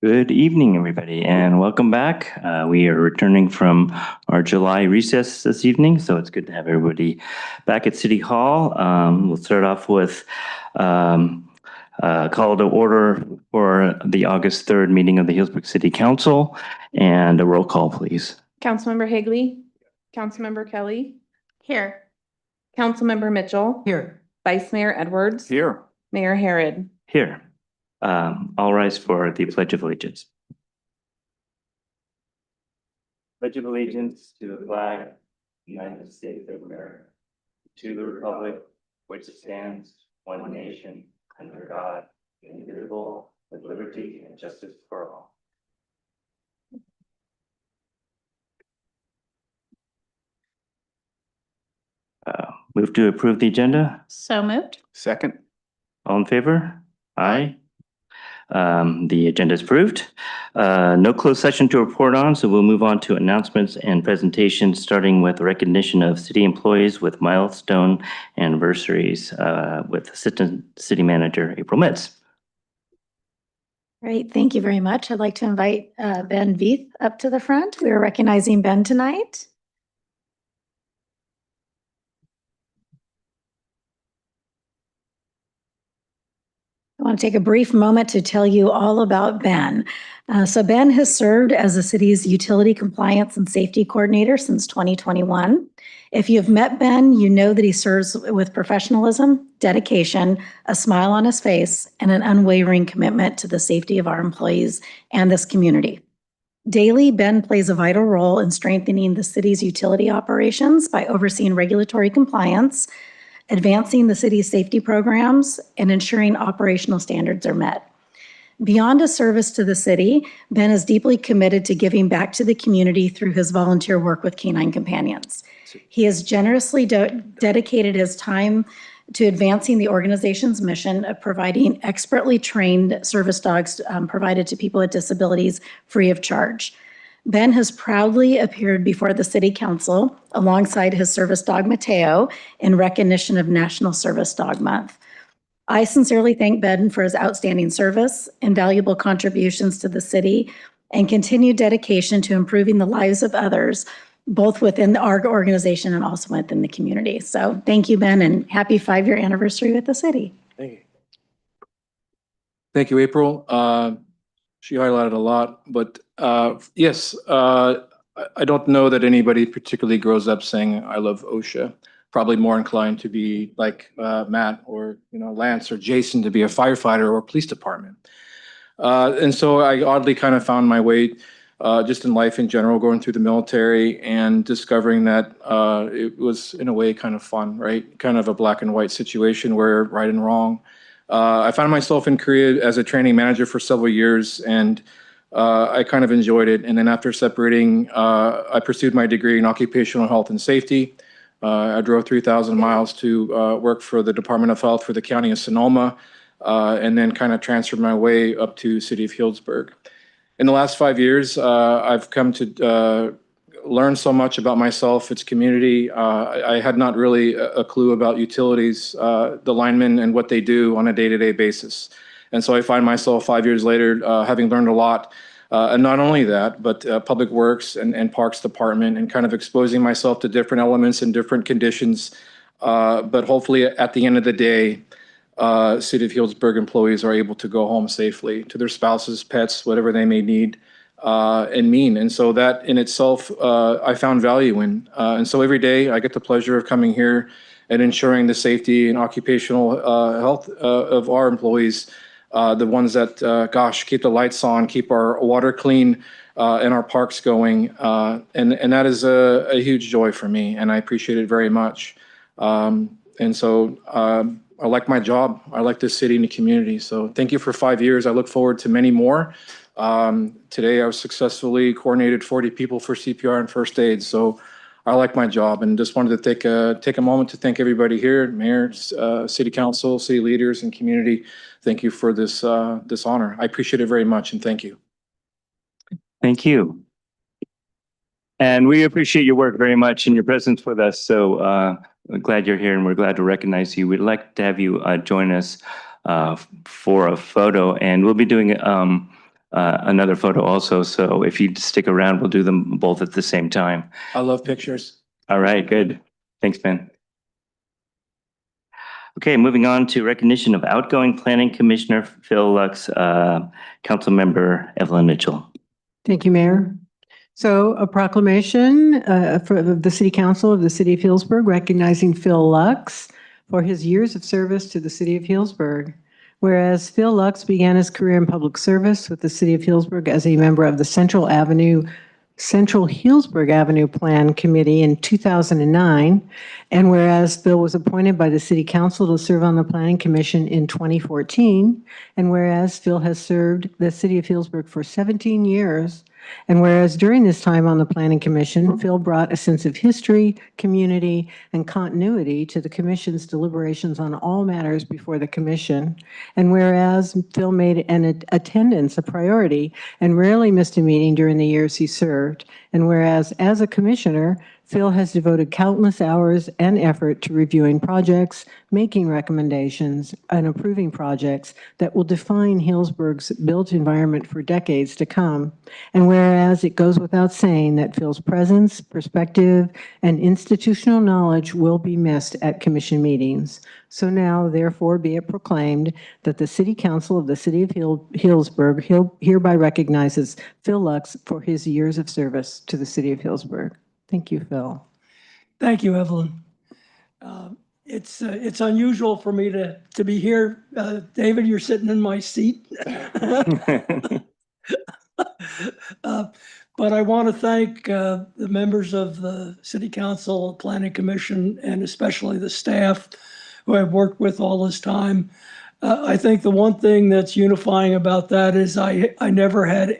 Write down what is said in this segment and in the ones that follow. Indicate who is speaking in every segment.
Speaker 1: Good evening, everybody, and welcome back. We are returning from our July recess this evening, so it's good to have everybody back at City Hall. We'll start off with call to order for the August 3rd meeting of the Healdsburg City Council, and a roll call, please.
Speaker 2: Councilmember Higley. Councilmember Kelly. Here. Councilmember Mitchell.
Speaker 3: Here.
Speaker 2: Vice Mayor Edwards.
Speaker 3: Here.
Speaker 2: Mayor Herod.
Speaker 1: Here. All rise for the Pledge of Allegiance. Pledge of Allegiance to the flag of the United States of America, to the republic which stands one nation under God, indivisible, with liberty and justice for all. Move to approve the agenda.
Speaker 2: So moved.
Speaker 3: Second.
Speaker 1: All in favor? Aye. The agenda is approved. No closed session to report on, so we'll move on to announcements and presentations, starting with recognition of city employees with milestone anniversaries with Assistant City Manager April Mitz.
Speaker 4: Great, thank you very much. I'd like to invite Ben Veith up to the front. We are recognizing Ben tonight. I want to take a brief moment to tell you all about Ben. So Ben has served as the city's utility compliance and safety coordinator since 2021. If you've met Ben, you know that he serves with professionalism, dedication, a smile on his face, and an unwavering commitment to the safety of our employees and this community. Daily, Ben plays a vital role in strengthening the city's utility operations by overseeing regulatory compliance, advancing the city's safety programs, and ensuring operational standards are met. Beyond a service to the city, Ben is deeply committed to giving back to the community through his volunteer work with Canine Companions. He has generously dedicated his time to advancing the organization's mission of providing expertly trained service dogs provided to people with disabilities free of charge. Ben has proudly appeared before the City Council alongside his service dog Mateo in recognition of National Service Dog Month. I sincerely thank Ben for his outstanding service, invaluable contributions to the city, and continued dedication to improving the lives of others, both within our organization and also within the community. So thank you, Ben, and happy 5-year anniversary with the city.
Speaker 3: Thank you. Thank you, April. She highlighted a lot, but yes, I don't know that anybody particularly grows up saying, I love OSHA. Probably more inclined to be like Matt or Lance or Jason to be a firefighter or police department. And so I oddly kind of found my way just in life in general, going through the military and discovering that it was in a way kind of fun, right? Kind of a black and white situation where right and wrong. I found myself in Korea as a training manager for several years, and I kind of enjoyed it. And then after separating, I pursued my degree in occupational health and safety. I drove 3,000 miles to work for the Department of Health for the County of Sonoma, and then kind of transferred my way up to City of Healdsburg. In the last 5 years, I've come to learn so much about myself, its community. I had not really a clue about utilities, the linemen and what they do on a day-to-day basis. And so I find myself 5 years later having learned a lot. And not only that, but Public Works and Parks Department, and kind of exposing myself to different elements and different conditions. But hopefully at the end of the day, City of Healdsburg employees are able to go home safely to their spouses, pets, whatever they may need and mean. And so that in itself, I found value in. And so every day I get the pleasure of coming here and ensuring the safety and occupational health of our employees, the ones that, keep the lights on, keep our water clean and our parks going. And that is a huge joy for me, and I appreciate it very much. And so I like my job. I like this city and the community. So thank you for 5 years. I look forward to many more. Today I was successfully coordinated 40 people for CPR and first aid. So I like my job, and just wanted to take a moment to thank everybody here, Mayor, City Council, city leaders, and community. Thank you for this honor. I appreciate it very much, and thank you.
Speaker 1: Thank you. And we appreciate your work very much and your presence with us. So we're glad you're here and we're glad to recognize you. We'd like to have you join us for a photo, and we'll be doing another photo also. So if you stick around, we'll do them both at the same time.
Speaker 3: I love pictures.
Speaker 1: All right, good. Thanks, Ben. Okay, moving on to recognition of outgoing Planning Commissioner Phil Lux, Councilmember Evelyn Mitchell.
Speaker 5: Thank you, Mayor. So a proclamation for the City Council of the City of Healdsburg recognizing Phil Lux for his years of service to the City of Healdsburg. Whereas Phil Lux began his career in public service with the City of Healdsburg as a member of the Central Healdsburg Avenue Plan Committee in 2009, and whereas Phil was appointed by the City Council to serve on the Planning Commission in 2014, and whereas Phil has served the City of Healdsburg for 17 years, and whereas during this time on the Planning Commission, Phil brought a sense of history, community, and continuity to the Commission's deliberations on all matters before the Commission, and whereas Phil made an attendance a priority and rarely missed a meeting during the years he served, and whereas as a Commissioner, Phil has devoted countless hours and effort to reviewing projects, making recommendations, and approving projects that will define Healdsburg's built environment for decades to come. And whereas it goes without saying that Phil's presence, perspective, and institutional knowledge will be missed at Commission meetings. So now, therefore, be it proclaimed that the City Council of the City of Healdsburg hereby recognizes Phil Lux for his years of service to the City of Healdsburg. Thank you, Phil.
Speaker 6: Thank you, Evelyn. It's unusual for me to be here. David, you're sitting in my seat. But I want to thank the members of the City Council, Planning Commission, and especially the staff who I've worked with all this time. I think the one thing that's unifying about that is I never had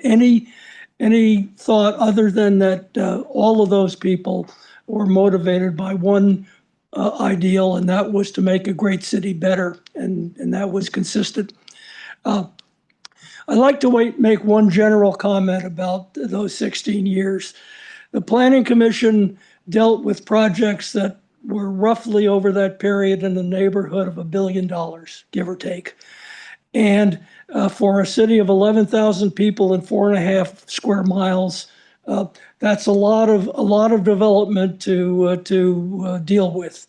Speaker 6: any thought other than that all of those people were motivated by one ideal, and that was to make a great city better, and that was consistent. I'd like to make one general comment about those 16 years. The Planning Commission dealt with projects that were roughly over that period in the neighborhood of $1 billion, give or take. And for a city of 11,000 people and 4.5 square miles, that's a lot of development to deal with.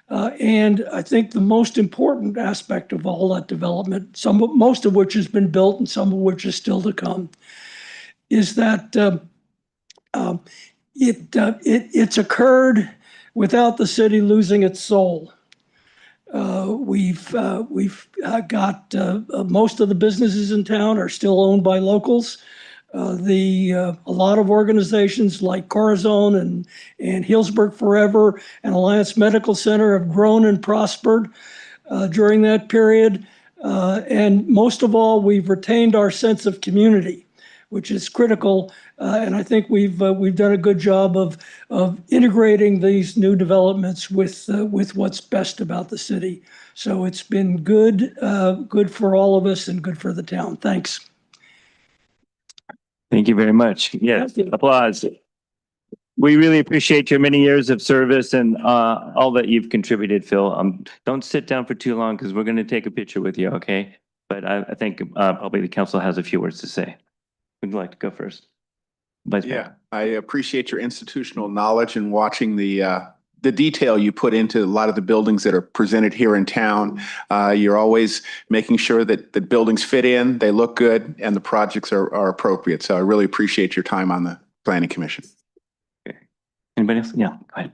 Speaker 6: And I think the most important aspect of all that development, most of which has been built and some of which is still to come, is that it's occurred without the city losing its soul. We've got most of the businesses in town are still owned by locals. A lot of organizations like Corazon and Healdsburg Forever and Alliance Medical Center have grown and prospered during that period. And most of all, we've retained our sense of community, which is critical. And I think we've done a good job of integrating these new developments with what's best about the city. So it's been good for all of us and good for the town. Thanks.
Speaker 1: Thank you very much. Yes,
Speaker 6: Thank you.
Speaker 1: applause. We really appreciate your many years of service and all that you've contributed, Phil. Don't sit down for too long because we're going to take a picture with you, okay? But I think probably the council has a few words to say. Would you like to go first? Vice Mayor.
Speaker 7: Yeah, I appreciate your institutional knowledge and watching the detail you put into a lot of the buildings that are presented here in town. You're always making sure that the buildings fit in, they look good, and the projects are appropriate. So I really appreciate your time on the Planning Commission.
Speaker 1: Okay. Anybody else? Yeah, go ahead.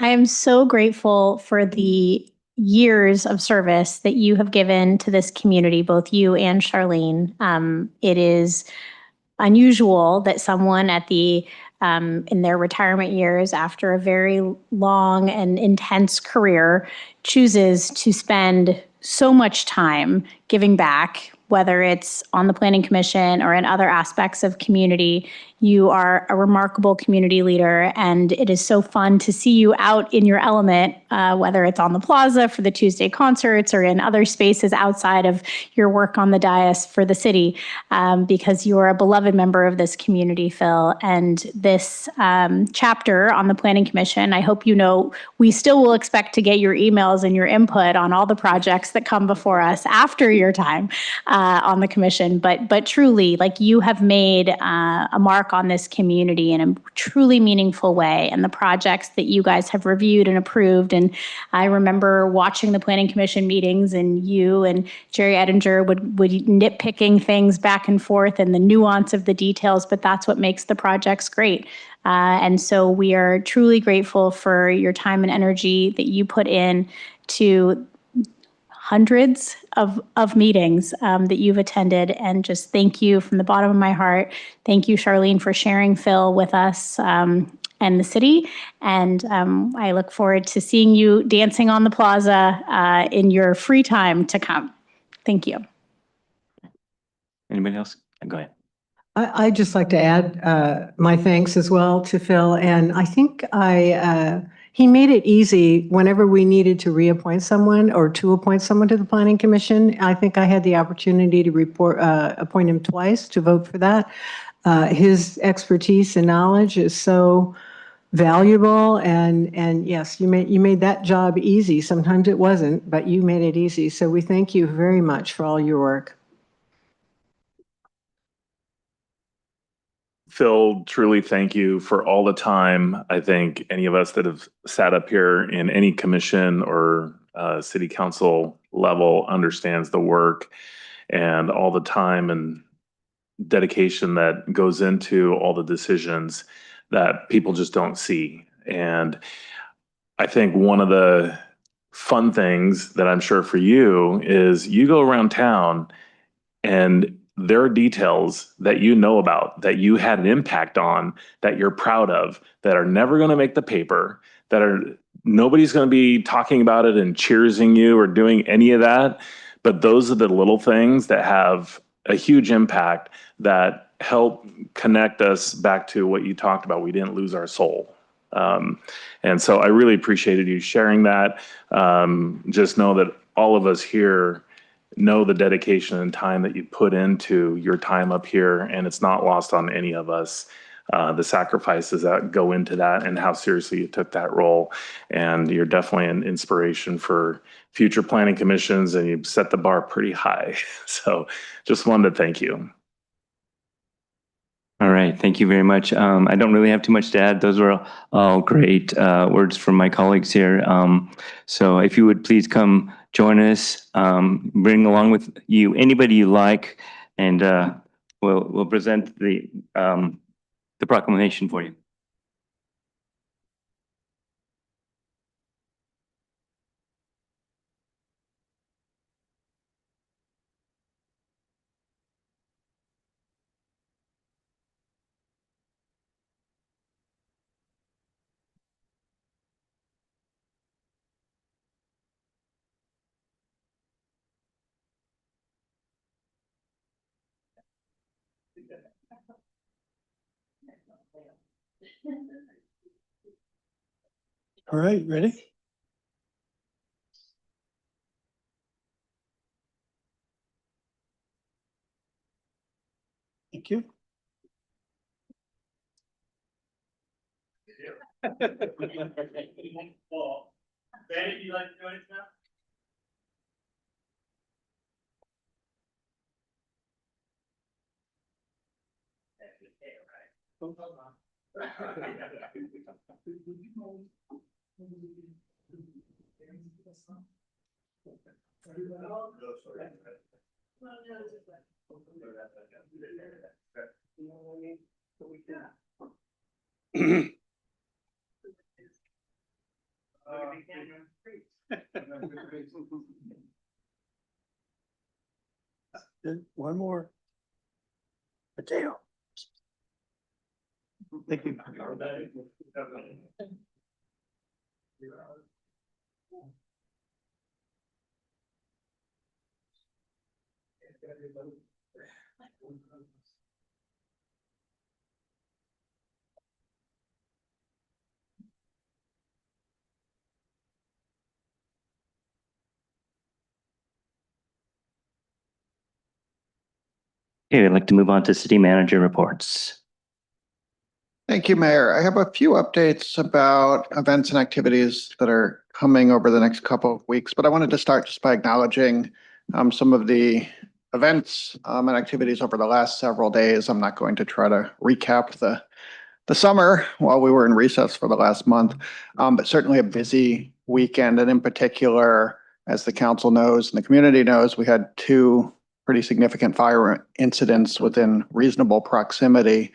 Speaker 8: I am so grateful for the years of service that you have given to this community, both you and Charlene. It is unusual that someone at in their retirement years after a very long and intense career chooses to spend so much time giving back whether it's on the Planning Commission or in other aspects of community. You are a remarkable community leader, and it is so fun to see you out in your element, whether it's on the plaza for the Tuesday concerts or in other spaces outside of your work on the dais for the city, because you are a beloved member of this community, Phil. And this chapter on the Planning Commission, I hope you know, we still will expect to get your emails and your input on all the projects that come before us after your time on the commission. But truly, like, you have made a mark on this community in a truly meaningful way, and the projects that you guys have reviewed and approved. And I remember watching the Planning Commission meetings, and you and Jerry Ettinger would nitpicking things back and forth and the nuance of the details, but that's what makes the projects great. And so we are truly grateful for your time and energy that you put in to hundreds of meetings that you've attended. And just thank you from the bottom of my heart. Thank you, Charlene, for sharing Phil with us and the city. And I look forward to seeing you dancing on the plaza in your free time to come. Thank you.
Speaker 1: Anybody else? Go ahead.
Speaker 5: I'd just like to add my thanks as well to Phil. And I think he made it easy whenever we needed to reappoint someone or to appoint someone to the Planning Commission. I think I had the opportunity to appoint him twice to vote for that. His expertise and knowledge is so valuable, and yes, you made that job easy. Sometimes it wasn't, but you made it easy. So we thank you very much for all your work.
Speaker 9: Phil, truly thank you for all the time. I think any of us that have sat up here in any commission or city council level understands the work and all the time and dedication that goes into all the decisions that people just don't see. And I think one of the fun things that I'm sure for you is you go around town and there are details that you know about, that you had an impact on, that you're proud of, that are never going to make the paper, that are nobody's going to be talking about it and cheersing you or doing any of that. But those are the little things that have a huge impact that help connect us back to what you talked about. We didn't lose our soul. And so I really appreciated you sharing that. Just know that all of us here know the dedication and time that you put into your time up here, and it's not lost on any of us. The sacrifices that go into that and how seriously you took that role. And you're definitely an inspiration for future planning commissions, and you've set the bar pretty high. So just wanted to thank you.
Speaker 1: All right, thank you very much. I don't really have too much to add. Those were all great words from my colleagues here. So if you would please come join us, bring along with you anybody you like, and we'll present the proclamation for you.
Speaker 6: All right, ready? Thank you.
Speaker 1: Betty, you like to join us now?
Speaker 6: One more. Potato. Thank you.
Speaker 1: Okay, I'd like to move on to city manager reports.
Speaker 10: Thank you, Mayor. I have a few updates about events and activities that are coming over the next couple of weeks, but I wanted to start just by acknowledging some of the events and activities over the last several days. I'm not going to try to recap the summer while we were in recess for the last month, but certainly a busy weekend. And in particular, as the council knows and the community knows, we had two pretty significant fire incidents within reasonable proximity.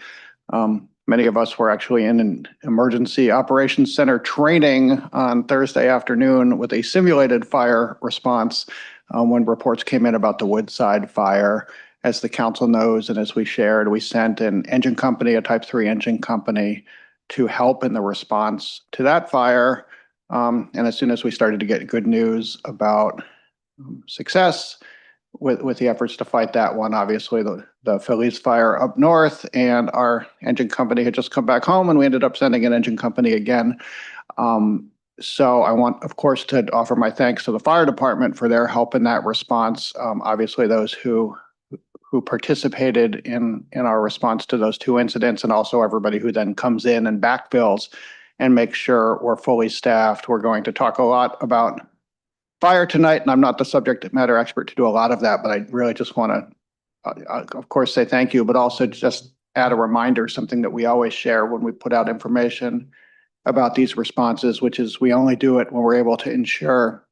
Speaker 10: Many of us were actually in an emergency operations center training on Thursday afternoon with a simulated fire response when reports came in about the Woodside fire. As the council knows, and as we shared, we sent an engine company, a Type 3 engine company, to help in the response to that fire. And as soon as we started to get good news about success with the efforts to fight that one, obviously the Phillies fire up north, and our engine company had just come back home, and we ended up sending an engine company again. So I want, of course, to offer my thanks to the fire department for their help in that response. Obviously, those who participated in our response to those two incidents, and also everybody who then comes in and backfills and makes sure we're fully staffed. We're going to talk a lot about fire tonight, and I'm not the subject matter expert to do a lot of that, but I really just want to, of course, say thank you, but also just add a reminder, something that we always share when we put out information about these responses, which is we only do it when we're able to ensure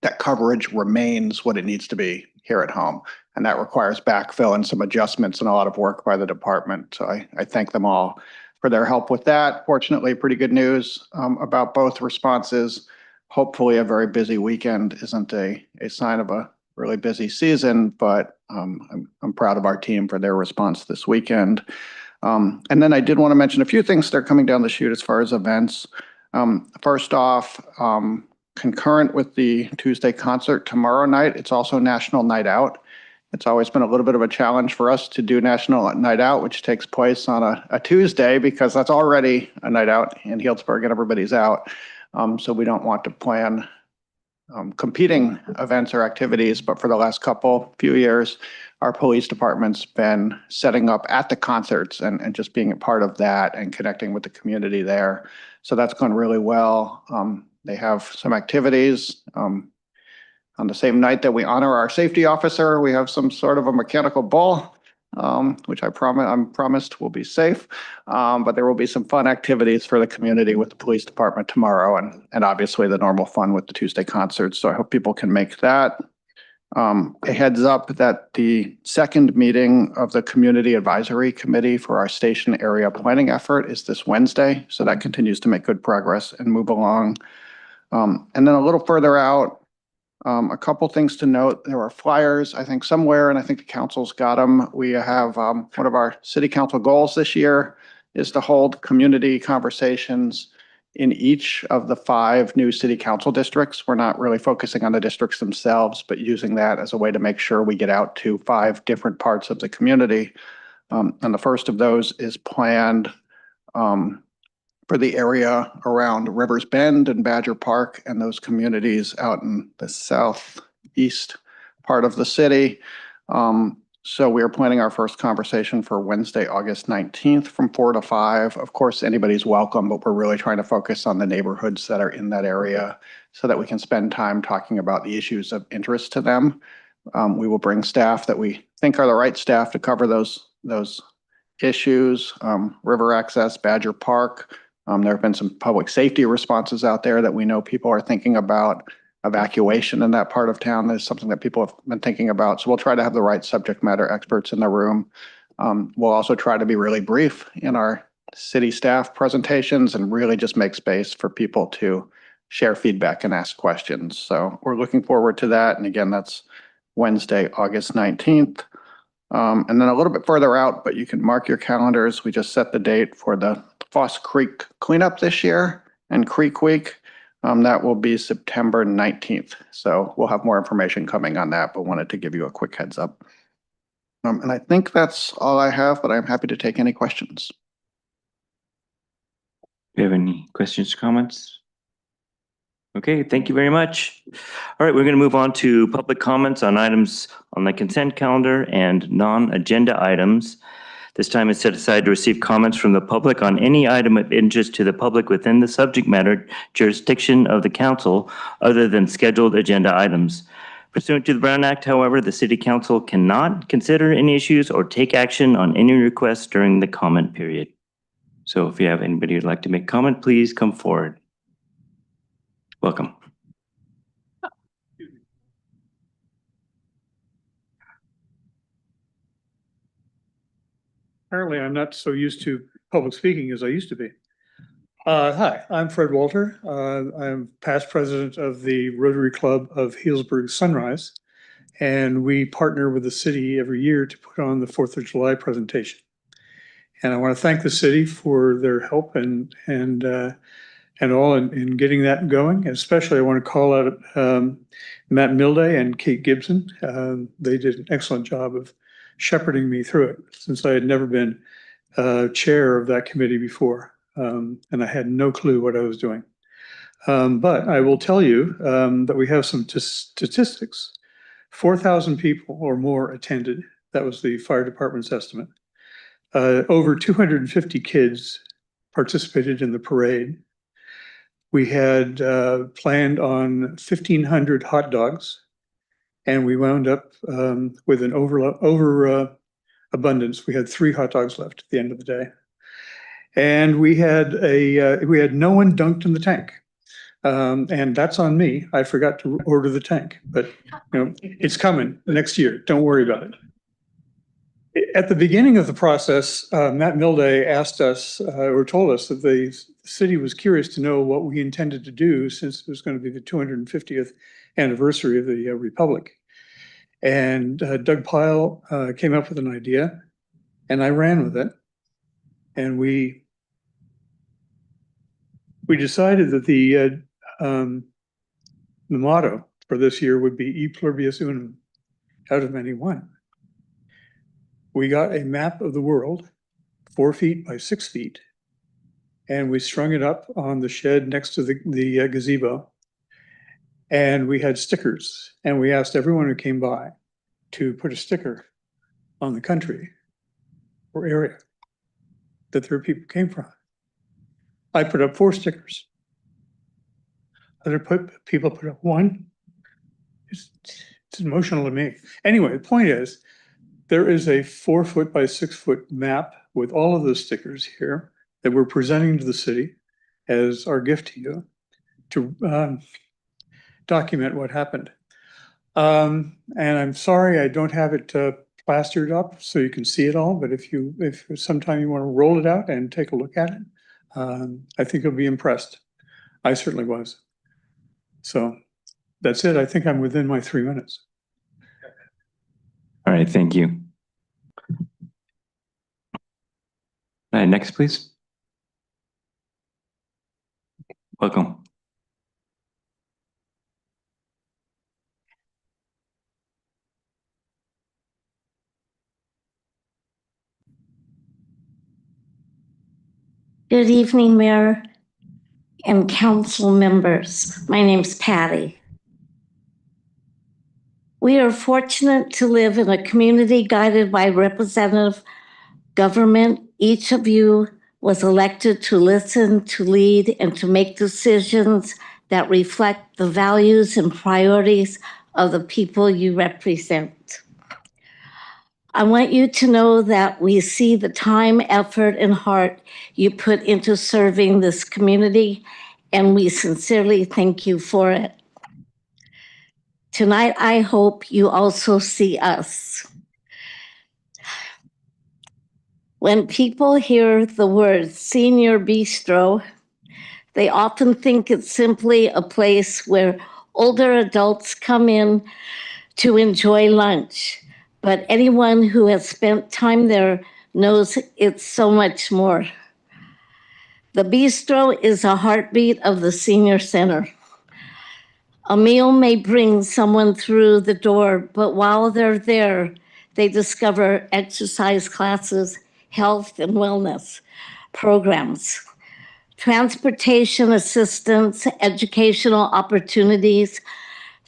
Speaker 10: that coverage remains what it needs to be here at home. And that requires backfill and some adjustments and a lot of work by the department. So I thank them all for their help with that. Fortunately, pretty good news about both responses. Hopefully a very busy weekend isn't a sign of a really busy season, but I'm proud of our team for their response this weekend. And then I did want to mention a few things that are coming down the chute as far as events. First off, concurrent with the Tuesday concert tomorrow night, it's also National Night Out. It's always been a little bit of a challenge for us to do National Night Out, which takes place on a Tuesday, because that's already a night out in Healdsburg and everybody's out. So we don't want to plan competing events or activities, but for the last few years, our police department's been setting up at the concerts and just being a part of that and connecting with the community there. So that's gone really well. They have some activities. On the same night that we honor our safety officer, we have some sort of a mechanical bull, which I'm promised will be safe. But there will be some fun activities for the community with the police department tomorrow, and obviously the normal fun with the Tuesday concerts. So I hope people can make that. A heads up that the second meeting of the Community Advisory Committee for our station area planning effort is this Wednesday. So that continues to make good progress and move along. And then a little further out, a couple things to note. There are flyers, I think, somewhere, and I think the council's got them. We have one of our city council goals this year is to hold community conversations in each of the 5 new city council districts. We're not really focusing on the districts themselves, but using that as a way to make sure we get out to 5 different parts of the community. And the first of those is planned for the area around Rivers Bend and Badger Park and those communities out in the southeast part of the city. So we are planning our first conversation for Wednesday, August 19th from 4 to 5. Of course, anybody's welcome, but we're really trying to focus on the neighborhoods that are in that area so that we can spend time talking about the issues of interest to them. We will bring staff that we think are the right staff to cover those issues. River access, Badger Park. There have been some public safety responses out there that we know people are thinking about. Evacuation in that part of town is something that people have been thinking about. So we'll try to have the right subject matter experts in the room. We'll also try to be really brief in our city staff presentations and really just make space for people to share feedback and ask questions. So we're looking forward to that. And again, that's Wednesday, August 19th. And then a little bit further out, but you can mark your calendars. We just set the date for the Foss Creek cleanup this year and Creek Week. That will be September 19th. So we'll have more information coming on that, but wanted to give you a quick heads up. And I think that's all I have, but I'm happy to take any questions.
Speaker 1: Do you have any questions or comments? Okay, thank you very much. All right, we're going to move on to public comments on items on the consent calendar and non-agenda items. This time is set aside to receive comments from the public on any item of interest to the public within the subject matter jurisdiction of the council other than scheduled agenda items. Pursuant to the Brown Act, however, the City Council cannot consider any issues or take action on any requests during the comment period. So if you have anybody who'd like to make comment, please come forward. Welcome.
Speaker 11: Apparently, I'm not so used to public speaking as I used to be. Hi, I'm Fred Walter. I'm past president of the Rotary Club of Healdsburg Sunrise, and we partner with the city every year to put on the 4th of July presentation. And I want to thank the city for their help and all in getting that going. Especially, I want to call out Matt Milday and Kate Gibson. They did an excellent job of shepherding me through it, since I had never been chair of that committee before, and I had no clue what I was doing. But I will tell you that we have some statistics. 4,000 people or more attended. That was the fire department's estimate. Over 250 kids participated in the parade. We had planned on 1,500 hot dogs, and we wound up with an abundance. We had 3 hot dogs left at the end of the day, and we had no one dunked in the tank, and that's on me. I forgot to order the tank, but it's coming next year. Don't worry about it. At the beginning of the process, Matt Milday asked us or told us that the city was curious to know what we intended to do, since it was going to be the 250th anniversary of the Republic. And Doug Pyle came up with an idea, and I ran with it. And we decided that the motto for this year would be E pluribus unum, out of many one. We got a map of the world, 4 feet by 6 feet, and we strung it up on the shed next to the gazebo. And we had stickers, and we asked everyone who came by to put a sticker on the country or area that their people came from. I put up 4 stickers. Other people put up 1. It's emotional to me. Anyway, the point is, there is a 4 foot by 6 foot map with all of those stickers here that we're presenting to the city as our gift to you to document what happened. And I'm sorry I don't have it plastered up so you can see it all, but if sometime you want to roll it out and take a look at it, I think you'll be impressed. I certainly was. So that's it. I think I'm within my 3 minutes.
Speaker 1: All right, thank you. All right, next, please. Welcome.
Speaker 12: Good evening, Mayor and council members. My name's Patty. We are fortunate to live in a community guided by representative government. Each of you was elected to listen, to lead, and to make decisions that reflect the values and priorities of the people you represent. I want you to know that we see the time, effort, and heart you put into serving this community, and we sincerely thank you for it. Tonight, I hope you also see us. When people hear the word Senior Bistro, they often think it's simply a place where older adults come in to enjoy lunch. But anyone who has spent time there knows it's so much more. The bistro is a heartbeat of the senior center. A meal may bring someone through the door, but while they're there, They discover exercise classes, health and wellness programs, transportation assistance, educational opportunities,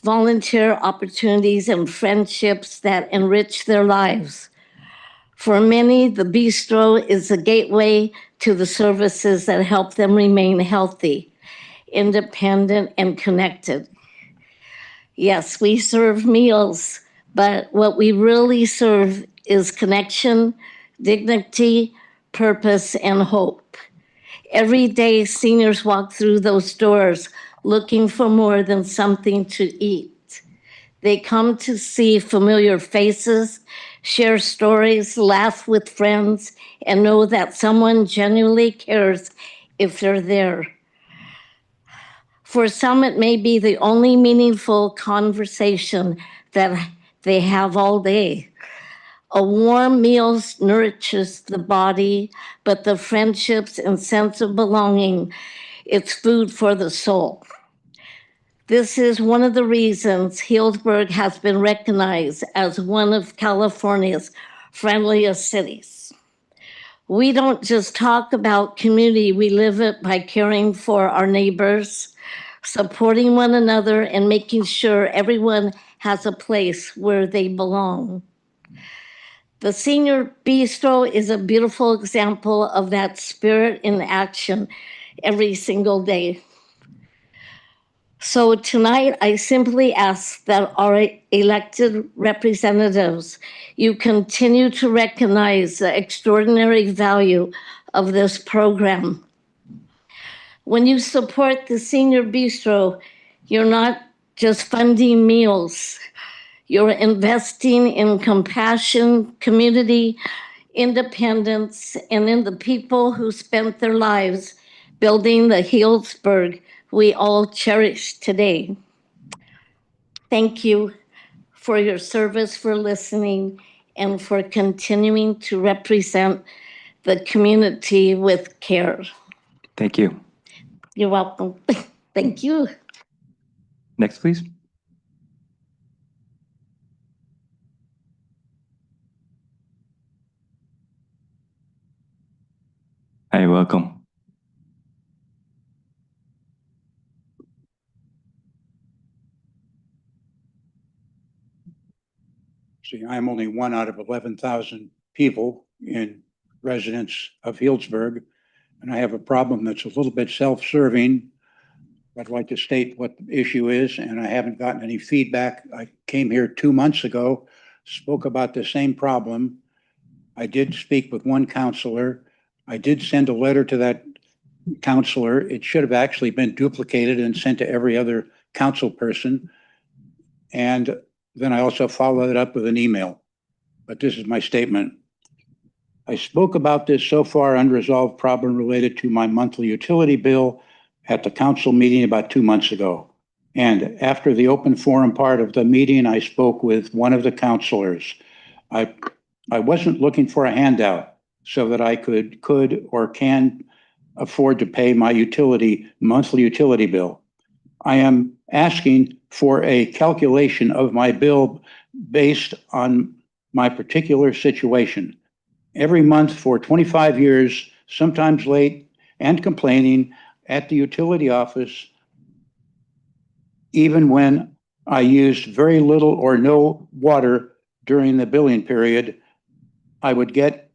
Speaker 12: volunteer opportunities, and friendships that enrich their lives. For many, the bistro is a gateway to the services that help them remain healthy, independent, and connected. Yes, we serve meals, but what we really serve is connection, dignity, purpose, and hope. Every day, seniors walk through those doors looking for more than something to eat. They come to see familiar faces, share stories, laugh with friends, and know that someone genuinely cares if they're there. For some, it may be the only meaningful conversation that they have all day. A warm meal nourishes the body, but the friendships and sense of belonging, it's food for the soul. This is one of the reasons Healdsburg has been recognized as one of California's friendliest cities. We don't just talk about community, we live it by caring for our neighbors, supporting one another, and making sure everyone has a place where they belong. The Senior Bistro is a beautiful example of that spirit in action every single day. So tonight, I simply ask that our elected representatives, you continue to recognize the extraordinary value of this program. When you support the Senior Bistro, you're not just funding meals, you're investing in compassion, community, independence, and in the people who spent their lives building the Healdsburg we all cherish today. Thank you for your service, for listening, and for continuing to represent the community with care.
Speaker 1: Thank you.
Speaker 12: You're welcome. Thank you.
Speaker 1: Next, please. Hi, welcome.
Speaker 13: See, I'm only one out of 11,000 people in residents of Healdsburg, and I have a problem that's a little bit self-serving. I'd like to state what the issue is, and I haven't gotten any feedback. I came here 2 months ago, spoke about the same problem. I did speak with one counselor. I did send a letter to that counselor. It should have actually been duplicated and sent to every other council person. And then I also followed it up with an email. But this is my statement. I spoke about this so far unresolved problem related to my monthly utility bill at the council meeting about 2 months ago. And after the open forum part of the meeting, I spoke with one of the counselors. I wasn't looking for a handout so that I could or can afford to pay my monthly utility bill. I am asking for a calculation of my bill based on my particular situation. Every month for 25 years, sometimes late and complaining at the utility office, even when I used very little or no water during the billing period, I would get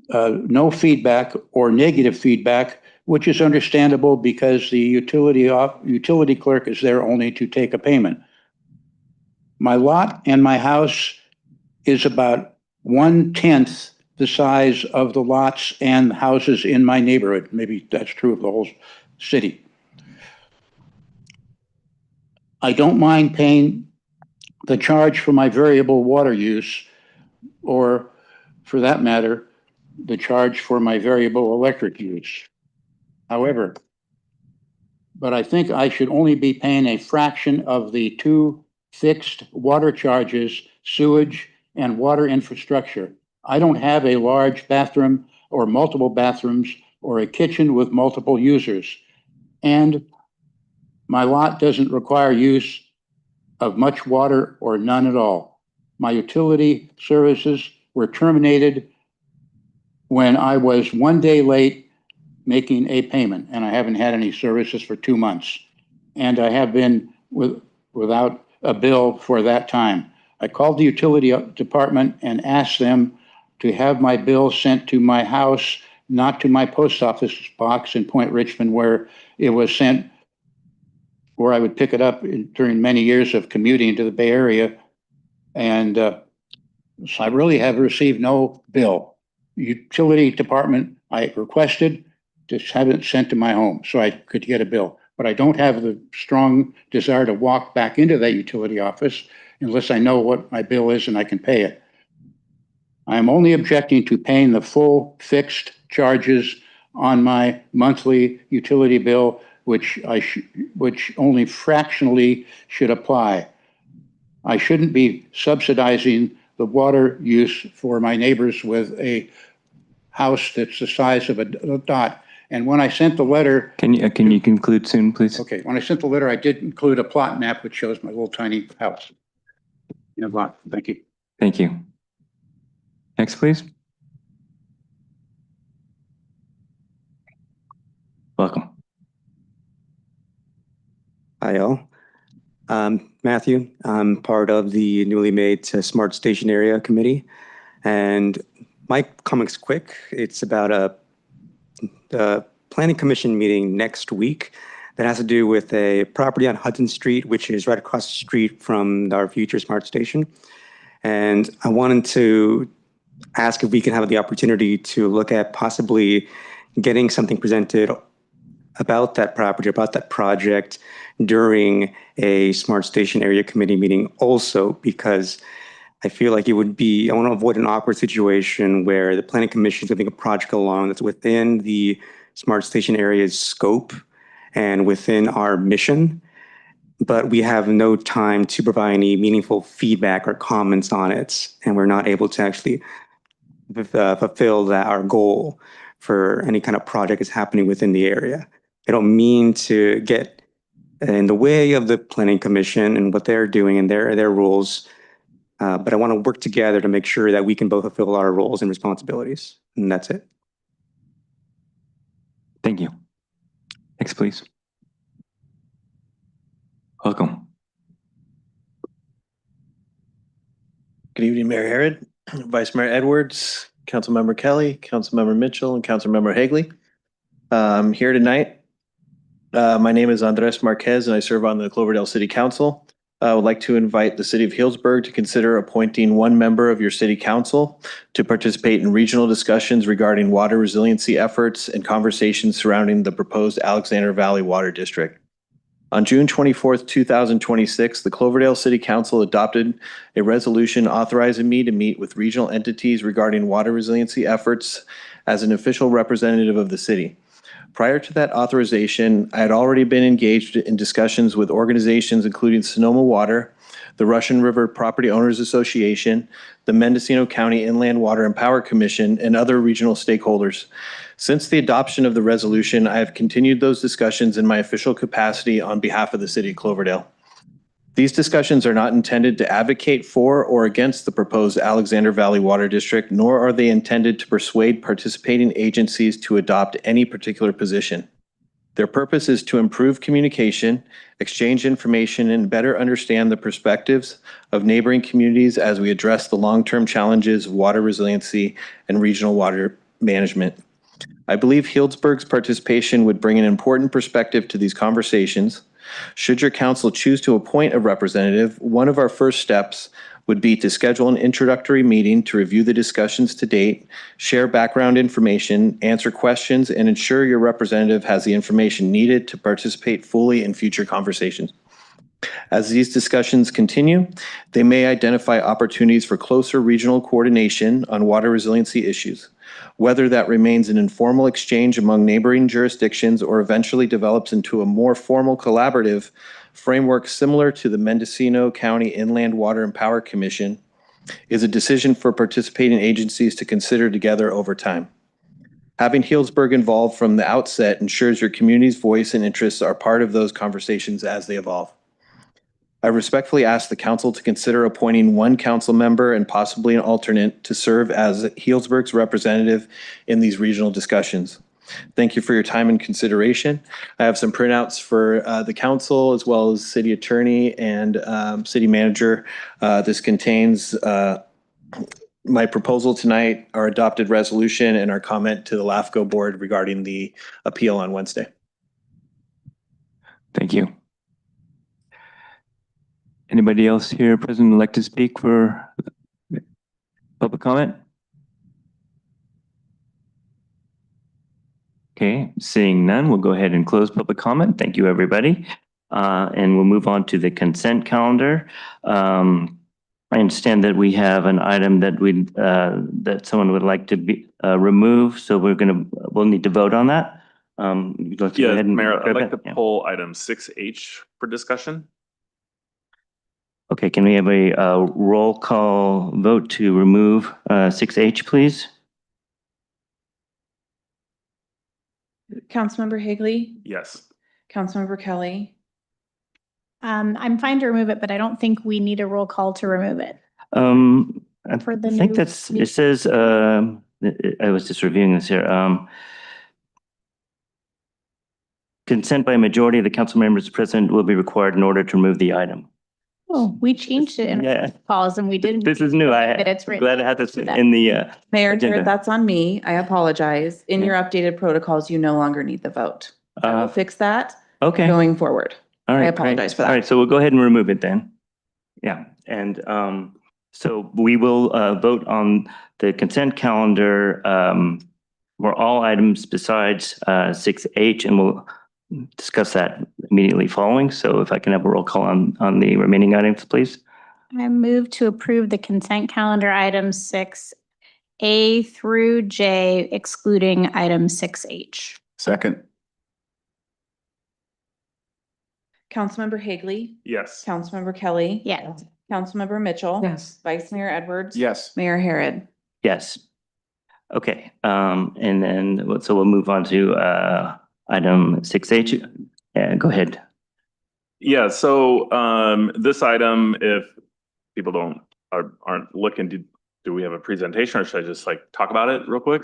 Speaker 13: no feedback or negative feedback, which is understandable because the utility clerk is there only to take a payment. My lot and my house is about 1/10 the size of the lots and houses in my neighborhood. Maybe that's true of the whole city. I don't mind paying the charge for my variable water use, or for that matter, the charge for my variable electric use. However, but I think I should only be paying a fraction of the two fixed water charges, sewage and water infrastructure. I don't have a large bathroom or multiple bathrooms or a kitchen with multiple users. And my lot doesn't require use of much water or none at all. My utility services were terminated when I was 1 day late making a payment, and I haven't had any services for 2 months. And I have been without a bill for that time. I called the utility department and asked them to have my bill sent to my house, not to my post office box in Point Richmond, where it was sent, where I would pick it up during many years of commuting to the Bay Area. And so I really have received no bill. Utility department, I requested to have it sent to my home so I could get a bill. But I don't have the strong desire to walk back into that utility office unless I know what my bill is and I can pay it. I am only objecting to paying the full fixed charges on my monthly utility bill, which only fractionally should apply. I shouldn't be subsidizing the water use for my neighbors with a house that's the size of a dot. And when I sent the letter.
Speaker 1: Can you conclude soon, please?
Speaker 13: Okay, when I sent the letter, I did include a plot map which shows my little tiny house in a lot. Thank you.
Speaker 1: Thank you. Next, please. Welcome.
Speaker 14: Hi, all. Matthew, I'm part of the newly made Smart Station Area Committee. And my comment's quick. It's about a Planning Commission meeting next week that has to do with a property on Hudson Street, which is right across the street from our future Smart Station. And I wanted to ask if we can have the opportunity to look at possibly getting something presented about that property, about that project during a Smart Station Area Committee meeting also, because I feel like it would be, I want to avoid an awkward situation where the Planning Commission is moving a project along that's within the Smart Station Area's scope and within our mission, but we have no time to provide any meaningful feedback or comments on it, and we're not able to actually fulfill our goal for any kind of project that's happening within the area. I don't mean to get in the way of the Planning Commission and what they're doing and their rules, but I want to work together to make sure that we can both fulfill our roles and responsibilities. And that's it.
Speaker 1: Thank you. Next, please. Welcome.
Speaker 15: Good evening, Mayor Herod, Vice Mayor Edwards, Councilmember Kelly, Councilmember Mitchell, and Councilmember Hagley. I'm here tonight. My name is Andres Marquez, and I serve on the Cloverdale City Council. I would like to invite the City of Healdsburg to consider appointing one member of your City Council to participate in regional discussions regarding water resiliency efforts and conversations surrounding the proposed Alexander Valley Water District. On June 24th, 2026, the Cloverdale City Council adopted a resolution authorizing me to meet with regional entities regarding water resiliency efforts as an official representative of the city. Prior to that authorization, I had already been engaged in discussions with organizations including Sonoma Water, the Russian River Property Owners Association, the Mendocino County Inland Water and Power Commission, and other regional stakeholders. Since the adoption of the resolution, I have continued those discussions in my official capacity on behalf of the City of Cloverdale. These discussions are not intended to advocate for or against the proposed Alexander Valley Water District, nor are they intended to persuade participating agencies to adopt any particular position. Their purpose is to improve communication, exchange information, and better understand the perspectives of neighboring communities as we address the long-term challenges of water resiliency and regional water management. I believe Healdsburg's participation would bring an important perspective to these conversations. Should your council choose to appoint a representative, one of our first steps would be to schedule an introductory meeting to review the discussions to date, share background information, answer questions, and ensure your representative has the information needed to participate fully in future conversations. As these discussions continue, they may identify opportunities for closer regional coordination on water resiliency issues. Whether that remains an informal exchange among neighboring jurisdictions or eventually develops into a more formal collaborative framework similar to the Mendocino County Inland Water and Power Commission is a decision for participating agencies to consider together over time. Having Healdsburg involved from the outset ensures your community's voice and interests are part of those conversations as they evolve. I respectfully ask the council to consider appointing one council member and possibly an alternate to serve as Healdsburg's representative in these regional discussions. Thank you for your time and consideration. I have some printouts for the council as well as city attorney and city manager. This contains my proposal tonight, our adopted resolution, and our comment to the LAFCO board regarding the appeal on Wednesday.
Speaker 1: Thank you. Anybody else here present would like to speak for public comment? Okay, seeing none, we'll go ahead and close public comment. Thank you, everybody. And we'll move on to the consent calendar. I understand that we have an item that that someone would like to be remove, so we'll need to vote on that. You'd like to go
Speaker 9: Yeah,
Speaker 1: ahead and
Speaker 9: Mayor, I'd
Speaker 1: grab
Speaker 9: like
Speaker 1: that?
Speaker 9: to
Speaker 1: Yeah.
Speaker 9: pull item 6H for discussion.
Speaker 1: Okay, can we have a roll call vote to remove 6H, please?
Speaker 2: Councilmember Higley,
Speaker 9: Yes.
Speaker 2: Councilmember Kelly,
Speaker 8: I'm fine to remove it, but I don't think we need a roll call to remove it.
Speaker 1: I
Speaker 8: For the
Speaker 1: think
Speaker 8: new
Speaker 1: that's,
Speaker 8: meeting.
Speaker 1: it says, I was just reviewing this here. Consent by majority of the council members present will be required in order to remove the item.
Speaker 8: Oh, we changed it in
Speaker 1: Yeah.
Speaker 8: calls and we didn't.
Speaker 1: This is new.
Speaker 8: But it's
Speaker 1: I'm
Speaker 8: written.
Speaker 1: glad I had this in the
Speaker 2: Mayor,
Speaker 1: agenda.
Speaker 2: that's on me. I apologize. In
Speaker 1: Yeah.
Speaker 2: your updated protocols, you no longer need the vote. I will fix that
Speaker 1: Okay.
Speaker 2: going forward.
Speaker 1: All right.
Speaker 2: I apologize
Speaker 1: great.
Speaker 2: for that.
Speaker 1: All right, so we'll go ahead and remove it then. Yeah, and so we will vote on the consent calendar for all items besides 6H, and we'll discuss that immediately following. So if I can have a roll call on the remaining items, please.
Speaker 8: I move to approve the consent calendar items 6A through J, excluding item 6H.
Speaker 7: Second.
Speaker 2: Councilmember Higley,
Speaker 9: Yes.
Speaker 2: Councilmember Kelly.
Speaker 8: Yes.
Speaker 2: Councilmember Mitchell.
Speaker 5: Yes.
Speaker 2: Vice Mayor Edwards.
Speaker 7: Yes.
Speaker 2: Mayor Harrod.
Speaker 1: Yes. Okay, and then, so we'll move on to item 6H. Go ahead.
Speaker 9: Yeah, so this item, if people aren't looking, do we have a presentation or should I just like talk about it real quick?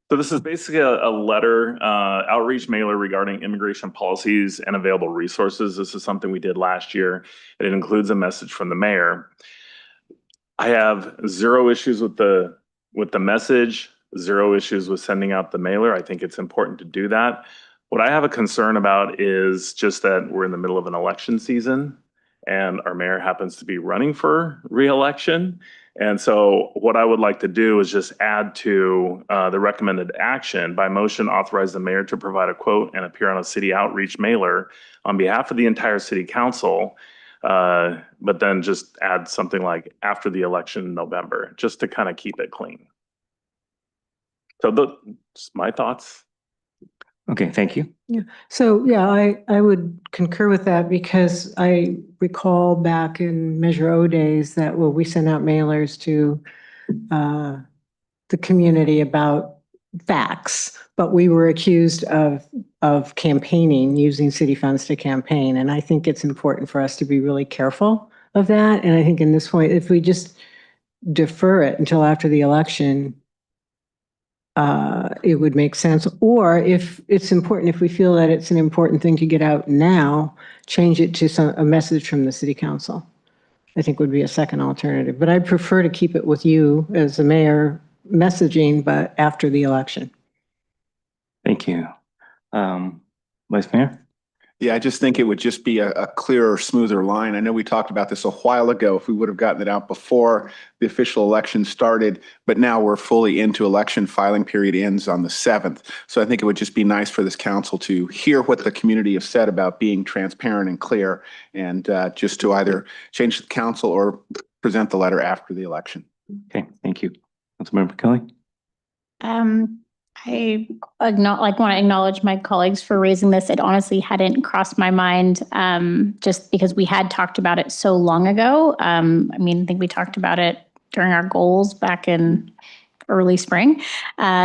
Speaker 9: So this is basically a letter, outreach mailer regarding immigration policies and available resources. This is something we did last year, and it includes a message from the mayor. I have zero issues with the message, zero issues with sending out the mailer. I think it's important to do that. What I have a concern about is just that we're in the middle of an election season and our mayor happens to be running for re-election. And so what I would like to do is just add to the recommended action by motion, authorize the mayor to provide a quote and appear on a city outreach mailer on behalf of the entire city council. But then just add something like after the election in November, just to kind of keep it clean. So just my thoughts.
Speaker 1: Okay, thank you.
Speaker 5: Yeah. So, yeah, I would concur with that because I recall back in Measure O days that, well, we sent out mailers to the community about facts, but we were accused of campaigning, using city funds to campaign. And I think it's important for us to be really careful of that. And I think in this point, if we just defer it until after the election, it would make sense. Or if it's important, if we feel that it's an important thing to get out now, change it to a message from the city council, I think would be a second alternative. But I'd prefer to keep it with you as the mayor messaging, but after the election.
Speaker 1: Thank you. Vice Mayor?
Speaker 7: Yeah, I just think it would just be a clearer, smoother line. I know we talked about this a while ago, if we would have gotten it out before the official election started, but now we're fully into election. Filing period ends on the 7th. So I think it would just be nice for this council to hear what the community has said about being transparent and clear, and just to either change the council or present the letter after the election.
Speaker 1: Okay, thank you. Councilmember Kelly?
Speaker 8: I want to acknowledge my colleagues for raising this. It honestly hadn't crossed my mind, just because we had talked about it so long ago. I think we talked about it during our goals back in early spring.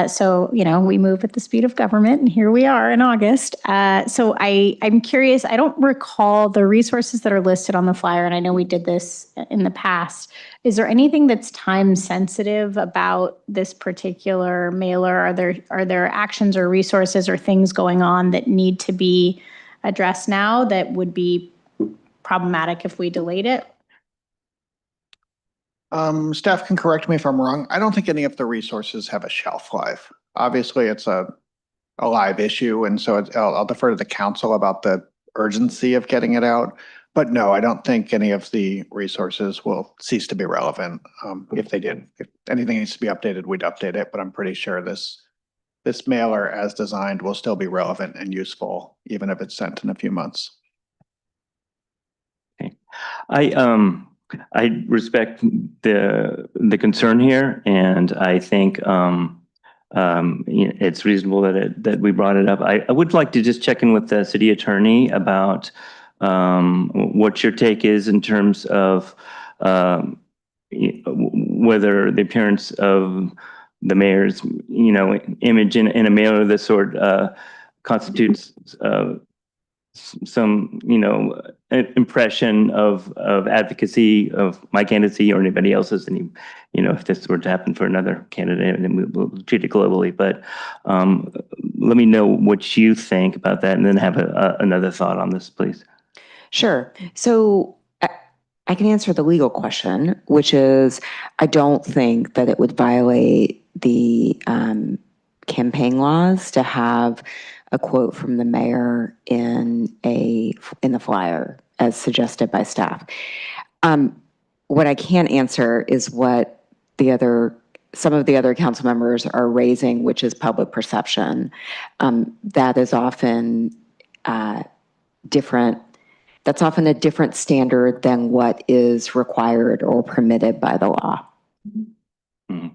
Speaker 8: So, we move at the speed of government, and here we are in August. So I'm curious, I don't recall the resources that are listed on the flyer, and I know we did this in the past. Is there anything that's time sensitive about this particular mailer? Are there actions or resources or things going on that need to be addressed now that would be problematic if we delayed it?
Speaker 10: Staff can correct me if I'm wrong. I don't think any of the resources have a shelf life. Obviously, it's a live issue, and so I'll defer to the council about the urgency of getting it out. But no, I don't think any of the resources will cease to be relevant. If they did, if anything needs to be updated, we'd update it. But I'm pretty sure this mailer, as designed, will still be relevant and useful, even if it's sent in a few months.
Speaker 1: Okay. I respect the concern here, and I think it's reasonable that we brought it up. I would like to just check in with the city attorney about what your take is in terms of whether the appearance of the mayor's image in a mailer of this sort constitutes some impression of advocacy of my candidacy or anybody else's, and if this were to happen for another candidate, then we'll treat it globally. But let me know what you think about that, and then have another thought on this, please.
Speaker 16: Sure. So I can answer the legal question, which is I don't think that it would violate the campaign laws to have a quote from the mayor in the flyer as suggested by staff. What I can't answer is what some of the other council members are raising, which is public perception. That is often different. That's often a different standard than what is required or permitted by the law.
Speaker 1: Mm-hmm.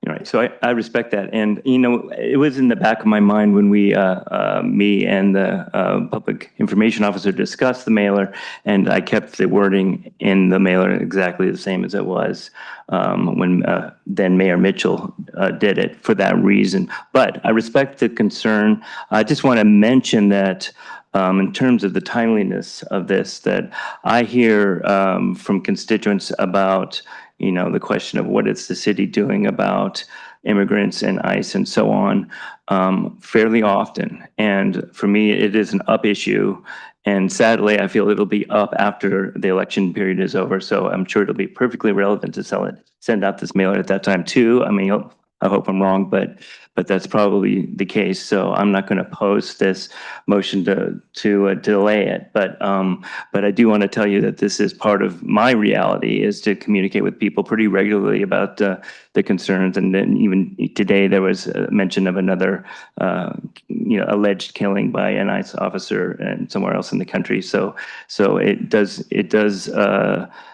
Speaker 1: All right, so I respect that, and it was in the back of my mind when me and the public information officer discussed the mailer, and I kept the wording in the mailer exactly the same as it was when then Mayor Mitchell did it for that reason. But I respect the concern. I just want to mention that in terms of the timeliness of this, that I hear from constituents about the question of what is the city doing about immigrants and ICE and so on fairly often. And for me, it is an up issue. And sadly, I feel it'll be up after the election period is over. So I'm sure it'll be perfectly relevant to send out this mailer at that time too. I mean, I hope I'm wrong, but that's probably the case. So I'm not going to oppose this motion to delay it. But I do want to tell you that this is part of my reality, is to communicate with people pretty regularly about the concerns. And then even today there was a mention of another alleged killing by an ICE officer and somewhere else in the country. So it does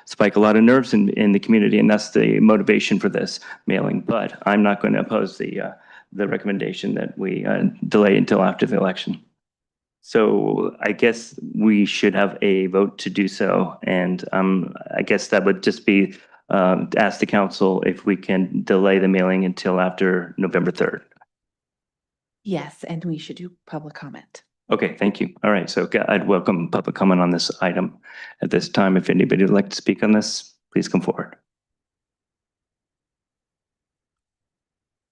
Speaker 1: spike a lot of nerves in the community, and that's the motivation for this mailing. But I'm not going to oppose the recommendation that we delay until after the election. So I guess we should have a vote to do so, and I guess that would just be to ask the council if we can delay the mailing until after November 3rd.
Speaker 2: Yes, and we should do public comment.
Speaker 1: Okay, thank you. All right, so I'd welcome public comment on this item at this time. If anybody would like to speak on this, please come forward.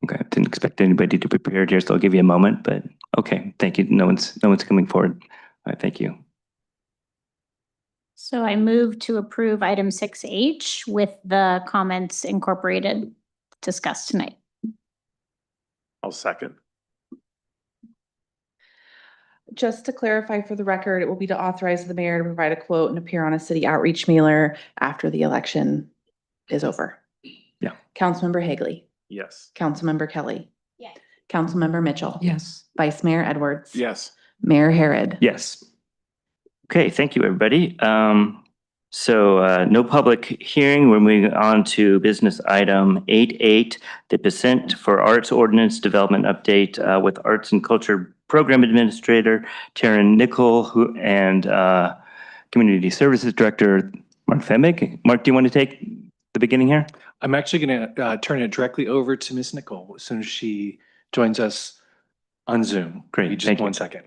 Speaker 1: Okay, I didn't expect anybody to be prepared here, so I'll give you a moment, but okay, thank you. No one's coming forward. All right, thank you.
Speaker 8: So I move to approve item 6H with the comments incorporated discussed tonight.
Speaker 9: I'll second.
Speaker 2: Just to clarify for the record, it will be to authorize the mayor to provide a quote and appear on a city outreach mailer after the election is over.
Speaker 1: Yeah.
Speaker 2: Councilmember Hagley.
Speaker 9: Yes.
Speaker 2: Councilmember Kelly.
Speaker 8: Yes.
Speaker 2: Councilmember Mitchell.
Speaker 5: Yes.
Speaker 2: Vice Mayor Edwards.
Speaker 7: Yes.
Speaker 2: Mayor Harrod.
Speaker 1: Yes. Okay, thank you, everybody. So no public hearing. We're moving on to business item 8.8, the Percent for Arts Ordinance Development Update with Arts and Culture Program Administrator Taryn Nickel and Community Services Director Mark Femick. Mark, do you want to take the beginning here?
Speaker 17: I'm actually going to turn it directly over to Ms. Nicole as soon as she joins us on Zoom.
Speaker 1: Great,
Speaker 17: Just
Speaker 1: thank you.
Speaker 17: 1 second.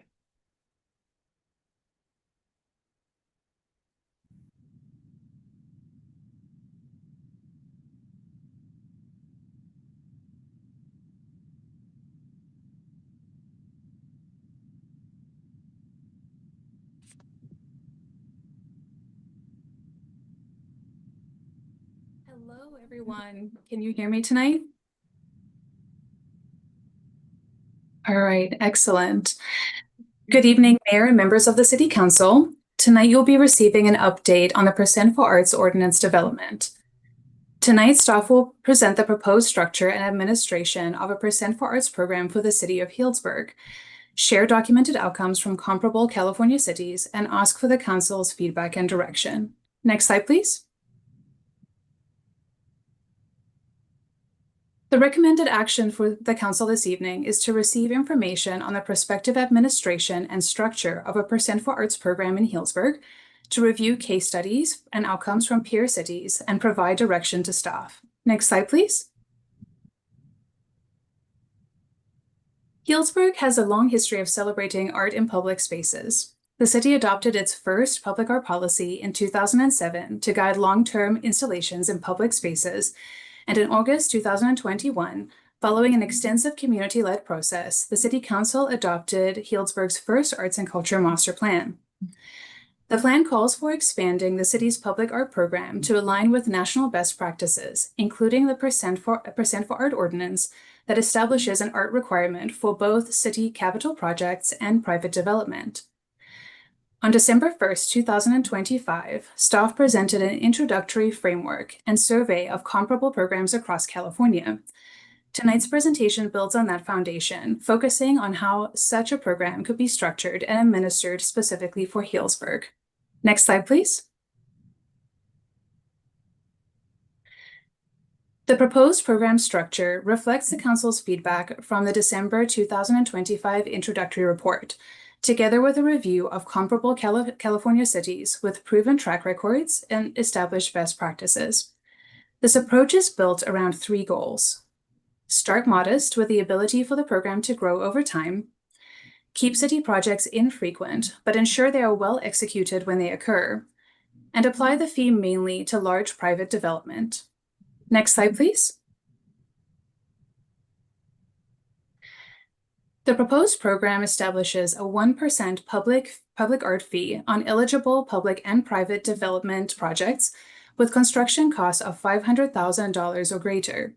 Speaker 18: Hello, everyone. Can you hear me tonight? All right, excellent. Good evening, Mayor and members of the City Council. Tonight, you'll be receiving an update on the Percent for Arts Ordinance development. Tonight, staff will present the proposed structure and administration of a Percent for Arts program for the city of Healdsburg, share documented outcomes from comparable California cities, and ask for the council's feedback and direction. Next slide, please. The recommended action for the council this evening is to receive information on the prospective administration and structure of a Percent for Arts program in Healdsburg, to review case studies and outcomes from peer cities, and provide direction to staff. Next slide, please. Healdsburg has a long history of celebrating art in public spaces. The city adopted its first public art policy in 2007 to guide long-term installations in public spaces. And in August 2021, following an extensive community-led process, the City Council adopted Healdsburg's first Arts and Culture Master Plan. The plan calls for expanding the city's public art program to align with national best practices, including the Percent for Art Ordinance that establishes an art requirement for both city capital projects and private development. On December 1st, 2025, staff presented an introductory framework and survey of comparable programs across California. Tonight's presentation builds on that foundation, focusing on how such a program could be structured and administered specifically for Healdsburg. Next slide, please. The proposed program structure reflects the council's feedback from the December 2025 introductory report, together with a review of comparable California cities with proven track records and established best practices. This approach is built around 3 goals. Start modest with the ability for the program to grow over time. Keep city projects infrequent, but ensure they are well executed when they occur. And apply the fee mainly to large private development. Next slide, please. The proposed program establishes a 1% public art fee on eligible public and private development projects with construction costs of $500,000 or greater.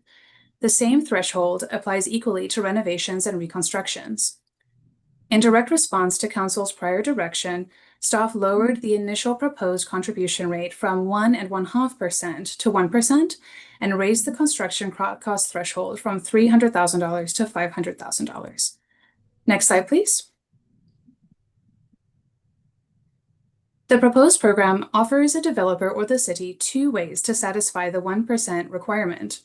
Speaker 18: The same threshold applies equally to renovations and reconstructions. In direct response to council's prior direction, staff lowered the initial proposed contribution rate from 1.5% to 1% and raised the construction cost threshold from $300,000 to $500,000. Next slide, please. The proposed program offers a developer or the city 2 ways to satisfy the 1% requirement.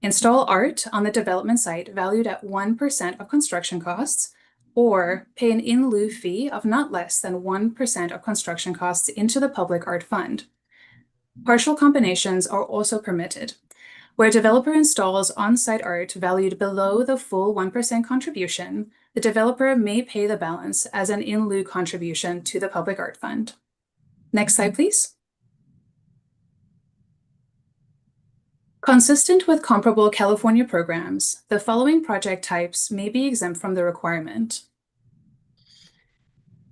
Speaker 18: Install art on the development site valued at 1% of construction costs, or pay an in lieu fee of not less than 1% of construction costs into the public art fund. Partial combinations are also permitted, where a developer installs on-site art valued below the full 1% contribution. The developer may pay the balance as an in lieu contribution to the public art fund. Next slide, please. Consistent with comparable California programs, the following project types may be exempt from the requirement: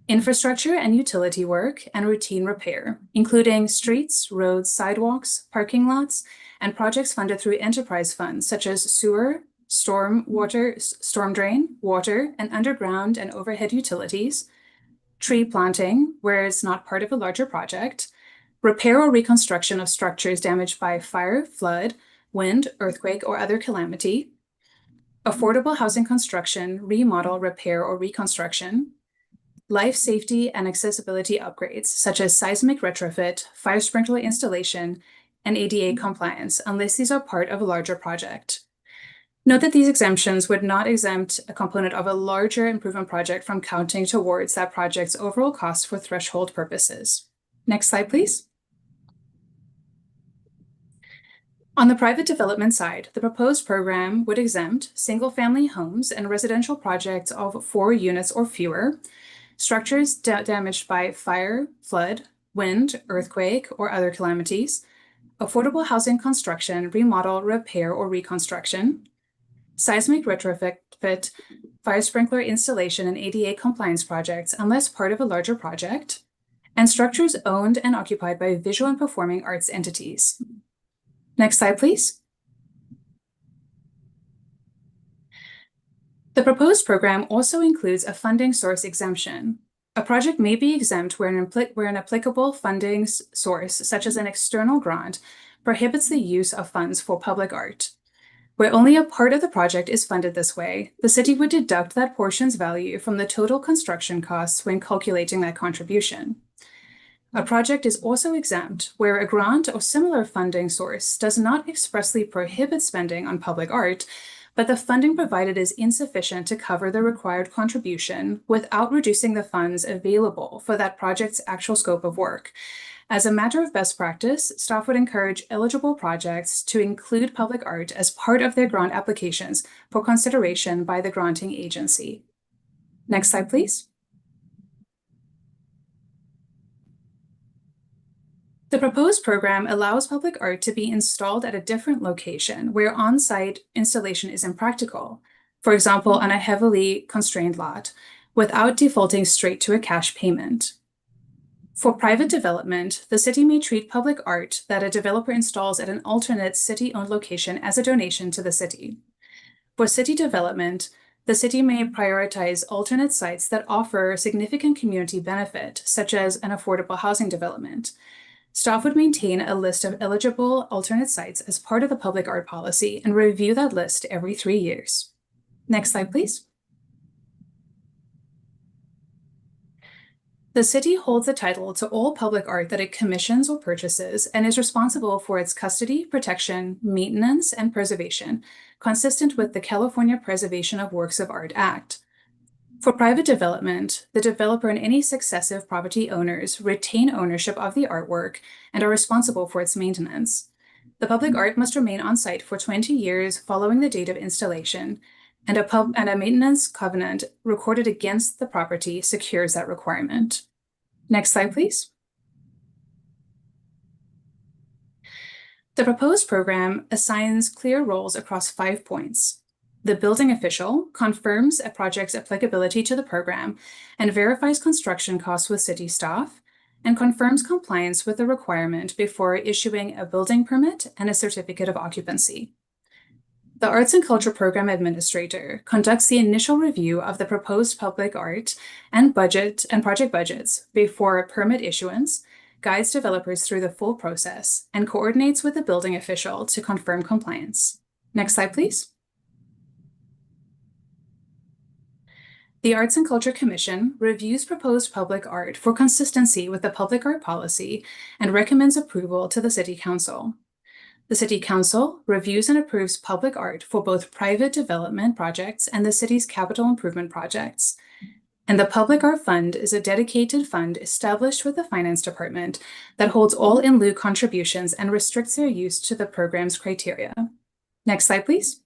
Speaker 18: infrastructure and utility work and routine repair, including streets, roads, sidewalks, parking lots, and projects funded through enterprise funds such as sewer, storm drain, water, and underground and overhead utilities, tree planting, where it's not part of a larger project, repair or reconstruction of structures damaged by fire, flood, wind, earthquake, or other calamity, affordable housing construction, remodel, repair, or reconstruction, life safety and accessibility upgrades, such as seismic retrofit, fire sprinkler installation, and ADA compliance, unless these are part of a larger project. Note that these exemptions would not exempt a component of a larger improvement project from counting towards that project's overall cost for threshold purposes. Next slide, please. On the private development side, the proposed program would exempt single-family homes and residential projects of 4 units or fewer, structures damaged by fire, flood, wind, earthquake, or other calamities, affordable housing construction, remodel, repair, or reconstruction, seismic retrofit, fire sprinkler installation, and ADA compliance projects unless part of a larger project, and structures owned and occupied by visual and performing arts entities. Next slide, please. The proposed program also includes a funding source exemption. A project may be exempt where an applicable funding source, such as an external grant, prohibits the use of funds for public art. Where only a part of the project is funded this way, the city would deduct that portion's value from the total construction costs when calculating that contribution. A project is also exempt where a grant or similar funding source does not expressly prohibit spending on public art, but the funding provided is insufficient to cover the required contribution without reducing the funds available for that project's actual scope of work. As a matter of best practice, staff would encourage eligible projects to include public art as part of their grant applications for consideration by the granting agency. Next slide, please. The proposed program allows public art to be installed at a different location where on-site installation is impractical, for example, on a heavily constrained lot, without defaulting straight to a cash payment. For private development, the city may treat public art that a developer installs at an alternate city-owned location as a donation to the city. For city development, the city may prioritize alternate sites that offer significant community benefit, such as an affordable housing development. Staff would maintain a list of eligible alternate sites as part of the public art policy and review that list every 3 years. Next slide, please. The city holds the title to all public art that it commissions or purchases and is responsible for its custody, protection, maintenance, and preservation, consistent with the California Preservation of Works of Art Act. For private development, the developer and any successive property owners retain ownership of the artwork and are responsible for its maintenance. The public art must remain on site for 20 years following the date of installation, and a maintenance covenant recorded against the property secures that requirement. Next slide, please. The proposed program assigns clear roles across 5 points. The building official confirms a project's applicability to the program and verifies construction costs with city staff and confirms compliance with the requirement before issuing a building permit and a certificate of occupancy. The Arts and Culture Program Administrator conducts the initial review of the proposed public art and project budgets before a permit issuance, guides developers through the full process, and coordinates with the building official to confirm compliance. Next slide, please. The Arts and Culture Commission reviews proposed public art for consistency with the public art policy and recommends approval to the City Council. The City Council reviews and approves public art for both private development projects and the city's capital improvement projects. And the Public Art Fund is a dedicated fund established with the Finance Department that holds all in lieu contributions and restricts their use to the program's criteria. Next slide, please.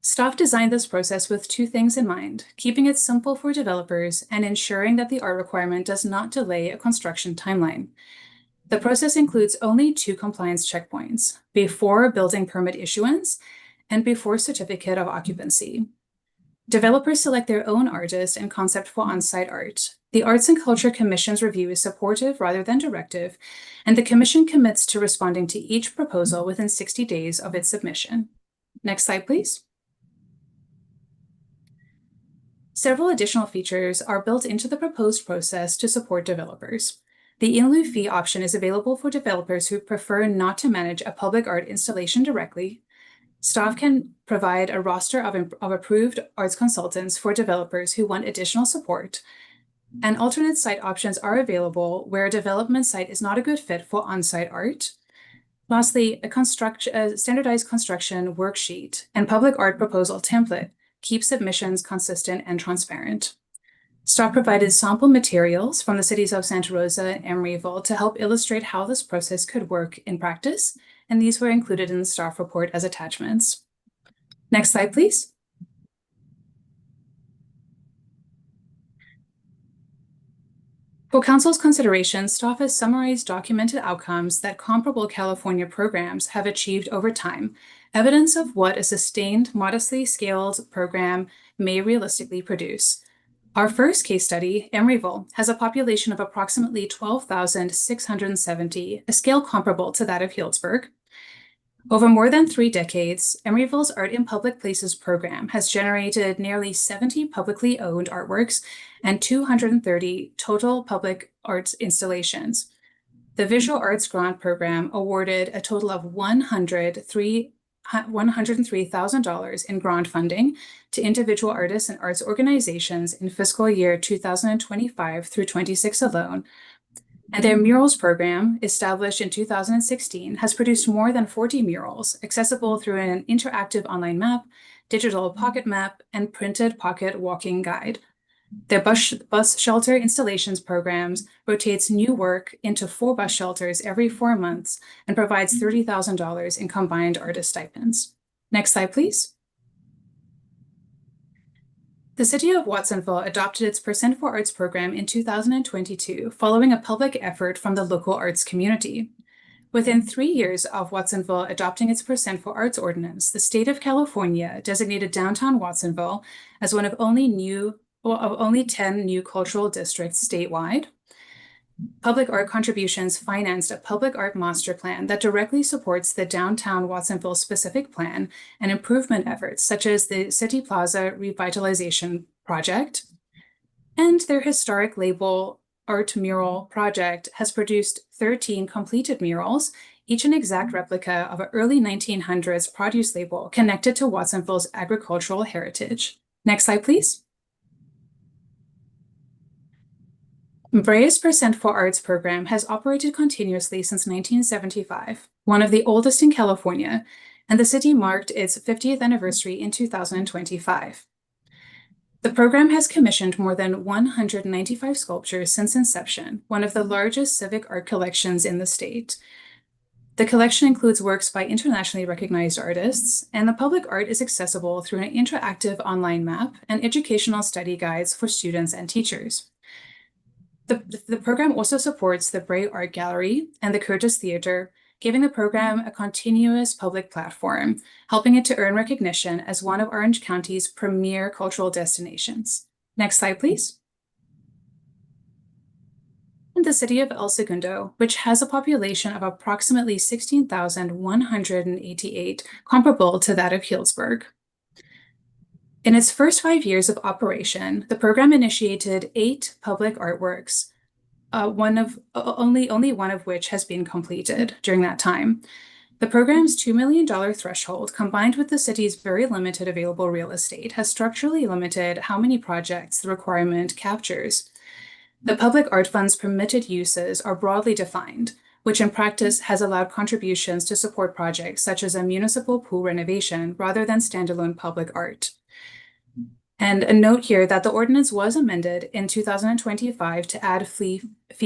Speaker 18: Staff designed this process with 2 things in mind, keeping it simple for developers and ensuring that the art requirement does not delay a construction timeline. The process includes only 2 compliance checkpoints, before building permit issuance and before certificate of occupancy. Developers select their own artist and concept for on-site art. The Arts and Culture Commission's review is supportive rather than directive, and the Commission commits to responding to each proposal within 60 days of its submission. Next slide, please. Several additional features are built into the proposed process to support developers. The in lieu fee option is available for developers who prefer not to manage a public art installation directly. Staff can provide a roster of approved arts consultants for developers who want additional support. And alternate site options are available where a development site is not a good fit for on-site art. Lastly, a standardized construction worksheet and public art proposal template keep submissions consistent and transparent. Staff provided sample materials from the cities of Santa Rosa and Emeryville to help illustrate how this process could work in practice, and these were included in the staff report as attachments. Next slide, please. For Council's consideration, staff has summarized documented outcomes that comparable California programs have achieved over time, evidence of what a sustained, modestly scaled program may realistically produce. Our first case study, Emeryville, has a population of approximately 12,670, a scale comparable to that of Healdsburg. Over more than 3 decades, Emeryville's Art in Public Places program has generated nearly 70 publicly owned artworks and 230 total public arts installations. The Visual Arts Grant Program awarded a total of $103,000 in grant funding to individual artists and arts organizations in fiscal year 2025 through 26 alone. And their murals program, established in 2016, has produced more than 40 murals accessible through an interactive online map, digital pocket map, and printed pocket walking guide. Their bus shelter installations programs rotates new work into 4 bus shelters every 4 months and provides $30,000 in combined artist stipends. Next slide, please. The City of Watsonville adopted its Percent for Arts program in 2022, following a public effort from the local arts community. Within 3 years of Watsonville adopting its Percent for Arts ordinance, the state of California designated downtown Watsonville as one of only 10 new cultural districts statewide. Public art contributions financed a public art master plan that directly supports the downtown Watsonville specific plan and improvement efforts such as the City Plaza Revitalization Project. And their historic label Art Mural Project has produced 13 completed murals, each an exact replica of an early 1900s produce label connected to Watsonville's agricultural heritage. Next slide, please. Brea's Percent for Arts program has operated continuously since 1975, one of the oldest in California, and the city marked its 50th anniversary in 2025. The program has commissioned more than 195 sculptures since inception, one of the largest civic art collections in the state. The collection includes works by internationally recognized artists, and the public art is accessible through an interactive online map and educational study guides for students and teachers. The program also supports the Bray Art Gallery and the Curtis Theater, giving the program a continuous public platform, helping it to earn recognition as one of Orange County's premier cultural destinations. Next slide, please. And the city of El Segundo, which has a population of approximately 16,188, comparable to that of Healdsburg. In its first 5 years of operation, the program initiated 8 public artworks, only one of which has been completed during that time. The program's $2 million threshold, combined with the city's very limited available real estate, has structurally limited how many projects the requirement captures. The public art fund's permitted uses are broadly defined, which in practice has allowed contributions to support projects such as a municipal pool renovation rather than standalone public art. And a note here that the ordinance was amended in 2025 to add fee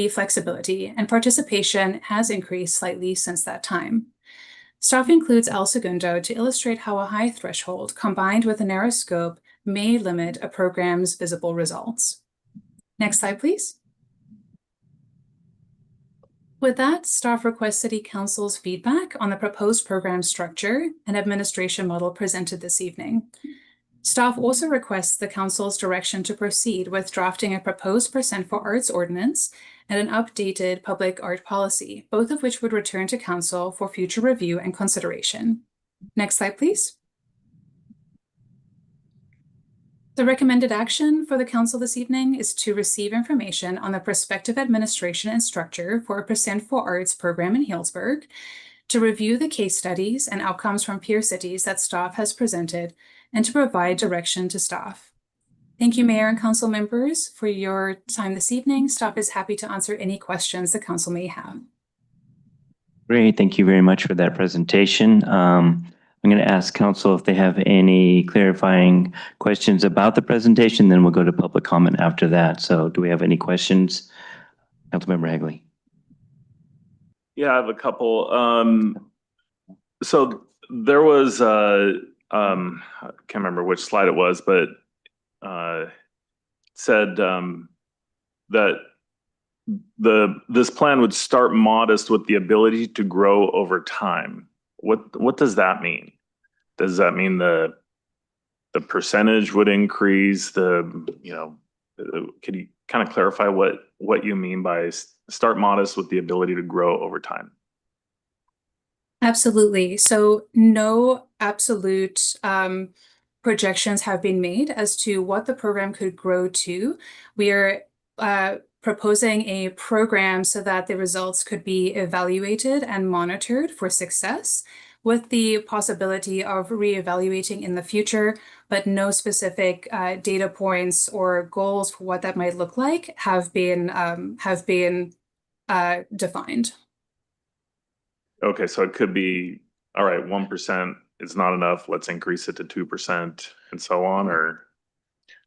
Speaker 18: flexibility, and participation has increased slightly since that time. Staff includes El Segundo to illustrate how a high threshold combined with a narrow scope may limit a program's visible results. Next slide, please. With that, staff requests City Council's feedback on the proposed program structure and administration model presented this evening. Staff also requests the Council's direction to proceed with drafting a proposed Percent for Arts ordinance and an updated public art policy, both of which would return to Council for future review and consideration. Next slide, please. The recommended action for the Council this evening is to receive information on the prospective administration and structure for a Percent for Arts program in Healdsburg, to review the case studies and outcomes from peer cities that staff has presented, and to provide direction to staff. Thank you, Mayor and Council members, for your time this evening. Staff is happy to answer any questions the Council may have.
Speaker 1: Great, thank you very much for that presentation. I'm going to ask council if they have any clarifying questions about the presentation, then we'll go to public comment after that. So do we have any questions? Councilmember Hagley.
Speaker 9: Yeah, I have a couple. So there was, I can't remember which slide it was, but said that this plan would start modest with the ability to grow over time. What does that mean? Does that mean the percentage would increase? Could you kind of clarify what you mean by start modest with the ability to grow over time?
Speaker 18: Absolutely. So no absolute projections have been made as to what the program could grow to. We are proposing a program so that the results could be evaluated and monitored for success, with the possibility of reevaluating in the future, but no specific data points or goals for what that might look like have been defined.
Speaker 9: Okay, so it could be, all right, 1% is not enough. Let's increase it to 2% and so on, or?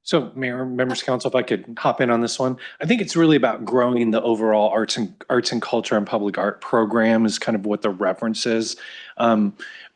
Speaker 17: So Mayor, members of council, if I could hop in on this one. I think it's really about growing the overall arts and culture and public art program is kind of what the reference is.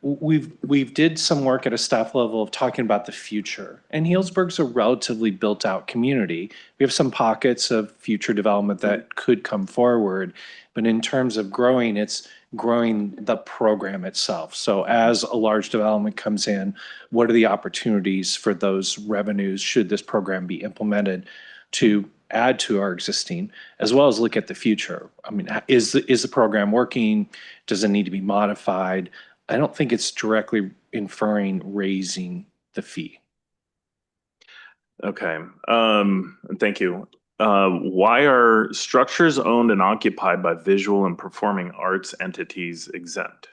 Speaker 17: We've did some work at a staff level of talking about the future, and Healdsburg's a relatively built out community. We have some pockets of future development that could come forward, but in terms of growing, it's growing the program itself. So as a large development comes in, what are the opportunities for those revenues should this program be implemented to add to our existing, as well as look at the future? I mean, is the program working? Does it need to be modified? I don't think it's directly inferring raising the fee.
Speaker 9: Okay, thank you. Why are structures owned and occupied by visual and performing arts entities exempt?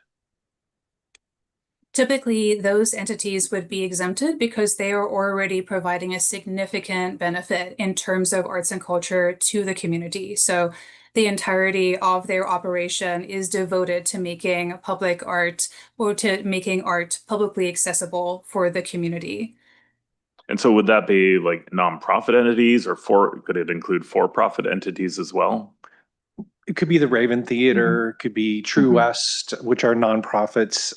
Speaker 18: Typically, those entities would be exempted because they are already providing a significant benefit in terms of arts and culture to the community. So the entirety of their operation is devoted to making public art or to making art publicly accessible for the community.
Speaker 9: And so would that be like nonprofit entities, or could it include for-profit entities as well?
Speaker 17: It could be the Raven Theater, it could be True West, which are nonprofits.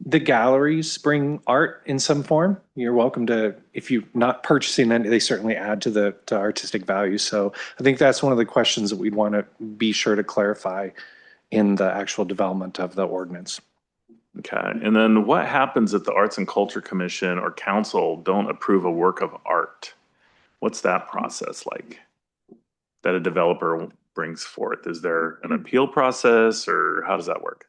Speaker 17: The galleries bring art in some form. You're welcome to, if you're not purchasing any, they certainly add to the artistic value. So I think that's one of the questions that we'd want to be sure to clarify in the actual development of the ordinance.
Speaker 9: Okay, and then what happens if the Arts and Culture Commission or Council don't approve a work of art? What's that process like that a developer brings forth? Is there an appeal process, or how does that work?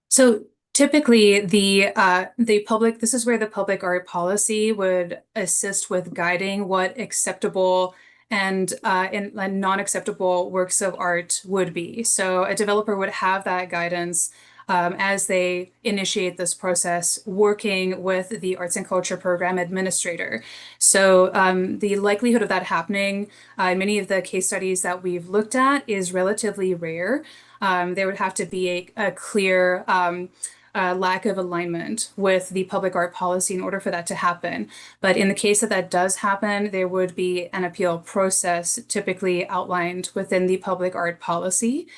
Speaker 18: So typically, this is where the public art policy would assist with guiding what acceptable and non-acceptable works of art would be. So a developer would have that guidance as they initiate this process, working with the Arts and Culture Program administrator. So the likelihood of that happening in many of the case studies that we've looked at is relatively rare. There would have to be a clear lack of alignment with the public art policy in order for that to happen. But in the case that does happen, there would be an appeal process typically outlined within the public art policy.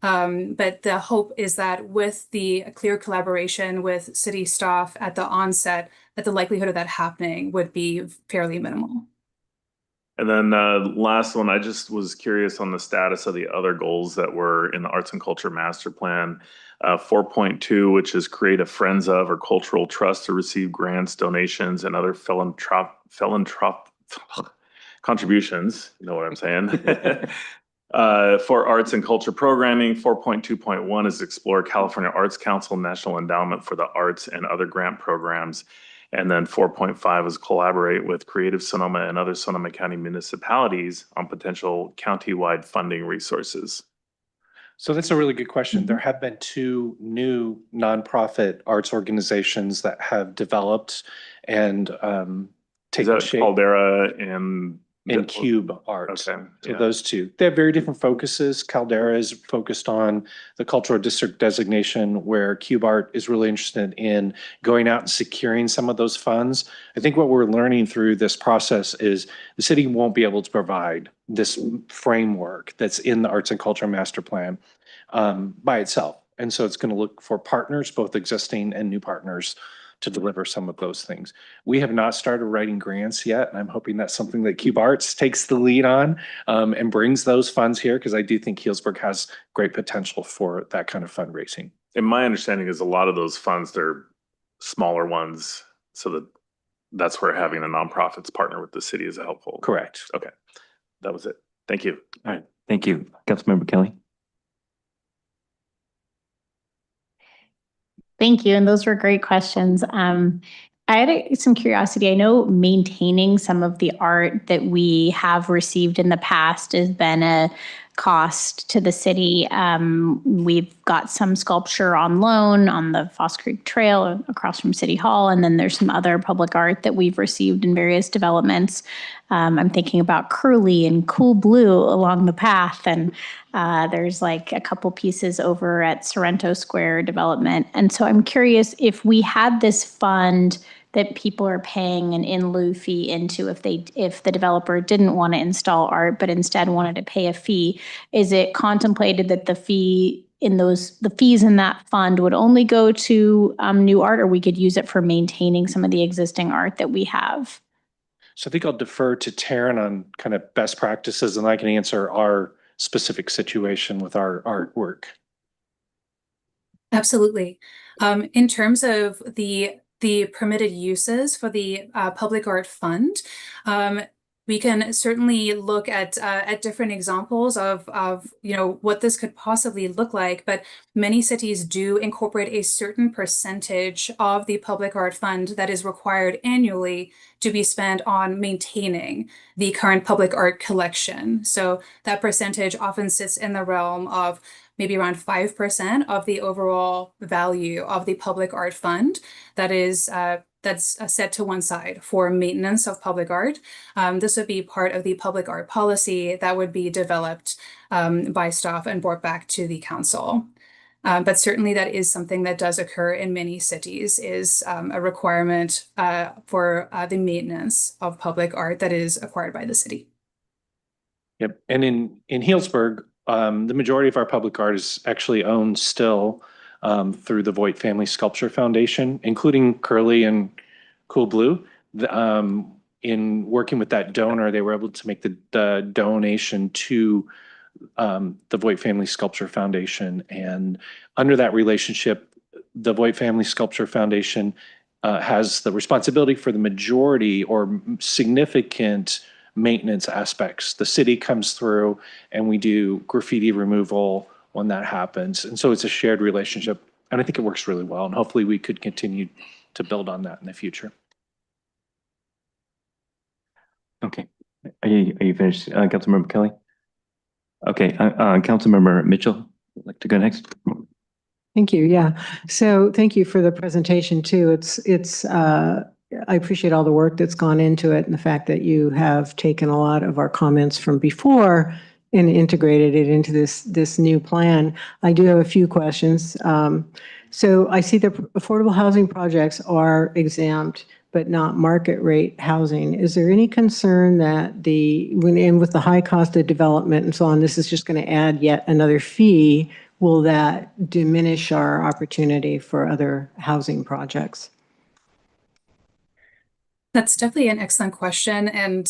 Speaker 18: But the hope is that with the clear collaboration with city staff at the onset, that the likelihood of that happening would be fairly minimal.
Speaker 9: And then last one, I just was curious on the status of the other goals that were in the Arts and Culture Master Plan. 4.2, which is create a Friends of or cultural trust to receive grants, donations, and other philanthropic contributions. You know what I'm saying? For arts and culture programming. 4.2.1 is explore California Arts Council National Endowment for the Arts and other grant programs. And then 4.5 is collaborate with Creative Sonoma and other Sonoma County municipalities on potential countywide funding resources.
Speaker 17: So that's a really good question. There have been 2 new nonprofit arts organizations that have developed and taken shape.
Speaker 9: Caldera and
Speaker 17: and Cube Art.
Speaker 9: Okay,
Speaker 17: So
Speaker 9: yeah.
Speaker 17: those two, they have very different focuses. Caldera is focused on the cultural district designation, where Cube Art is really interested in going out and securing some of those funds. I think what we're learning through this process is the city won't be able to provide this framework that's in the Arts and Culture Master Plan by itself. And so it's going to look for partners, both existing and new partners, to deliver some of those things. We have not started writing grants yet, and I'm hoping that's something that Cube Arts takes the lead on and brings those funds here, because I do think Healdsburg has great potential for that kind of fundraising.
Speaker 9: And my understanding is a lot of those funds, they're smaller ones, so that's where having a nonprofits partner with the city is helpful.
Speaker 17: Correct.
Speaker 9: Okay, that was it. Thank you.
Speaker 1: All right, thank you. Councilmember Kelly.
Speaker 8: Thank you. And those were great questions. I had some curiosity. I know maintaining some of the art that we have received in the past has been a cost to the city. We've got some sculpture on loan on the Foss Creek Trail across from City Hall, and then there's some other public art that we've received in various developments. I'm thinking about Curly and Cool Blue along the path, and there's like a couple pieces over at Sorrento Square development. And so I'm curious if we had this fund that people are paying an in lieu fee into if the developer didn't want to install art but instead wanted to pay a fee, is it contemplated that the fees in that fund would only go to new art, or we could use it for maintaining some of the existing art that we have?
Speaker 17: So I think I'll defer to Taryn on kind of best practices, and I can answer our specific situation with our artwork.
Speaker 18: Absolutely. In terms of the permitted uses for the public art fund, we can certainly look at different examples of what this could possibly look like. But many cities do incorporate a certain percentage of the public art fund that is required annually to be spent on maintaining the current public art collection. So that percentage often sits in the realm of maybe around 5% of the overall value of the public art fund that is that's set to one side for maintenance of public art. This would be part of the public art policy that would be developed by staff and brought back to the council. But certainly that is something that does occur in many cities, is a requirement for the maintenance of public art that is acquired by the city.
Speaker 17: Yep. And in Healdsburg, the majority of our public art is actually owned still through the Voigt Family Sculpture Foundation, including Curly and Cool Blue. In working with that donor, they were able to make the donation to the Voigt Family Sculpture Foundation. And under that relationship, the Voigt Family Sculpture Foundation has the responsibility for the majority or significant maintenance aspects. The city comes through and we do graffiti removal when that happens. And so it's a shared relationship, and I think it works really well. And hopefully we could continue to build on that in the future.
Speaker 1: Okay. Are you finished, Councilmember Kelly? Okay, Councilmember Mitchell, would like to go next?
Speaker 5: Thank you. Yeah. So thank you for the presentation too. I appreciate all the work that's gone into it and the fact that you have taken a lot of our comments from before and integrated it into this new plan. I do have a few questions. So I see that affordable housing projects are exempt, but not market rate housing. Is there any concern that with the high cost of development and so on, this is just going to add yet another fee? Will that diminish our opportunity for other housing projects?
Speaker 18: That's definitely an excellent question. And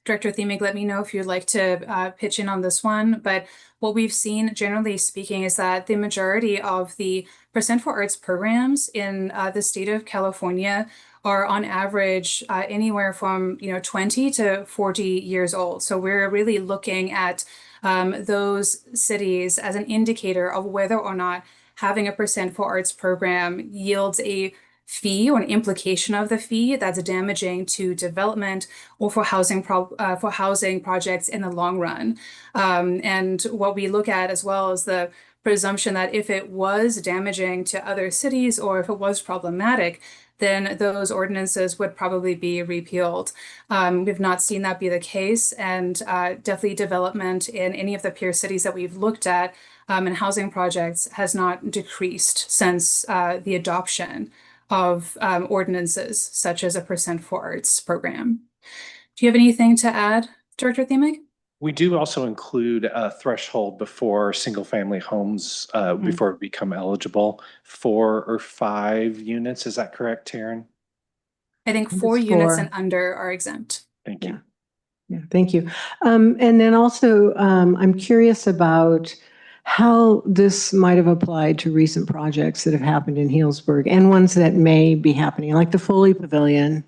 Speaker 18: Director Themig, let me know if you'd like to pitch in on this one. But what we've seen, generally speaking, is that the majority of the Percent for Arts programs in the state of California are on average anywhere from 20 to 40 years old. So we're really looking at those cities as an indicator of whether or not having a Percent for Arts program yields a fee or an implication of the fee that's damaging to development or for housing projects in the long run. And what we look at as well is the presumption that if it was damaging to other cities or if it was problematic, then those ordinances would probably be repealed. We've not seen that be the case, and definitely development in any of the peer cities that we've looked at and housing projects has not decreased since the adoption of ordinances such as a percent for arts program. Do you have anything to add, Director Themig?
Speaker 17: We do also include a threshold before single-family homes before it become eligible, 4 or 5 units. Is that correct, Taryn?
Speaker 18: I think
Speaker 5: It's
Speaker 18: 4 units
Speaker 5: 4.
Speaker 18: and under are exempt.
Speaker 17: Thank you.
Speaker 5: Yeah, thank you. And then also, I'm curious about how this might have applied to recent projects that have happened in Healdsburg and ones that may be happening, like the Foley Pavilion.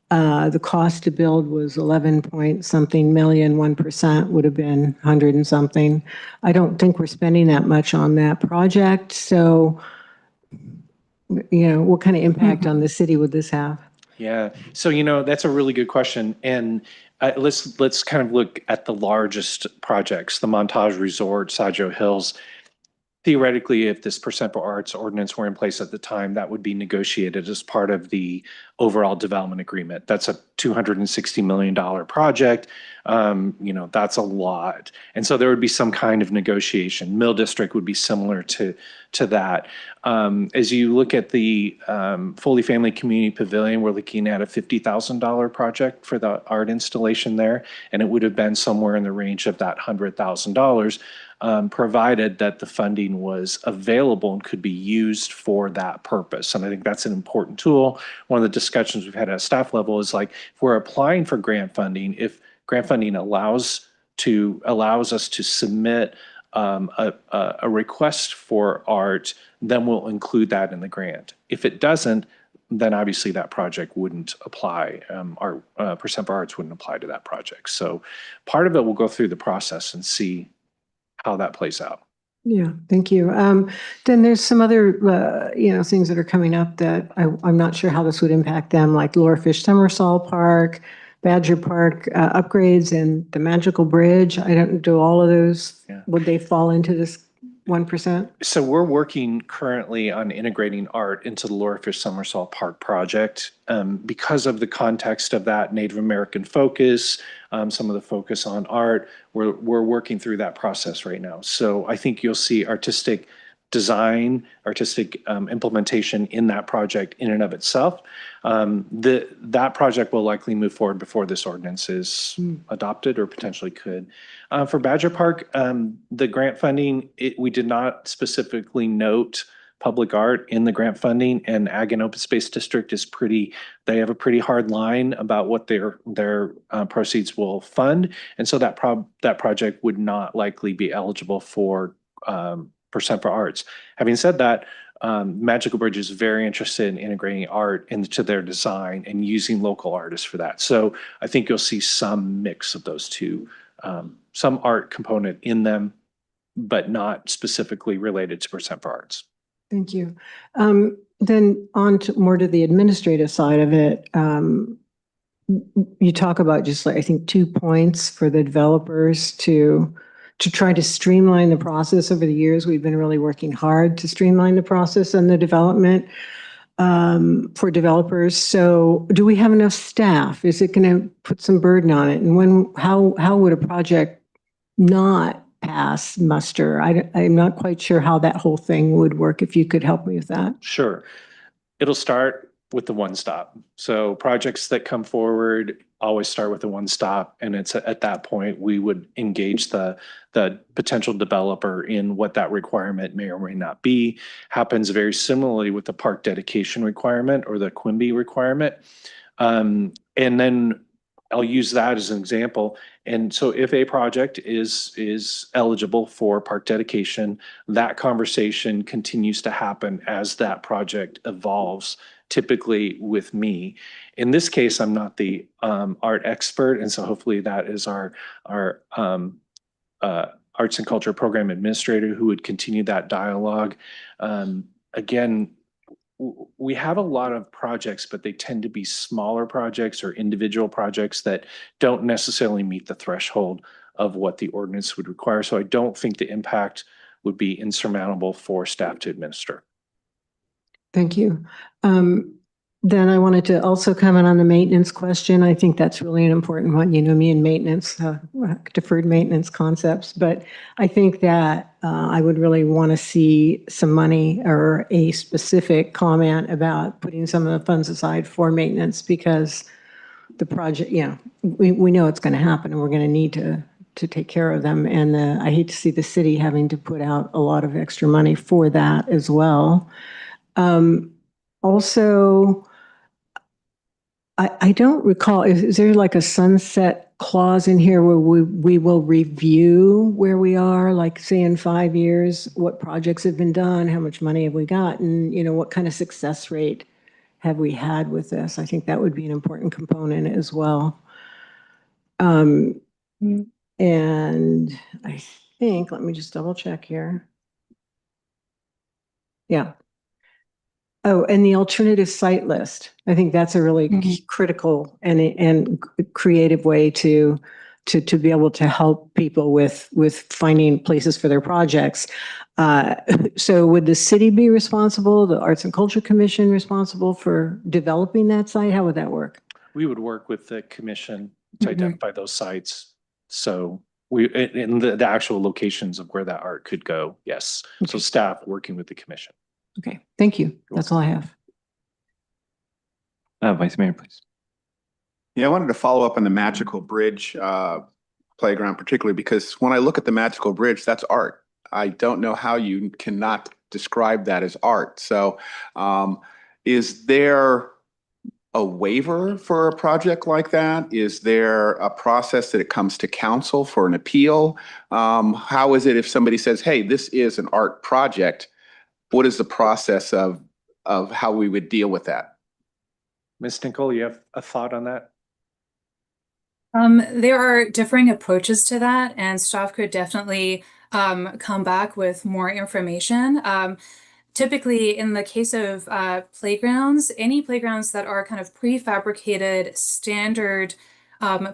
Speaker 5: The cost to build was 11 point something million, 1% would have been 100 and something. I don't think we're spending that much on that project. So, what kind of impact on the city would this have?
Speaker 17: Yeah, so that's a really good question, and let's kind of look at the largest projects, the Montage Resort, Sajo Hills. Theoretically, if this percent for arts ordinance were in place at the time, that would be negotiated as part of the overall development agreement. That's a $260 million project. That's a lot. And so there would be some kind of negotiation. Mill District would be similar to that. As you look at the Foley Family Community Pavilion, we're looking at a $50,000 project for the art installation there, and it would have been somewhere in the range of that $100,000. Provided that the funding was available and could be used for that purpose. And I think that's an important tool. One of the discussions we've had at staff level is like, if we're applying for grant funding, if grant funding allows us to submit a request for art, then we'll include that in the grant. If it doesn't, then obviously that project wouldn't apply. Our percent for arts wouldn't apply to that project. So part of it will go through the process and see how that plays out.
Speaker 5: Yeah, thank you. Then there's some other, things that are coming up that I'm not sure how this would impact them, like Lorefish Summersall Park, Badger Park upgrades, and the Magical Bridge. I don't do all of those.
Speaker 17: Yeah.
Speaker 5: Would they fall into this 1%?
Speaker 17: So we're working currently on integrating art into the Lorefish Summersall Park project. Because of the context of that Native American focus, some of the focus on art, we're working through that process right now. So I think you'll see artistic design, artistic implementation in that project in and of itself. That project will likely move forward before this ordinance is adopted, or potentially could. For Badger Park, the grant funding, we did not specifically note public art in the grant funding, and Ag and Open Space District is they have a pretty hard line about what their proceeds will fund. And so that project would not likely be eligible for percent for arts. Having said that, Magical Bridge is very interested in integrating art into their design and using local artists for that. So I think you'll see some mix of those two, some art component in them, but not specifically related to percent for arts.
Speaker 5: Thank you. Then on to more to the administrative side of it. You talk about just like, I think 2 points for the developers to try to streamline the process. Over the years, we've been really working hard to streamline the process and the development for developers. So do we have enough staff? Is it going to put some burden on it? And how would a project not pass muster? I'm not quite sure how that whole thing would work, if you could help me with that.
Speaker 17: Sure. It'll start with the one stop. So projects that come forward always start with the one stop. And it's at that point, we would engage the potential developer in what that requirement may or may not be. Happens very similarly with the park dedication requirement or the Quimby requirement. And then I'll use that as an example. And so if a project is eligible for park dedication, that conversation continues to happen as that project evolves, typically with me. In this case, I'm not the art expert, and so hopefully that is our arts and culture program administrator who would continue that dialogue. Again, we have a lot of projects, but they tend to be smaller projects or individual projects that don't necessarily meet the threshold of what the ordinance would require. So I don't think the impact would be insurmountable for staff to administer.
Speaker 5: Thank you. Then I wanted to also comment on the maintenance question. I think that's really an important one. You know me and maintenance, deferred maintenance concepts. But I think that I would really want to see some money or a specific comment about putting some of the funds aside for maintenance, because the project, we know it's going to happen and we're going to need to take care of them. And I hate to see the city having to put out a lot of extra money for that as well. Also, I don't recall, is there like a sunset clause in here where we will review where we are, like say in 5 years, what projects have been done, how much money have we gotten, what kind of success rate have we had with this? I think that would be an important component as well. And I think, let me just double check here. Yeah. Oh, and the alternative site list. I think that's a really critical and creative way to be able to help people with finding places for their projects. So would the city be responsible, the Arts and Culture Commission responsible for developing that site? How would that work?
Speaker 17: We would work with the commission to identify those sites. So in the actual locations of where that art could go. Yes. Okay. So staff working with the commission.
Speaker 5: Okay, thank you. That's all I have.
Speaker 1: Vice Mayor, please.
Speaker 7: Yeah, I wanted to follow up on the Magical Bridge playground, particularly because when I look at the Magical Bridge, that's art. I don't know how you cannot describe that as art. So is there a waiver for a project like that? Is there a process that it comes to council for an appeal? How is it if somebody says, hey, this is an art project? What is the process of how we would deal with that?
Speaker 17: Ms. Nicole, you have a thought on that?
Speaker 18: There are differing approaches to that, and staff could definitely come back with more information. Typically, in the case of playgrounds, any playgrounds that are kind of prefabricated standard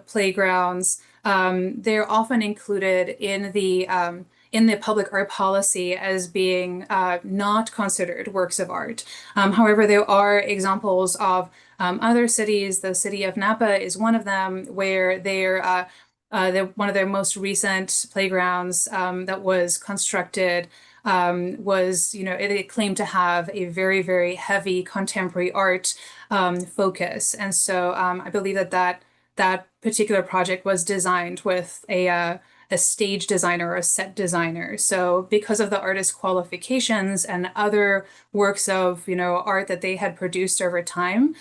Speaker 18: playgrounds, they're often included in the public art policy as being not considered works of art. However, there are examples of other cities. The city of Napa is one of them, where they're one of their most recent playgrounds that was constructed was, it claimed to have a very, very heavy contemporary art focus. And so I believe that particular project was designed with a stage designer or a set designer. So because of the artist qualifications and other works of, art that they had produced over time,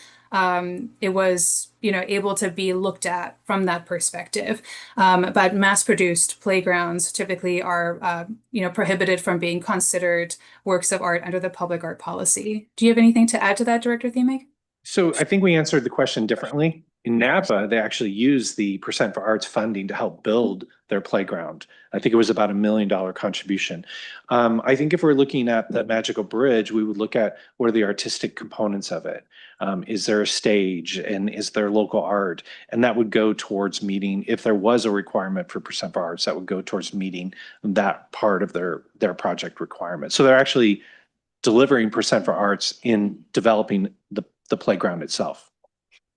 Speaker 18: it was, able to be looked at from that perspective. But mass-produced playgrounds typically are, prohibited from being considered works of art under the public art policy. Do you have anything to add to that, Director Thiemek?
Speaker 17: So I think we answered the question differently. In Napa, they actually use the Percent for Arts funding to help build their playground. I think it was about $1 million contribution. I think if we're looking at the Magical Bridge, we would look at what are the artistic components of it. Is there a stage, and is there local art? And that would go towards meeting, if there was a requirement for Percent for Arts, that would go towards meeting that part of their project requirement. So they're actually delivering Percent for Arts in developing the playground itself.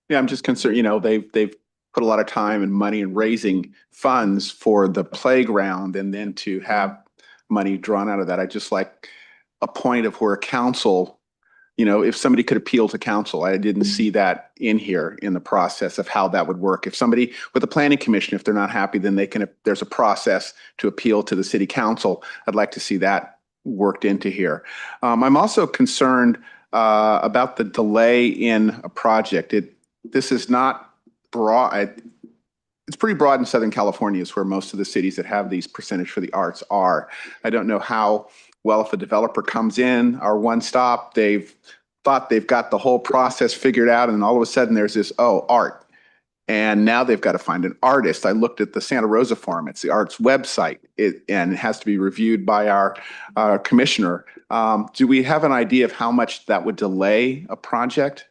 Speaker 7: Yeah, I'm just concerned, they've put a lot of time and money in raising funds for the playground, and then to have money drawn out of that. I just like a point of where council, if somebody could appeal to council. I didn't see that in here in the process of how that would work. If somebody with the planning commission, if they're not happy, then there's a process to appeal to the city council. I'd like to see that worked into here. I'm also concerned about the delay in a project. This is not broad. It's pretty broad in Southern California, is where most of the cities that have these percentage for the arts are. I don't know how well, if a developer comes in, our one stop, they've thought they've got the whole process figured out, and all of a sudden there's this, art. And now they've got to find an artist. I looked at the Santa Rosa Forum. It's the arts website, and it has to be reviewed by our commissioner. Do we have an idea of how much that would delay a project?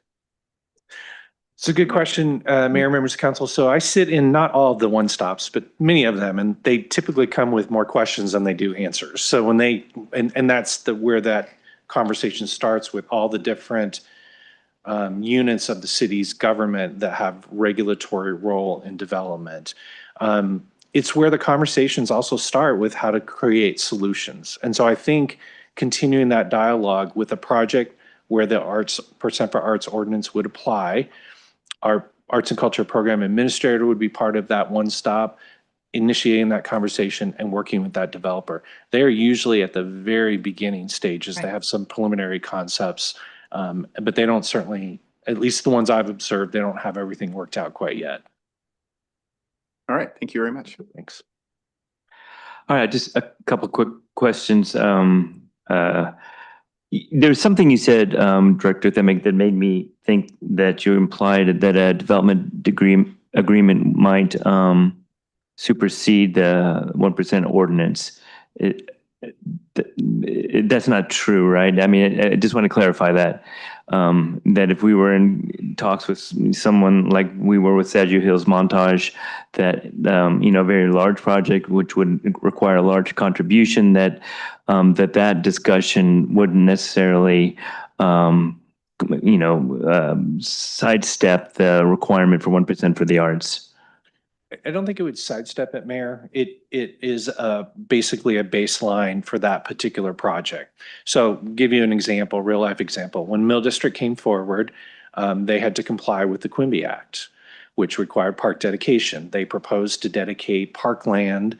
Speaker 17: It's a good question, Mayor, members of council. So I sit in not all of the one stops, but many of them, and they typically come with more questions than they do answers. So when and that's where that conversation starts with all the different units of the city's government that have regulatory role in development. It's where the conversations also start with how to create solutions. And so I think continuing that dialogue with a project where the percent for arts ordinance would apply, our arts and culture program administrator would be part of that one stop, initiating that conversation and working with that developer. They're usually at the very beginning stages. They have some preliminary concepts, but they don't certainly, at least the ones I've observed, they don't have everything worked out quite yet.
Speaker 7: All right, thank you very much.
Speaker 17: Thanks.
Speaker 1: All right, just a couple quick questions. There's something you said, Director Themick, that made me think that you implied that a development agreement might supersede the 1% ordinance. That's not true, right? I mean, I just want to clarify that. That if we were in talks with someone like we were with Sergio Hills Montage, that a very large project which would require a large contribution, that that discussion wouldn't necessarily sidestep the requirement for 1% for the arts.
Speaker 17: I don't think it would sidestep it, Mayor. It is basically a baseline for that particular project. So give you an example, real life example. When Mill District came forward, they had to comply with the Quimby Act, which required park dedication. They proposed to dedicate parkland,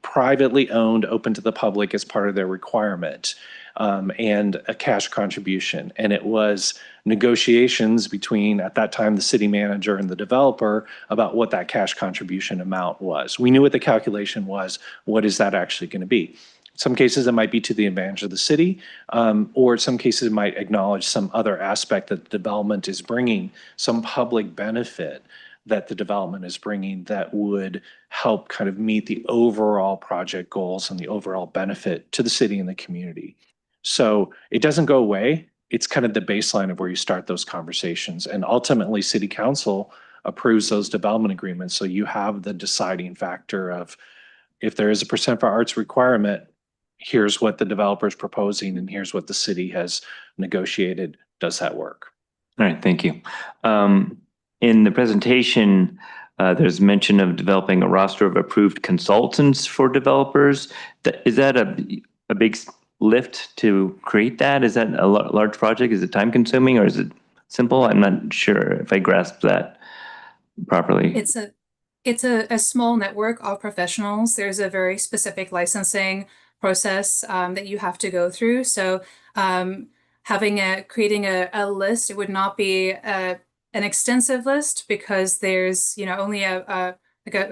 Speaker 17: privately owned, open to the public as part of their requirement, and a cash contribution. And it was negotiations between, at that time, the city manager and the developer about what that cash contribution amount was. We knew what the calculation was. What is that actually going to be? In some cases, it might be to the advantage of the city, or in some cases, it might acknowledge some other aspect that the development is bringing, some public benefit that the development is bringing that would help kind of meet the overall project goals and the overall benefit to the city and the community. So it doesn't go away. It's kind of the baseline of where you start those conversations. And ultimately, City Council approves those development agreements. So you have the deciding factor of, if there is a percent for arts requirement, here's what the developer is proposing and here's what the city has negotiated. Does that work?
Speaker 1: All right, thank you. In the presentation, there's mention of developing a roster of approved consultants for developers. Is that a big lift to create that? Is that a large project? Is it time consuming or is it simple? I'm not sure if I grasped that properly.
Speaker 18: It's a small network of professionals. There's a very specific licensing process that you have to go through. So creating a list, it would not be an extensive list because there's only a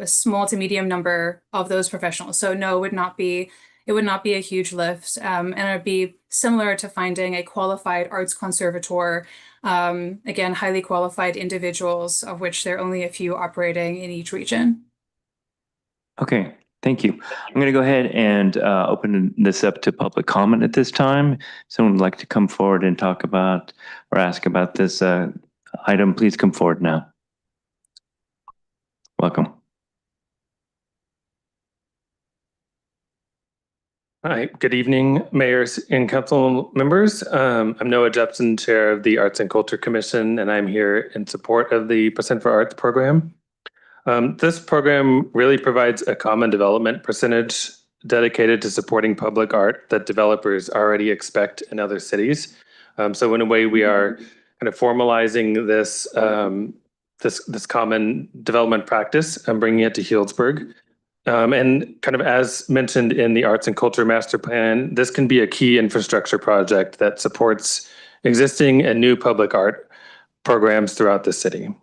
Speaker 18: small to medium number of those professionals. So no, it would not be a huge lift, and it would be similar to finding a qualified arts conservator, again, highly qualified individuals, of which there are only a few operating in each region.
Speaker 1: Okay, thank you. I'm going to go ahead and open this up to public comment at this time. Someone would like to come forward and talk about or ask about this item, please come forward now. Welcome.
Speaker 19: Hi, good evening, mayors and council members. I'm Noah Jepson, chair of the Arts and Culture Commission, and I'm here in support of the Percent for Arts program. This program really provides a common development percentage dedicated to supporting public art that developers already expect in other cities. So in a way, we are kind of formalizing this, this common development practice and bringing it to Healdsburg. And kind of as mentioned in the Arts and Culture Master Plan, this can be a key infrastructure project that supports existing and new public art programs throughout the city.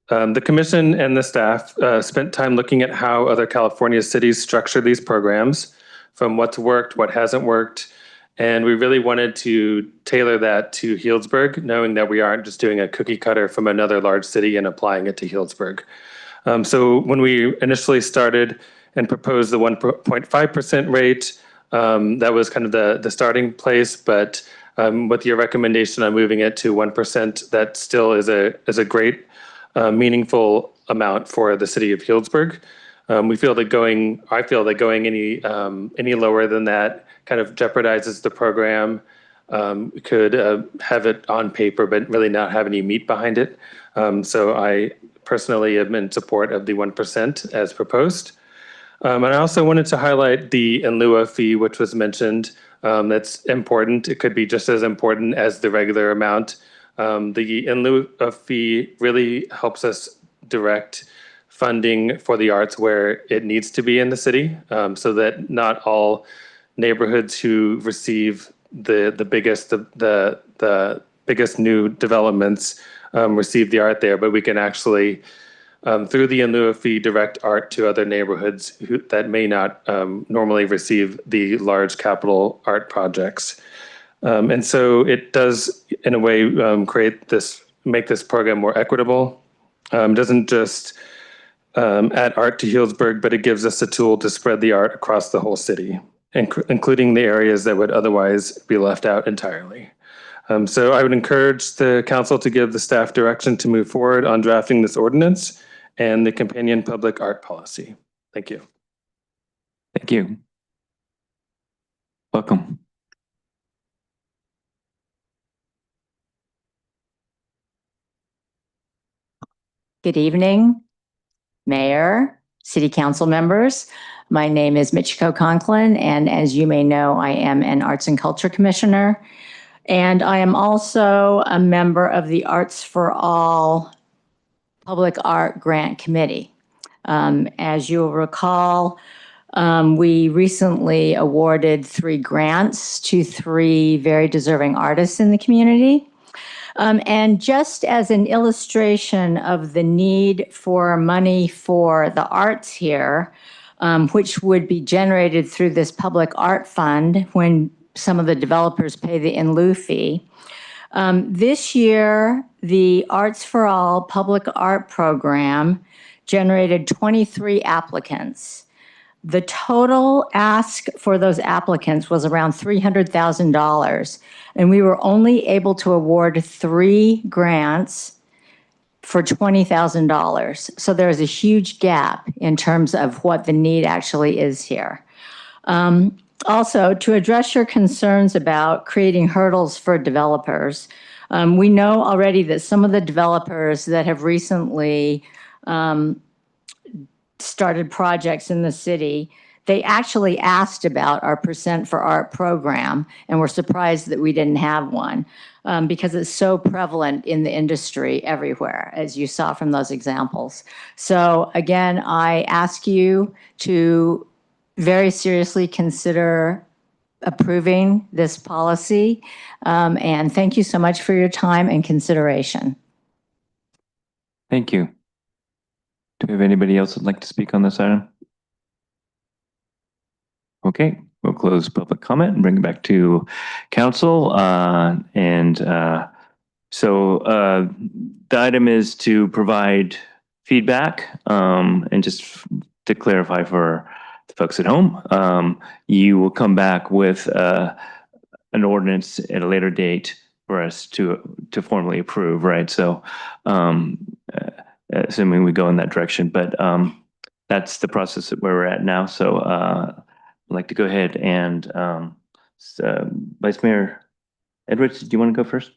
Speaker 19: The commission and the staff spent time looking at how other California cities structure these programs, from what's worked, what hasn't worked, and we really wanted to tailor that to Healdsburg, knowing that we aren't just doing a cookie cutter from another large city and applying it to Healdsburg. So when we initially started and proposed the 1.5% rate, that was kind of the starting place. But with your recommendation on moving it to 1%, that still is a great, meaningful amount for the city of Healdsburg. I feel that going any lower than that kind of jeopardizes the program. could have it on paper, but really not have any meat behind it. So I personally am in support of the 1% as proposed. And I also wanted to highlight the in lieu of fee, which was mentioned. That's important. It could be just as important as the regular amount. The in lieu of fee really helps us direct funding for the arts where it needs to be in the city, so that not all neighborhoods who receive the biggest new developments receive the art there, but we can actually through the in lieu of fee direct art to other neighborhoods that may not normally receive the large capital art projects. And so it does, in a way, make this program more equitable. Doesn't just add art to Healdsburg, but it gives us a tool to spread the art across the whole city, including the areas that would otherwise be left out entirely. So I would encourage the council to give the staff direction to move forward on drafting this ordinance and the companion public art policy. Thank you.
Speaker 1: Thank you. Welcome.
Speaker 20: Good evening, Mayor, City Council members. My name is Michiko Conklin, and as you may know, I am an Arts and Culture Commissioner. And I am also a member of the Arts for All Public Art Grant Committee. As you'll recall, we recently awarded 3 grants to 3 very deserving artists in the community. And just as an illustration of the need for money for the arts here, which would be generated through this public art fund when some of the developers pay the in lieu fee. This year, the Arts for All Public Art Program generated 23 applicants. The total ask for those applicants was around $300,000, and we were only able to award 3 grants for $20,000. So there's a huge gap in terms of what the need actually is here. Also, to address your concerns about creating hurdles for developers, we know already that some of the developers that have recently started projects in the city, they actually asked about our Percent for Art program and were surprised that we didn't have one because it's so prevalent in the industry everywhere, as you saw from those examples. So again, I ask you to very seriously consider approving this policy. And thank you so much for your time and consideration.
Speaker 1: Thank you. Do we have anybody else that'd like to speak on this item? Okay, we'll close public comment and bring it back to council. So the item is to provide feedback, and just to clarify for the folks at home, you will come back with an ordinance at a later date for us to formally approve, right? So assuming we go in that direction, but that's the process where we're at now. So I'd like to go ahead and Vice Mayor Edwards, do you want to go first?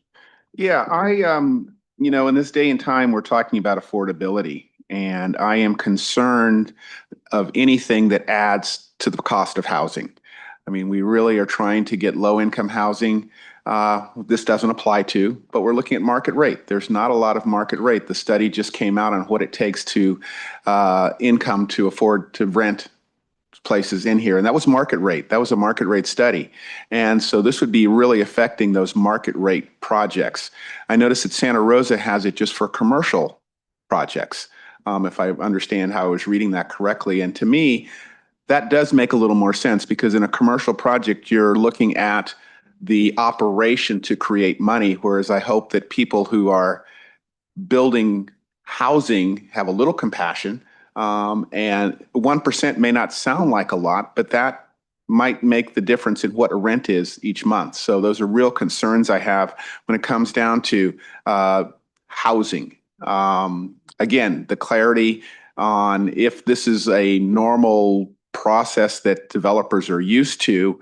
Speaker 7: Yeah, in this day and time, we're talking about affordability, and I am concerned of anything that adds to the cost of housing. I mean, we really are trying to get low-income housing. This doesn't apply to, but we're looking at market rate. There's not a lot of market rate. The study just came out on what it takes to income to afford to rent places in here, and that was market rate. That was a market rate study. And so this would be really affecting those market rate projects. I noticed that Santa Rosa has it just for commercial projects, if I understand how I was reading that correctly. And to me, that does make a little more sense, because in a commercial project, you're looking at the operation to create money, whereas I hope that people who are building housing have a little compassion. And 1% may not sound like a lot, but that might make the difference in what a rent is each month. So those are real concerns I have when it comes down to housing. Again, the clarity on if this is a normal process that developers are used to,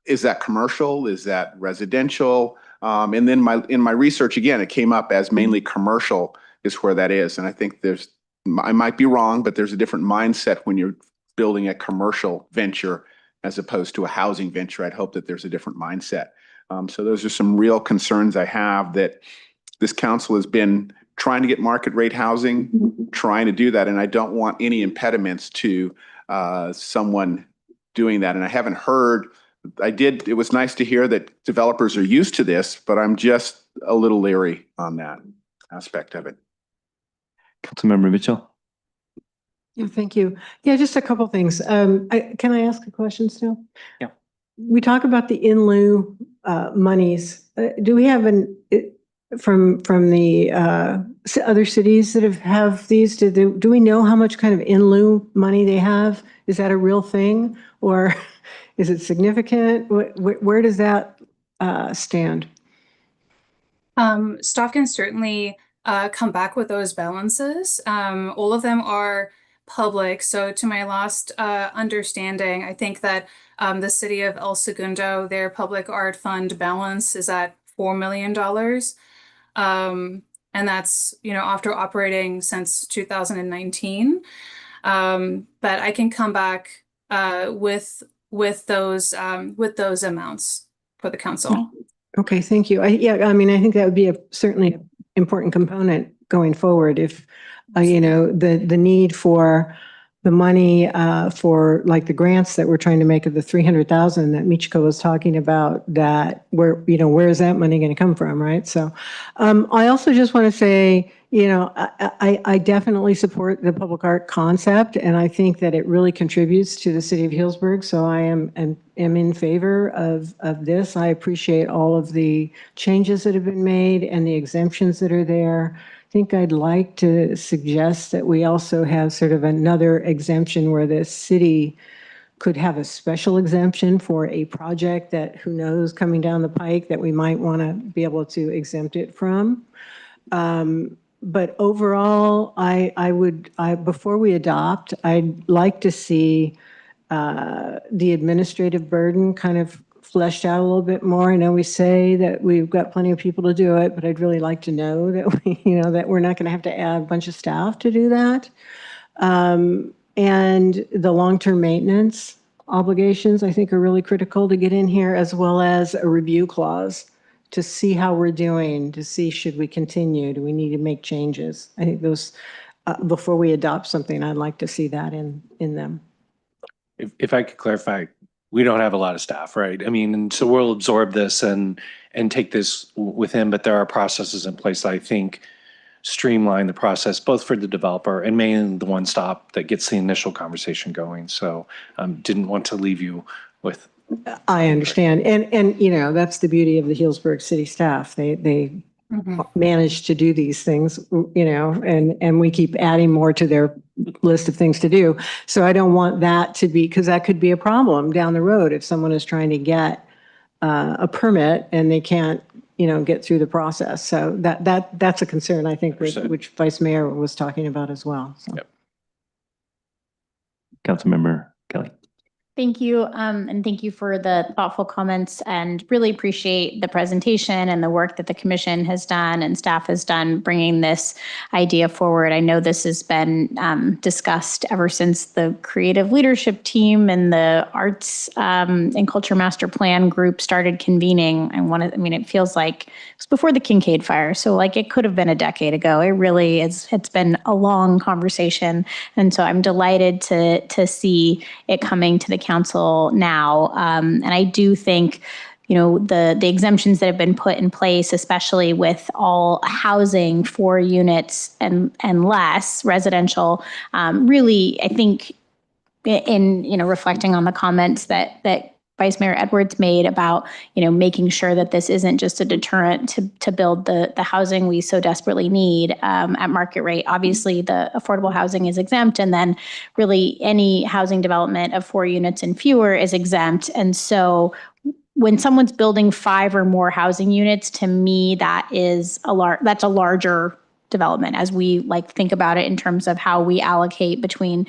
Speaker 7: is that commercial? Is that residential? And then in my research, again, it came up as mainly commercial is where that is. And I think I might be wrong, but there's a different mindset when you're building a commercial venture as opposed to a housing venture. I'd hope that there's a different mindset. So those are some real concerns I have, that this council has been trying to get market rate housing, trying to do that. And I don't want any impediments to someone doing that. And I haven't heard, it was nice to hear that developers are used to this, but I'm just a little leery on that aspect of it.
Speaker 1: Councilmember Mitchell.
Speaker 5: Yeah, thank you. Yeah, just a couple things. Can I ask a question still?
Speaker 1: Yeah.
Speaker 5: We talk about the in lieu monies. Do we have from the other cities that have these? Do we know how much kind of in lieu money they have? Is that a real thing, or is it significant? Where does that stand?
Speaker 18: Staff can certainly come back with those balances. All of them are public. So to my last understanding, I think that the city of El Segundo, their public art fund balance is at $4 million. And that's, after operating since 2019. But I can come back with those amounts for the council.
Speaker 5: Okay, thank you. I think that would be certainly an important component going forward. If the need for the money for like the grants that we're trying to make of the 300,000 that Michiko was talking about, that where is that money going to come from, right? So I also just want to say, I definitely support the public art concept, and I think that it really contributes to the city of Healdsburg. So I am in favor of this. I appreciate all of the changes that have been made and the exemptions that are there. I think I'd like to suggest that we also have sort of another exemption where the city could have a special exemption for a project that, who knows, coming down the pike that we might want to be able to exempt it from. But overall, before we adopt, I'd like to see the administrative burden kind of fleshed out a little bit more. I know we say that we've got plenty of people to do it, but I'd really like to know that that we're not going to have to add a bunch of staff to do that. And the long-term maintenance obligations, I think, are really critical to get in here, as well as a review clause to see how we're doing, to see should we continue, do we need to make changes. I think those, before we adopt something, I'd like to see that in them.
Speaker 17: If I could clarify, we don't have a lot of staff, right? I mean, and so we'll absorb this and take this with him, but there are processes in place that I think streamline the process, both for the developer and mainly the one stop that gets the initial conversation going. So didn't want to leave you with.
Speaker 5: I understand. And that's the beauty of the Healdsburg city staff. They manage to do these things, and we keep adding more to their list of things to do. So I don't want that to be, because that could be a problem down the road if someone is trying to get a permit and they can't, get through the process. So that's a concern, I think, which Vice Mayor was talking about as well. So.
Speaker 17: Yep.
Speaker 1: Councilmember Kelly.
Speaker 8: Thank you. And thank you for the thoughtful comments, and really appreciate the presentation and the work that the commission has done and staff has done bringing this idea forward. I know this has been discussed ever since the creative leadership team and the arts and culture master plan group started convening. It feels like it was before the Kincaid fire. So like it could have been a decade ago. It really is, it's been a long conversation. And so I'm delighted to see it coming to the council now. And I do think, the exemptions that have been put in place, especially with all housing 4 units and less residential, really, I think in, reflecting on the comments that Vice Mayor Edwards made about, making sure that this isn't just a deterrent to build the housing we so desperately need at market rate. Obviously, the affordable housing is exempt, and then really any housing development of 4 units and fewer is exempt. And so when someone's building 5 or more housing units, to me, that's a larger development as we think about it in terms of how we allocate between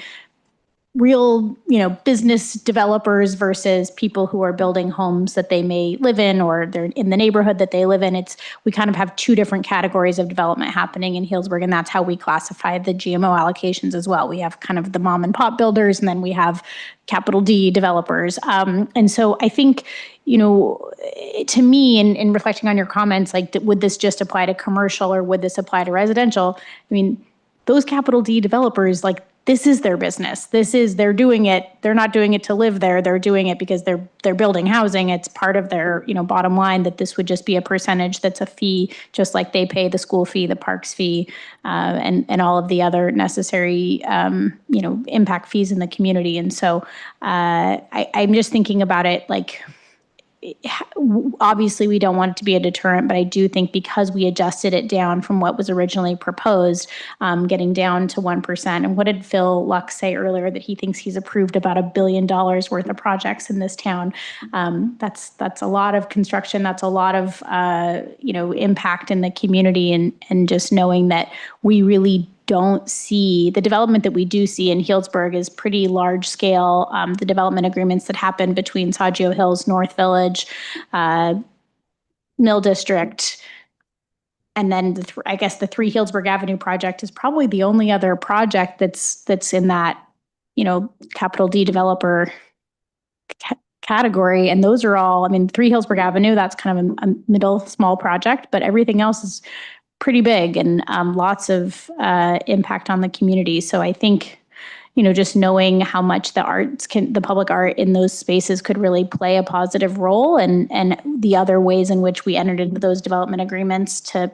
Speaker 8: real, business developers versus people who are building homes that they may live in or they're in the neighborhood that they live in. We kind of have two different categories of development happening in Healdsburg, and that's how we classify the GMO allocations as well. We have kind of the mom and pop builders, and then we have capital D developers. And so I think, to me, in reflecting on your comments, like, would this just apply to commercial or would this apply to residential? I mean, those capital D developers, like, this is their business. They're doing it. They're not doing it to live there. They're doing it because they're building housing. It's part of their, bottom line that this would just be a percentage that's a fee, just like they pay the school fee, the parks fee, and all of the other necessary, impact fees in the community. And so I'm just thinking about it like, obviously we don't want it to be a deterrent, but I do think because we adjusted it down from what was originally proposed, getting down to 1%. And what did Phil Luck say earlier, that he thinks he's approved about $1 billion worth of projects in this town? That's a lot of construction. That's a lot of, impact in the community, and just knowing that we really don't see the development that we do see in Healdsburg is pretty large scale. The development agreements that happen between Saggio Hills, North Village, Mill District, and then I guess the 3 Healdsburg Avenue project is probably the only other project that's in that, capital D developer category. And those are all, 3 Healdsburg Avenue, that's kind of a middle small project, but everything else is pretty big and lots of impact on the community. So I think, just knowing how much the public art in those spaces could really play a positive role, and the other ways in which we entered into those development agreements to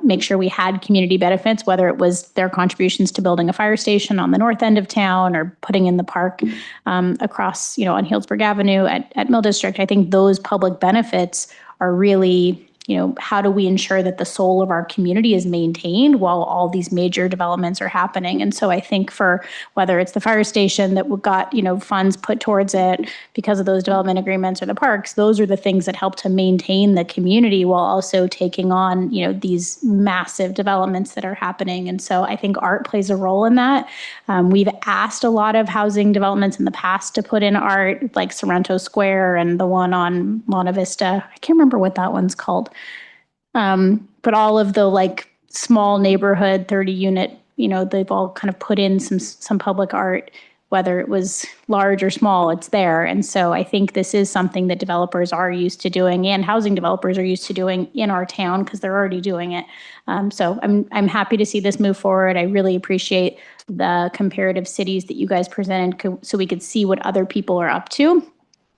Speaker 8: make sure we had community benefits, whether it was their contributions to building a fire station on the north end of town or putting in the park across, on Healdsburg Avenue at Mill District. I think those public benefits are really, how do we ensure that the soul of our community is maintained while all these major developments are happening? And so I think for whether it's the fire station that got, funds put towards it because of those development agreements, or the parks, those are the things that help to maintain the community while also taking on, these massive developments that are happening. And so I think art plays a role in that. We've asked a lot of housing developments in the past to put in art, like Sorrento Square and the one on Monta Vista. I can't remember what that one's called. But all of the small neighborhood 30 unit, they've all kind of put in some public art, whether it was large or small, it's there. And so I think this is something that developers are used to doing, and housing developers are used to doing in our town because they're already doing it. So I'm happy to see this move forward. I really appreciate the comparative cities that you guys presented so we could see what other people are up to.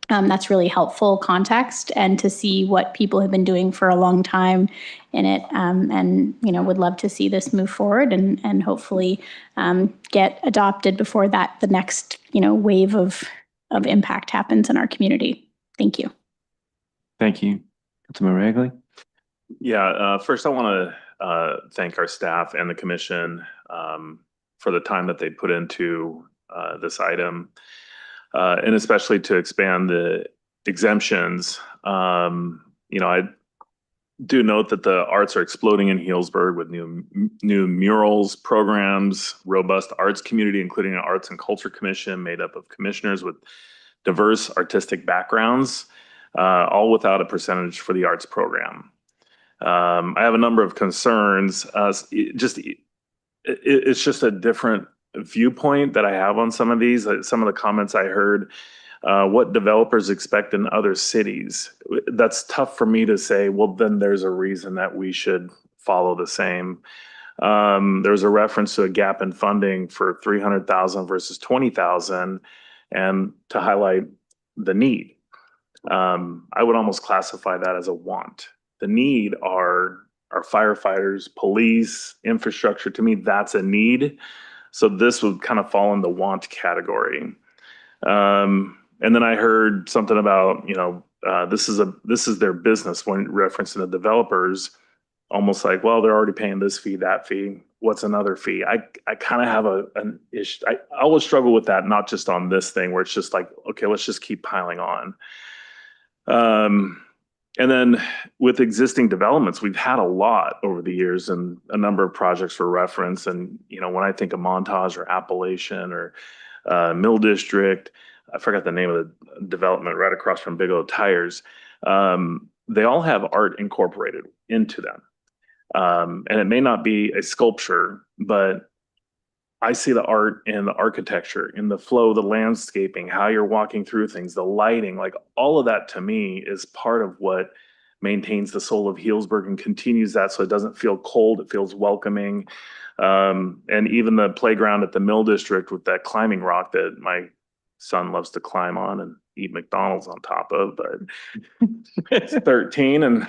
Speaker 8: That's really helpful context, and to see what people have been doing for a long time in it. And, would love to see this move forward and hopefully get adopted before the next, wave of impact happens in our community. Thank you.
Speaker 1: Thank you. Councilmember Hagley?
Speaker 9: Yeah, first I want to thank our staff and the commission for the time that they put into this item. And especially to expand the exemptions. I do note that the arts are exploding in Healdsburg with new murals, programs, robust arts community, including an arts and culture commission made up of commissioners with diverse artistic backgrounds, all without a percentage for the arts program. I have a number of concerns. It's just a different viewpoint that I have on some of these. Some of the comments I heard, what developers expect in other cities. That's tough for me to say, well, then there's a reason that we should follow the same. There's a reference to a gap in funding for 300,000 versus 20,000, and to highlight the need. I would almost classify that as a want. The need are firefighters, police, infrastructure. To me, that's a need. So this would kind of fall in the want category. And then I heard something about, this is their business when referencing the developers, almost like, well, they're already paying this fee, that fee. What's another fee? I kind of have an issue. I always struggle with that, not just on this thing where it's just like, okay, let's just keep piling on. And then with existing developments, we've had a lot over the years, and a number of projects for reference. And, when I think of Montage or Appalachian or Mill District. I forgot the name of the development right across from Big O Tires. They all have art incorporated into them. And it may not be a sculpture, but I see the art in the architecture, in the flow, the landscaping, how you're walking through things, the lighting, like all of that to me is part of what maintains the soul of Healdsburg and continues that so it doesn't feel cold, it feels welcoming. And even the playground at the Mill District with that climbing rock that my son loves to climb on and eat McDonald's on top of, but it's 13 and,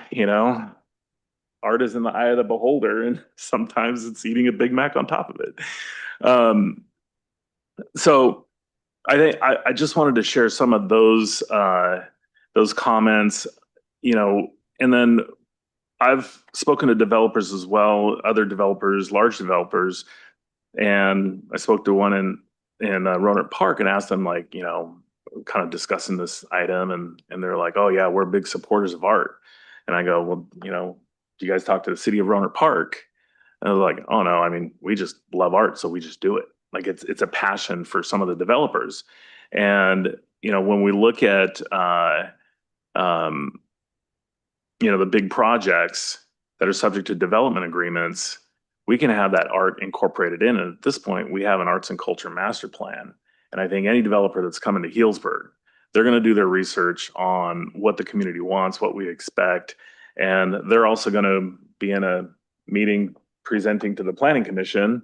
Speaker 9: art is in the eye of the beholder, and sometimes it's eating a Big Mac on top of it. So I think I just wanted to share some of those comments, and then I've spoken to developers as well, other developers, large developers, and I spoke to one in Rohnert Park and asked them, like, kind of discussing this item, and they're like, oh yeah, we're big supporters of art. And I go, well, do you guys talk to the city of Rohnert Park? And I was like, oh no, I mean, we just love art, so we just do it. Like it's a passion for some of the developers. And, when we look at, the big projects that are subject to development agreements, we can have that art incorporated in. And at this point, we have an arts and culture master plan. And I think any developer that's coming to Healdsburg, they're going to do their research on what the community wants, what we expect. And they're also going to be in a meeting presenting to the Planning Commission.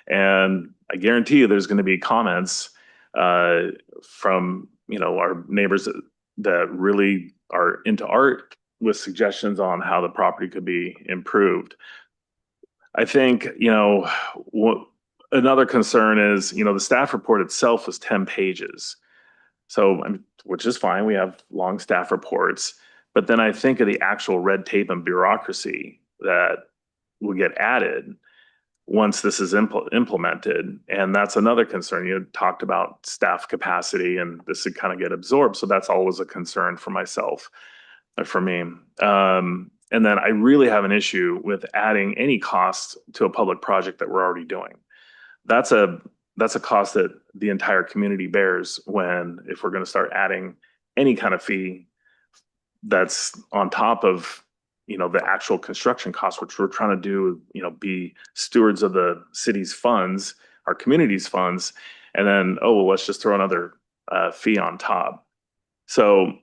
Speaker 9: And I guarantee you there's going to be comments from, our neighbors that really are into art with suggestions on how the property could be improved. I think, another concern is, the staff report itself was 10 pages. So, which is fine. We have long staff reports. But then I think of the actual red tape and bureaucracy that will get added once this is implemented. And that's another concern. You talked about staff capacity and this would kind of get absorbed. So that's always a concern for myself, for me. And then I really have an issue with adding any cost to a public project that we're already doing. That's a cost that the entire community bears if we're going to start adding any kind of fee that's on top of, the actual construction costs, which we're trying to do, be stewards of the city's funds, our community's funds, and then, let's just throw another fee on top. So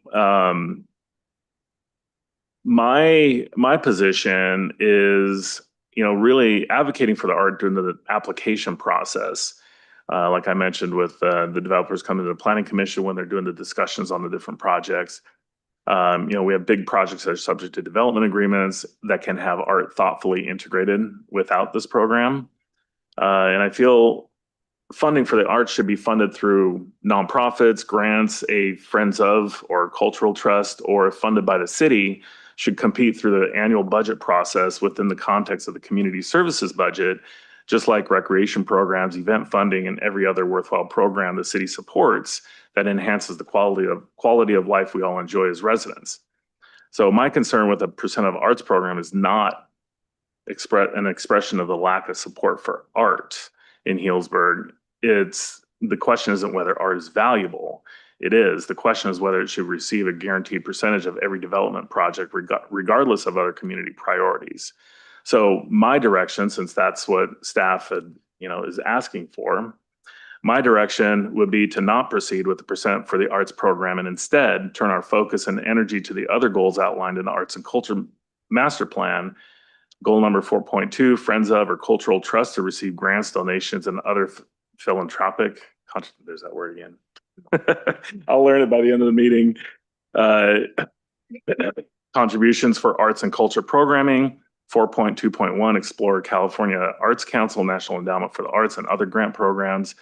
Speaker 9: my position is, really advocating for the art during the application process. Like I mentioned with the developers coming to the Planning Commission when they're doing the discussions on the different projects. We have big projects that are subject to development agreements that can have art thoughtfully integrated without this program. And I feel funding for the arts should be funded through nonprofits, grants, a Friends of or cultural trust, or funded by the city, should compete through the annual budget process within the context of the community services budget, just like recreation programs, event funding, and every other worthwhile program the city supports that enhances the quality of life we all enjoy as residents. So my concern with the percent of arts program is not an expression of the lack of support for art in Healdsburg. The question isn't whether art is valuable. It is. The question is whether it should receive a guaranteed percentage of every development project, regardless of other community priorities. So my direction, since that's what staff is asking for, my direction would be to not proceed with the percent for the arts program and instead turn our focus and energy to the other goals outlined in the Arts and Culture Master Plan. Goal number 4.2, Friends of or Cultural Trust to receive grants, donations, and other philanthropic, there's that word again. I'll learn it by the end of the meeting. Contributions for arts and culture programming. 4.2.1, explore California Arts Council, National Endowment for the Arts, and other grant programs.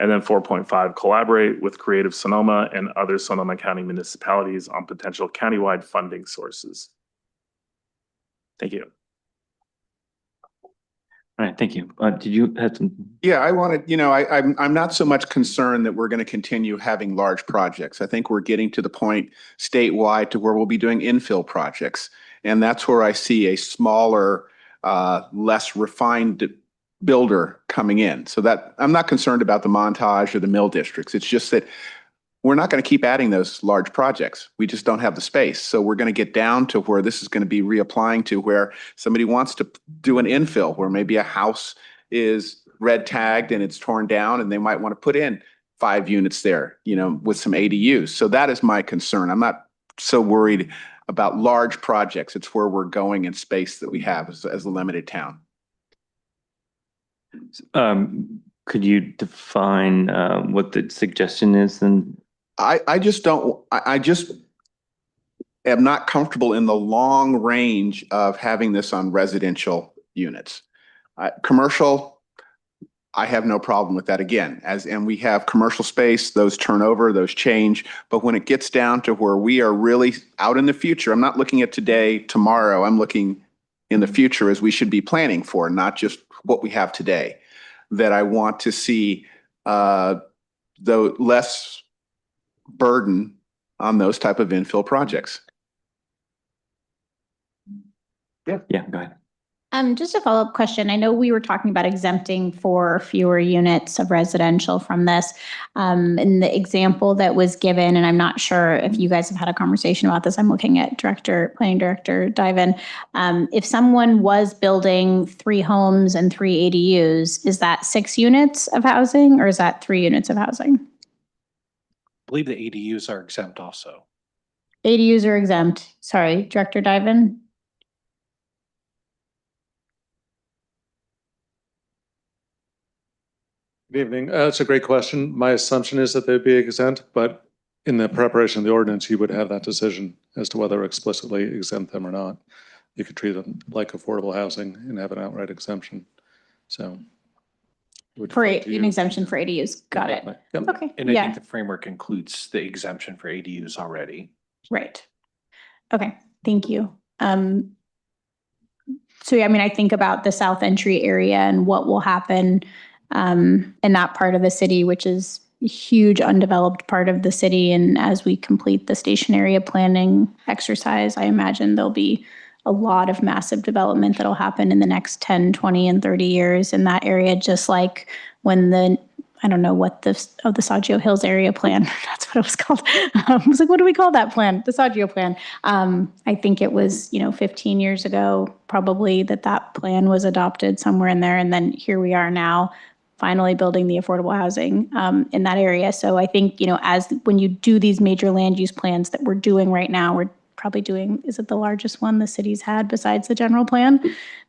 Speaker 9: And then 4.5, collaborate with Creative Sonoma and other Sonoma County municipalities on potential countywide funding sources. Thank you.
Speaker 1: All right, thank you. Did you have some?
Speaker 7: Yeah, I wanted, I'm not so much concerned that we're going to continue having large projects. I think we're getting to the point statewide to where we'll be doing infill projects. And that's where I see a smaller, less refined builder coming in. So that I'm not concerned about the Montage or the Mill districts. It's just that we're not going to keep adding those large projects. We just don't have the space. So we're going to get down to where this is going to be reapplying to where somebody wants to do an infill, where maybe a house is red tagged and it's torn down and they might want to put in 5 units there, you know, with some ADUs. So that is my concern. I'm not so worried about large projects. It's where we're going in space that we have as a limited town.
Speaker 1: Could you define what the suggestion is then?
Speaker 7: I just am not comfortable in the long range of having this on residential units. Commercial, I have no problem with that again. And we have commercial space, those turn over, those change. But when it gets down to where we are really out in the future, I'm not looking at today, tomorrow, I'm looking in the future as we should be planning for, not just what we have today. That I want to see the less burden on those type of infill projects.
Speaker 1: Yeah, go ahead.
Speaker 8: Just a follow-up question. I know we were talking about exempting 4 or fewer units of residential from this. In the example that was given, and I'm not sure if you guys have had a conversation about this, I'm looking at Planning Director Diven. If someone was building 3 homes and 3 ADUs, is that 6 units of housing or is that 3 units of housing?
Speaker 17: I believe the ADUs are exempt also.
Speaker 8: ADUs are exempt. Sorry, Director Diven.
Speaker 19: Good evening. It's a great question. My assumption is that they'd be exempt, but in the preparation of the ordinance, you would have that decision as to whether explicitly exempt them or not. You could treat them like affordable housing and have an outright exemption. So.
Speaker 8: For an exemption for ADUs. Got it.
Speaker 19: Yep.
Speaker 8: Okay.
Speaker 17: And I
Speaker 8: Yeah.
Speaker 17: think the framework includes the exemption for ADUs already.
Speaker 8: Right. Okay. Thank you. So yeah, I mean, I think about the South Entry area and what will happen in that part of the city, which is a huge undeveloped part of the city. And as we complete the station area planning exercise, I imagine there'll be a lot of massive development that'll happen in the next 10, 20, and 30 years in that area, just like when I don't know what the Saggio Hills area plan, that's what it was called. I was like, what do we call that plan? The Saggio plan. I think it was, 15 years ago, probably that plan was adopted somewhere in there. And then here we are now, finally building the affordable housing in that area. So I think, when you do these major land use plans that we're doing right now, we're probably doing, is it the largest one the city's had besides the general plan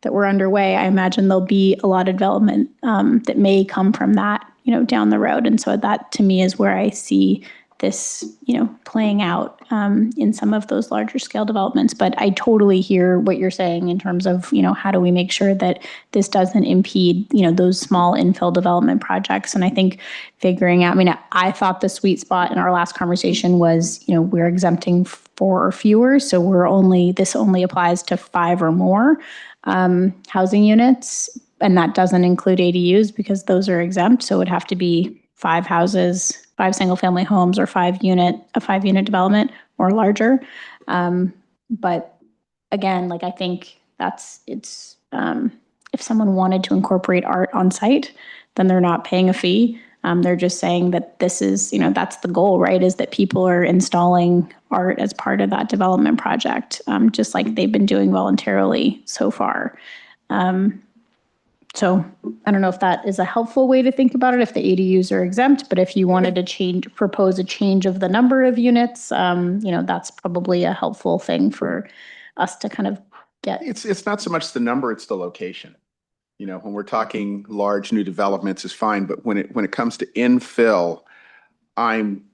Speaker 8: that we're underway? I imagine there'll be a lot of development that may come from that, down the road. And so that to me is where I see this, playing out in some of those larger scale developments. But I totally hear what you're saying in terms of, how do we make sure that this doesn't impede, those small infill development projects. And I think figuring out, I thought the sweet spot in our last conversation was, we're exempting 4 or fewer. So this only applies to 5 or more housing units. And that doesn't include ADUs because those are exempt. So it would have to be 5 houses, 5 single family homes, or a 5 unit development or larger. But again, I think it's if someone wanted to incorporate art on site, then they're not paying a fee. They're just saying that this is, that's the goal, right? Is that people are installing art as part of that development project, just like they've been doing voluntarily so far. So I don't know if that is a helpful way to think about it, if the ADUs are exempt, but if you wanted to propose a change of the number of units, that's probably a helpful thing for us to kind of get.
Speaker 7: It's not so much the number, it's the location. When we're talking large new developments is fine, but when it comes to infill, I'm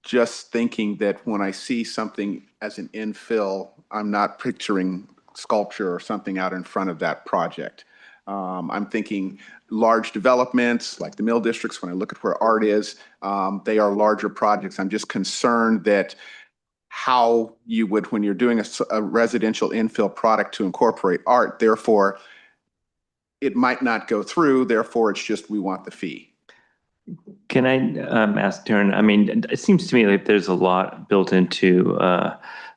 Speaker 7: just thinking that when I see something as an infill, I'm not picturing sculpture or something out in front of that project. I'm thinking large developments like the Mill districts. When I look at where art is, they are larger projects. I'm just concerned that how you would, when you're doing a residential infill product to incorporate art, therefore it might not go through. Therefore, it's just we want the fee.
Speaker 1: Can I ask Darren? It seems to me like there's a lot built into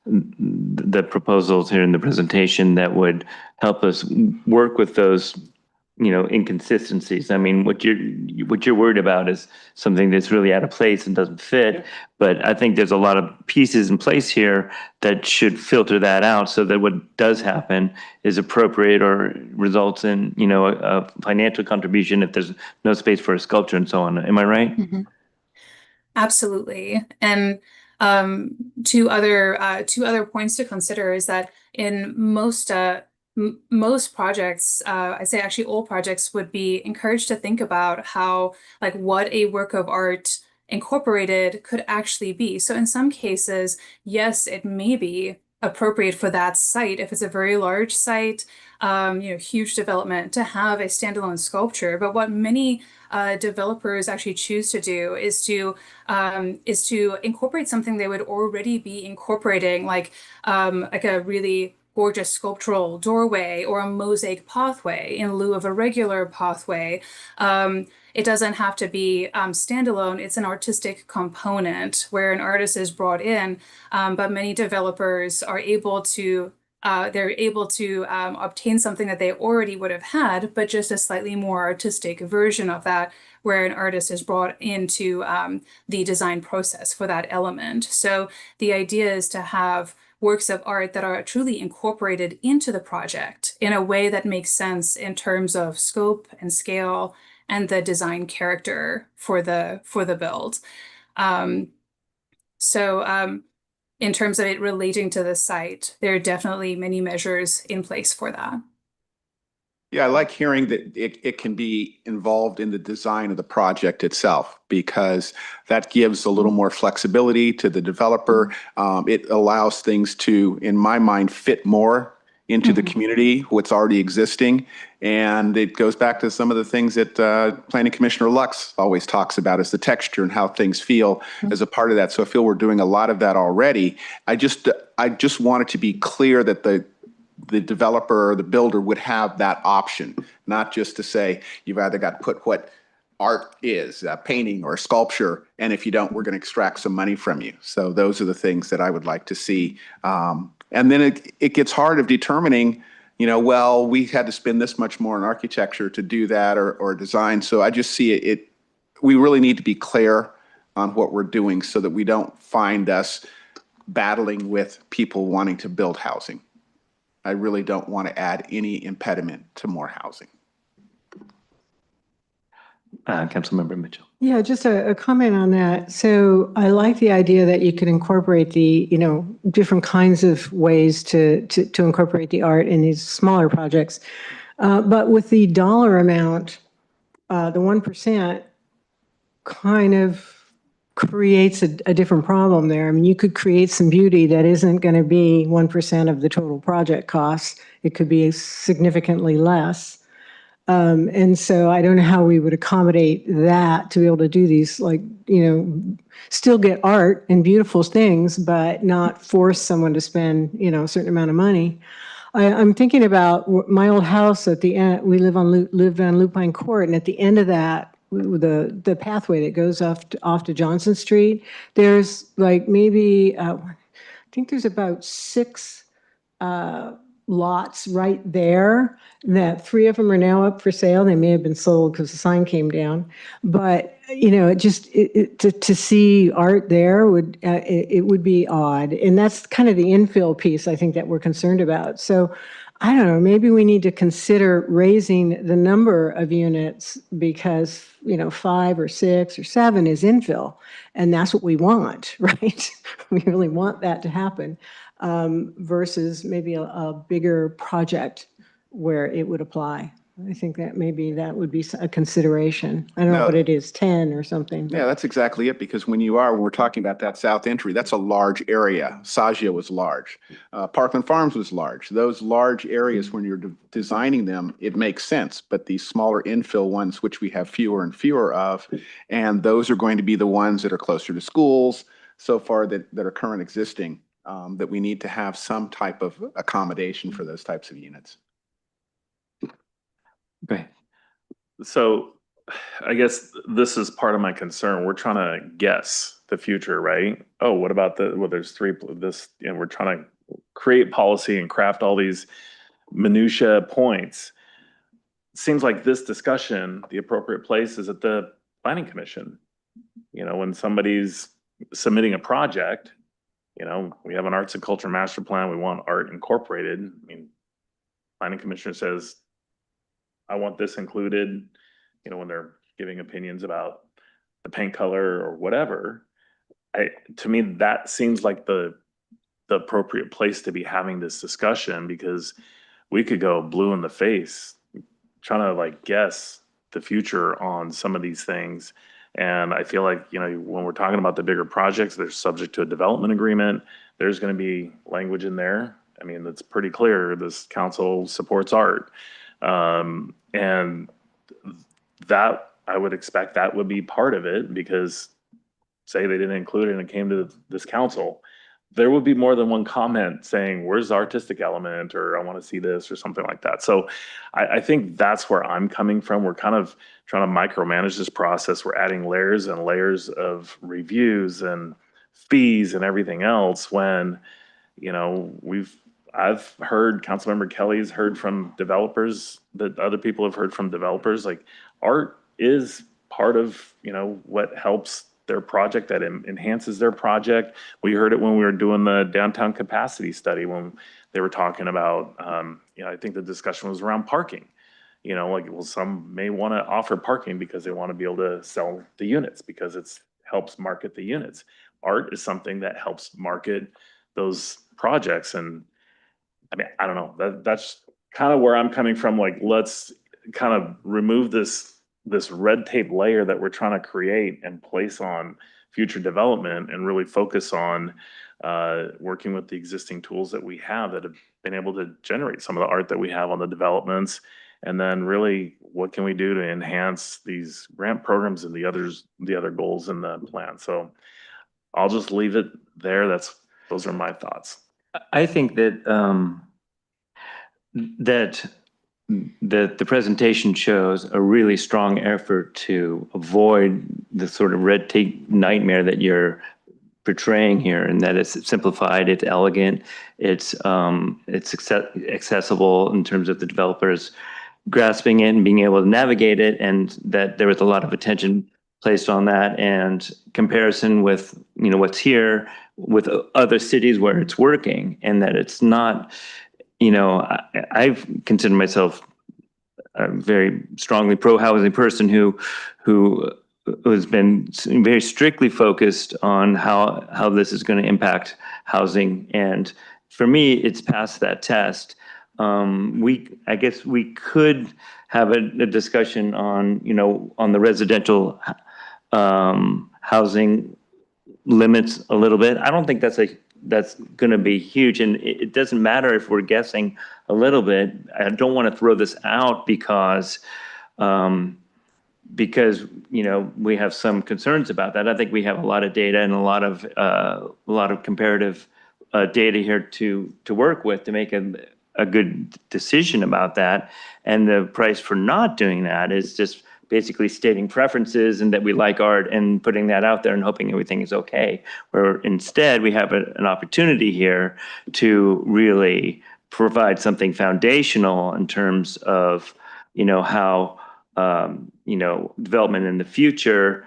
Speaker 1: the proposals here in the presentation that would help us work with those inconsistencies. I mean, what you're worried about is something that's really out of place and doesn't fit. But I think there's a lot of pieces in place here that should filter that out so that what does happen is appropriate or results in, a financial contribution if there's no space for a sculpture and so on. Am I right?
Speaker 18: Absolutely. And two other points to consider is that in most projects, I say actually all projects would be encouraged to think about how, like, what a work of art incorporated could actually be. So in some cases, yes, it may be appropriate for that site if it's a very large site, huge development, to have a standalone sculpture. But what many developers actually choose to do is to incorporate something they would already be incorporating, like a really gorgeous sculptural doorway or a mosaic pathway in lieu of a regular pathway. It doesn't have to be standalone. It's an artistic component where an artist is brought in, but many developers are able to obtain something that they already would have had, but just a slightly more artistic version of that, where an artist is brought into the design process for that element. So the idea is to have works of art that are truly incorporated into the project in a way that makes sense in terms of scope and scale and the design character for the build. In terms of it relating to the site, there are definitely many measures in place for that.
Speaker 7: Yeah, I like hearing that it can be involved in the design of the project itself, because that gives a little more flexibility to the developer. It allows things to, in my mind, fit more into the community, what's already existing. And it goes back to some of the things that Planning Commissioner Lux always talks about, is the texture and how things feel as a part of that. So I feel we're doing a lot of that already. I just want it to be clear that the developer or the builder would have that option, not just to say you've either got to put what art is, painting or sculpture, and if you don't, we're going to extract some money from you. So those are the things that I would like to see. And then it gets hard of determining, well, we had to spend this much more on architecture to do that or design. So I just see it, we really need to be clear on what we're doing so that we don't find us battling with people wanting to build housing. I really don't want to add any impediment to more housing.
Speaker 1: Councilmember Mitchell.
Speaker 5: Yeah, just a comment on that. So I like the idea that you could incorporate the, different kinds of ways to incorporate the art in these smaller projects. But with the dollar amount, the 1% kind of creates a different problem there. I mean, you could create some beauty that isn't going to be 1% of the total project costs. It could be significantly less. And so I don't know how we would accommodate that to be able to do these, still get art and beautiful things, but not force someone to spend, a certain amount of money. I'm thinking about my old house at the end. We lived on Lupine Court, and at the end of that, the pathway that goes off to Johnson Street, there's like maybe, I think there's about 6 lots right there, that 3 of them are now up for sale. They may have been sold because the sign came down, but to see art there it would be odd. And that's kind of the infill piece I think that we're concerned about. So I don't know, maybe we need to consider raising the number of units, because 5 or 6 or 7 is infill, and that's what we want, right? We really want that to happen. Versus maybe a bigger project where it would apply. I think that maybe that would be a consideration. I don't know what it is, 10 or something.
Speaker 7: Yeah, that's exactly it, because when we're talking about that south entry, that's a large area. Sagia was large. Parkland Farms was large. Those large areas, when you're designing them, it makes sense. But these smaller infill ones, which we have fewer and fewer of, and those are going to be the ones that are closer to schools, so far that are current existing. That we need to have some type of accommodation for those types of units.
Speaker 1: Okay.
Speaker 9: So I guess this is part of my concern. We're trying to guess the future, right? Oh, what about there's 3, and we're trying to create policy and craft all these minutia points. seems like this discussion, the appropriate place is at the planning commission. You know, when somebody's submitting a project, you know, we have an arts and culture master plan, we want art incorporated. I mean, planning commissioner says, I want this included, you know, when they're giving opinions about the paint color or whatever. To me, that seems like the appropriate place to be having this discussion, because we could go blue in the face trying to like guess the future on some of these things. And I feel like, you know, when we're talking about the bigger projects, they're subject to a development agreement. There's going to be language in there. I mean, it's pretty clear this council supports art. And that I would expect that would be part of it, because say they didn't include it and it came to this council, there would be more than one comment saying, where's the artistic element, or I want to see this, or something like that. So I think that's where I'm coming from. We're kind of trying to micromanage this process. We're adding layers and layers of reviews and fees and everything else when, you know, I've heard, Councilmember Kelly's heard from developers, that other people have heard from developers, like art is part of, you know, what helps their project, that enhances their project. We heard it when we were doing the downtown capacity study, when they were talking about, you know, I think the discussion was around parking. You know, like, well, some may want to offer parking because they want to be able to sell the units, because it's helps market the units. Art is something that helps market those projects. And I mean, I don't know, that's kind of where I'm coming from. Like, let's kind of remove this red tape layer that we're trying to create and place on future development, and really focus on working with the existing tools that we have that have been able to generate some of the art that we have on the developments. And then really, what can we do to enhance these grant programs and the other goals in the plan? So I'll just leave it there. Those are my thoughts.
Speaker 1: I think that the presentation shows a really strong effort to avoid the sort of red tape nightmare that you're portraying here, and that it's simplified, it's elegant, it's accessible in terms of the developers grasping it and being able to navigate it, and that there was a lot of attention placed on that, and comparison with, you know, what's here with other cities where it's working, and that it's not, you know, I've considered myself a very strongly pro-housing person who has been very strictly focused on how this is going to impact housing. And for me, it's passed that test. I guess we could have a discussion on, you know, on the residential housing limits a little bit. I don't think that's going to be huge, and it doesn't matter if we're guessing a little bit. I don't want to throw this out because you know, we have some concerns about that. I think we have a lot of data and a lot of comparative data here to work with to make a good decision about that. And the price for not doing that is just basically stating preferences and that we like art and putting that out there and hoping everything is okay. Where instead we have an opportunity here to really provide something foundational in terms of, you know, how, you know, development in the future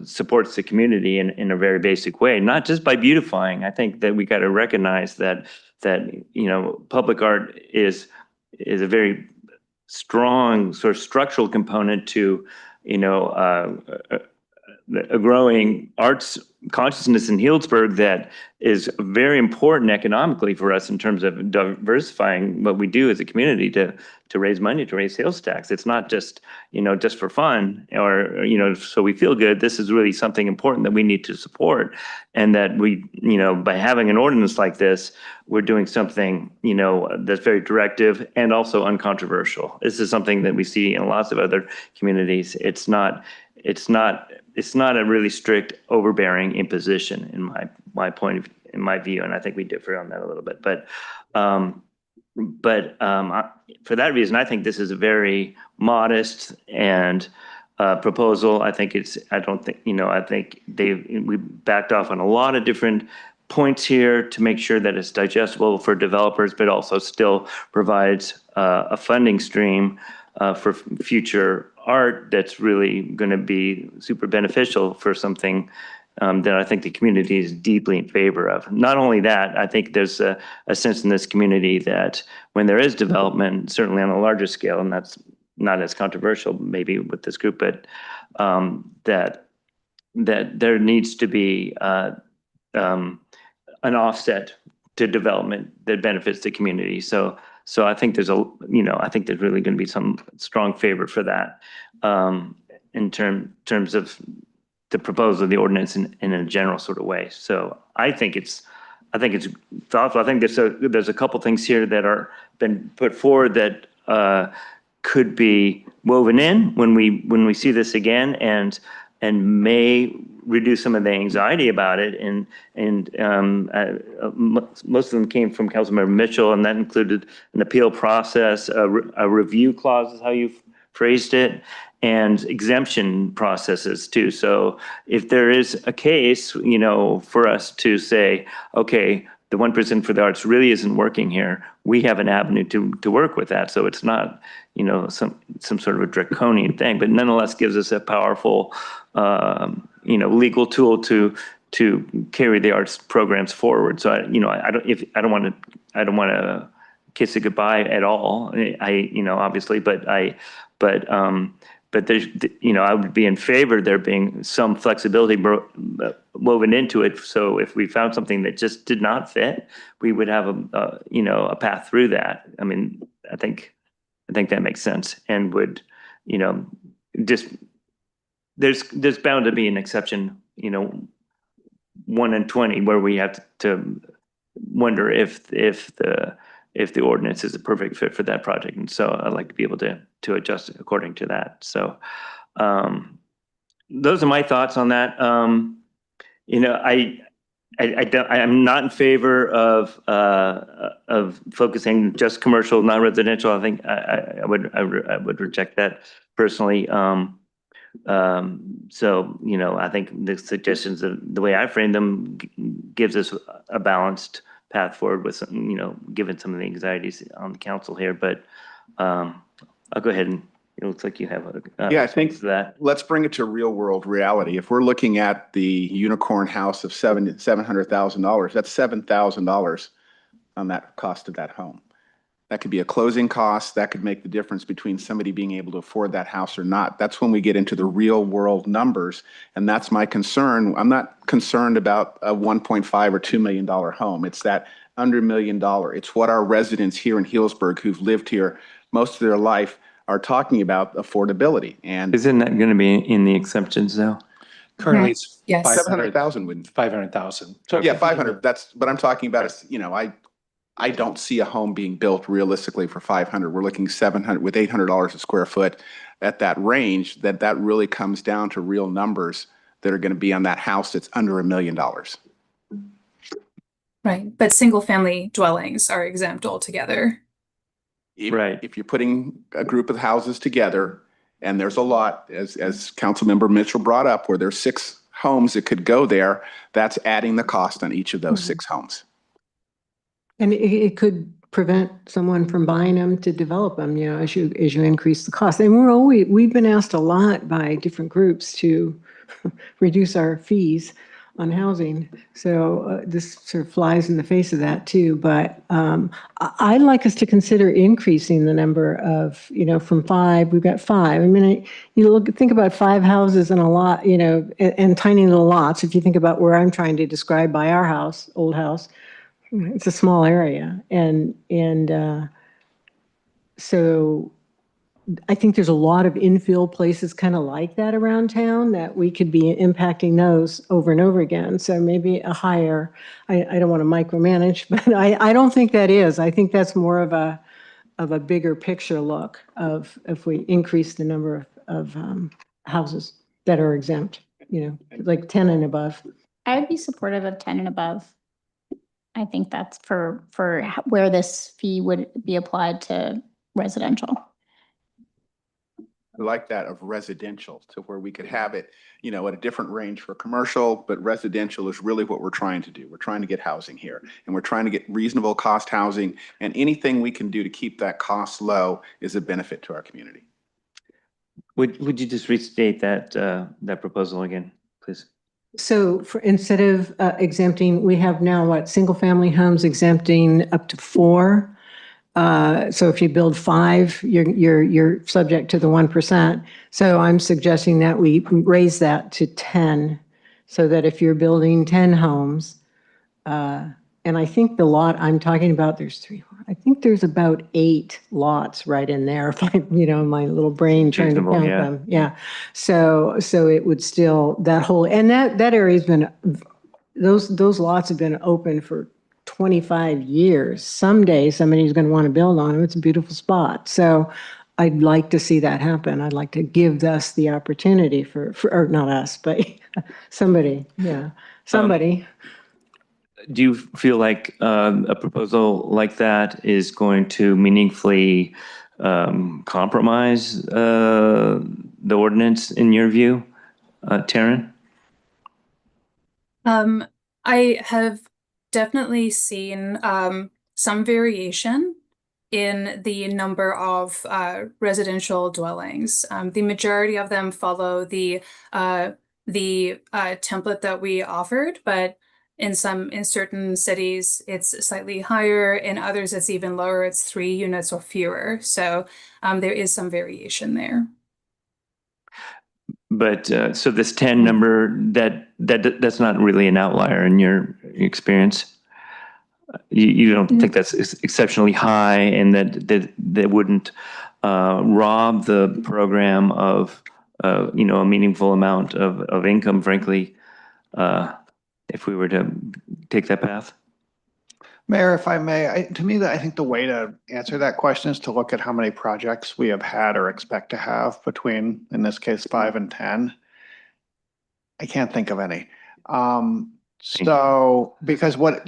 Speaker 1: supports the community in a very basic way, not just by beautifying. I think that we got to recognize that, you know, public art is a very strong sort of structural component to, you know, a growing arts consciousness in Healdsburg that is very important economically for us in terms of diversifying what we do as a community to raise money, to raise sales tax. It's not just, you know, just for fun or, you know, so we feel good. This is really something important that we need to support, and that we, you know, by having an ordinance like this, we're doing something, you know, that's very directive and also uncontroversial. This is something that we see in lots of other communities. It's not a really strict, overbearing imposition in in my view, and I think we differ on that a little bit. But for that reason, I think this is a very modest and proposal. I think I think we backed off on a lot of different points here to make sure that it's digestible for developers, but also still provides a funding stream for future art that's really going to be super beneficial for something that I think the community is deeply in favor of. Not only that, I think there's a sense in this community that when there is development, certainly on a larger scale, and that's not as controversial maybe with this group, but that there needs to be an offset to development that benefits the community. So I think there's I think there's really going to be some strong favor for that in terms of the proposal of the ordinance in a general sort of way. So I think it's thoughtful. I think there's a couple things here that are been put forward that could be woven in when we see this again, and may reduce some of the anxiety about it. And most of them came from Councilmember Mitchell, and that included an appeal process, a review clause is how you phrased it, and exemption processes too. So if there is a case, for us to say, okay, the 1% for the arts really isn't working here, we have an avenue to work with that. So it's not, some sort of a draconian thing, but nonetheless gives us a powerful, legal tool to carry the arts programs forward. So I don't want to kiss it goodbye at all. Obviously, but there's, I would be in favor of there being some flexibility woven into it. So if we found something that just did not fit, we would have a path through that. I mean, I think that makes sense, and would, just there's bound to be an exception, 1 in 20, where we have to wonder if the ordinance is a perfect fit for that project. And so I'd like to be able to adjust according to that. So those are my thoughts on that. I'm not in favor of focusing just commercial, not residential. I think I would reject that personally. So, I think the suggestions of the way I frame them gives us a balanced path forward with some, given some of the anxieties on the council here. But I'll go ahead and it looks like you have
Speaker 7: I think
Speaker 1: that.
Speaker 7: Let's bring it to real world reality. If we're looking at the unicorn house of $700,000, that's $7,000 on that cost of that home. That could be a closing cost. That could make the difference between somebody being able to afford that house or not. That's when we get into the real world numbers. And that's my concern. I'm not concerned about a $1.5 or $2 million home. It's that under $1 million. It's what our residents here in Healdsburg who've lived here most of their life are talking about affordability. And
Speaker 1: isn't that going to be in the exceptions though?
Speaker 17: Currently, it's
Speaker 18: Yes.
Speaker 7: 700,000 wouldn't.
Speaker 17: 500,000.
Speaker 7: Yeah, 500. That's, but I'm talking about is, I don't see a home being built realistically for 500. We're looking 700 with $800 a square foot at that range. That really comes down to real numbers that are going to be on that house that's under $1 million.
Speaker 18: Right, but single family dwellings are exempt altogether.
Speaker 7: If you're putting a group of houses together, and there's a lot, as Councilmember Mitchell brought up, where there's 6 homes that could go there, that's adding the cost on each of those 6 homes.
Speaker 5: And it could prevent someone from buying them to develop them, as you increase the cost. And we've been asked a lot by different groups to reduce our fees on housing. So this sort of flies in the face of that too. But I'd like us to consider increasing the number of, from 5, we've got 5. I mean, think about 5 houses and a lot, and tiny little lots. If you think about where I'm trying to describe by our house, old house, it's a small area. And so I think there's a lot of infill places kind of like that around town that we could be impacting those over and over again. So maybe a higher, I don't want to micromanage, but I don't think that is. I think that's more of a bigger picture look of if we increase the number of houses that are exempt, like 10 and above.
Speaker 8: I would be supportive of 10 and above. I think that's for where this fee would be applied to residential.
Speaker 7: I like that, of residential, to where we could have it, at a different range for commercial, but residential is really what we're trying to do. We're trying to get housing here, and we're trying to get reasonable cost housing, and anything we can do to keep that cost low is a benefit to our community.
Speaker 1: Would you just restate that, that proposal again, please?
Speaker 5: So for, instead of exempting, we have now what, single-family homes exempting up to 4. So if you build 5, you're subject to the 1%. So I'm suggesting that we raise that to 10, so that if you're building 10 homes, and I think the lot I'm talking about, there's 3, 4, I think there's about 8 lots right in there. If I, my little brain trying to count them. Yeah. So it would still, that whole, and that area's been, those lots have been open for 25 years. Someday somebody's going to want to build on them. It's a beautiful spot. So I'd like to see that happen. I'd like to give us the opportunity for or not us, but somebody. Yeah. Somebody.
Speaker 1: Do you feel like a proposal like that is going to meaningfully compromise the ordinance in your view, Taryn?
Speaker 18: I have definitely seen some variation in the number of residential dwellings. The majority of them follow the template that we offered, but in certain cities, it's slightly higher. In others, it's even lower. It's 3 units or fewer. So there is some variation there.
Speaker 1: But so this 10 number, that's not really an outlier in your experience? You don't think that's exceptionally high, and that wouldn't rob the program of a meaningful amount of income, frankly, if we were to take that path?
Speaker 10: Mayor, if I may, I think the way to answer that question is to look at how many projects we have had or expect to have between, in this case, 5 and 10. I can't think of any. So because what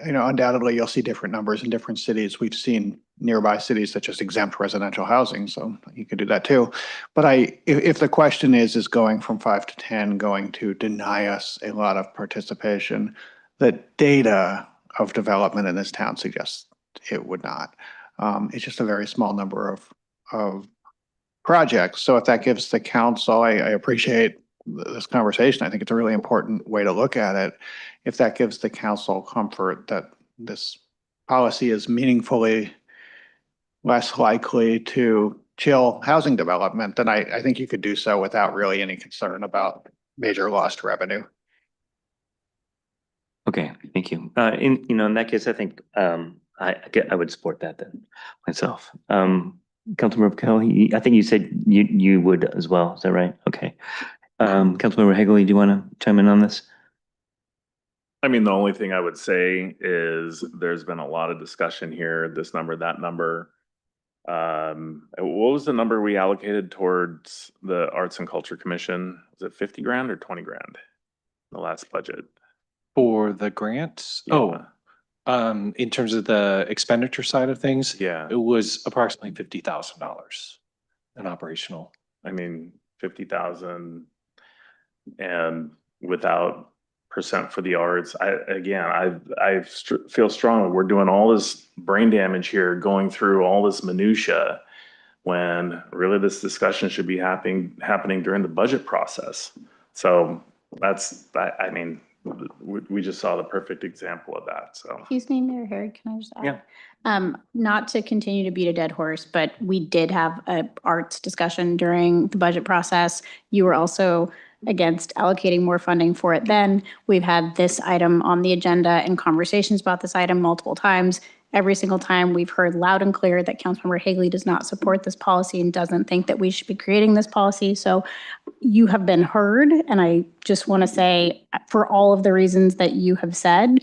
Speaker 10: undoubtedly you'll see different numbers in different cities. We've seen nearby cities that just exempt residential housing, so you could do that too. But if the question is going from 5 to 10 going to deny us a lot of participation, the data of development in this town suggests it would not. It's just a very small number of projects. So if that gives the council, I appreciate this conversation. I think it's a really important way to look at it. If that gives the council comfort that this policy is meaningfully less likely to chill housing development, then I think you could do so without really any concern about major lost revenue.
Speaker 1: Okay, thank you. In that case, I think I would support that then myself. Councilmember Kelly, I think you said you would as well. Is that right? Okay. Councilmember Hagley, do you want to chime in on this?
Speaker 9: I mean, the only thing I would say is there's been a lot of discussion here, this number, that number. What was the number we allocated towards the Arts and Culture Commission? Was it 50 grand or 20 grand in the last budget?
Speaker 17: For the grants?
Speaker 9: Yeah.
Speaker 17: In terms of the expenditure side of things,
Speaker 9: Yeah.
Speaker 17: it was approximately $50,000 in operational.
Speaker 9: I mean, 50,000 and without percent for the arts. I feel strongly we're doing all this brain damage here, going through all this minutia, when really this discussion should be happening during the budget process. So I mean, we just saw the perfect example of that. So
Speaker 8: Excuse me, Mayor Harry, can I just add?
Speaker 1: Yeah.
Speaker 8: Not to continue to beat a dead horse, but we did have a arts discussion during the budget process. You were also against allocating more funding for it then. We've had this item on the agenda and conversations about this item multiple times. Every single time we've heard loud and clear that Councilmember Hagley does not support this policy and doesn't think that we should be creating this policy. So you have been heard, and I just want to say, for all of the reasons that you have said,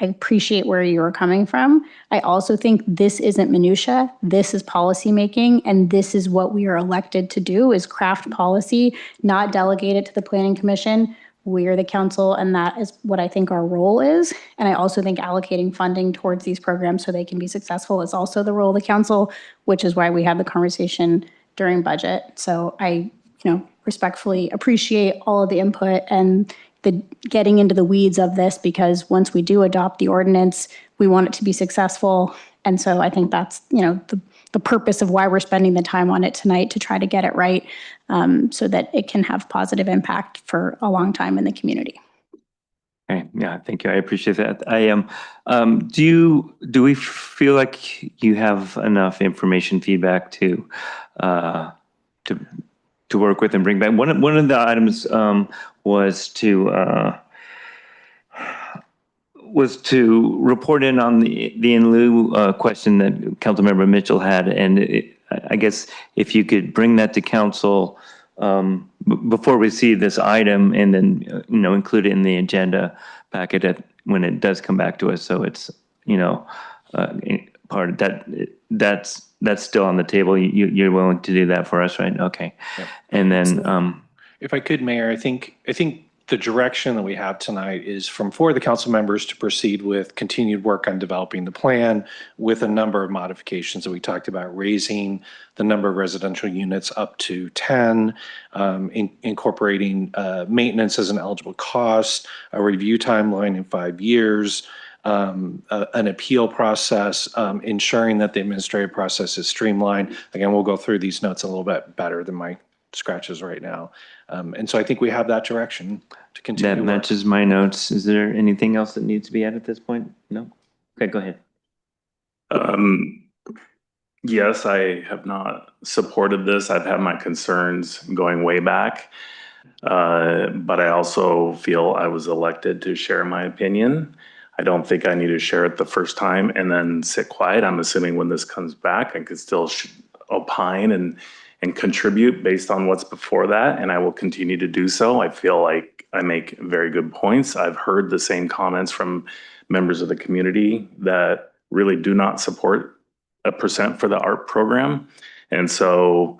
Speaker 8: I appreciate where you're coming from. I also think this isn't minutia. This is policymaking, and this is what we are elected to do: is craft policy, not delegate it to the Planning Commission. We are the council, and that is what I think our role is. And I also think allocating funding towards these programs so they can be successful is also the role of the council, which is why we had the conversation during budget. So I, respectfully appreciate all of the input and the getting into the weeds of this, because once we do adopt the ordinance, we want it to be successful. And so I think that's, the
Speaker 21: the purpose of why we're spending the time on it tonight, to try to get it right, so that it can have positive impact for a long time in the community.
Speaker 1: Okay, yeah, thank you. I appreciate that. I am, do we feel like you have enough information, feedback to work with and bring back? One of the items was to report in on the in lieu question that Councilmember Mitchell had, and I guess if you could bring that to council before we see this item, and then include it in the agenda packet when it does come back to us, so it's part of that's still on the table. You're willing to do that for us, right? Okay.
Speaker 17: Yep.
Speaker 1: And then
Speaker 17: if I could, Mayor, I think the direction that we have tonight is for the council members to proceed with continued work on developing the plan with a number of modifications that we talked about, raising the number of residential units up to 10, incorporating maintenance as an eligible cost, a review timeline in 5 years, an appeal process, ensuring that the administrative process is streamlined. Again, we'll go through these notes a little bit better than my scratches right now. And so I think we have that direction to continue.
Speaker 1: That matches my notes. Is there anything else that needs to be added at this point? No? Okay, go ahead.
Speaker 9: Yes, I have not supported this. I've had my concerns going way back. But I also feel I was elected to share my opinion. I don't think I need to share it the first time and then sit quiet. I'm assuming when this comes back, I could still opine and contribute based on what's before that, and I will continue to do so. I feel like I make very good points. I've heard the same comments from members of the community that really do not support 1% for the art program. And so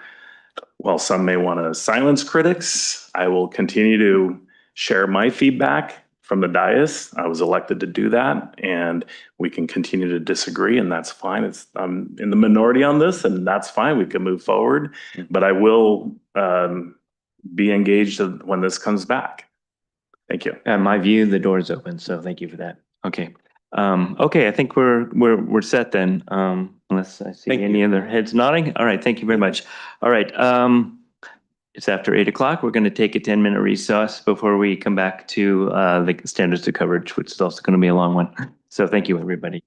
Speaker 9: while some may want to silence critics, I will continue to share my feedback from the dais. I was elected to do that, and we can continue to disagree, and that's fine. I'm in the minority on this, and that's fine. We can move forward, but I will be engaged when this comes back. Thank you.
Speaker 1: In my view, the door is open, so thank you for that. Okay. Okay, I think we're set then, unless I see any other heads nodding. All right, thank you very much. All right, it's after 8 o'clock. We're going to take a 10-minute recess before we come back to the standards of coverage, which is also going to be a long one. So thank you, everybody.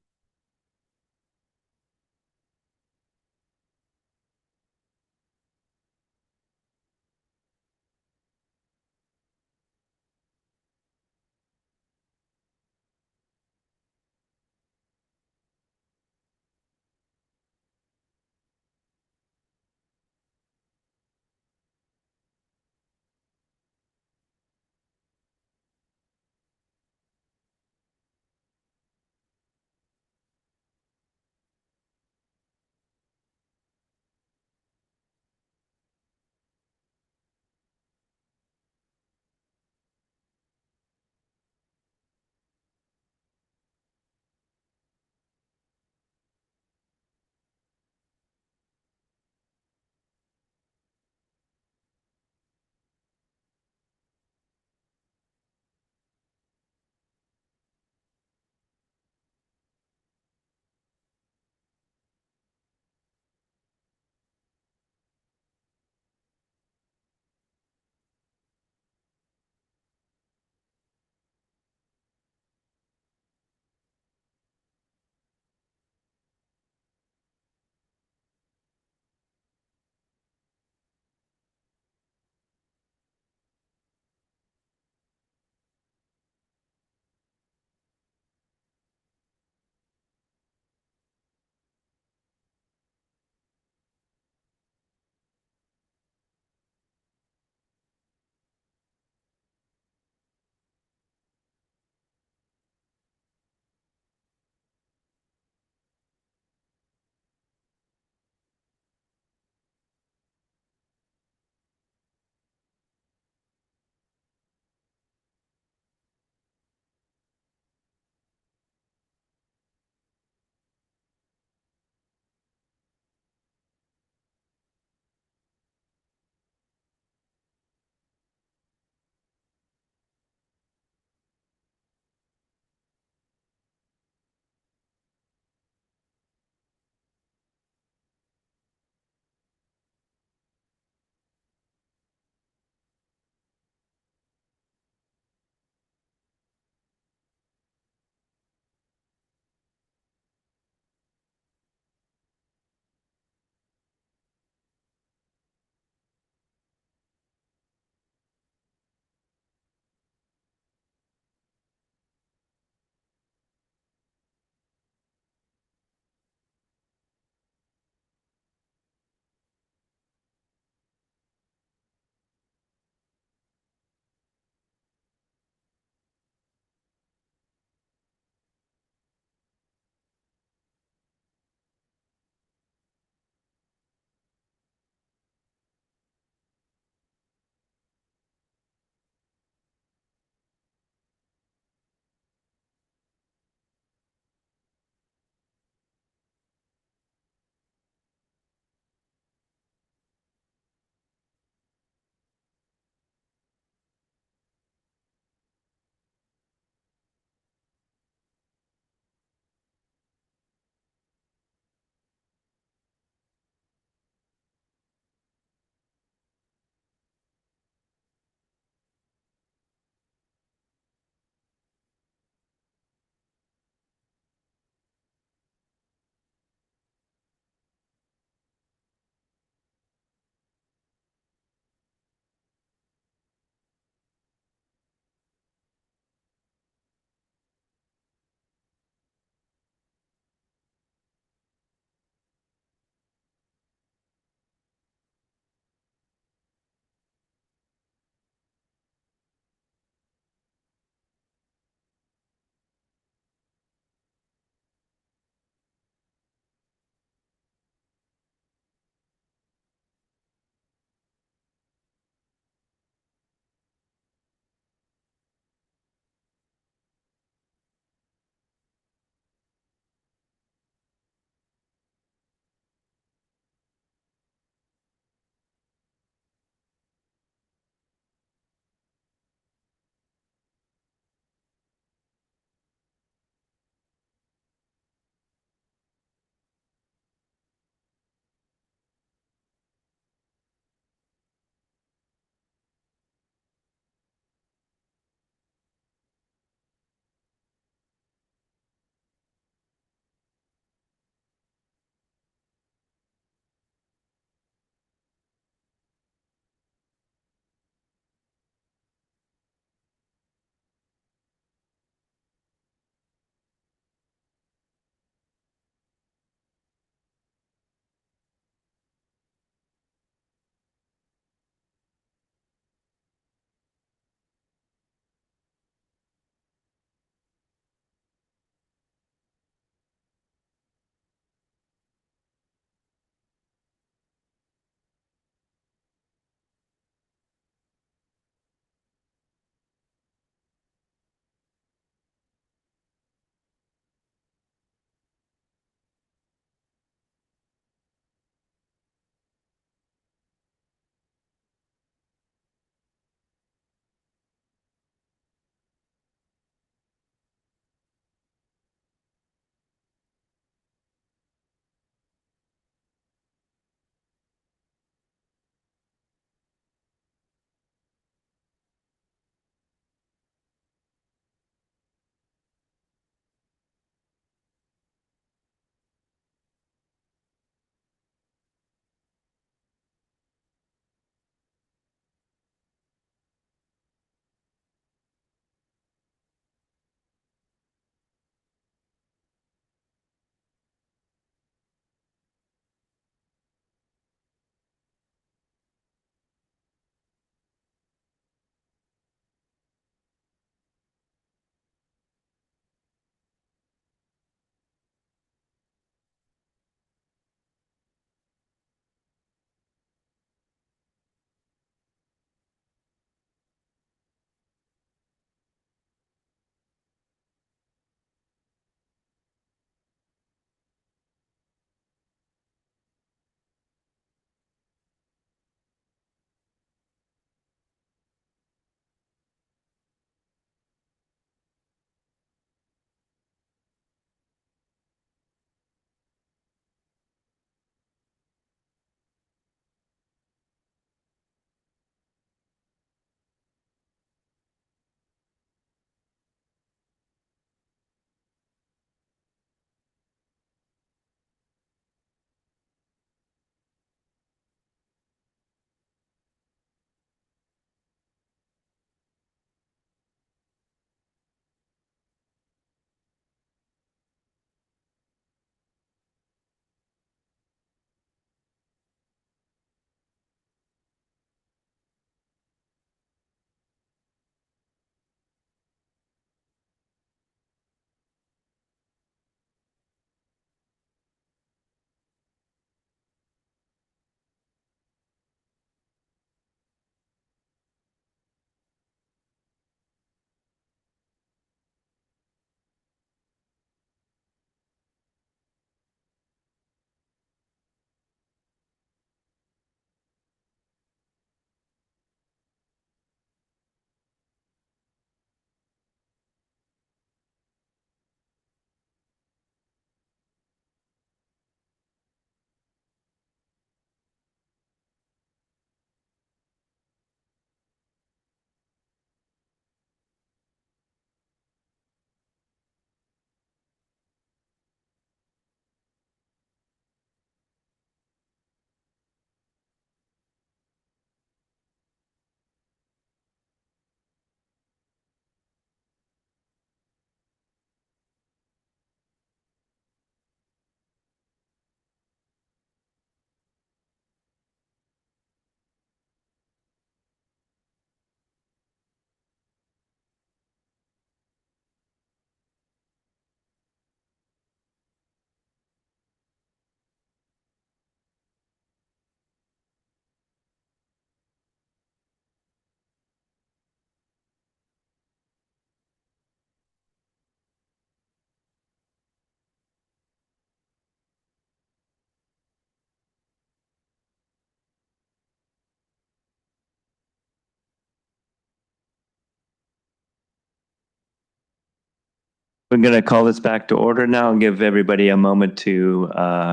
Speaker 1: We're going to call this back to order now and give everybody a moment to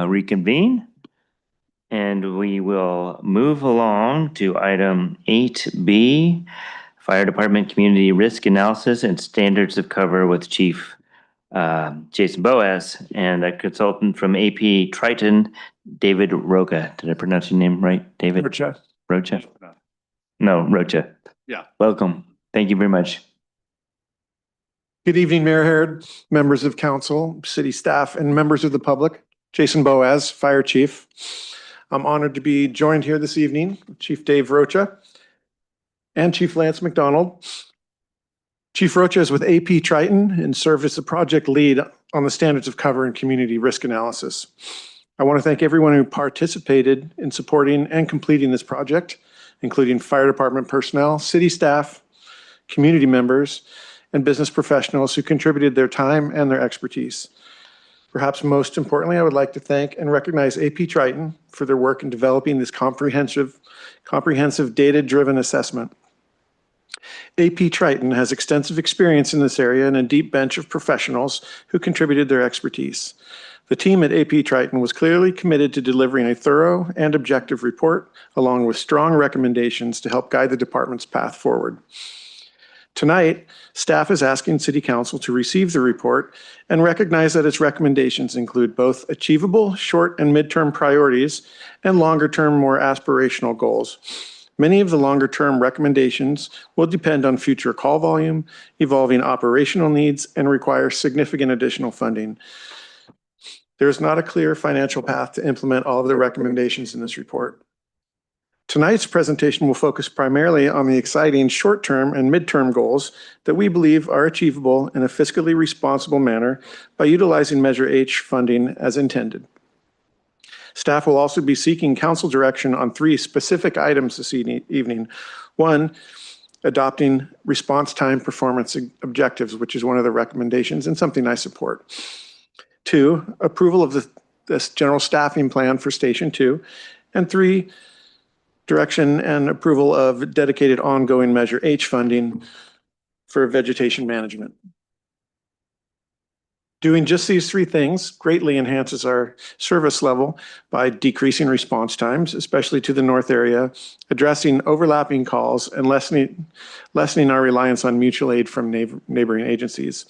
Speaker 1: reconvene. And we will move along to item 8B, Fire Department Community Risk Analysis and Standards of Cover with Chief Jason Boas and a consultant from AP Triton, David Rocha. Did I pronounce your name right, David?
Speaker 4: Rocha.
Speaker 1: Rocha? No, Rocha.
Speaker 4: Yeah.
Speaker 1: Welcome. Thank you very much.
Speaker 4: Good evening, Mayor Harrod, members of council, city staff, and members of the public. Jason Boas, Fire Chief. I'm honored to be joined here this evening with Chief Dave Rocha and Chief Lance McDonald. Chief Rocha is with AP Triton and served as the project lead on the standards of cover and community risk analysis. I want to thank everyone who participated in supporting and completing this project, including fire department personnel, city staff, community members, and business professionals who contributed their time and their expertise. Perhaps most importantly, I would like to thank and recognize AP Triton for their work in developing this comprehensive data-driven assessment. AP Triton has extensive experience in this area and a deep bench of professionals who contributed their expertise. The team at AP Triton was clearly committed to delivering a thorough and objective report, along with strong recommendations to help guide the department's path forward. Tonight, staff is asking City Council to receive the report and recognize that its recommendations include both achievable short and midterm priorities and longer-term, more aspirational goals. Many of the longer-term recommendations will depend on future call volume, evolving operational needs, and require significant additional funding. There is not a clear financial path to implement all of the recommendations in this report. Tonight's presentation will focus primarily on the exciting short-term and midterm goals that we believe are achievable in a fiscally responsible manner by utilizing Measure H funding as intended. Staff will also be seeking council direction on 3 specific items this evening. 1, adopting response time performance objectives, which is one of the recommendations and something I support. 2, approval of this general staffing plan for Station 2. And 3, direction and approval of dedicated ongoing Measure H funding for vegetation management. Doing just these 3 things greatly enhances our service level by decreasing response times, especially to the north area, addressing overlapping calls, and lessening our reliance on mutual aid from neighboring agencies.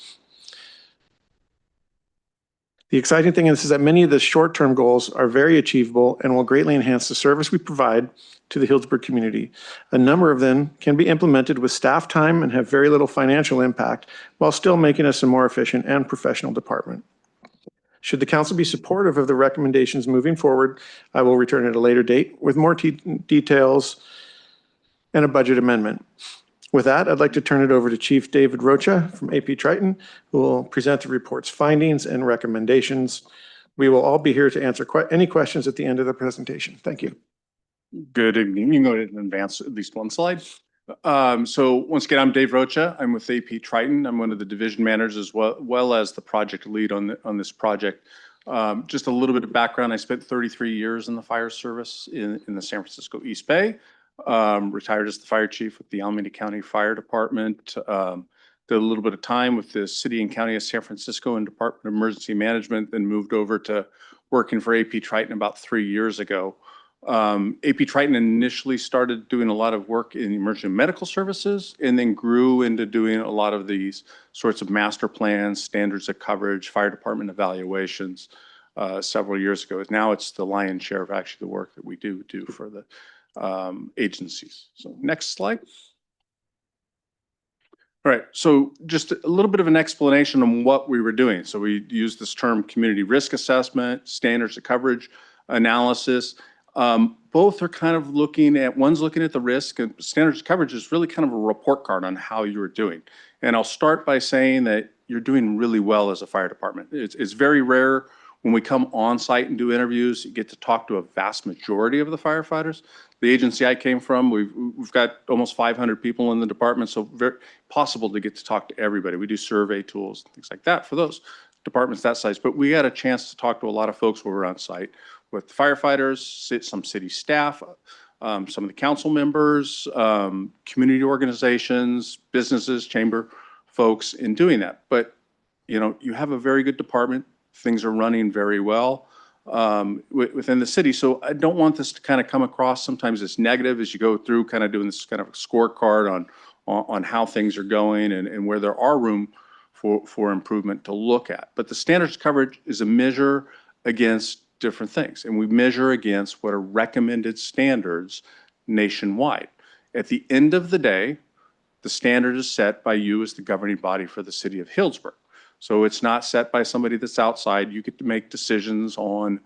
Speaker 4: The exciting thing is that many of the short-term goals are very achievable and will greatly enhance the service we provide to the Healdsburg community. A number of them can be implemented with staff time and have very little financial impact while still making us a more efficient and professional department. Should the council be supportive of the recommendations moving forward, I will return at a later date with more details and a budget amendment. With that, I'd like to turn it over to Chief David Rocha from AP Triton, who will present the report's findings and recommendations. We will all be here to answer any questions at the end of the presentation. Thank you.
Speaker 22: Good evening. You can go ahead and advance at least one slide. So once again, I'm Dave Rocha. I'm with AP Triton. I'm one of the division managers as well as the project lead on this project. Just a little bit of background. I spent 33 years in the fire service in the San Francisco East Bay. Retired as the fire chief with the Alameda County Fire Department. Did a little bit of time with the City and County of San Francisco and Department of Emergency Management, then moved over to working for AP Triton about 3 years ago. AP Triton initially started doing a lot of work in emergency medical services and then grew into doing a lot of these sorts of master plans, standards of coverage, fire department evaluations several years ago. Now it's the lion's share of actually the work that we do for the agencies. So next slide. All right, so just a little bit of an explanation on what we were doing. So we used this term community risk assessment, standards of coverage analysis. Both are kind of one's looking at the risk, and standards of coverage is really kind of a report card on how you're doing. And I'll start by saying that you're doing really well as a fire department. It's very rare when we come on site and do interviews, you get to talk to a vast majority of the firefighters. The agency I came from, we've got almost 500 people in the department, so very possible to get to talk to everybody. We do survey tools, things like that for those departments that size. But we had a chance to talk to a lot of folks who were on site with firefighters, some city staff, some of the council members, community organizations, businesses, chamber folks in doing that. But you have a very good department. Things are running very well within the city. So I don't want this to kind of come across sometimes as negative as you go through kind of doing this kind of a scorecard on how things are going and where there are room for improvement to look at. But the standards coverage is a measure against different things. And we measure against what are recommended standards nationwide. At the end of the day, the standard is set by you as the governing body for the city of Healdsburg. So it's not set by somebody that's outside. You get to make decisions on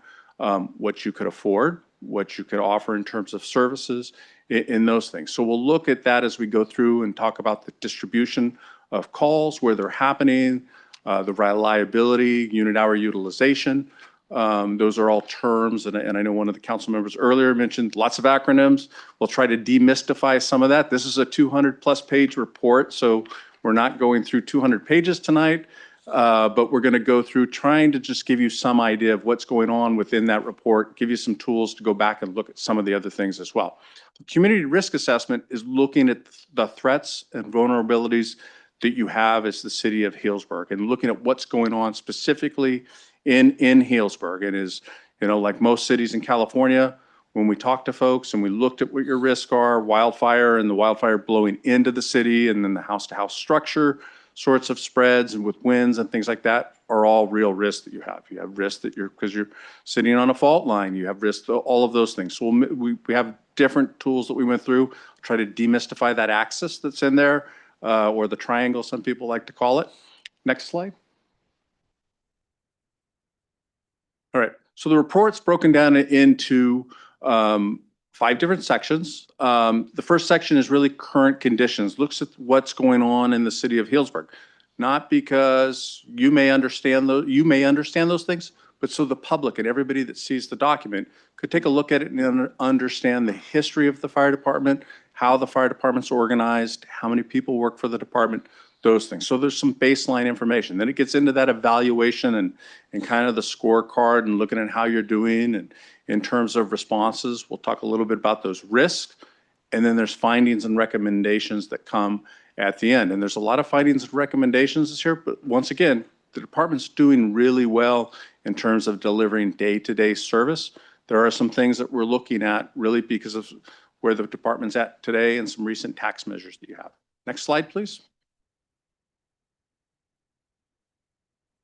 Speaker 22: what you could afford, what you could offer in terms of services, in those things. So we'll look at that as we go through and talk about the distribution of calls, where they're happening, the reliability, unit hour utilization. Those are all terms, and I know one of the council members earlier mentioned lots of acronyms. We'll try to demystify some of that. This is a 200+ page report, so we're not going through 200 pages tonight, but we're going to go through trying to just give you some idea of what's going on within that report, give you some tools to go back and look at some of the other things as well. The community risk assessment is looking at the threats and vulnerabilities that you have as the city of Healdsburg and looking at what's going on specifically in Healdsburg. And is, like most cities in California, when we talk to folks and we looked at what your risks are, wildfire and the wildfire blowing into the city, and then the house-to-house structure sorts of spreads and with winds and things like that are all real risks that you have. You have risks that because you're sitting on a fault line, you have risks, all of those things. So we have different tools that we went through, try to demystify that axis that's in there, or the triangle, some people like to call it. Next slide. All right, so the report's broken down into 5 different sections. The first section is really current conditions, looks at what's going on in the city of Healdsburg. Not because you may understand those things, but so the public and everybody that sees the document could take a look at it and understand the history of the fire department, how the fire department's organized, how many people work for the department, those things. So there's some baseline information. Then it gets into that evaluation and kind of the scorecard and looking at how you're doing. And in terms of responses, we'll talk a little bit about those risks. And then there's findings and recommendations that come at the end. And there's a lot of findings and recommendations this year, but once again, the department's doing really well in terms of delivering day-to-day service. There are some things that we're looking at really because of where the department's at today and some recent tax measures that you have. Next slide, please.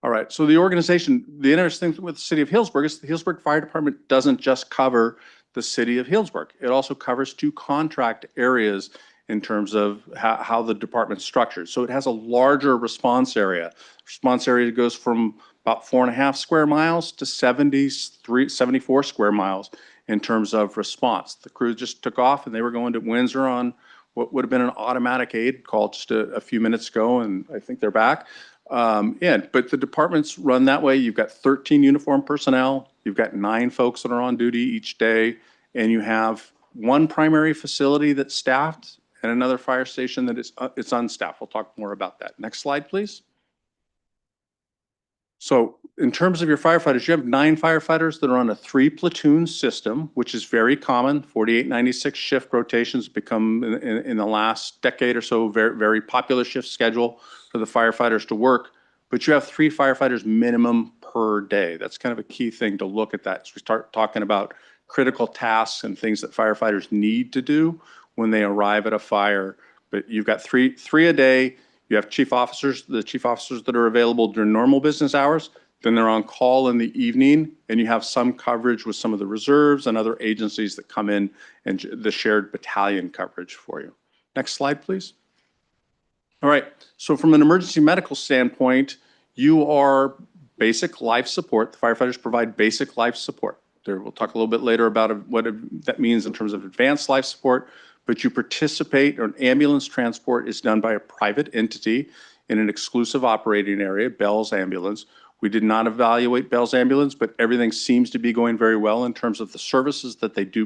Speaker 22: All right, so the organization, the interesting thing with the city of Healdsburg is the Healdsburg Fire Department doesn't just cover the city of Healdsburg. It also covers 2 contract areas in terms of how the department's structured. So it has a larger response area. Response area goes from about 4.5 square miles to 74 square miles in terms of response. The crew just took off and they were going to Windsor on what would have been an automatic aid call just a few minutes ago, and I think they're back. But the departments run that way. You've got 13 uniformed personnel. You've got 9 folks that are on duty each day, and you have 1 primary facility that's staffed and another fire station that is it's unstaffed. We'll talk more about that. Next slide, please. So in terms of your firefighters, you have 9 firefighters that are on a 3-platoon system, which is very common. 4896 shift rotations become in the last decade or so very, very popular shift schedule for the firefighters to work. But you have 3 firefighters minimum per day. That's kind of a key thing to look at that as we start talking about critical tasks and things that firefighters need to do when they arrive at a fire. But you've got three a day. You have chief officers, the chief officers that are available during normal business hours. Then they're on call in the evening, and you have some coverage with some of the reserves and other agencies that come in and the shared battalion coverage for you. Next slide, please. All right, so from an emergency medical standpoint, you are basic life support. The firefighters provide basic life support. We'll talk a little bit later about what that means in terms of advanced life support, but you participate, or ambulance transport is done by a private entity in an exclusive operating area, Bell's Ambulance. We did not evaluate Bell's Ambulance, but everything seems to be going very well in terms of the services that they do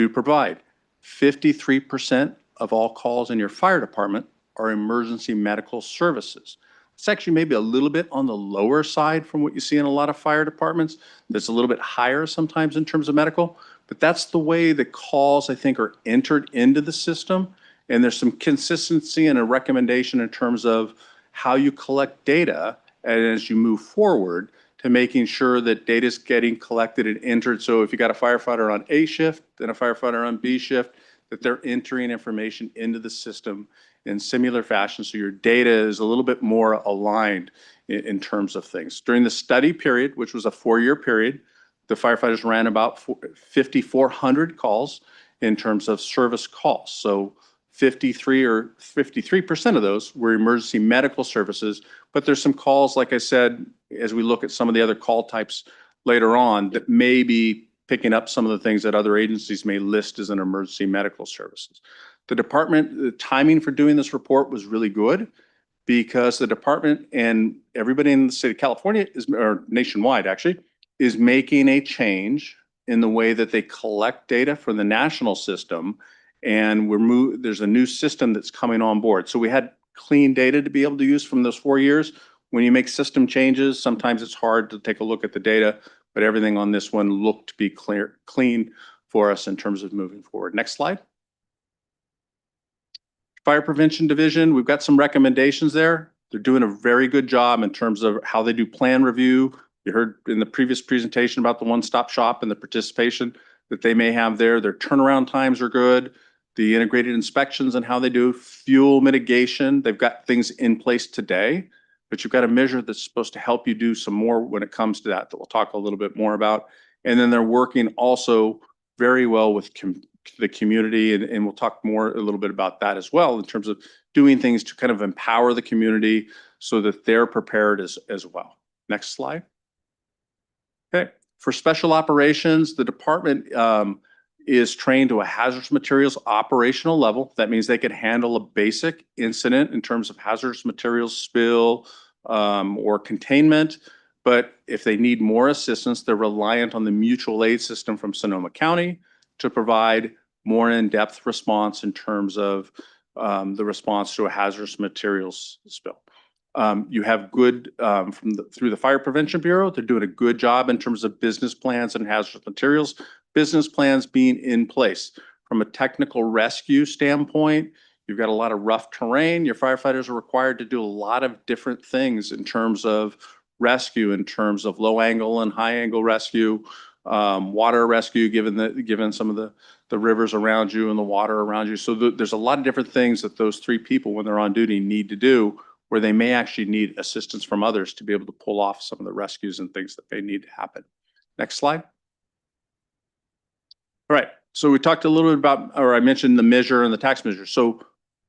Speaker 22: provide. 53% of all calls in your fire department are emergency medical services. It's actually maybe a little bit on the lower side from what you see in a lot of fire departments. That's a little bit higher sometimes in terms of medical, but that's the way the calls, I think, are entered into the system. And there's some consistency and a recommendation in terms of how you collect data and as you move forward to making sure that data is getting collected and entered. So if you got a firefighter on A shift, then a firefighter on B shift, that they're entering information into the system in similar fashion. So your data is a little bit more aligned in terms of things. During the study period, which was a 4-year period, the firefighters ran about 5,400 calls in terms of service calls. So 53% of those were emergency medical services, but there's some calls, like I said, as we look at some of the other call types later on, that may be picking up some of the things that other agencies may list as an emergency medical services. The timing for doing this report was really good because the department and everybody in the state of California or nationwide actually, is making a change in the way that they collect data from the national system. And there's a new system that's coming on board. So we had clean data to be able to use from those 4 years. When you make system changes, sometimes it's hard to take a look at the data, but everything on this one looked to be clean for us in terms of moving forward. Next slide. Fire Prevention Division, we've got some recommendations there. They're doing a very good job in terms of how they do plan review. You heard in the previous presentation about the one-stop shop and the participation that they may have there. Their turnaround times are good. The integrated inspections and how they do fuel mitigation. They've got things in place today, but you've got a measure that's supposed to help you do some more when it comes to that we'll talk a little bit more about. And then they're working also very well with the community, and we'll talk a little bit about that as well in terms of doing things to kind of empower the community so that they're prepared as well. Next slide. Okay, for special operations, the department is trained to a hazardous materials operational level. That means they could handle a basic incident in terms of hazardous materials spill or containment. But if they need more assistance, they're reliant on the mutual aid system from Sonoma County to provide more in-depth response in terms of the response to a hazardous materials spill. You have good, through the Fire Prevention Bureau, they're doing a good job in terms of business plans and hazardous materials, business plans being in place. From a technical rescue standpoint, you've got a lot of rough terrain. Your firefighters are required to do a lot of different things in terms of rescue, in terms of low angle and high angle rescue, water rescue, given some of the rivers around you and the water around you. So there's a lot of different things that those 3 people, when they're on duty, need to do, where they may actually need assistance from others to be able to pull off some of the rescues and things that they need to happen. Next slide. All right, so we talked a little bit about, or I mentioned the measure and the tax measure. So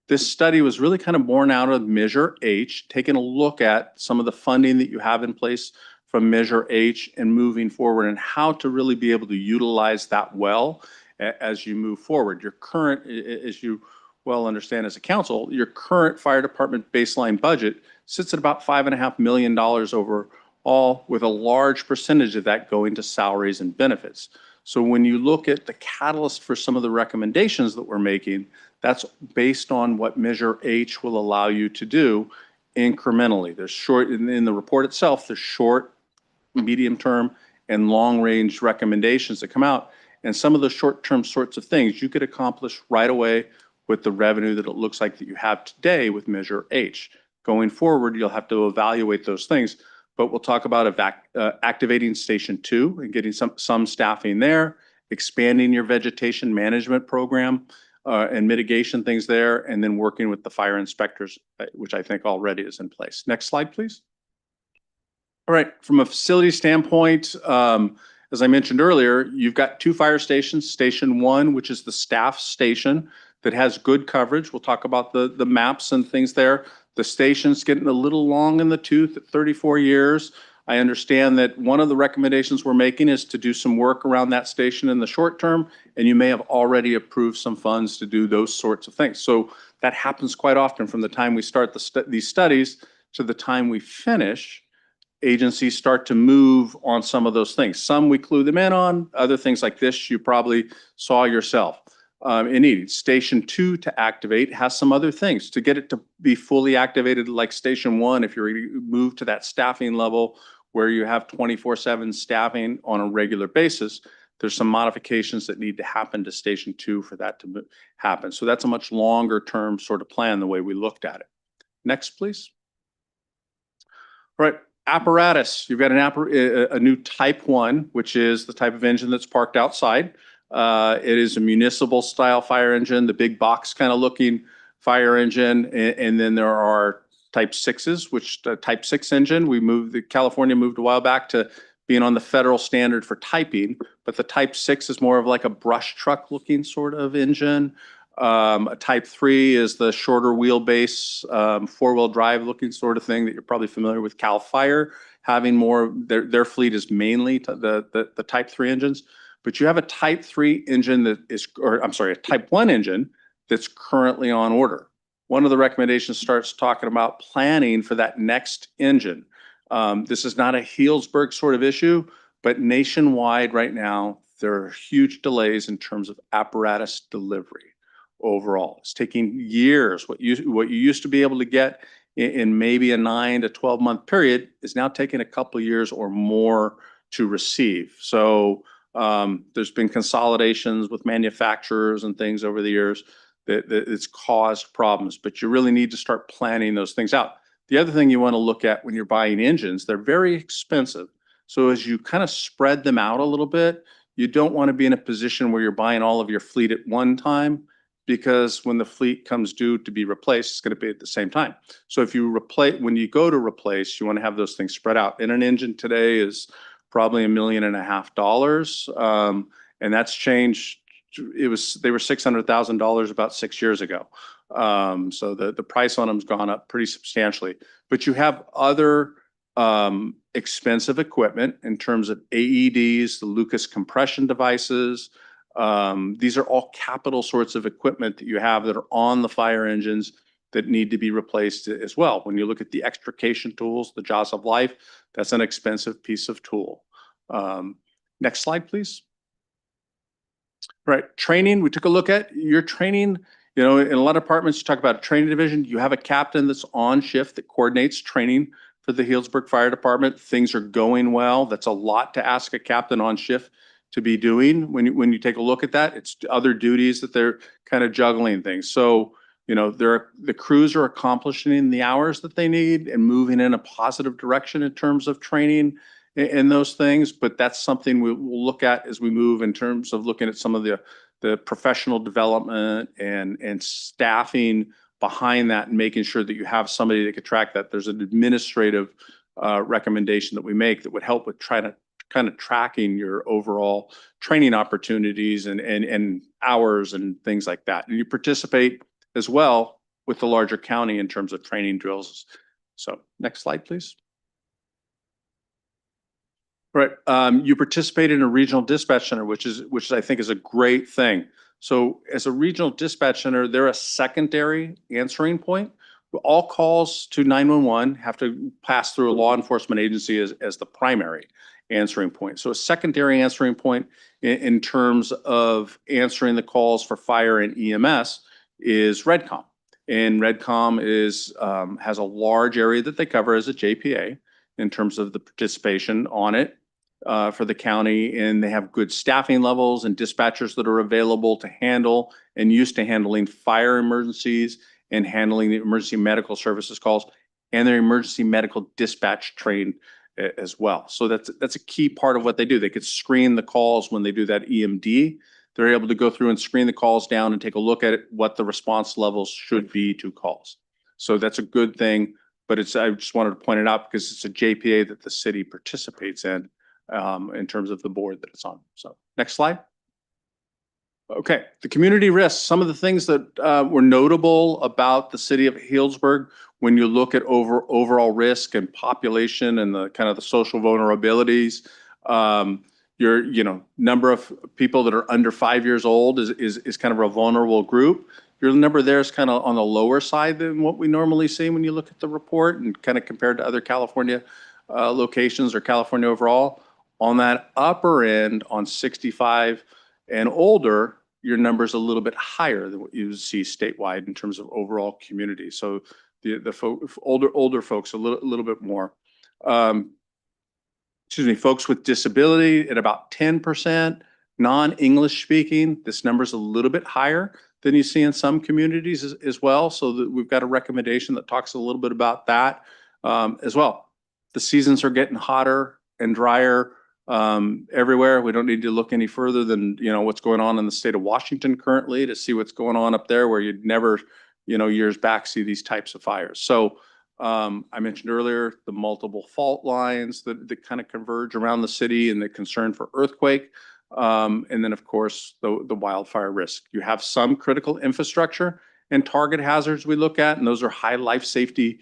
Speaker 22: this study was really kind of born out of Measure H, taking a look at some of the funding that you have in place from Measure H and moving forward, and how to really be able to utilize that well as you move forward. Your current, as you well understand as a council, your current fire department baseline budget sits at about $5.5 million overall, with a large percentage of that going to salaries and benefits. So when you look at the catalyst for some of the recommendations that we're making, that's based on what Measure H will allow you to do incrementally. There's short, in the report itself, there's short, medium term, and long range recommendations that come out. And some of the short term sorts of things you could accomplish right away with the revenue that it looks like that you have today with Measure H. Going forward, you'll have to evaluate those things, but we'll talk about activating Station 2 and getting some staffing there, expanding your vegetation management program and mitigation things there, and then working with the fire inspectors, which I think already is in place. Next slide, please. All right, from a facility standpoint, as I mentioned earlier, you've got 2 fire stations. Station 1, which is the staff station that has good coverage. We'll talk about the maps and things there. The station's getting a little long in the tooth at 34 years. I understand that one of the recommendations we're making is to do some work around that station in the short term, and you may have already approved some funds to do those sorts of things. So that happens quite often from the time we start these studies to the time we finish. Agencies start to move on some of those things. Some we clue them in on, other things like this you probably saw yourself. Indeed, Station 2 to activate has some other things. To get it to be fully activated like Station 1, if you move to that staffing level where you have 24/7 staffing on a regular basis, there's some modifications that need to happen to Station 2 for that to happen. So that's a much longer term sort of plan the way we looked at it. Next, please. Right, apparatus. You've got a new type 1, which is the type of engine that's parked outside. It is a municipal style fire engine, the big box kind of looking fire engine. And then there are type 6s, which the type 6 engine, California moved a while back to being on the federal standard for typing, but the type 6 is more of like a brush truck looking sort of engine. A type 3 is the shorter wheelbase, 4-wheel drive looking sort of thing that you're probably familiar with. Cal Fire having more, their fleet is mainly the type 3 engines, but you have a type 3 engine that is, or I'm sorry, a type 1 engine that's currently on order. One of the recommendations starts talking about planning for that next engine. This is not a Healdsburg sort of issue, but nationwide right now, there are huge delays in terms of apparatus delivery. Overall, it's taking years. What you used to be able to get in maybe a 9 to 12 month period is now taking a couple of years or more to receive. So there's been consolidations with manufacturers and things over the years that it's caused problems, but you really need to start planning those things out. The other thing you want to look at when you're buying engines, they're very expensive. So as you kind of spread them out a little bit, you don't want to be in a position where you're buying all of your fleet at one time, because when the fleet comes due to be replaced, it's going to be at the same time. So if you when you go to replace, you want to have those things spread out. And an engine today is probably $1.5 million. And that's changed. They were $600,000 about 6 years ago. So the price on them's gone up pretty substantially. But you have other expensive equipment in terms of AEDs, the Lucas compression devices. These are all capital sorts of equipment that you have that are on the fire engines that need to be replaced as well. When you look at the extrication tools, the jaws of life, that's an expensive piece of tool. Next slide, please. Right, training, we took a look at your training. You know, in a lot of departments, you talk about a training division. You have a captain that's on shift that coordinates training for the Healdsburg Fire Department. Things are going well. That's a lot to ask a captain on shift to be doing. When you take a look at that, it's other duties that they're kind of juggling things. So, you know, the crews are accomplishing the hours that they need and moving in a positive direction in terms of training and those things. But that's something we'll look at as we move in terms of looking at some of the professional development and staffing behind that, and making sure that you have somebody that could track that. There's an administrative recommendation that we make that would help with trying to kind of tracking your overall training opportunities and hours and things like that. And you participate as well with the larger county in terms of training drills. So next slide, please. Right, you participate in a regional dispatch center, which I think is a great thing. So as a regional dispatch center, they're a secondary answering point. All calls to 911 have to pass through a law enforcement agency as the primary answering point. So a secondary answering point in terms of answering the calls for fire and EMS is Redcom. And Redcom has a large area that they cover as a JPA in terms of the participation on it for the county. And they have good staffing levels and dispatchers that are available to handle and used to handling fire emergencies and handling the emergency medical services calls, and their emergency medical dispatch trained as well. So that's a key part of what they do. They could screen the calls when they do that EMD. They're able to go through and screen the calls down and take a look at what the response levels should be to calls. So that's a good thing, but I just wanted to point it out because it's a JPA that the city participates in terms of the board that it's on. So next slide. Okay, the community risks, some of the things that were notable about the city of Healdsburg when you look at overall risk and population and the kind of the social vulnerabilities. Your number of people that are under 5 years old is kind of a vulnerable group. Your number there is kind of on the lower side than what we normally see when you look at the report and kind of compared to other California locations or California overall. On that upper end, on 65 and older, your number is a little bit higher than what you see statewide in terms of overall community. So the older folks a little bit more. Folks with disability at about 10%, non-English speaking, this number is a little bit higher than you see in some communities as well. So that we've got a recommendation that talks a little bit about that as well. The seasons are getting hotter and drier everywhere. We don't need to look any further than, what's going on in the state of Washington currently to see what's going on up there where you'd never, years back see these types of fires. So I mentioned earlier the multiple fault lines that kind of converge around the city and the concern for earthquake. And then, of course, the wildfire risk. You have some critical infrastructure and target hazards we look at, and those are high life safety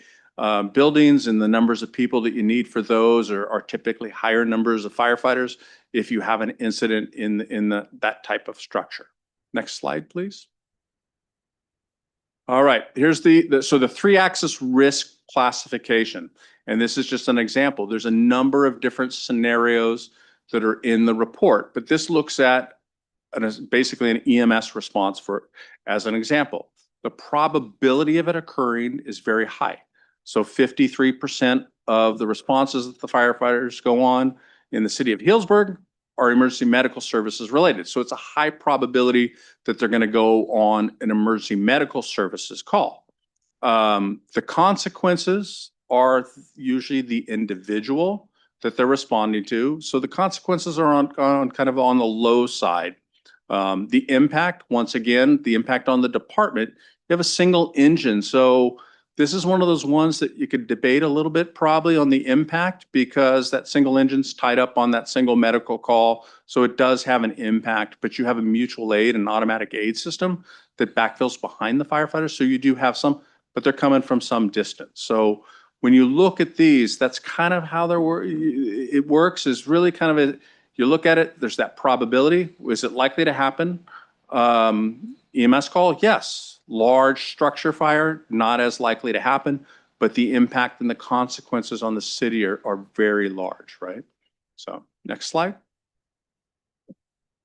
Speaker 22: buildings, and the numbers of people that you need for those are typically higher numbers of firefighters if you have an incident in that type of structure. Next slide, please. All right, here's the 3-axis risk classification, and this is just an example. There's a number of different scenarios that are in the report, but this looks at basically an EMS response for, as an example. The probability of it occurring is very high. So 53% of the responses that the firefighters go on in the city of Healdsburg are emergency medical services related. So it's a high probability that they're going to go on an emergency medical services call. The consequences are usually the individual that they're responding to. So the consequences are on kind of on the low side. The impact, once again, the impact on the department, you have a single engine. So this is one of those ones that you could debate a little bit probably on the impact because that single engine's tied up on that single medical call. So it does have an impact, but you have a mutual aid and automatic aid system that backfills behind the firefighters. So you do have some, but they're coming from some distance. So when you look at these, that's kind of how it works is really kind of you look at it, there's that probability. Is it likely to happen? EMS call, yes. Large structure fire, not as likely to happen, but the impact and the consequences on the city are very large, right? So next slide.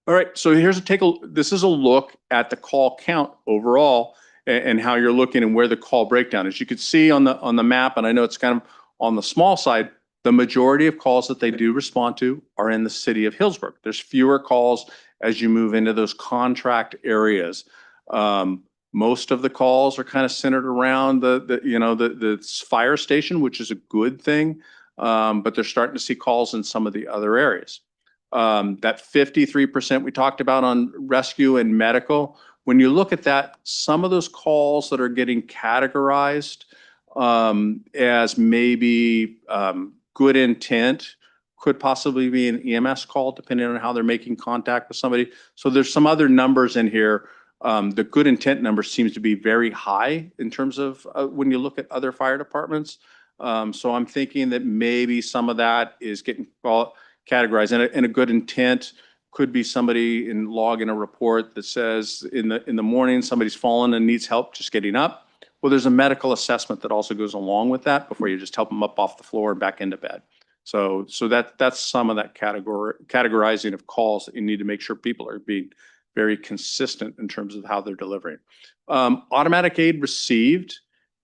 Speaker 22: All right, so this is a look at the call count overall and how you're looking and where the call breakdown is. You can see on the map, and I know it's kind of on the small side, the majority of calls that they do respond to are in the city of Healdsburg. There's fewer calls as you move into those contract areas. Most of the calls are kind of centered around the fire station, which is a good thing, but they're starting to see calls in some of the other areas. That 53% we talked about on rescue and medical, when you look at that, some of those calls that are getting categorized as maybe good intent could possibly be an EMS call, depending on how they're making contact with somebody. So there's some other numbers in here. The good intent number seems to be very high in terms of when you look at other fire departments. So I'm thinking that maybe some of that is getting categorized. And a good intent could be somebody logging a report that says in the morning somebody's fallen and needs help just getting up. Well, there's a medical assessment that also goes along with that before you just help them up off the floor and back into bed. So that's some of that categorizing of calls that you need to make sure people are being very consistent in terms of how they're delivering. Automatic aid received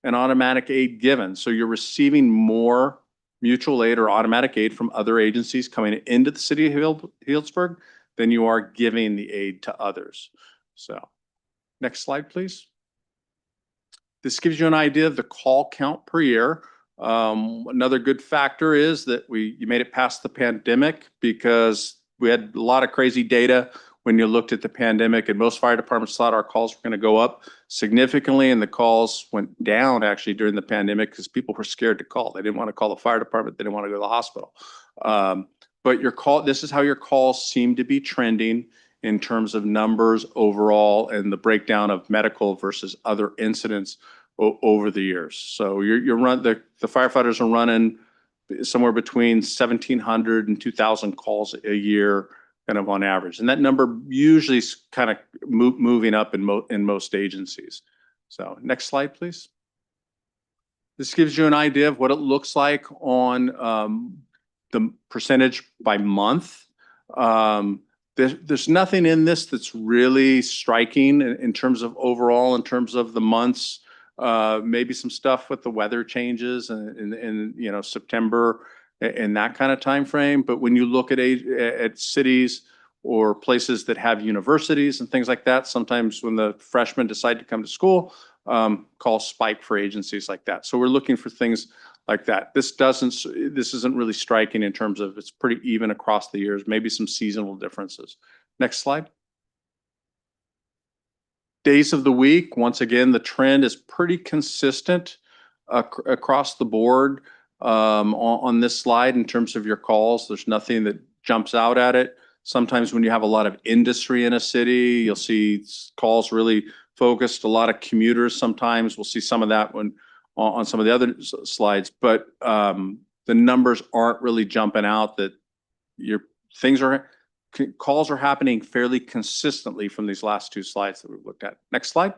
Speaker 22: and automatic aid given. So you're receiving more mutual aid or automatic aid from other agencies coming into the city of Healdsburg than you are giving the aid to others. So next slide, please. This gives you an idea of the call count per year. Another good factor is that you made it past the pandemic because we had a lot of crazy data when you looked at the pandemic, and most fire departments thought our calls were going to go up significantly, and the calls went down actually during the pandemic because people were scared to call. They didn't want to call the fire department. They didn't want to go to the hospital. But this is how your calls seem to be trending in terms of numbers overall and the breakdown of medical versus other incidents over the years. So the firefighters are running somewhere between 1,700 and 2,000 calls a year, kind of on average, and that number usually is kind of moving up in most agencies. So next slide, please. This gives you an idea of what it looks like on the percentage by month. There's nothing in this that's really striking in terms of overall, in terms of the months. Maybe some stuff with the weather changes in September and that kind of time frame. But when you look at cities or places that have universities and things like that, sometimes when the freshmen decide to come to school, calls spike for agencies like that. So we're looking for things like that. This isn't really striking in terms of, it's pretty even across the years, maybe some seasonal differences. Next slide. Days of the week, once again, the trend is pretty consistent across the board on this slide in terms of your calls. There's nothing that jumps out at it. Sometimes when you have a lot of industry in a city, you'll see calls really focused, a lot of commuters. Sometimes we'll see some of that when on some of the other slides, but the numbers aren't really jumping out that calls are happening fairly consistently from these last two slides that we've looked at. Next slide.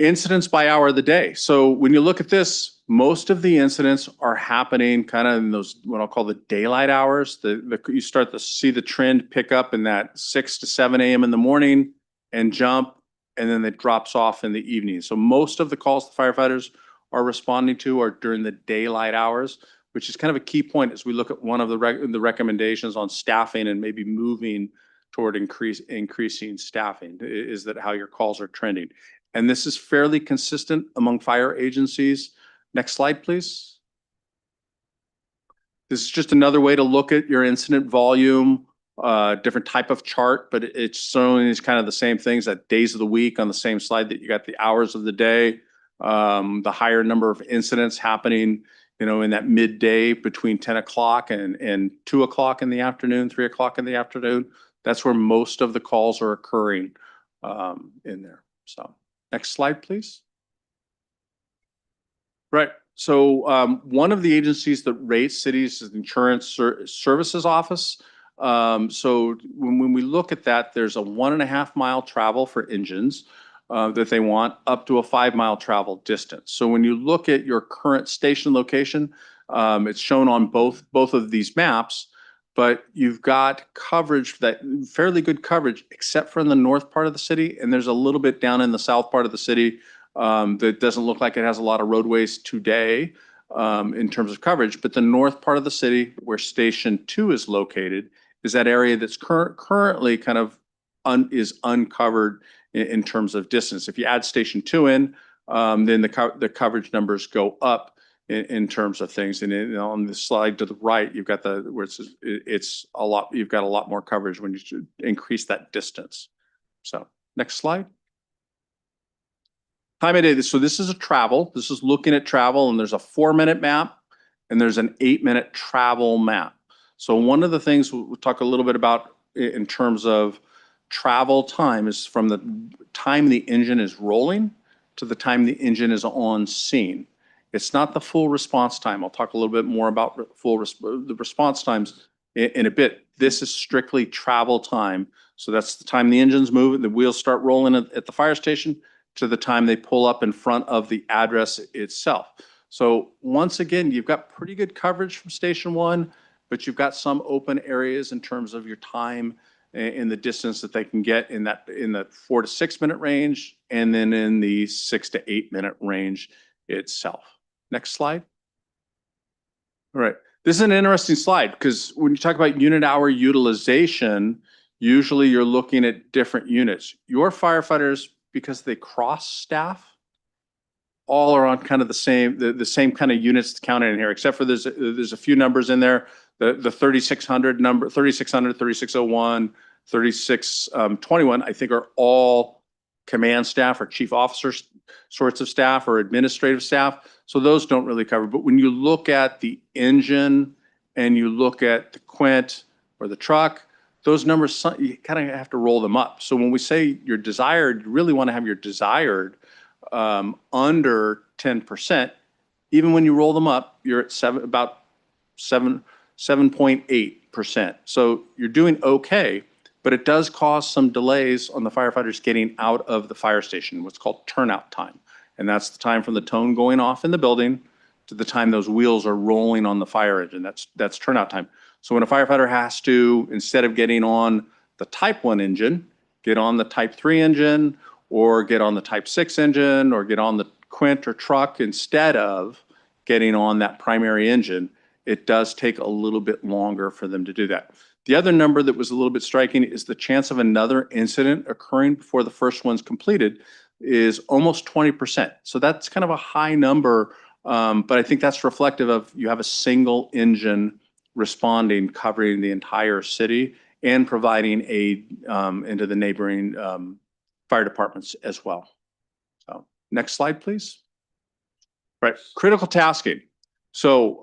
Speaker 22: Incidents by hour of the day. So when you look at this, most of the incidents are happening kind of in those, what I'll call the daylight hours. You start to see the trend pick up in that 6 to 7 a.m. in the morning and jump, and then it drops off in the evening. So most of the calls the firefighters are responding to are during the daylight hours, which is kind of a key point as we look at one of the recommendations on staffing and maybe moving toward increasing staffing, is that how your calls are trending. And this is fairly consistent among fire agencies. Next slide, please. This is just another way to look at your incident volume, different type of chart, but it's showing these kind of the same things at days of the week on the same slide that you got the hours of the day, the higher number of incidents happening, in that midday between 10 o'clock and 2 o'clock in the afternoon, 3 o'clock in the afternoon. That's where most of the calls are occurring in there. So next slide, please. Right. So one of the agencies that rates cities is the Insurance Services Office. So when we look at that, there's a 1.5 mile travel for engines that they want, up to a 5 mile travel distance. So when you look at your current station location, it's shown on both of these maps, but you've got coverage, that fairly good coverage, except for in the north part of the city, and there's a little bit down in the south part of the city that doesn't look like it has a lot of roadways today in terms of coverage. But the north part of the city, where Station 2 is located, is that area that's currently kind of is uncovered in terms of distance. If you add Station 2 in, then the coverage numbers go up in terms of things. And on the slide to the right, you've got where it's a lot. You've got a lot more coverage when you should increase that distance. So next slide. Time of day. So this is a travel. This is looking at travel, and there's a 4-minute map and there's an 8-minute travel map. So one of the things we'll talk a little bit about in terms of travel time is from the time the engine is rolling to the time the engine is on scene. It's not the full response time. I'll talk a little bit more about the response times in a bit. This is strictly travel time. So that's the time the engine's moving, the wheels start rolling at the fire station, to the time they pull up in front of the address itself. So once again, you've got pretty good coverage from Station 1, but you've got some open areas in terms of your time and the distance that they can get in the 4 to 6 minute range, and then in the 6 to 8 minute range itself. Next slide. All right. This is an interesting slide because when you talk about unit hour utilization, usually you're looking at different units. Your firefighters, because they cross staff, all are on kind of the same kind of units counted in here, except for there's a few numbers in there. The 3600 number, 3600, 3601, 3621, I think are all command staff or chief officers sorts of staff or administrative staff. So those don't really cover. But when you look at the engine and you look at the quint or the truck, those numbers, you kind of have to roll them up. So when we say your desired, you really want to have your desired under 10%. Even when you roll them up, you're at about 7.8%. So you're doing okay, but it does cause some delays on the firefighters getting out of the fire station, what's called turnout time. And that's the time from the tone going off in the building to the time those wheels are rolling on the fire engine. That's turnout time. So when a firefighter has to, instead of getting on the Type 1 engine, get on the Type 3 engine, or get on the Type 6 engine, or get on the quint or truck instead of getting on that primary engine, it does take a little bit longer for them to do that. The other number that was a little bit striking is the chance of another incident occurring before the first one's completed is almost 20%. So that's kind of a high number, but I think that's reflective of you have a single engine responding, covering the entire city and providing aid into the neighboring fire departments as well. So next slide, please. Right, critical tasking. So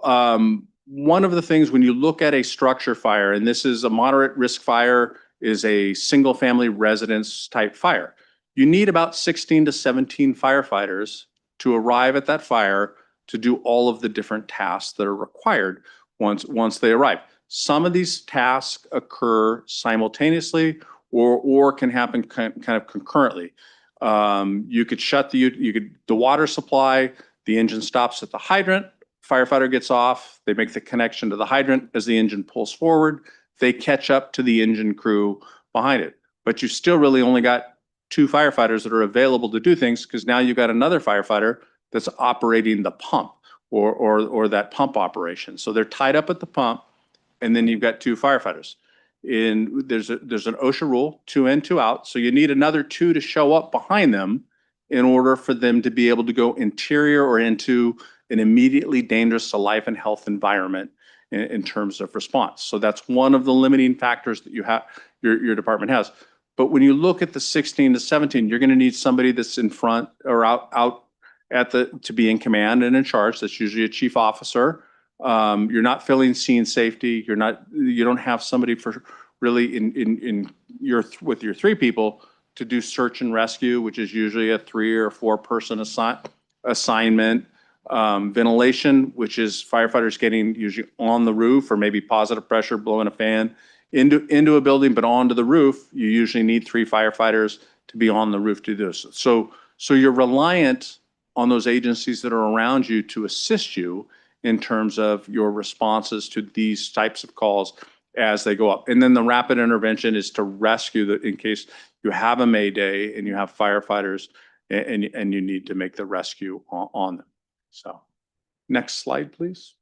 Speaker 22: one of the things when you look at a structure fire, and this is a moderate risk fire, is a single family residence type fire. You need about 16 to 17 firefighters to arrive at that fire to do all of the different tasks that are required once they arrive. Some of these tasks occur simultaneously or can happen kind of concurrently. You could shut the water supply, the engine stops at the hydrant, firefighter gets off, they make the connection to the hydrant as the engine pulls forward, they catch up to the engine crew behind it. But you still really only got 2 firefighters that are available to do things because now you've got another firefighter that's operating the pump or that pump operation. So they're tied up at the pump, and then you've got 2 firefighters. There's an OSHA rule, 2 in, 2 out. So you need another 2 to show up behind them in order for them to be able to go interior or into an immediately dangerous to life and health environment in terms of response. So that's one of the limiting factors that you have, your department has. But when you look at the 16 to 17, you're going to need somebody that's in front or out at to be in command and in charge. That's usually a chief officer. You're not filling scene safety. You don't have somebody for really with your 3 people to do search and rescue, which is usually a 3 or 4 person assignment. Ventilation, which is firefighters getting usually on the roof or maybe positive pressure blowing a fan into a building, but onto the roof, you usually need 3 firefighters to be on the roof to do this. So you're reliant on those agencies that are around you to assist you in terms of your responses to these types of calls as they go up. And then the rapid intervention is to rescue in case you have a mayday and you have firefighters and you need to make the rescue on them. So next slide, please.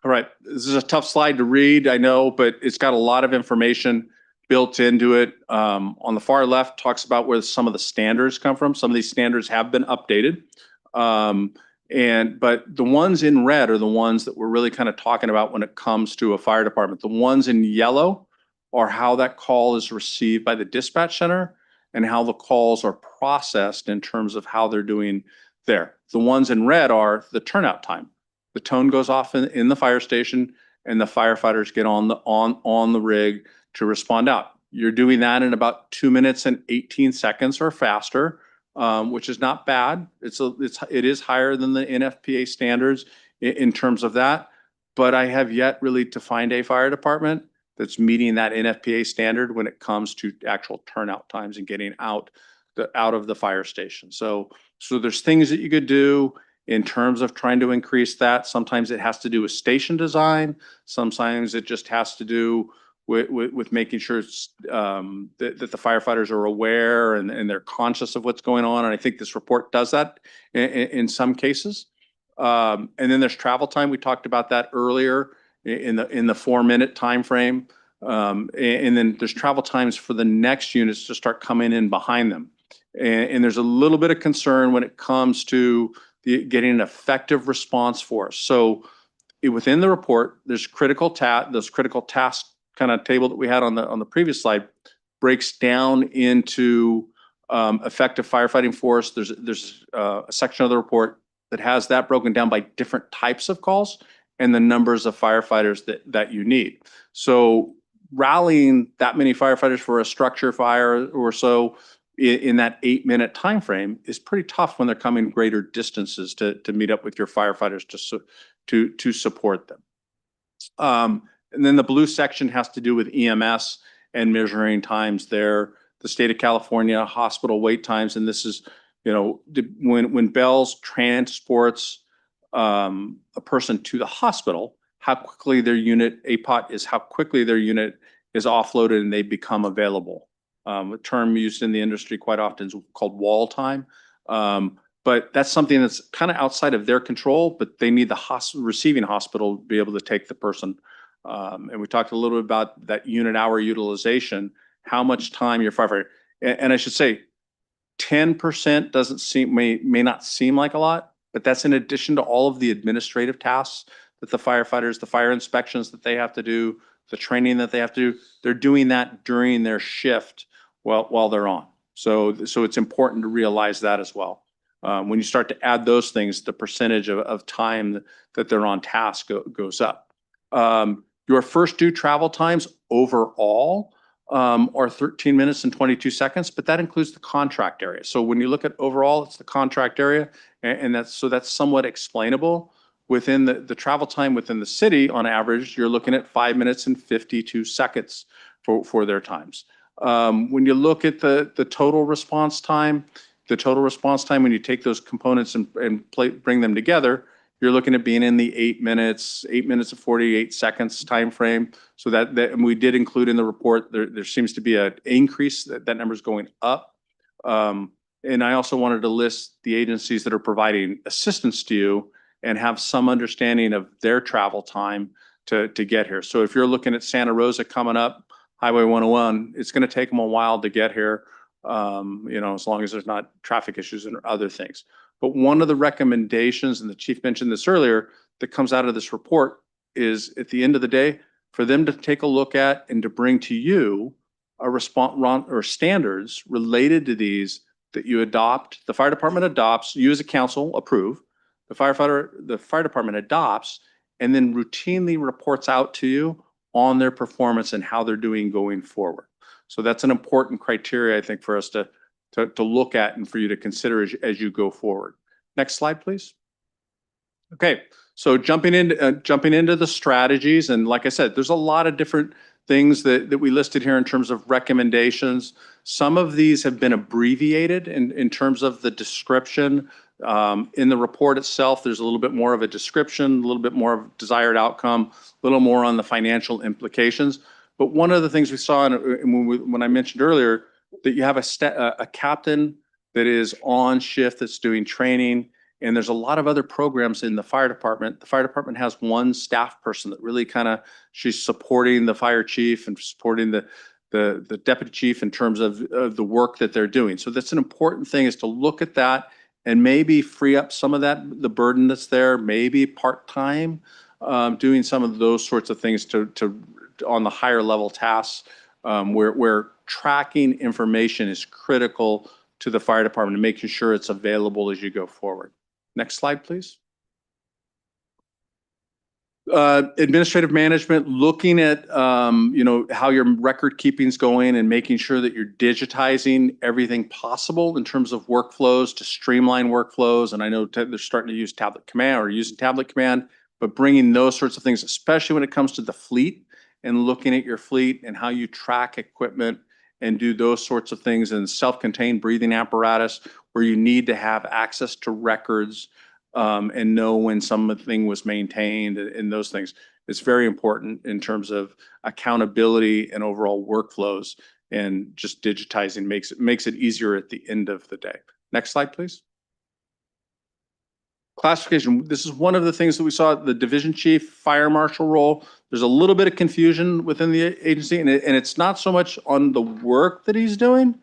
Speaker 22: All right, this is a tough slide to read, I know, but it's got a lot of information built into it. On the far left talks about where some of the standards come from. Some of these standards have been updated. But the ones in red are the ones that we're really kind of talking about when it comes to a fire department. The ones in yellow are how that call is received by the dispatch center and how the calls are processed in terms of how they're doing there. The ones in red are the turnout time. The tone goes off in the fire station and the firefighters get on the rig to respond out. You're doing that in about 2 minutes and 18 seconds or faster, which is not bad. It is higher than the NFPA standards in terms of that, but I have yet really to find a fire department that's meeting that NFPA standard when it comes to actual turnout times and getting out of the fire station. So there's things that you could do in terms of trying to increase that. Sometimes it has to do with station design. Sometimes it just has to do with making sure that the firefighters are aware and they're conscious of what's going on. And I think this report does that in some cases. And then there's travel time. We talked about that earlier in the 4-minute time frame. And then there's travel times for the next units to start coming in behind them. And there's a little bit of concern when it comes to getting an effective response force. So within the report, there's those critical tasks kind of table that we had on the previous slide breaks down into effective firefighting force. There's a section of the report that has that broken down by different types of calls and the numbers of firefighters that you need. So rallying that many firefighters for a structure fire or so in that 8-minute time frame is pretty tough when they're coming greater distances to meet up with your firefighters to support them. And then the blue section has to do with EMS and measuring times there. The state of California hospital wait times, and this is, when Bell's transports a person to the hospital, how quickly their unit, APOT is how quickly their unit is offloaded and they become available. A term used in the industry quite often is called wall time. But that's something that's kind of outside of their control, but they need the receiving hospital to be able to take the person. And we talked a little bit about that unit hour utilization, how much time your firefighter, and I should say, 10% may not seem like a lot, but that's in addition to all of the administrative tasks that the firefighters, the fire inspections that they have to do, the training that they have to do. They're doing that during their shift while they're on. So it's important to realize that as well. When you start to add those things, the percentage of time that they're on task goes up. Your first due travel times overall are 13 minutes and 22 seconds, but that includes the contract area. So when you look at overall, it's the contract area, and that's somewhat explainable. Within the travel time within the city, on average, you're looking at 5 minutes and 52 seconds for their times. When you look at the total response time, when you take those components and bring them together, you're looking at being in the 8 minutes and 48 seconds time frame. So that and we did include in the report, there seems to be an increase, that number is going up. And I also wanted to list the agencies that are providing assistance to you and have some understanding of their travel time to get here. So if you're looking at Santa Rosa coming up, Highway 101, it's going to take them a while to get here, as long as there's not traffic issues and other things. But one of the recommendations, and the chief mentioned this earlier, that comes out of this report is, at the end of the day, for them to take a look at and to bring to you a response or standards related to these that you adopt, the fire department adopts, you as a council approve, the fire department adopts, and then routinely reports out to you on their performance and how they're doing going forward. So that's an important criteria, I think, for us to look at and for you to consider as you go forward. Next slide, please. Okay, so jumping into the strategies, and like I said, there's a lot of different things that we listed here in terms of recommendations. Some of these have been abbreviated in terms of the description. In the report itself, there's a little bit more of a description, a little bit more of desired outcome, a little more on the financial implications. But one of the things we saw when I mentioned earlier, that you have a captain that is on shift, that's doing training, and there's a lot of other programs in the fire department. The fire department has one staff person that really she's supporting the fire chief and supporting the deputy chief in terms of the work that they're doing. So that's an important thing, is to look at that and maybe free up some of the burden that's there, maybe part-time, doing some of those sorts of things to on the higher level tasks, where tracking information is critical to the fire department and making sure it's available as you go forward. Next slide, please. Administrative management, looking at how your record keeping is going and making sure that you're digitizing everything possible in terms of workflows to streamline workflows. And I know they're starting to use tablet command or using tablet command, but bringing those sorts of things, especially when it comes to the fleet and looking at your fleet and how you track equipment and do those sorts of things, and self-contained breathing apparatus where you need to have access to records and know when something was maintained and those things. It's very important in terms of accountability and overall workflows, and just digitizing makes it easier at the end of the day. Next slide, please. Classification. This is one of the things that we saw, the division chief, fire marshal role. There's a little bit of confusion within the agency, and it's not so much on the work that he's doing,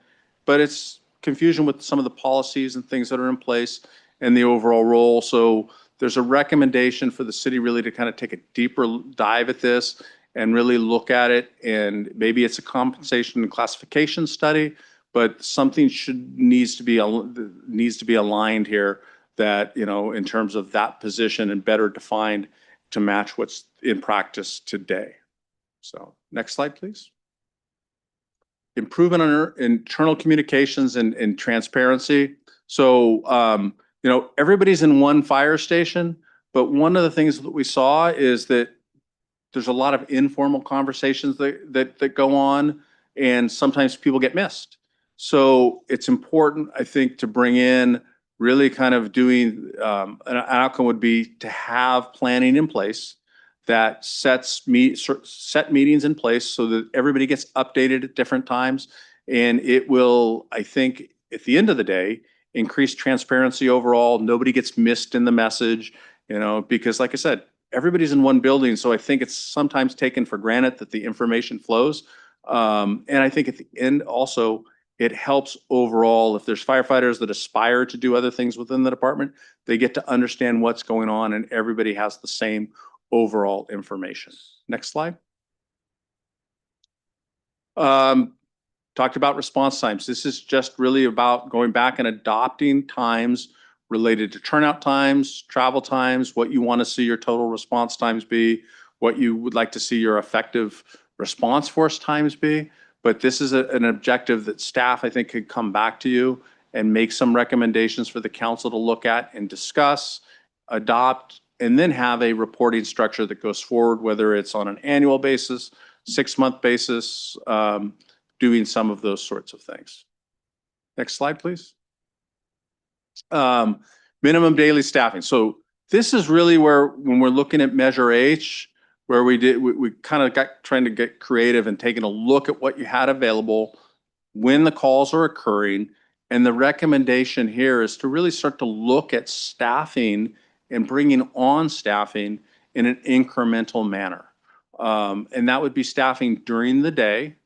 Speaker 22: but it's confusion with some of the policies and things that are in place and the overall role. So there's a recommendation for the city really to kind of take a deeper dive at this and really look at it. And maybe it's a compensation and classification study, but something needs to be aligned here, that, in terms of that position and better defined to match what's in practice today. So next slide, please. Improvement on internal communications and transparency. So, everybody's in one fire station, but one of the things that we saw is that there's a lot of informal conversations that go on, and sometimes people get missed. So it's important, I think, to bring in really kind of doing, an outcome would be to have planning in place that set meetings in place so that everybody gets updated at different times. And it will, I think, at the end of the day, increase transparency overall. Nobody gets missed in the message, because like I said, everybody's in one building. So I think it's sometimes taken for granted that the information flows. And I think at the end also, it helps overall. If there's firefighters that aspire to do other things within the department, they get to understand what's going on and everybody has the same overall information. Next slide. Talked about response times. This is just really about going back and adopting times related to turnout times, travel times, what you want to see your total response times be, what you would like to see your effective response force times be. But this is an objective that staff, I think, could come back to you and make some recommendations for the council to look at and discuss, adopt, and then have a reporting structure that goes forward, whether it's on an annual basis, 6-month basis, doing some of those sorts of things. Next slide, please. Minimum daily staffing. So this is really where, when we're looking at Measure H, where we kind of got trying to get creative and taking a look at what you had available, when the calls are occurring. And the recommendation here is to really start to look at staffing and bringing on staffing in an incremental manner. And that would be staffing during the day,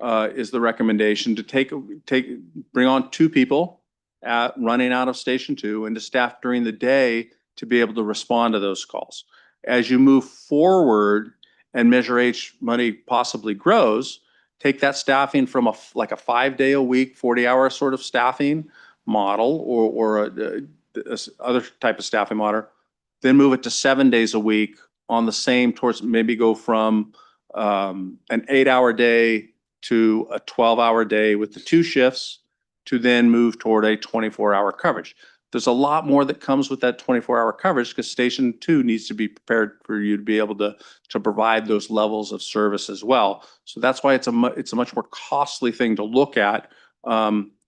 Speaker 22: is the recommendation, to bring on 2 people running out of Station 2 and to staff during the day to be able to respond to those calls. As you move forward and Measure H money possibly grows, take that staffing from like a 5-day-a-week, 40-hour sort of staffing model or a other type of staffing model, then move it to 7 days a week on the same, towards maybe go from an 8-hour day to a 12-hour day with the 2 shifts, to then move toward a 24-hour coverage. There's a lot more that comes with that 24-hour coverage, because Station 2 needs to be prepared for you to be able to provide those levels of service as well. So that's why it's a much more costly thing to look at.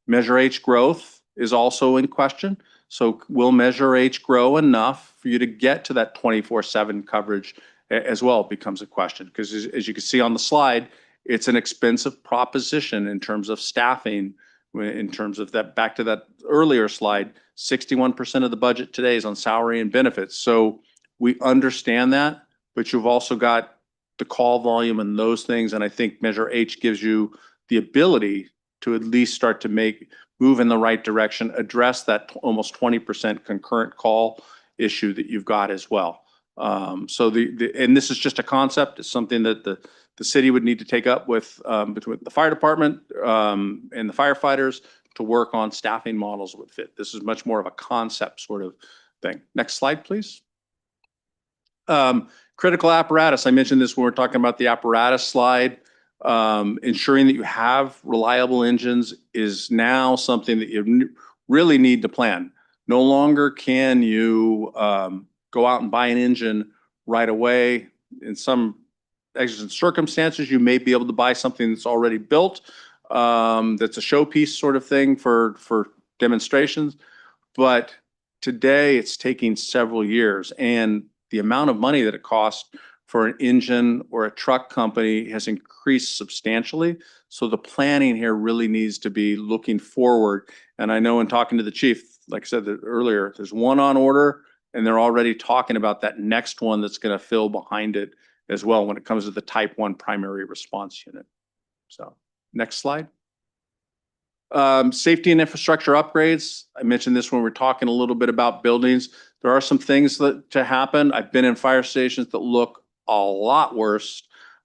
Speaker 22: Measure H growth is also in question. So will Measure H grow enough for you to get to that 24/7 coverage as well? It becomes a question, because as you can see on the slide, it's an expensive proposition in terms of staffing. In terms of that, back to that earlier slide, 61% of the budget today is on salary and benefits. So we understand that, but you've also got the call volume and those things. And I think Measure H gives you the ability to at least start to move in the right direction, address that almost 20% concurrent call issue that you've got as well. So and this is just a concept. It's something that the city would need to take up with between the fire department and the firefighters to work on staffing models that would fit. This is much more of a concept sort of thing. Next slide, please. Critical apparatus. I mentioned this when we're talking about the apparatus slide. Ensuring that you have reliable engines is now something that you really need to plan. No longer can you go out and buy an engine right away. In some exigent circumstances, you may be able to buy something that's already built, that's a showpiece sort of thing for demonstrations. But today it's taking several years, and the amount of money that it costs for an engine or a truck company has increased substantially. So the planning here really needs to be looking forward. And I know in talking to the chief, like I said earlier, there's one on order, and they're already talking about that next one that's going to fill behind it as well when it comes to the Type 1 primary response unit. So next slide. Safety and infrastructure upgrades. I mentioned this when we're talking a little bit about buildings. There are some things to happen. I've been in fire stations that look a lot worse.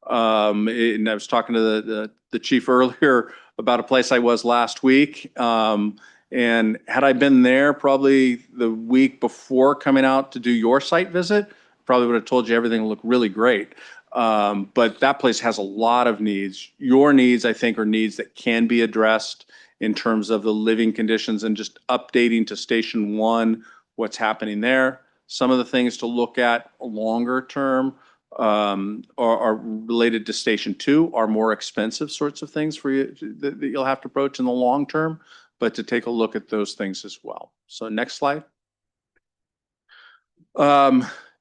Speaker 22: And I was talking to the chief earlier about a place I was last week. And had I been there probably the week before coming out to do your site visit, probably would have told you everything looked really great. But that place has a lot of needs. Your needs, I think, are needs that can be addressed in terms of the living conditions and just updating to Station 1 what's happening there. Some of the things to look at longer term are related to Station 2, are more expensive sorts of things for you that you'll have to approach in the long term, but to take a look at those things as well. So next slide.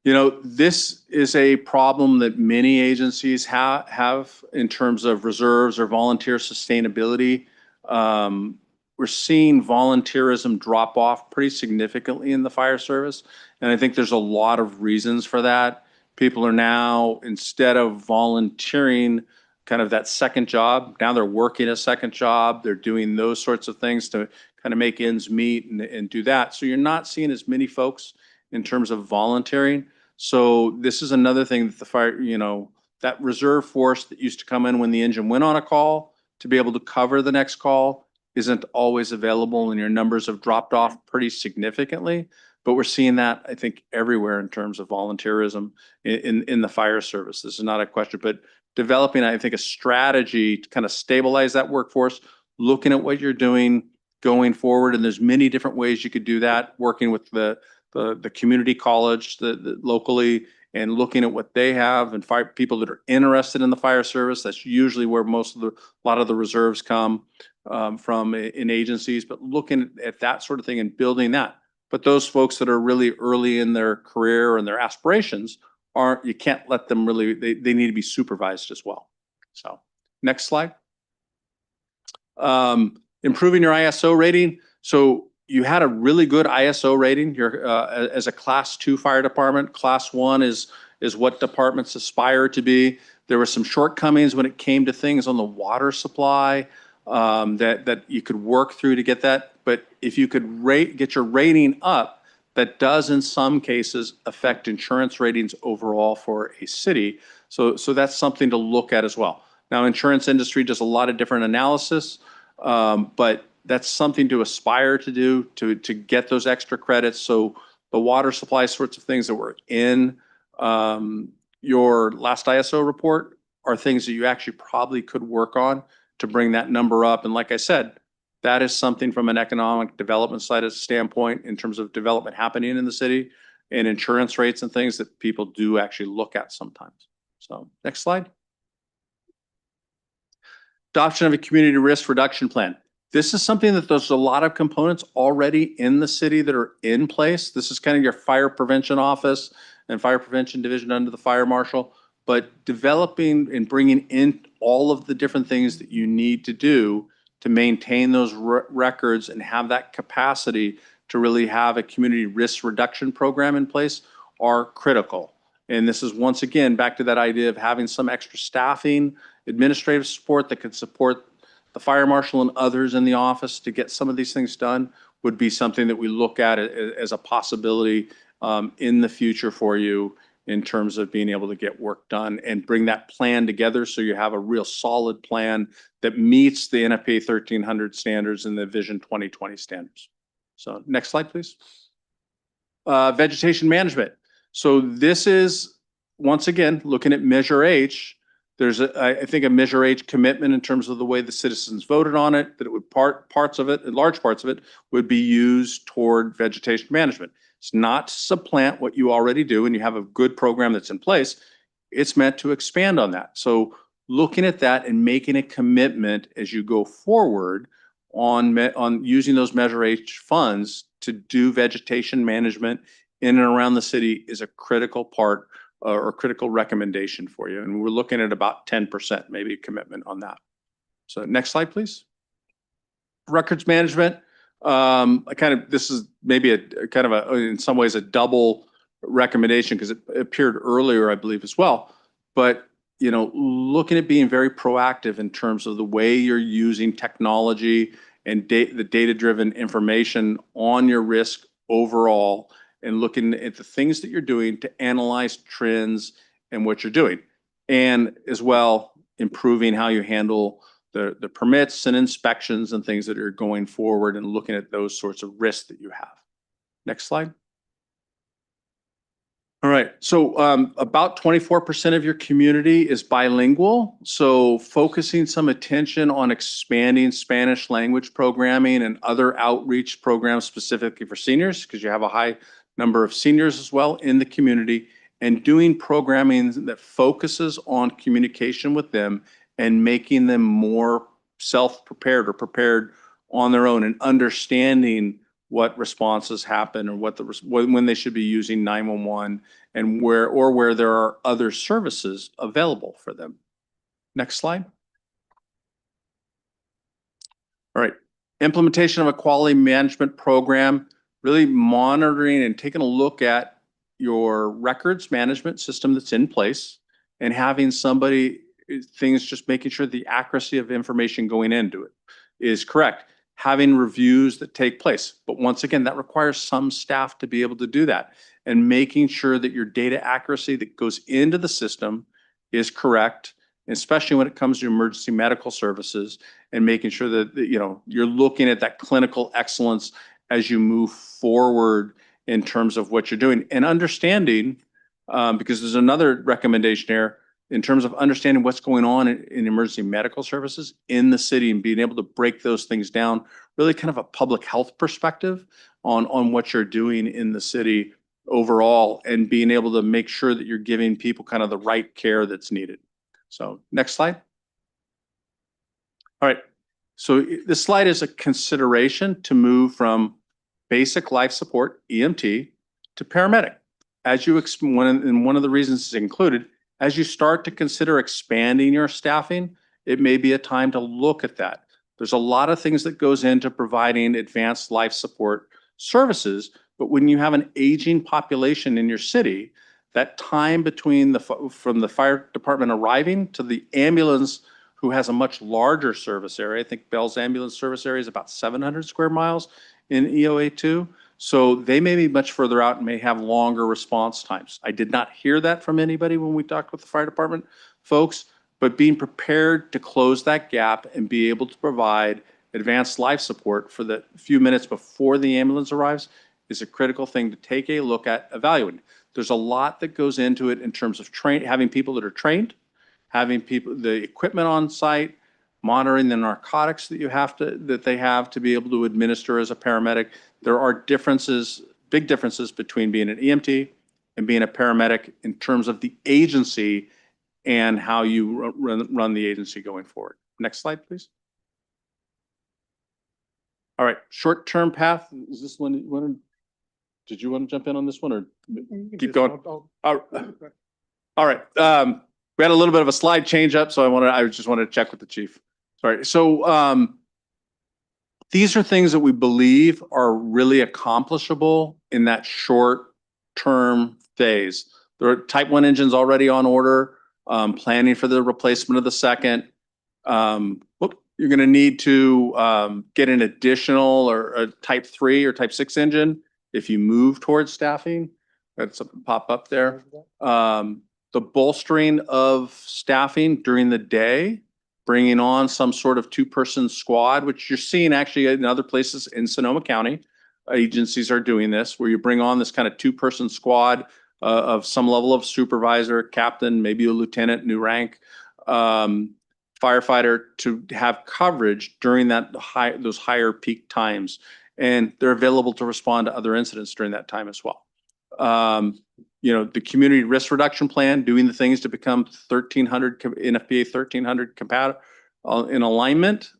Speaker 22: You know, this is a problem that many agencies have in terms of reserves or volunteer sustainability. We're seeing volunteerism drop off pretty significantly in the fire service. And I think there's a lot of reasons for that. People are now, instead of volunteering, kind of that second job. Now they're working a second job. They're doing those sorts of things to kind of make ends meet and do that. So you're not seeing as many folks in terms of volunteering. So this is another thing that the fire, that reserve force that used to come in when the engine went on a call to be able to cover the next call isn't always available, and your numbers have dropped off pretty significantly. But we're seeing that, I think, everywhere in terms of volunteerism in the fire service. This is not a question, but developing, I think, a strategy to kind of stabilize that workforce, looking at what you're doing going forward. And there's many different ways you could do that, working with the community college locally, and looking at what they have, and fire people that are interested in the fire service. That's usually where a lot of the reserves come from in agencies, but looking at that sort of thing and building that. But those folks that are really early in their career and their aspirations you can't let them really, they need to be supervised as well. So next slide. Improving your ISO rating. So you had a really good ISO rating. You're as a Class 2 fire department. Class 1 is what departments aspire to be. There were some shortcomings when it came to things on the water supply that you could work through to get that. But if you could get your rating up, that does in some cases affect insurance ratings overall for a city. So that's something to look at as well. Now, insurance industry does a lot of different analysis, but that's something to aspire to do to get those extra credits. So the water supply sorts of things that were in your last ISO report are things that you actually probably could work on to bring that number up. And like I said, that is something from an economic development side standpoint in terms of development happening in the city and insurance rates and things that people do actually look at sometimes. So next slide. Adoption of a community risk reduction plan. This is something that there's a lot of components already in the city that are in place. This is kind of your fire prevention office and fire prevention division under the fire marshal, but developing and bringing in all of the different things that you need to do to maintain those records and have that capacity to really have a community risk reduction program in place are critical. And this is once again back to that idea of having some extra staffing, administrative support that could support the fire marshal and others in the office to get some of these things done would be something that we look at as a possibility in the future for you in terms of being able to get work done and bring that plan together so you have a real solid plan that meets the NFPA 1300 standards and the Vision 2020 standards. So next slide, please. Vegetation management. So this is, once again, looking at Measure H. There's, I think, a Measure H commitment in terms of the way the citizens voted on it, that it would parts of it, large parts of it, would be used toward vegetation management. It's not to supplant what you already do, and you have a good program that's in place. It's meant to expand on that. So looking at that and making a commitment as you go forward on using those Measure H funds to do vegetation management in and around the city is a critical part or critical recommendation for you. And we're looking at about 10% maybe commitment on that. So next slide, please. Records management. This is maybe in some ways a double recommendation because it appeared earlier, I believe, as well. But looking at being very proactive in terms of the way you're using technology and the data-driven information on your risk overall, and looking at the things that you're doing to analyze trends and what you're doing, and as well improving how you handle the permits and inspections and things that are going forward, and looking at those sorts of risks that you have. Next slide. All right, so about 24% of your community is bilingual. So focusing some attention on expanding Spanish language programming and other outreach programs specifically for seniors, because you have a high number of seniors as well in the community, and doing programming that focuses on communication with them and making them more self-prepared or prepared on their own, and understanding what responses happen or when they should be using 911 and where there are other services available for them. Next slide. All right, implementation of a quality management program, really monitoring and taking a look at your records management system that's in place and having somebody things, just making sure the accuracy of information going into it is correct. Having reviews that take place. But once again, that requires some staff to be able to do that, and making sure that your data accuracy that goes into the system is correct, especially when it comes to emergency medical services, and making sure that, you know, you're looking at that clinical excellence as you move forward in terms of what you're doing, and understanding, because there's another recommendation here, in terms of understanding what's going on in emergency medical services in the city, and being able to break those things down, really kind of a public health perspective on what you're doing in the city overall, and being able to make sure that you're giving people kind of the right care that's needed. So next slide. All right, so this slide is a consideration to move from basic life support, EMT, to paramedic. As you, and one of the reasons is included, as you start to consider expanding your staffing, it may be a time to look at that. There's a lot of things that goes into providing advanced life support services, but when you have an aging population in your city, that time between from the fire department arriving to the ambulance, who has a much larger service area. I think Bell's ambulance service area is about 700 square miles in EOA2. So they may be much further out and may have longer response times. I did not hear that from anybody when we talked with the fire department folks, but being prepared to close that gap and be able to provide advanced life support for the few minutes before the ambulance arrives is a critical thing to take a look at evaluating. There's a lot that goes into it in terms of having people that are trained, having people, the equipment on site, monitoring the narcotics that they have to be able to administer as a paramedic. There are differences, big differences between being an EMT and being a paramedic in terms of the agency and how you run the agency going forward. Next slide, please. All right, short-term path. Is this one? Did you want to jump in on this one or keep going? All right. We had a little bit of a slide change up, so I just wanted to check with the chief. Sorry. So these are things that we believe are really accomplishable in that short-term phase. There are Type 1 engines already on order, planning for the replacement of the second. You're going to need to get an additional or a Type 3 or Type 6 engine if you move towards staffing. That's something pop up there. The bolstering of staffing during the day, bringing on some sort of two-person squad, which you're seeing actually in other places in Sonoma County. Agencies are doing this, where you bring on this kind of two-person squad of some level of supervisor, captain, maybe a lieutenant, new rank, firefighter, to have coverage during those higher peak times. And they're available to respond to other incidents during that time as well. You know, the community risk reduction plan, doing the things to become 1300 NFPA 1300 compatible in alignment,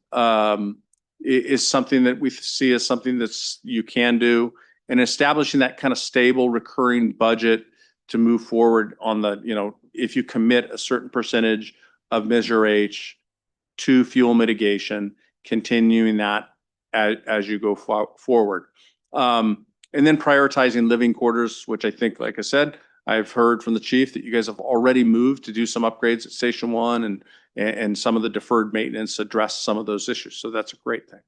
Speaker 22: is something that we see as something that's you can do, and establishing that kind of stable recurring budget to move forward on the, you know, if you commit a certain percentage of Measure H to fuel mitigation, continuing that as you go forward. And then prioritizing living quarters, which I think, like I said, I've heard from the chief that you guys have already moved to do some upgrades at Station 1, and some of the deferred maintenance address some of those issues. So that's a great thing.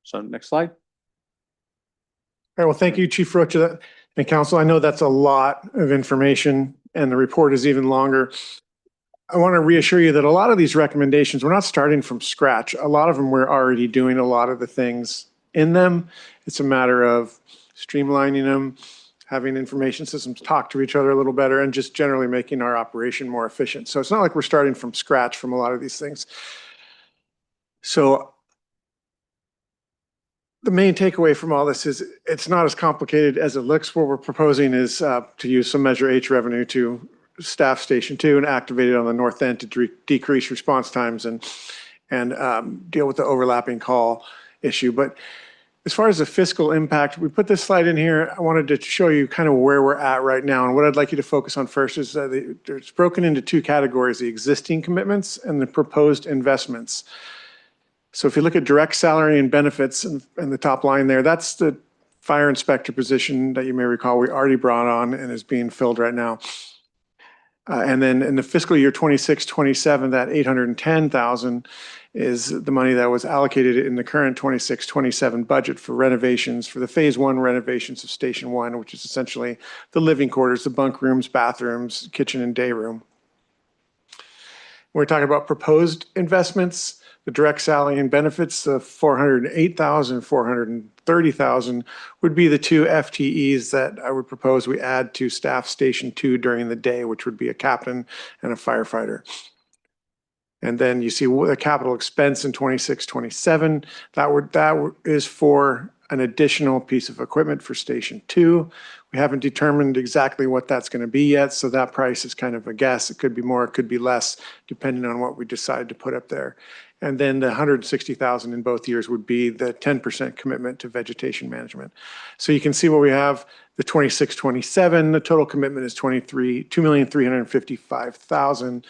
Speaker 22: So next slide.
Speaker 4: All right, well, thank you, Chief Rocha and Council. I know that's a lot of information and the report is even longer. I want to reassure you that a lot of these recommendations, we're not starting from scratch. A lot of them, we're already doing a lot of the things in them. It's a matter of streamlining them, having information systems talk to each other a little better, and just generally making our operation more efficient. So it's not like we're starting from scratch from a lot of these things. So the main takeaway from all this is it's not as complicated as it looks. What we're proposing is to use some Measure H revenue to staff Station 2 and activate it on the north end to decrease response times and deal with the overlapping call issue. But as far as the fiscal impact, we put this slide in here. I wanted to show you kind of where we're at right now. And what I'd like you to focus on first is that it's broken into two categories: the existing commitments and the proposed investments. So if you look at direct salary and benefits and the top line there, that's the fire inspector position that you may recall we already brought on and is being filled right now. And then in the fiscal year 26-27, that 810,000 is the money that was allocated in the current 26-27 budget for renovations, for the phase one renovations of Station 1, which is essentially the living quarters, the bunk rooms, bathrooms, kitchen and day room. We're talking about proposed investments, the direct salary and benefits, the 408,000, 430,000 would be the two FTEs that I would propose we add to staff Station 2 during the day, which would be a captain and a firefighter. And then you see the capital expense in 26-27, that is for an additional piece of equipment for Station 2. We haven't determined exactly what that's going to be yet, so that price is kind of a guess. It could be more, it could be less, depending on what we decide to put up there. And then the 160,000 in both years would be the 10% commitment to vegetation management. So you can see what we have, the 26-27, the total commitment is 2,355,000.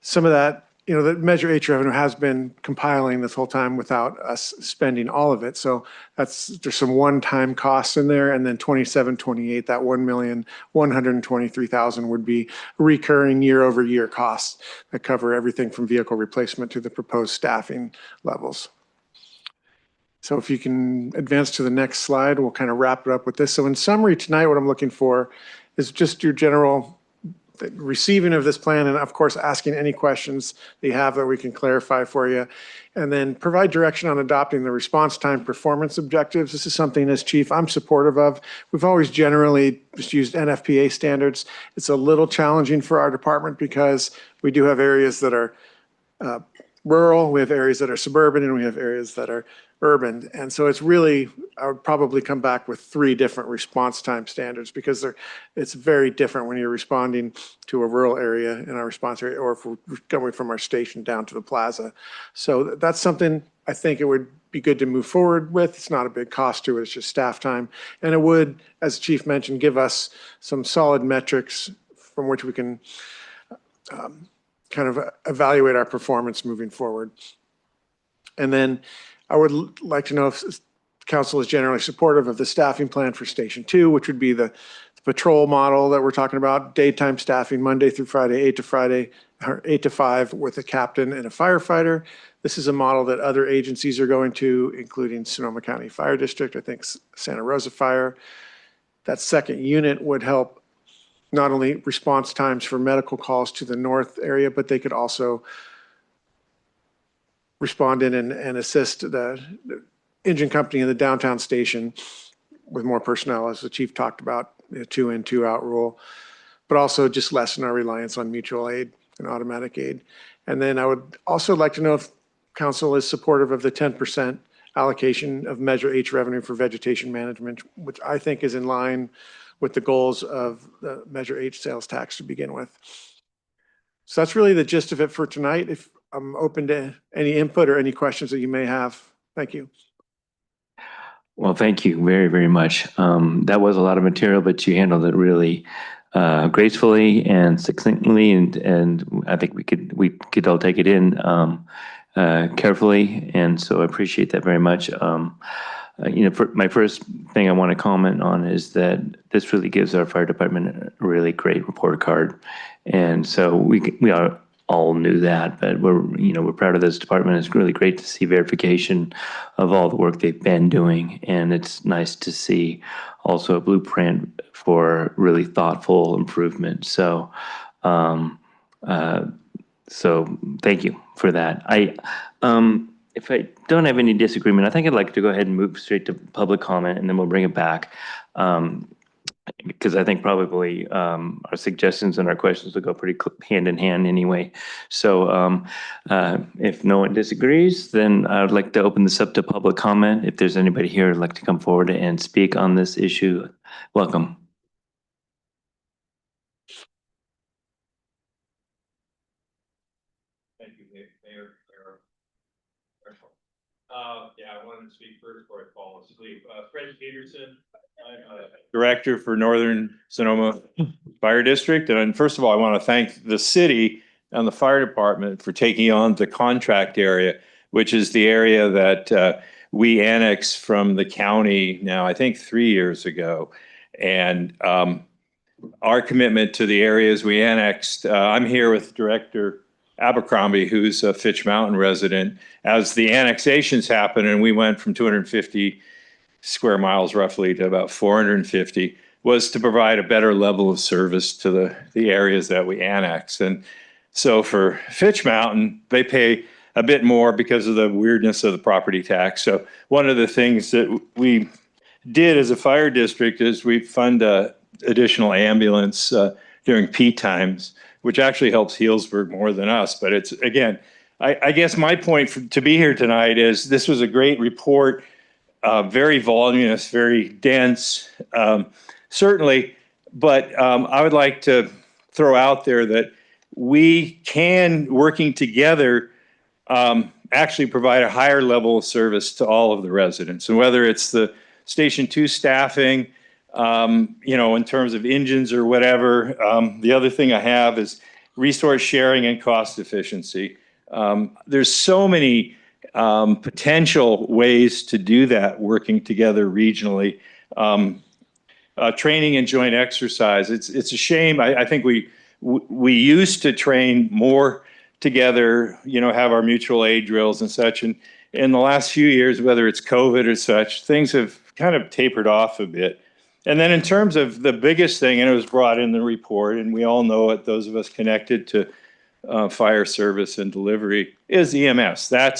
Speaker 4: Some of that, you know, the Measure H revenue has been compiling this whole time without us spending all of it. So there's some one-time costs in there, and then 27-28, that 1,123,000 would be recurring year-over-year costs that cover everything from vehicle replacement to the proposed staffing levels. So if you can advance to the next slide, we'll kind of wrap it up with this. So in summary tonight, what I'm looking for is just your general receiving of this plan, and of course asking any questions that you have that we can clarify for you, and then provide direction on adopting the response time performance objectives. This is something as chief I'm supportive of. We've always generally just used NFPA standards. It's a little challenging for our department because we do have areas that are rural, we have areas that are suburban, and we have areas that are urban. And so it's really, I would probably come back with 3 different response time standards because it's very different when you're responding to a rural area in our response area, or if we're going from our station down to the plaza. So that's something I think it would be good to move forward with. It's not a big cost to it, it's just staff time. And it would, as the chief mentioned, give us some solid metrics from which we can kind of evaluate our performance moving forward. And then I would like to know if council is generally supportive of the staffing plan for Station 2, which would be the patrol model that we're talking about, daytime staffing Monday through Friday, 8 to 5 with a captain and a firefighter. This is a model that other agencies are going to, including Sonoma County Fire District, I think Santa Rosa Fire. That second unit would help not only response times for medical calls to the north area, but they could also respond in and assist the engine company in the downtown station with more personnel, as the chief talked about, the 2 in, 2 out rule, but also just lessen our reliance on mutual aid and automatic aid. And then I would also like to know if council is supportive of the 10% allocation of Measure H revenue for vegetation management, which I think is in line with the goals of the Measure H sales tax to begin with. So that's really the gist of it for tonight. If I'm open to any input or any questions that you may have. Thank you.
Speaker 1: Well, thank you very, very much. That was a lot of material, but you handled it really gracefully and succinctly, and I think we could all take it in carefully, and so I appreciate that very much. You know, my first thing I want to comment on is that this really gives our fire department a really great report card, and so we are all knew that, but we're proud of this department. It's really great to see verification of all the work they've been doing, and it's nice to see also a blueprint for really thoughtful improvement. So, so thank you for that. If I don't have any disagreement, I think I'd like to go ahead and move straight to public comment, and then we'll bring it back. Because I think probably our suggestions and our questions will go pretty hand in hand anyway. So if no one disagrees, then I would like to open this up to public comment. If there's anybody here who'd like to come forward and speak on this issue, welcome.
Speaker 3: Thank you, Mayor. Yeah, I wanted to speak first before I fall asleep. Fred Peterson, I'm a director for Northern Sonoma Fire District. And first of all, I want to thank the city and the fire department for taking on the contract area, which is the area that we annexed from the county now, I think 3 years ago. And our commitment to the areas we annexed. I'm here with Director Abercrombie, who's a Fitch Mountain resident. As the annexations happened and we went from 250 square miles roughly to about 450, was to provide a better level of service to the areas that we annex. And so for Fitch Mountain, they pay a bit more because of the weirdness of the property tax. So one of the things that we did as a fire district is we fund additional ambulance during peak times, which actually helps Healdsburg more than us. But it's, again, I guess my point to be here tonight is this was a great report, very voluminous, very dense, certainly. But I would like to throw out there that we can, working together, actually provide a higher level of service to all of the residents. And whether it's the Station 2 staffing, in terms of engines or whatever. The other thing I have is resource sharing and cost efficiency. There's so many potential ways to do that working together regionally. Training and joint exercise. It's a shame. I think we used to train more together, have our mutual aid drills and such. And in the last few years, whether it's COVID or such, things have kind of tapered off a bit. And then in terms of the biggest thing, and it was brought in the report, and we all know it, those of us connected to fire service and delivery, is EMS. There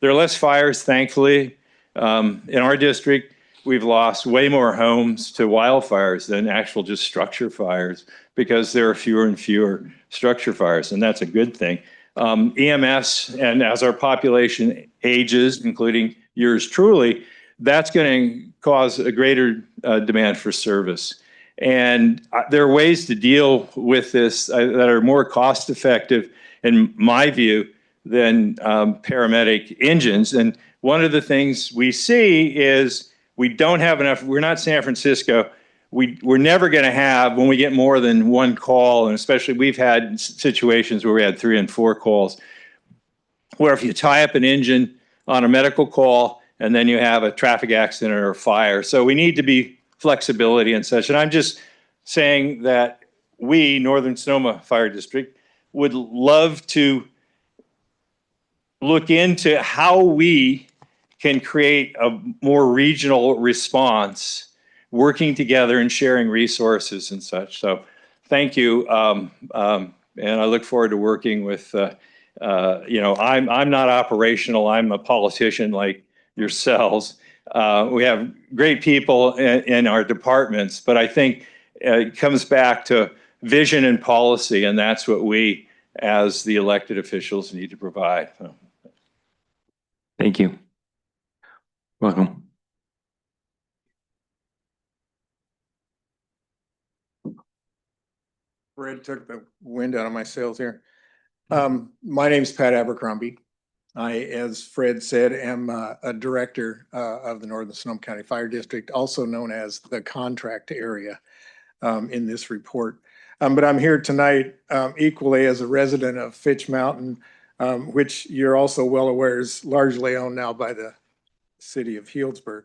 Speaker 3: are less fires, thankfully. In our district, we've lost way more homes to wildfires than actual just structure fires because there are fewer and fewer structure fires, and that's a good thing. EMS, and as our population ages, including yours truly, that's going to cause a greater demand for service. And there are ways to deal with this that are more cost effective, in my view, than paramedic engines. And one of the things we see is we don't have enough. We're not San Francisco. We're never going to have, when we get more than one call, and especially we've had situations where we had 3 and 4 calls, where if you tie up an engine on a medical call and then you have a traffic accident or a fire. So we need to be flexibility and such. And I'm just saying that we, Northern Sonoma Fire District, would love to look into how we can create a more regional response, working together and sharing resources and such. So thank you. And I look forward to working with, I'm not operational. I'm a politician like yourselves. We have great people in our departments, but I think it comes back to vision and policy, and that's what we, as the elected officials, need to provide. So.
Speaker 1: Thank you. Welcome.
Speaker 4: Fred took the wind out of my sails here. My name's Pat Abercrombie. I, as Fred said, am a director of the Northern Sonoma County Fire District, also known as the contract area in this report. But I'm here tonight equally as a resident of Fitch Mountain, which you're also well aware is largely owned now by the city of Healdsburg.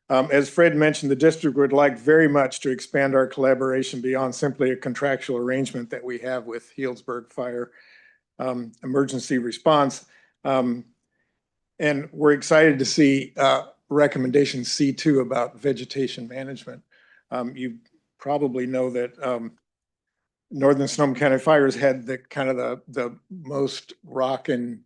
Speaker 4: As Fred mentioned, the district would like very much to expand our collaboration beyond simply a contractual arrangement that we have with Healdsburg Fire Emergency Response. And we're excited to see recommendation C2 about vegetation management. You probably know that Northern Sonoma County Fire has had the most rockin'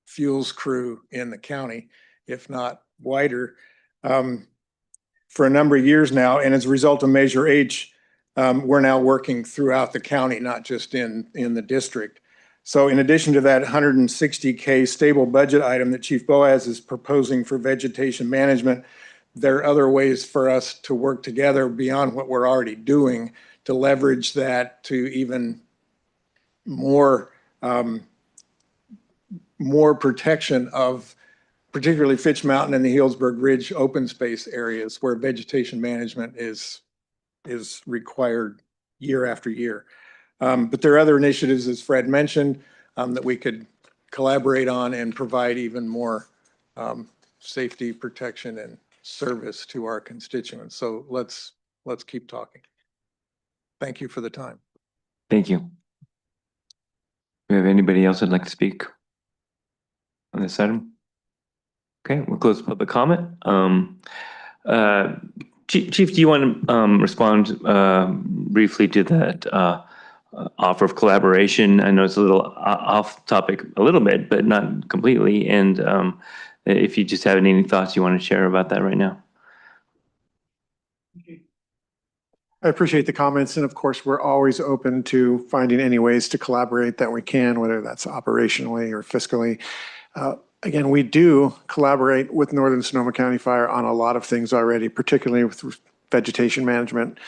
Speaker 4: fuels crew in the county, if not wider, for a number of years now. And as a result of Measure H, we're now working throughout the county, not just in the district. So in addition to that $160K stable budget item that Chief Boaz is proposing for vegetation management, there are other ways for us to work together beyond what we're already doing to leverage that to even more protection of particularly Fitch Mountain and the Healdsburg Ridge open space areas where vegetation management is required year after year. But there are other initiatives, as Fred mentioned, that we could collaborate on and provide even more safety, protection, and service to our constituents. So let's keep talking. Thank you for the time.
Speaker 6: Thank you. Do we have anybody else that'd like to speak on this item? Okay, we'll close public comment. Chief, do you want to respond briefly to that offer of collaboration? I know it's a little off topic a little bit, but not completely. And if you just have any thoughts you want to share about that right now.
Speaker 4: I appreciate the comments, and of course, we're always open to finding any ways to collaborate that we can, whether that's operationally or fiscally. Again, we do collaborate with Northern Sonoma County Fire on a lot of things already, particularly with vegetation management.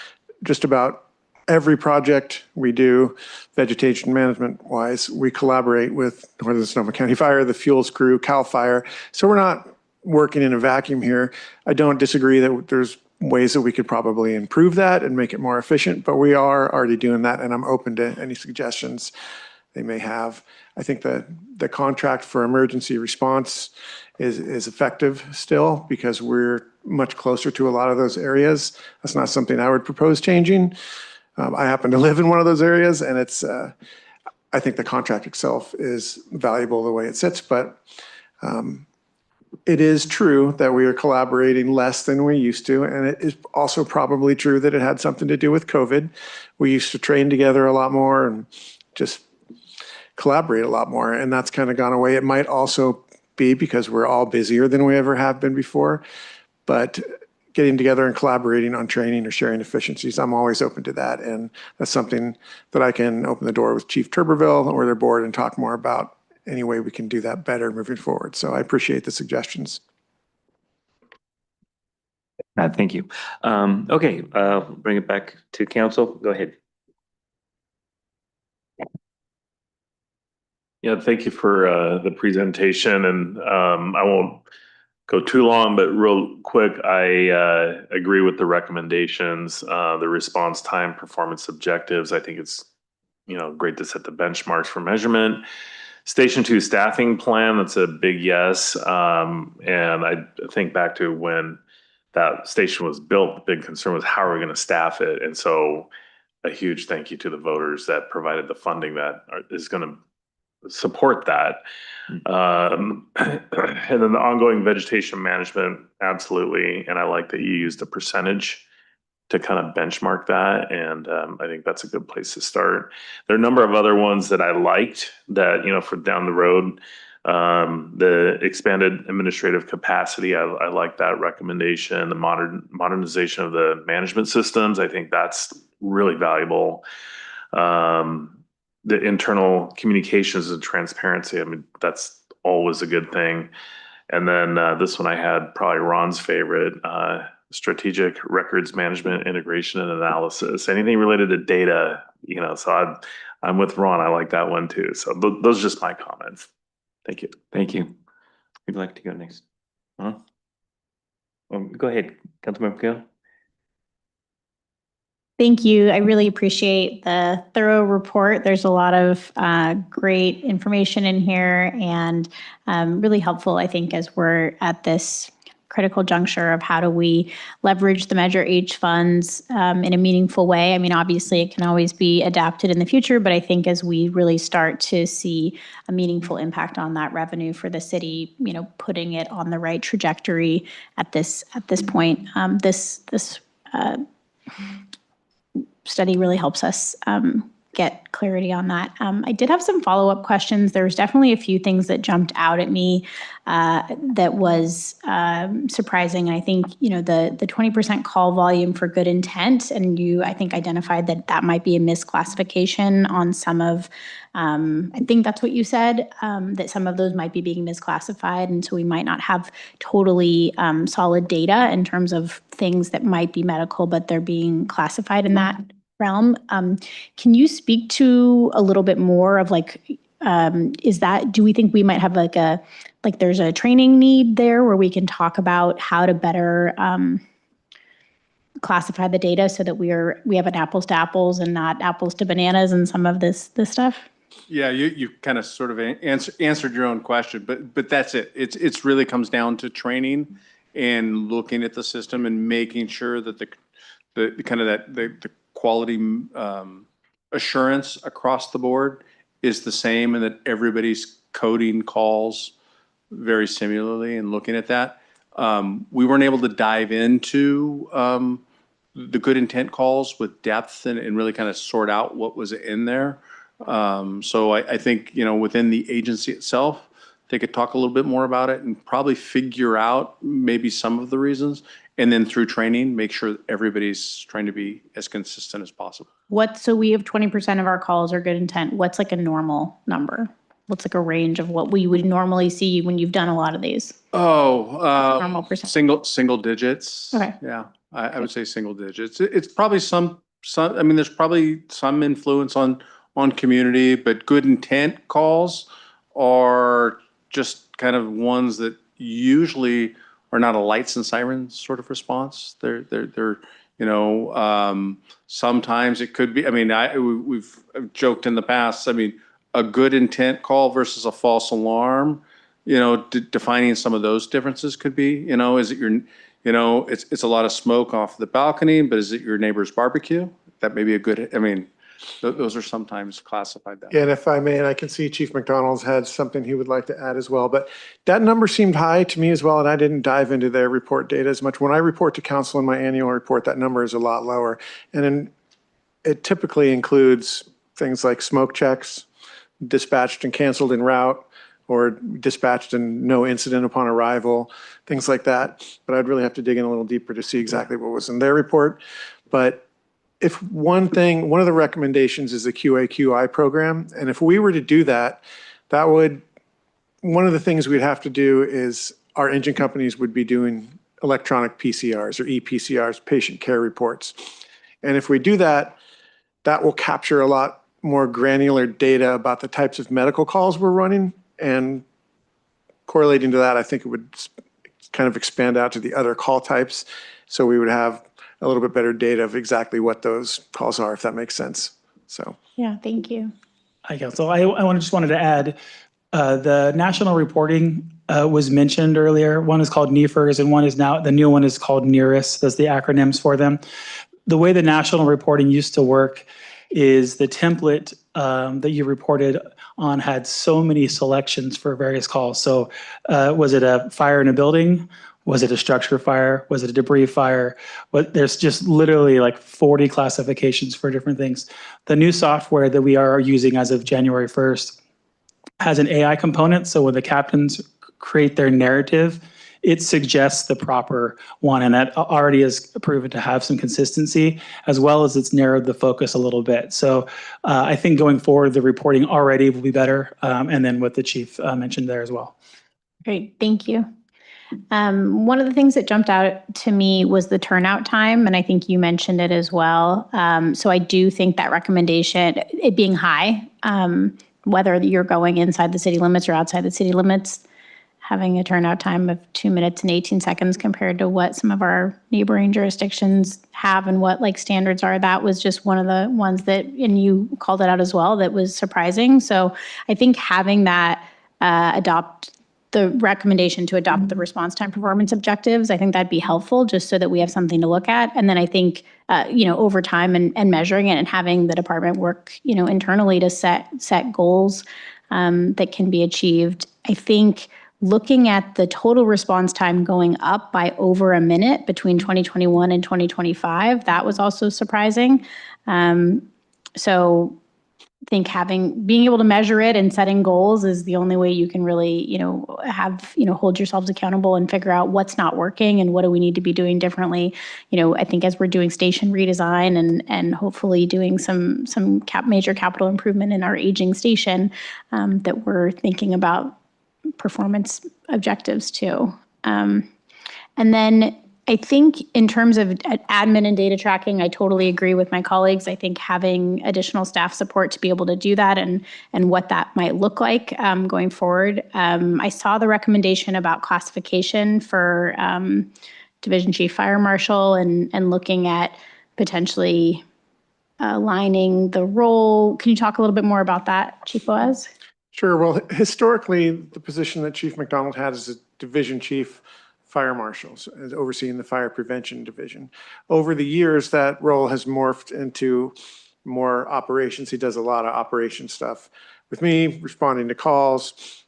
Speaker 4: Just about every project we do, vegetation management wise, we collaborate with Northern Sonoma County Fire, the fuels crew, CAL FIRE. So we're not working in a vacuum here. I don't disagree that there's ways that we could probably improve that and make it more efficient, but we are already doing that, and I'm open to any suggestions they may have. I think that the contract for emergency response is effective still because we're much closer to a lot of those areas. That's not something I would propose changing. I happen to live in one of those areas, and it's, I think the contract itself is valuable the way it sits, but it is true that we are collaborating less than we used to, and it is also probably true that it had something to do with COVID. We used to train together a lot more and just collaborate a lot more, and that's kind of gone away. It might also be because we're all busier than we ever have been before, but getting together and collaborating on training or sharing efficiencies, I'm always open to that, and that's something that I can open the door with Chief Turberville or their board and talk more about any way we can do that better moving forward. So I appreciate the suggestions.
Speaker 1: Thank you. Okay, bring it back to council. Go ahead.
Speaker 9: Yeah, thank you for the presentation, and I won't go too long, but real quick, I agree with the recommendations, the response time, performance objectives. I think it's great to set the benchmarks for measurement. Station 2 staffing plan, that's a big yes. And I think back to when that station was built, the big concern was how are we going to staff it? And so a huge thank you to the voters that provided the funding that is going to support that. And then the ongoing vegetation management, absolutely. And I like that you used a percentage to kind of benchmark that. And I think that's a good place to start. There are a number of other ones that I liked that, for down the road, the expanded administrative capacity. I like that recommendation. The modernization of the management systems. I think that's really valuable. The internal communications and transparency. I mean, that's always a good thing. And then this one I had probably Ron's favorite, strategic records management, integration and analysis, anything related to data, so I'm with Ron. I like that one too. So those are just my comments. Thank you.
Speaker 1: Thank you. Who'd like to go next? Go ahead, Councilmember Gill.
Speaker 21: Thank you. I really appreciate the thorough report. There's a lot of great information in here and really helpful, I think, as we're at this critical juncture of how do we leverage the Measure H funds in a meaningful way. I mean, obviously, it can always be adapted in the future, but I think as we really start to see a meaningful impact on that revenue for the city, putting it on the right trajectory at this point, this study really helps us get clarity on that. I did have some follow-up questions. There was definitely a few things that jumped out at me that was surprising. And I think, the 20% call volume for good intent, and you, I think, identified that might be a misclassification on some of, I think that's what you said, that some of those might be being misclassified. And so we might not have totally solid data in terms of things that might be medical, but they're being classified in that realm. Can you speak to a little bit more of do we think we might have there's a training need there where we can talk about how to better classify the data so that we have an apples to apples and not apples to bananas and some of this stuff?
Speaker 22: Yeah, you kind of sort of answered your own question, but that's it. It's really comes down to training and looking at the system and making sure that the quality assurance across the board is the same and that everybody's coding calls very similarly and looking at that. We weren't able to dive into the good intent calls with depth and really kind of sort out what was in there. So I think, you know, within the agency itself, they could talk a little bit more about it and probably figure out maybe some of the reasons. And then through training, make sure that everybody's trying to be as consistent as possible.
Speaker 21: So we have 20% of our calls are good intent. What's like a normal number? What's like a range of what we would normally see when you've done a lot of these? Normal percent.
Speaker 22: Single digits.
Speaker 21: Okay.
Speaker 22: Yeah, I would say single digits. It's probably some, I mean, there's probably some influence on community, but good intent calls are just kind of ones that usually are not a lights and sirens sort of response. They're you know, sometimes it could be, I mean, we've joked in the past, I mean, a good intent call versus a false alarm, you know, defining some of those differences could be, you know, is it your, you know, it's a lot of smoke off the balcony, but is it your neighbor's barbecue? That may be a good, I mean, those are sometimes classified that way.
Speaker 4: Yeah, and if I may, and I can see Chief McDonald's had something he would like to add as well, but that number seemed high to me as well, and I didn't dive into their report data as much. When I report to council in my annual report, that number is a lot lower. And then it typically includes things like smoke checks, dispatched and canceled en route, or dispatched and no incident upon arrival, things like that. But I'd really have to dig in a little deeper to see exactly what was in their report. But if one of the recommendations is the QA/QI program, and if we were to do that, one of the things we'd have to do is our engine companies would be doing electronic PCRs or ePCRs, patient care reports. And if we do that, that will capture a lot more granular data about the types of medical calls we're running. And correlating to that, I think it would kind of expand out to the other call types. So we would have a little bit better data of exactly what those calls are, if that makes sense. So.
Speaker 21: Yeah, thank you.
Speaker 11: Hi, Council. I just wanted to add, the national reporting was mentioned earlier. One is called NEFRS and one is now, the new one is called NERIS. That's the acronyms for them. The way the national reporting used to work is the template that you reported on had so many selections for various calls. So was it a fire in a building? Was it a structure fire? Was it a debris fire? But there's just literally like 40 classifications for different things. The new software that we are using as of January 1st has an AI component. So when the captains create their narrative, it suggests the proper one. And that already is proven to have some consistency, as well as it's narrowed the focus a little bit. So I think going forward, the reporting already will be better. And then what the chief mentioned there as well.
Speaker 21: Great, thank you. One of the things that jumped out to me was the turnout time, and I think you mentioned it as well. So I do think that recommendation, it being high, whether you're going inside the city limits or outside the city limits, having a turnout time of 2 minutes and 18 seconds compared to what some of our neighboring jurisdictions have and what like standards are, that was just one of the ones that, and you called it out as well, that was surprising. So I think having that the recommendation to adopt the response time performance objectives, I think that'd be helpful just so that we have something to look at. And then I think, over time and measuring it and having the department work, internally to set goals that can be achieved. I think looking at the total response time going up by over a minute between 2021 and 2025, that was also surprising. So I think being able to measure it and setting goals is the only way you can really, hold yourselves accountable and figure out what's not working and what do we need to be doing differently. I think as we're doing station redesign and hopefully doing some major capital improvement in our aging station, that we're thinking about performance objectives too. And then I think in terms of admin and data tracking, I totally agree with my colleagues. I think having additional staff support to be able to do that and what that might look like going forward. I saw the recommendation about classification for Division Chief Fire Marshal and looking at potentially aligning the role. Can you talk a little bit more about that, Chief Boaz?
Speaker 4: Sure. Well, historically, the position that Chief McDonald had as a division chief fire marshals, as overseeing the fire prevention division. Over the years, that role has morphed into more operations. He does a lot of operation stuff with me, responding to calls,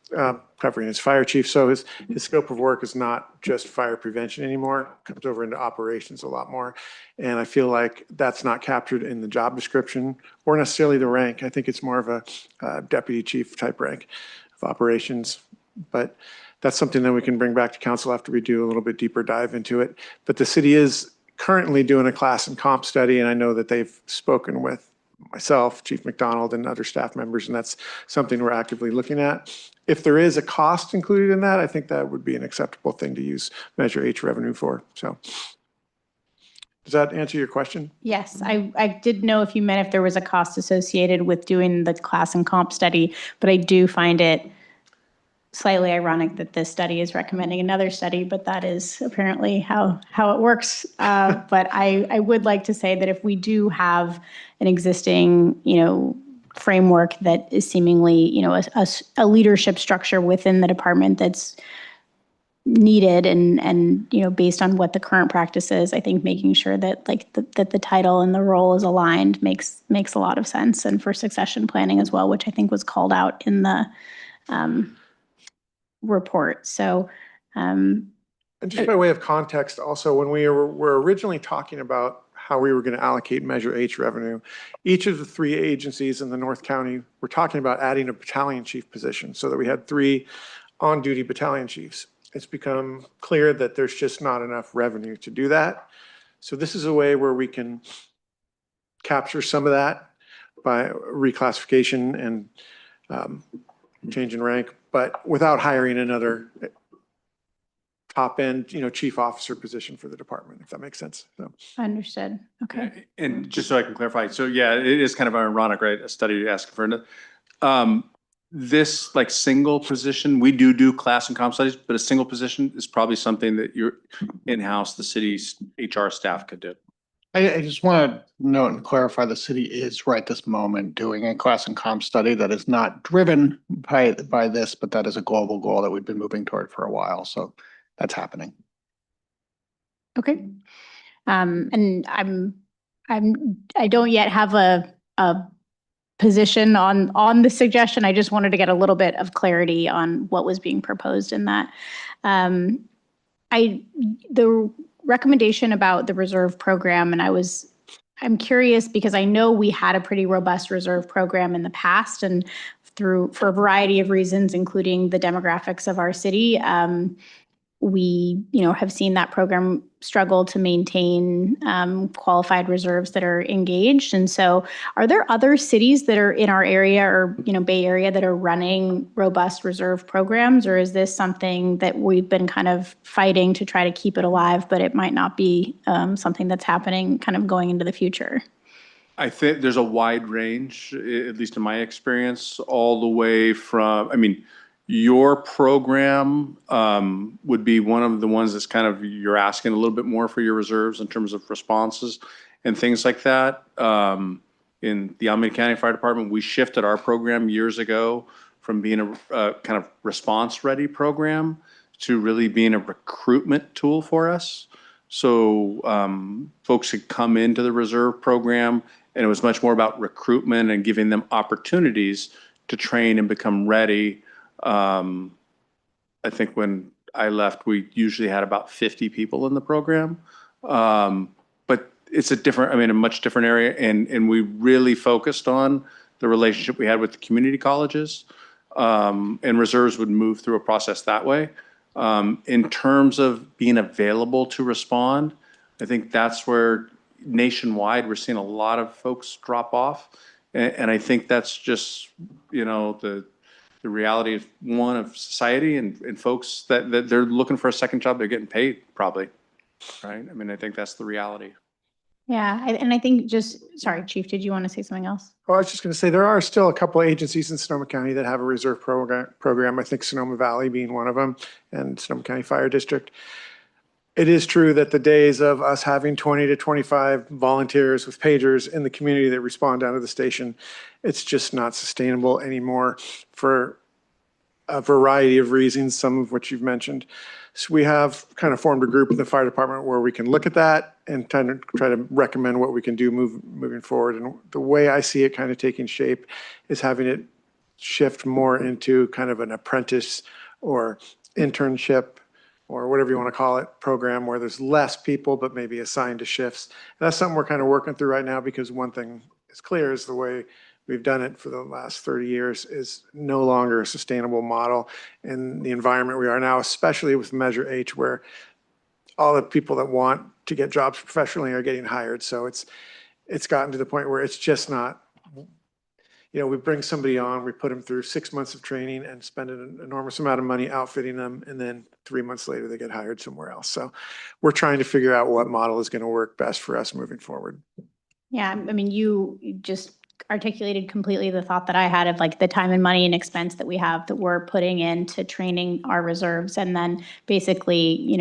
Speaker 4: covering his fire chief. So his scope of work is not just fire prevention anymore. It comes over into operations a lot more. And I feel like that's not captured in the job description or necessarily the rank. I think it's more of a deputy chief type rank of operations. But that's something that we can bring back to council after we do a little bit deeper dive into it. But the city is currently doing a class and comp study, and I know that they've spoken with myself, Chief McDonald, and other staff members, and that's something we're actively looking at. If there is a cost included in that, I think that would be an acceptable thing to use Measure H revenue for. So does that answer your question?
Speaker 21: Yes, I did know if you meant if there was a cost associated with doing the class and comp study, but I do find it slightly ironic that this study is recommending another study, but that is apparently how it works. But I would like to say that if we do have an existing, framework that is seemingly, a leadership structure within the department that's needed and based on what the current practice is, I think making sure that that the title and the role is aligned makes a lot of sense, and for succession planning as well, which I think was called out in the report. So,
Speaker 4: and just by way of context, also, when we were originally talking about how we were going to allocate Measure H revenue, each of the 3 agencies in the North County were talking about adding a battalion chief position so that we had 3 on-duty battalion chiefs. It's become clear that there's just not enough revenue to do that. So this is a way where we can capture some of that by reclassification and change in rank, but without hiring another top end, chief officer position for the department, if that makes sense. So.
Speaker 21: Understood. Okay.
Speaker 22: And just so I can clarify, so yeah, it is kind of ironic, right? A study asking for this single position, we do class and comp studies, but a single position is probably something that your in-house, the city's HR staff could do.
Speaker 10: I just want to note and clarify, the city is right this moment doing a class and comp study that is not driven by this, but that is a global goal that we've been moving toward for a while. So that's happening.
Speaker 21: Okay. And I don't yet have a position on the suggestion. I just wanted to get a little bit of clarity on what was being proposed in that. The recommendation about the reserve program, and I'm curious because I know we had a pretty robust reserve program in the past, and for a variety of reasons, including the demographics of our city, we, have seen that program struggle to maintain qualified reserves that are engaged. And so are there other cities that are in our area or, Bay Area that are running robust reserve programs? Or is this something that we've been kind of fighting to try to keep it alive, but it might not be something that's happening kind of going into the future?
Speaker 22: I think there's a wide range, at least in my experience, all the way from, your program would be one of the ones that's kind of, you're asking a little bit more for your reserves in terms of responses and things like that. In the Alameda County Fire Department, we shifted our program years ago from being a kind of response-ready program to really being a recruitment tool for us. So folks could come into the reserve program, and it was much more about recruitment and giving them opportunities to train and become ready. I think when I left, we usually had about 50 people in the program. But it's a much different area. And we really focused on the relationship we had with the community colleges. And reserves would move through a process that way. In terms of being available to respond, I think that's where nationwide we're seeing a lot of folks drop off. And I think that's just, the reality of society and folks that they're looking for a second job, they're getting paid probably, right? I think that's the reality.
Speaker 21: Yeah, and I think sorry, Chief, did you want to say something else?
Speaker 4: Well, I was just going to say there are still a couple of agencies in Sonoma County that have a reserve program. I think Sonoma Valley being one of them, and Sonoma County Fire District. It is true that the days of us having 20 to 25 volunteers with pagers in the community that respond down to the station, it's just not sustainable anymore for a variety of reasons, some of which you've mentioned. So we have kind of formed a group in the fire department where we can look at that and try to recommend what we can do moving forward. And the way I see it kind of taking shape is having it shift more into kind of an apprentice or internship or whatever you want to call it, program where there's less people, but maybe assigned to shifts. And that's something we're kind of working through right now, because one thing is clear is the way we've done it for the last 30 years is no longer a sustainable model in the environment we are now, especially with Measure H, where all the people that want to get jobs professionally are getting hired. So it's gotten to the point where it's just not, we bring somebody on, we put them through 6 months of training and spend an enormous amount of money outfitting them. And then 3 months later, they get hired somewhere else. So we're trying to figure out what model is going to work best for us moving forward.
Speaker 21: Yeah, I mean, you just articulated completely the thought that I had of like the time and money and expense that we have that we're putting into training our reserves, and then basically,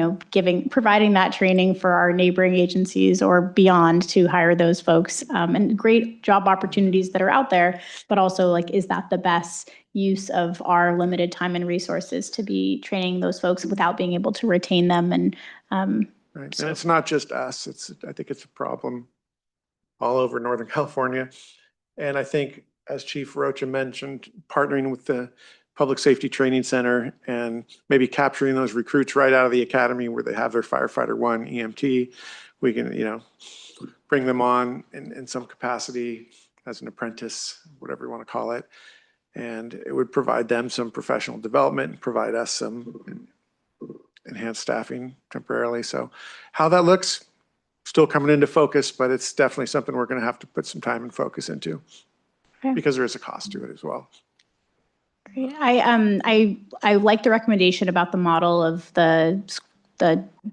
Speaker 21: providing that training for our neighboring agencies or beyond to hire those folks, and great job opportunities that are out there, but also like, is that the best use of our limited time and resources to be training those folks without being able to retain them? And
Speaker 4: right. And it's not just us. I think it's a problem all over Northern California. And I think, as Chief Rocha mentioned, partnering with the Public Safety Training Center and maybe capturing those recruits right out of the academy where they have their firefighter 1 EMT, we can, bring them on in some capacity as an apprentice, whatever you want to call it. And it would provide them some professional development and provide us some enhanced staffing temporarily. So how that looks, still coming into focus, but it's definitely something we're going to have to put some time and focus into, because there is a cost to it as well.
Speaker 21: great. I like the recommendation about the model of the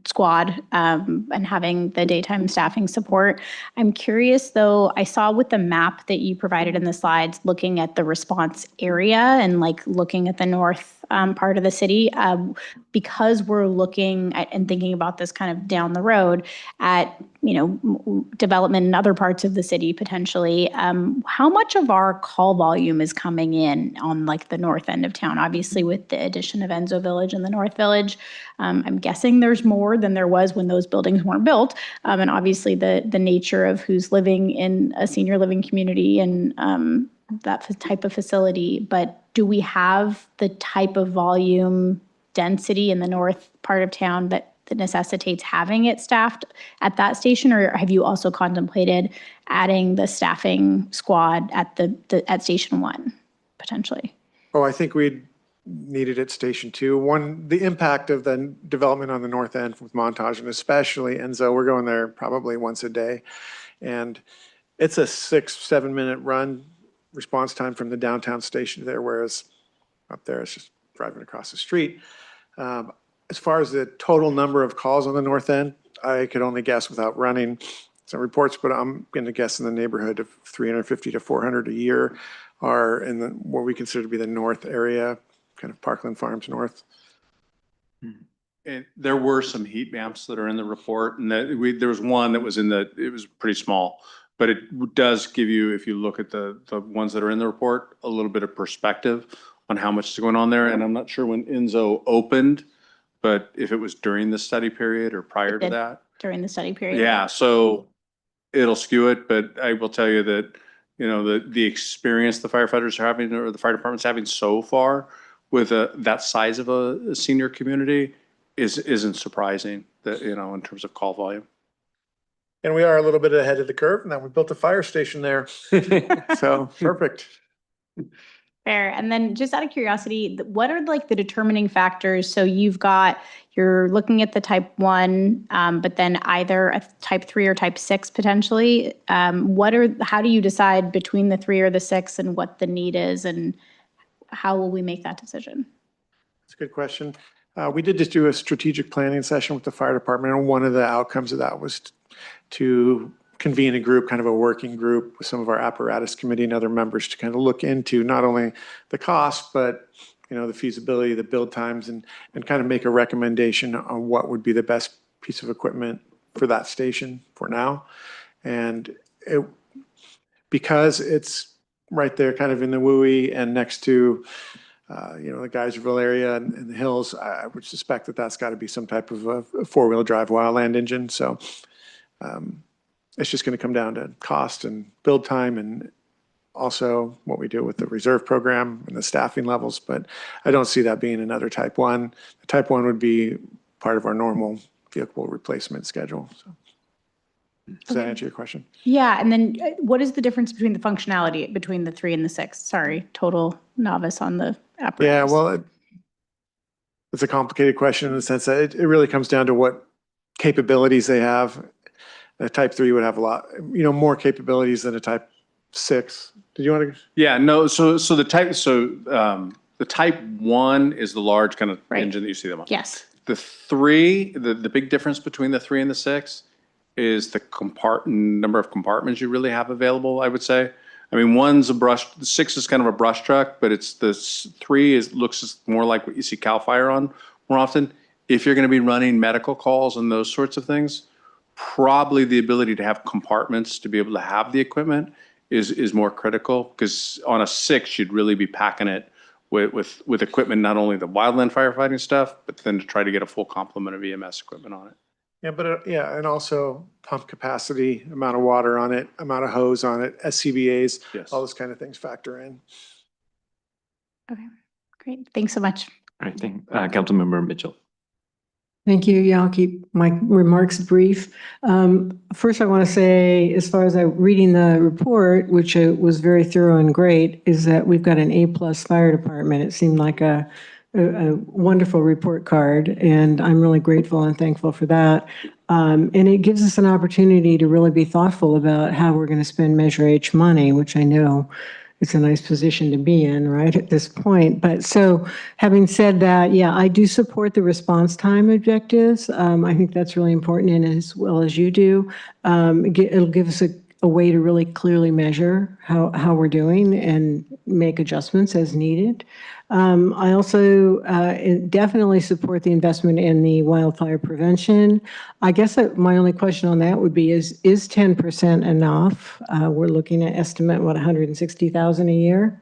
Speaker 21: squad, and having the daytime staffing support. I'm curious though, I saw with the map that you provided in the slides, looking at the response area and like looking at the north part of the city, because we're looking at and thinking about this kind of down the road at, development in other parts of the city potentially. How much of our call volume is coming in on like the north end of town? Obviously with the addition of Enzo Village and the North Village, I'm guessing there's more than there was when those buildings weren't built. And obviously the nature of who's living in a senior living community and that type of facility. But do we have the type of volume density in the north part of town that necessitates having it staffed at that station? Or have you also contemplated adding the staffing squad at at Station 1 potentially?
Speaker 4: Oh, I think we'd needed at Station 2. The impact of the development on the north end with Montage, and especially Enzo, we're going there probably once a day. And it's a 6-7 minute run response time from the downtown station there, whereas up there it's just driving across the street. As far as the total number of calls on the north end, I could only guess without running some reports, but I'm going to guess in the neighborhood of 350 to 400 a year are in what we consider to be the north area, kind of Parkland Farms North.
Speaker 22: And there were some heat maps that are in the report, and there was one that was it was pretty small, but it does give you, if you look at the ones that are in the report, a little bit of perspective on how much is going on there. And I'm not sure when Enzo opened, but if it was during the study period or prior to that.
Speaker 21: During the study period?
Speaker 22: Yeah, so it'll skew it, but I will tell you that, the experience the firefighters are having, or the fire department's having so far with that size of a senior community isn't surprising, that, in terms of call volume.
Speaker 4: And we are a little bit ahead of the curve, and then we built a fire station there. So perfect.
Speaker 21: Fair. And then just out of curiosity, what are like the determining factors? So you're looking at the type 1, but then either a type 3 or type 6 potentially. How do you decide between the 3 or the 6 and what the need is, and how will we make that decision?
Speaker 4: That's a good question. We did just do a strategic planning session with the fire department, and one of the outcomes of that was to convene a group, kind of a working group with some of our apparatus committee and other members to kind of look into not only the cost, but the feasibility, the build times, and kind of make a recommendation on what would be the best piece of equipment for that station for now. And because it's right there kind of in the WUI and next to the Geyserville area and the hills, I would suspect that that's got to be some type of a four-wheel drive wildland engine. So it's just going to come down to cost and build time and also what we do with the reserve program and the staffing levels. But I don't see that being another type 1. The type 1 would be part of our normal vehicle replacement schedule. So does that answer your question?
Speaker 21: Yeah, and then what is the difference between the functionality between the 3 and the 6? Sorry, total novice on the apparatus.
Speaker 4: Yeah, well, it's a complicated question in the sense that it really comes down to what capabilities they have. A type 3 would have a lot, more capabilities than a type 6. Did you want to?
Speaker 22: Yeah, no. So the type 1 is the large kind of engine that you see them on.
Speaker 21: Yes.
Speaker 22: The 3, the big difference between the 3 and the 6 is the number of compartments you really have available, I would say. I mean, the 6 is kind of a brush truck, but it's the 3 looks more like what you see CAL FIRE on more often. If you're going to be running medical calls and those sorts of things, probably the ability to have compartments to be able to have the equipment is more critical, because on a 6, you'd really be packing it with equipment, not only the wildland firefighting stuff, but then to try to get a full complement of EMS equipment on it.
Speaker 4: Yeah, but and also pump capacity, amount of water on it, amount of hose on it, SCBA's,
Speaker 22: Yes.
Speaker 4: all those kind of things factor in.
Speaker 21: Okay, great. Thanks so much.
Speaker 6: All right, Councilmember Mitchell.
Speaker 5: Thank you. Yeah, I'll keep my remarks brief. First, I want to say, as far as reading the report, which was very thorough and great, is that we've got an A+ fire department. It seemed like a wonderful report card, and I'm really grateful and thankful for that. And it gives us an opportunity to really be thoughtful about how we're going to spend Measure H money, which I know it's a nice position to be in, right, at this point. But so having said that, yeah, I do support the response time objectives. I think that's really important, and as well as you do. It'll give us a way to really clearly measure how we're doing and make adjustments as needed. I also definitely support the investment in the wildfire prevention. I guess my only question on that would be, is 10% enough? We're looking at estimate, what, 160,000 a year?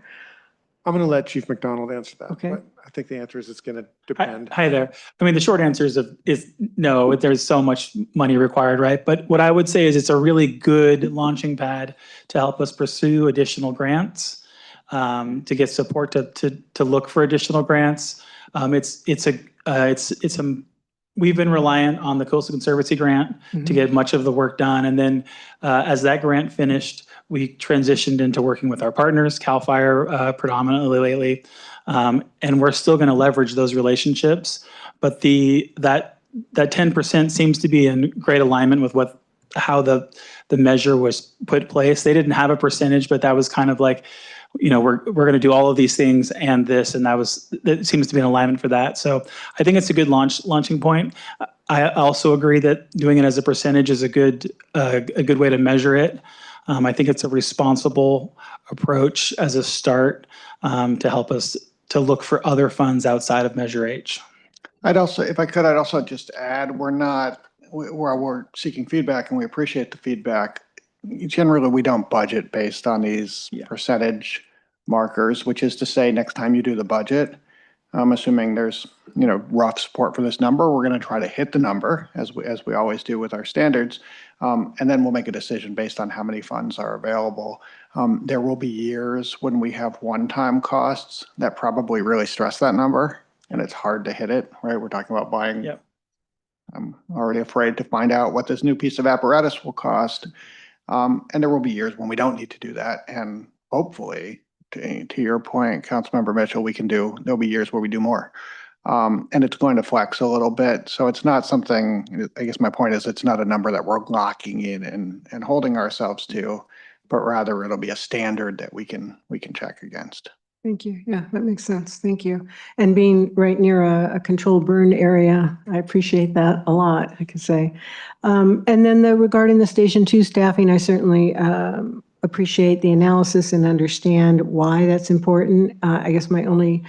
Speaker 4: I'm going to let Chief McDonald answer that.
Speaker 5: Okay.
Speaker 4: But I think the answer is it's going to depend.
Speaker 11: Hi there. I mean, the short answer is no, there's so much money required, right? But what I would say is it's a really good launching pad to help us pursue additional grants, to get support to look for additional grants. We've been reliant on the Coastal Conservancy grant to get much of the work done. And then as that grant finished, we transitioned into working with our partners, CAL FIRE predominantly lately. And we're still going to leverage those relationships. But that 10% seems to be in great alignment with how the measure was put in place. They didn't have a percentage, but that was kind of like, we're going to do all of these things and this, and that seems to be an alignment for that. So I think it's a good launching point. I also agree that doing it as a percentage is a good way to measure it. I think it's a responsible approach as a start, to help us to look for other funds outside of Measure H.
Speaker 10: I'd also just add, we're seeking feedback and we appreciate the feedback. Generally, we don't budget based on these percentage markers, which is to say, next time you do the budget, I'm assuming there's, rough support for this number. We're going to try to hit the number as we always do with our standards. And then we'll make a decision based on how many funds are available. There will be years when we have one-time costs that probably really stress that number, and it's hard to hit it, right? We're talking about buying.
Speaker 11: Yep.
Speaker 10: I'm already afraid to find out what this new piece of apparatus will cost. And there will be years when we don't need to do that. And hopefully, to your point, Councilmember Mitchell, there'll be years where we do more. And it's going to flex a little bit. So it's not something, I guess my point is, it's not a number that we're locking in and holding ourselves to, but rather it'll be a standard that we can check against.
Speaker 5: Thank you. Yeah, that makes sense. Thank you. And being right near a controlled burn area, I appreciate that a lot, I could say. And then regarding the Station 2 staffing, I certainly appreciate the analysis and understand why that's important. I guess my only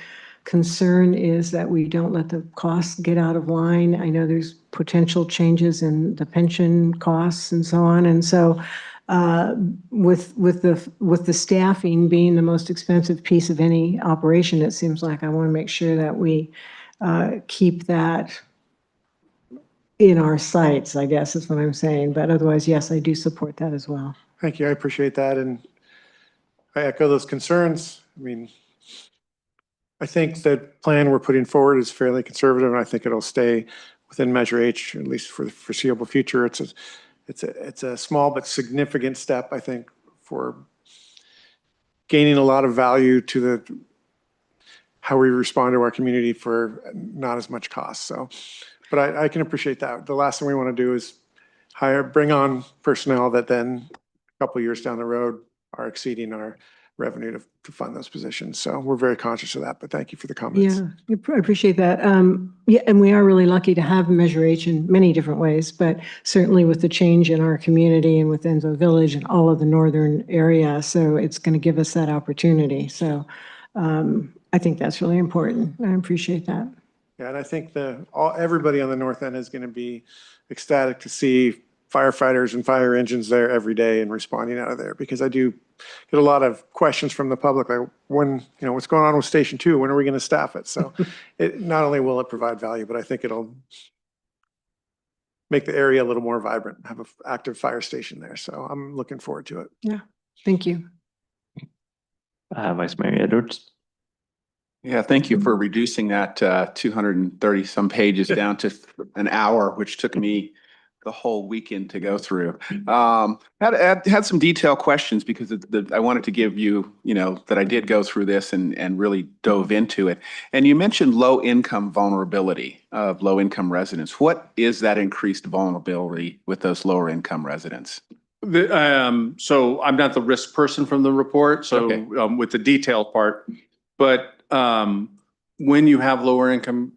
Speaker 5: concern is that we don't let the costs get out of line. I know there's potential changes in the pension costs and so on. And so with the staffing being the most expensive piece of any operation, it seems like I want to make sure that we keep that in our sights, I guess is what I'm saying. But otherwise, yes, I do support that as well.
Speaker 4: Thank you. I appreciate that. And I echo those concerns. I mean, I think the plan we're putting forward is fairly conservative, and I think it'll stay within Measure H, at least for the foreseeable future. It's a small but significant step, I think, for gaining a lot of value to the how we respond to our community for not as much cost. So, but I can appreciate that. The last thing we want to do is bring on personnel that then a couple of years down the road are exceeding our revenue to fund those positions. So we're very conscious of that, but thank you for the comments.
Speaker 5: Yeah, I appreciate that. Yeah, and we are really lucky to have Measure H in many different ways, but certainly with the change in our community and with Enzo Village and all of the northern area. So it's going to give us that opportunity. So I think that's really important. I appreciate that.
Speaker 4: Yeah, and I think everybody on the north end is going to be ecstatic to see firefighters and fire engines there every day and responding out of there, because I do get a lot of questions from the public, like what's going on with Station 2? When are we going to staff it? So not only will it provide value, but I think it'll make the area a little more vibrant, have an active fire station there. So I'm looking forward to it.
Speaker 5: Yeah, thank you.
Speaker 1: Vice Mayor Edwards.
Speaker 7: Yeah, thank you for reducing that 230 some pages down to an hour, which took me the whole weekend to go through. Had some detailed questions because I wanted to give you, that I did go through this and really dove into it. And you mentioned low income vulnerability of low income residents. What is that increased vulnerability with those lower income residents?
Speaker 22: So I'm not the risk person from the report, so
Speaker 7: Okay.
Speaker 22: With the detailed part, but when you have lower income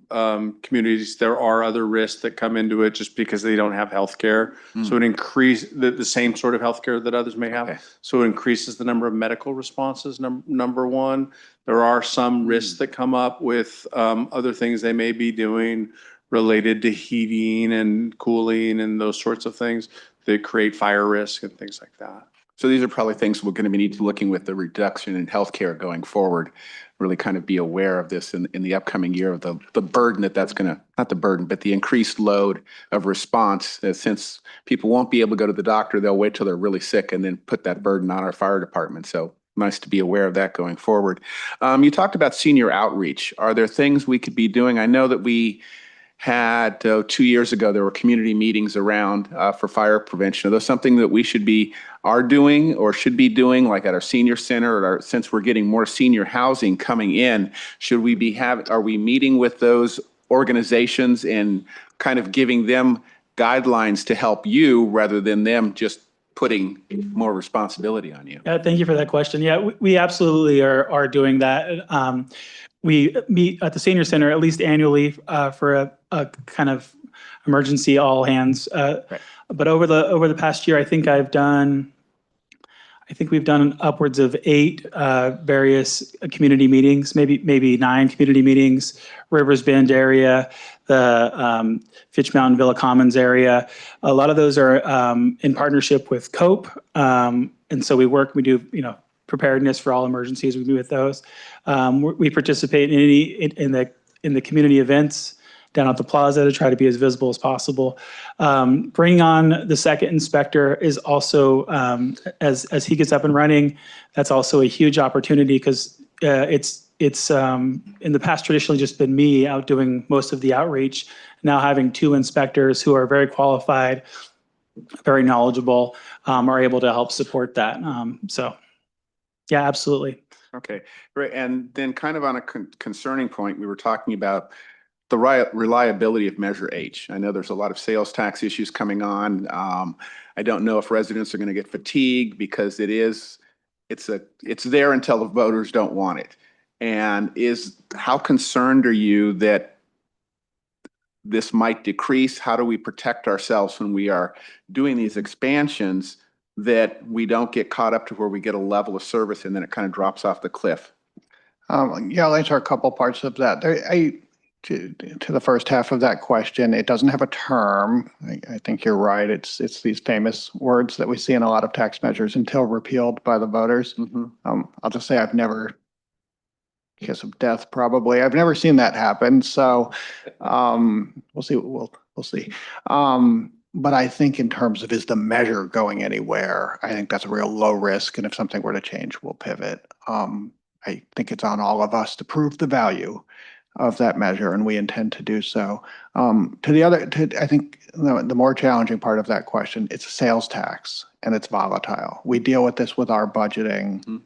Speaker 22: communities, there are other risks that come into it just because they don't have health care. So it increases the same sort of health care that others may have.
Speaker 7: Okay.
Speaker 22: So it increases the number of medical responses, number one. There are some risks that come up with other things they may be doing related to heating and cooling and those sorts of things that create fire risk and things like that.
Speaker 7: So these are probably things we're going to need to looking with the reduction in healthcare going forward, really kind of be aware of this in the upcoming year of the burden that's going to, not the burden, but the increased load of response. Since people won't be able to go to the doctor, they'll wait till they're really sick and then put that burden on our fire department. So nice to be aware of that going forward. You talked about senior outreach. Are there things we could be doing? I know that we had 2 years ago, there were community meetings around for fire prevention. Are those something that we are doing or should be doing, like at our senior center, or since we're getting more senior housing coming in, are we meeting with those organizations and kind of giving them guidelines to help you rather than them just putting more responsibility on you?
Speaker 11: Thank you for that question. Yeah, we absolutely are doing that. We meet at the senior center at least annually for a kind of emergency all hands.
Speaker 7: Right.
Speaker 11: But over the past year, I think we've done upwards of 8 various community meetings, maybe 9 community meetings, Rivers Bend area, the Fitch Mountain Villa Commons area. A lot of those are in partnership with COPE. And so we do, preparedness for all emergencies. We meet with those. We participate in the community events down at the plaza to try to be as visible as possible. Bringing on the second inspector is also, as he gets up and running, that's also a huge opportunity because it's in the past traditionally just been me out doing most of the outreach. Now having 2 inspectors who are very qualified, very knowledgeable, are able to help support that. So yeah, absolutely.
Speaker 7: Okay, great. And then kind of on a concerning point, we were talking about the reliability of Measure H. I know there's a lot of sales tax issues coming on. I don't know if residents are going to get fatigued because it's there until the voters don't want it. And how concerned are you that this might decrease? How do we protect ourselves when we are doing these expansions that we don't get caught up to where we get a level of service and then it kind of drops off the cliff?
Speaker 10: Yeah, I'll answer a couple parts of that. to the first half of that question, it doesn't have a term. I think you're right. It's these famous words that we see in a lot of tax measures until repealed by the voters. I'll just say I've never, kiss of death probably. I've never seen that happen. So we'll see. We'll see. But I think in terms of is the measure going anywhere, I think that's a real low risk. And if something were to change, we'll pivot. I think it's on all of us to prove the value of that measure, and we intend to do so. I think the more challenging part of that question, it's a sales tax and it's volatile. We deal with this with our budgeting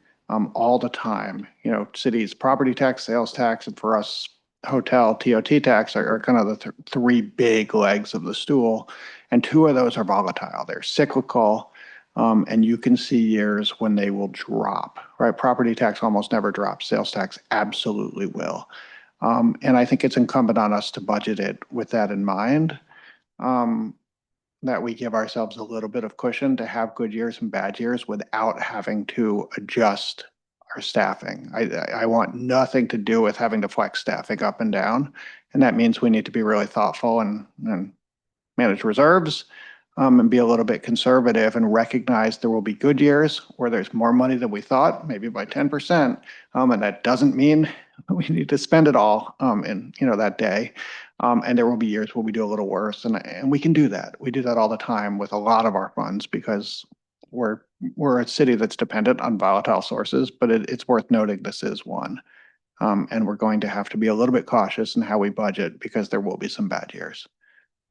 Speaker 10: all the time. You know, cities, property tax, sales tax, and for us, hotel, TOT tax are kind of the three big legs of the stool. And two of those are volatile. They're cyclical. And you can see years when they will drop, right? Property tax almost never drops. Sales tax absolutely will. And I think it's incumbent on us to budget it with that in mind, that we give ourselves a little bit of cushion to have good years and bad years without having to adjust our staffing. I want nothing to do with having to flex staffing up and down. And that means we need to be really thoughtful and manage reserves, and be a little bit conservative and recognize there will be good years where there's more money than we thought, maybe by 10%. And that doesn't mean we need to spend it all in that day. And there will be years where we do a little worse, and we can do that. We do that all the time with a lot of our funds because we're a city that's dependent on volatile sources, but it's worth noting this is one. And we're going to have to be a little bit cautious in how we budget because there will be some bad years.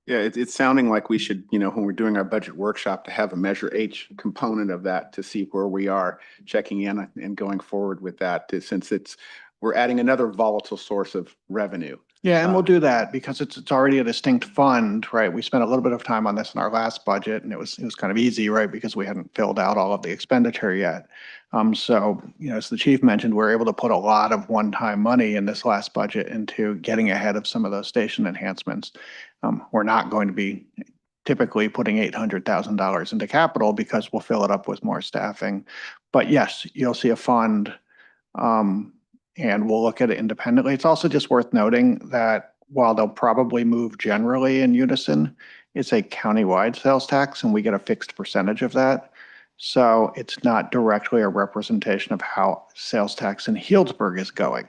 Speaker 7: Yeah, it's sounding like we should, when we're doing our budget workshop, to have a Measure H component of that to see where we are checking in and going forward with that, since we're adding another volatile source of revenue.
Speaker 10: Yeah, and we'll do that because it's already a distinct fund, right? We spent a little bit of time on this in our last budget, and it was kind of easy, right? Because we hadn't filled out all of the expenditure yet. So, as the chief mentioned, we're able to put a lot of one-time money in this last budget into getting ahead of some of those station enhancements. We're not going to be typically putting $800,000 into capital because we'll fill it up with more staffing. But yes, you'll see a fund, and we'll look at it independently. It's also just worth noting that while they'll probably move generally in unison, it's a countywide sales tax and we get a fixed percentage of that. So it's not directly a representation of how sales tax in Healdsburg is going,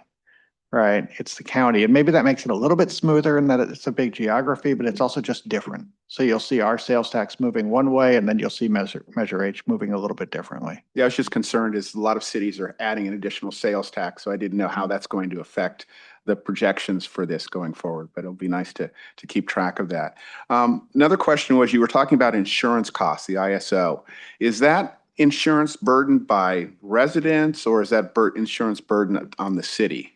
Speaker 10: right? It's the county. And maybe that makes it a little bit smoother in that it's a big geography, but it's also just different. So you'll see our sales tax moving one way, and then you'll see Measure H moving a little bit differently.
Speaker 7: Yeah, I was just concerned is a lot of cities are adding an additional sales tax, so I didn't know how that's going to affect the projections for this going forward, but it'll be nice to keep track of that. Another question was, you were talking about insurance costs, the ISO. Is that insurance burdened by residents, or is that insurance burden on the city?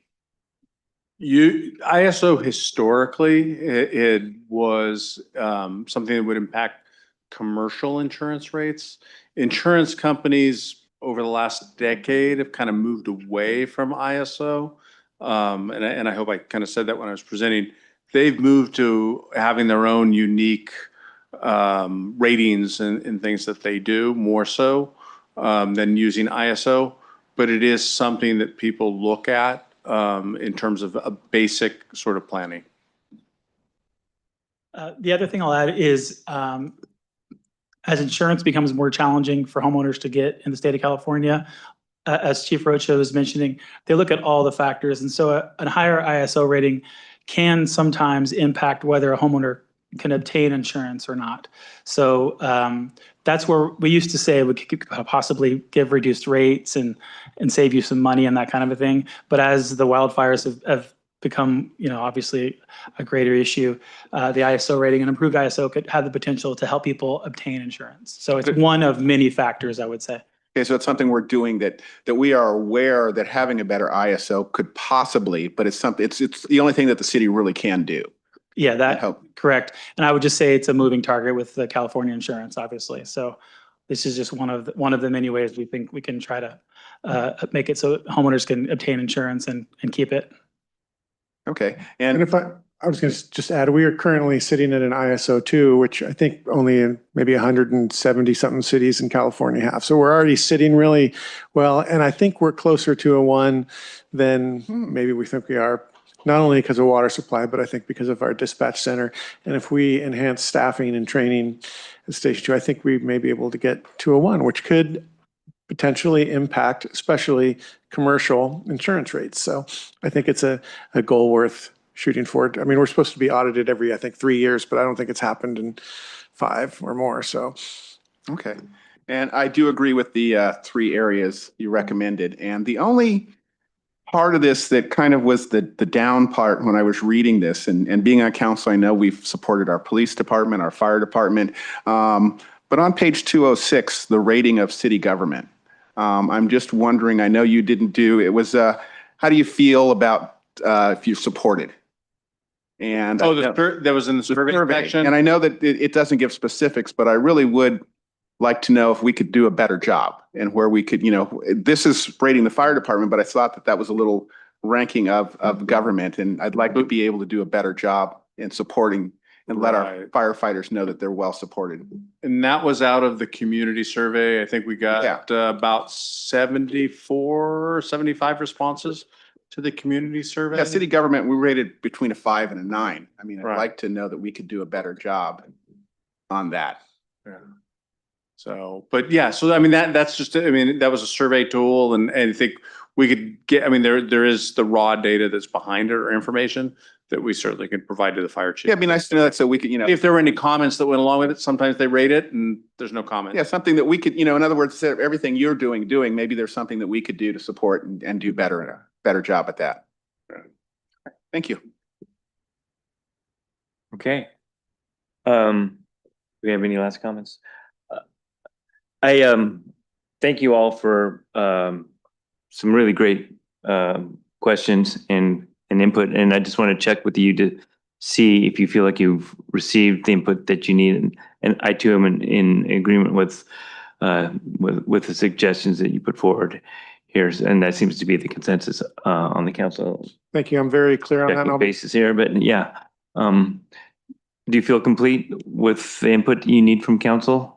Speaker 22: ISO historically, it was something that would impact commercial insurance rates. Insurance companies over the last decade have kind of moved away from ISO. And I hope I kind of said that when I was presenting. They've moved to having their own unique ratings and things that they do more so than using ISO. But it is something that people look at in terms of a basic sort of planning.
Speaker 11: The other thing I'll add is as insurance becomes more challenging for homeowners to get in the state of California, as Chief Rocha was mentioning, they look at all the factors. And so a higher ISO rating can sometimes impact whether a homeowner can obtain insurance or not. So that's where we used to say we could possibly give reduced rates and save you some money and that kind of a thing. But as the wildfires have become, obviously a greater issue, the ISO rating, an improved ISO could have the potential to help people obtain insurance. So it's one of many factors, I would say.
Speaker 7: Okay, so it's something we're doing that we are aware that having a better ISO could possibly, but it's the only thing that the city really can do.
Speaker 11: Yeah, that correct. And I would just say it's a moving target with the California insurance, obviously. So this is just one of the many ways we think we can try to make it so homeowners can obtain insurance and keep it.
Speaker 7: Okay.
Speaker 4: And if I was going to just add, we are currently sitting at an ISO 2, which I think only in maybe 170 something cities in California have. So we're already sitting really well. And I think we're closer to a 1 than maybe we think we are not only because of water supply, but I think because of our dispatch center. And if we enhance staffing and training at Station 2, I think we may be able to get to a 1, which could potentially impact, especially commercial insurance rates. So I think it's a goal worth shooting for. I mean, we're supposed to be audited every, I think, 3 years, but I don't think it's happened in 5 or more. So.
Speaker 7: Okay. And I do agree with the 3 areas you recommended. And the only part of this that kind of was the down part when I was reading this, and being on council, I know we've supported our police department, our fire department. But on page 206, the rating of city government, I'm just wondering, I know you didn't do, it was, how do you feel about if you supported? And
Speaker 22: that was in the survey section.
Speaker 7: And I know that it doesn't give specifics, but I really would like to know if we could do a better job and where we could, this is rating the fire department, but I thought that was a little ranking of government, and I'd like to be able to do a better job in supporting and let our firefighters know that they're well supported.
Speaker 22: And that was out of the community survey. I think we got about 74, 75 responses to the community survey.
Speaker 7: Yeah, city government, we rated between a 5 and a 9. I mean, I'd like to know that we could do a better job on that.
Speaker 22: Yeah. So, but yeah, so I mean, that's just, I mean, that was a survey tool, and I think we could get, I mean, there is the raw data that's behind it, or information that we certainly can provide to the fire chief.
Speaker 7: Yeah, it'd be nice to know that, so we could,
Speaker 22: if there were any comments that went along with it, sometimes they rate it and there's no comment.
Speaker 7: Yeah, something that we could, in other words, instead of everything you're doing, maybe there's something that we could do to support and do better job at that. Thank you.
Speaker 6: Okay. Do we have any last comments? I thank you all for some really great questions and input, and I just want to check with you to see if you feel like you've received the input that you need, and I too am in agreement with the suggestions that you put forward here, and that seems to be the consensus on the council.
Speaker 4: Thank you. I'm very clear on that.
Speaker 6: Basis here, but yeah, do you feel complete with the input you need from council?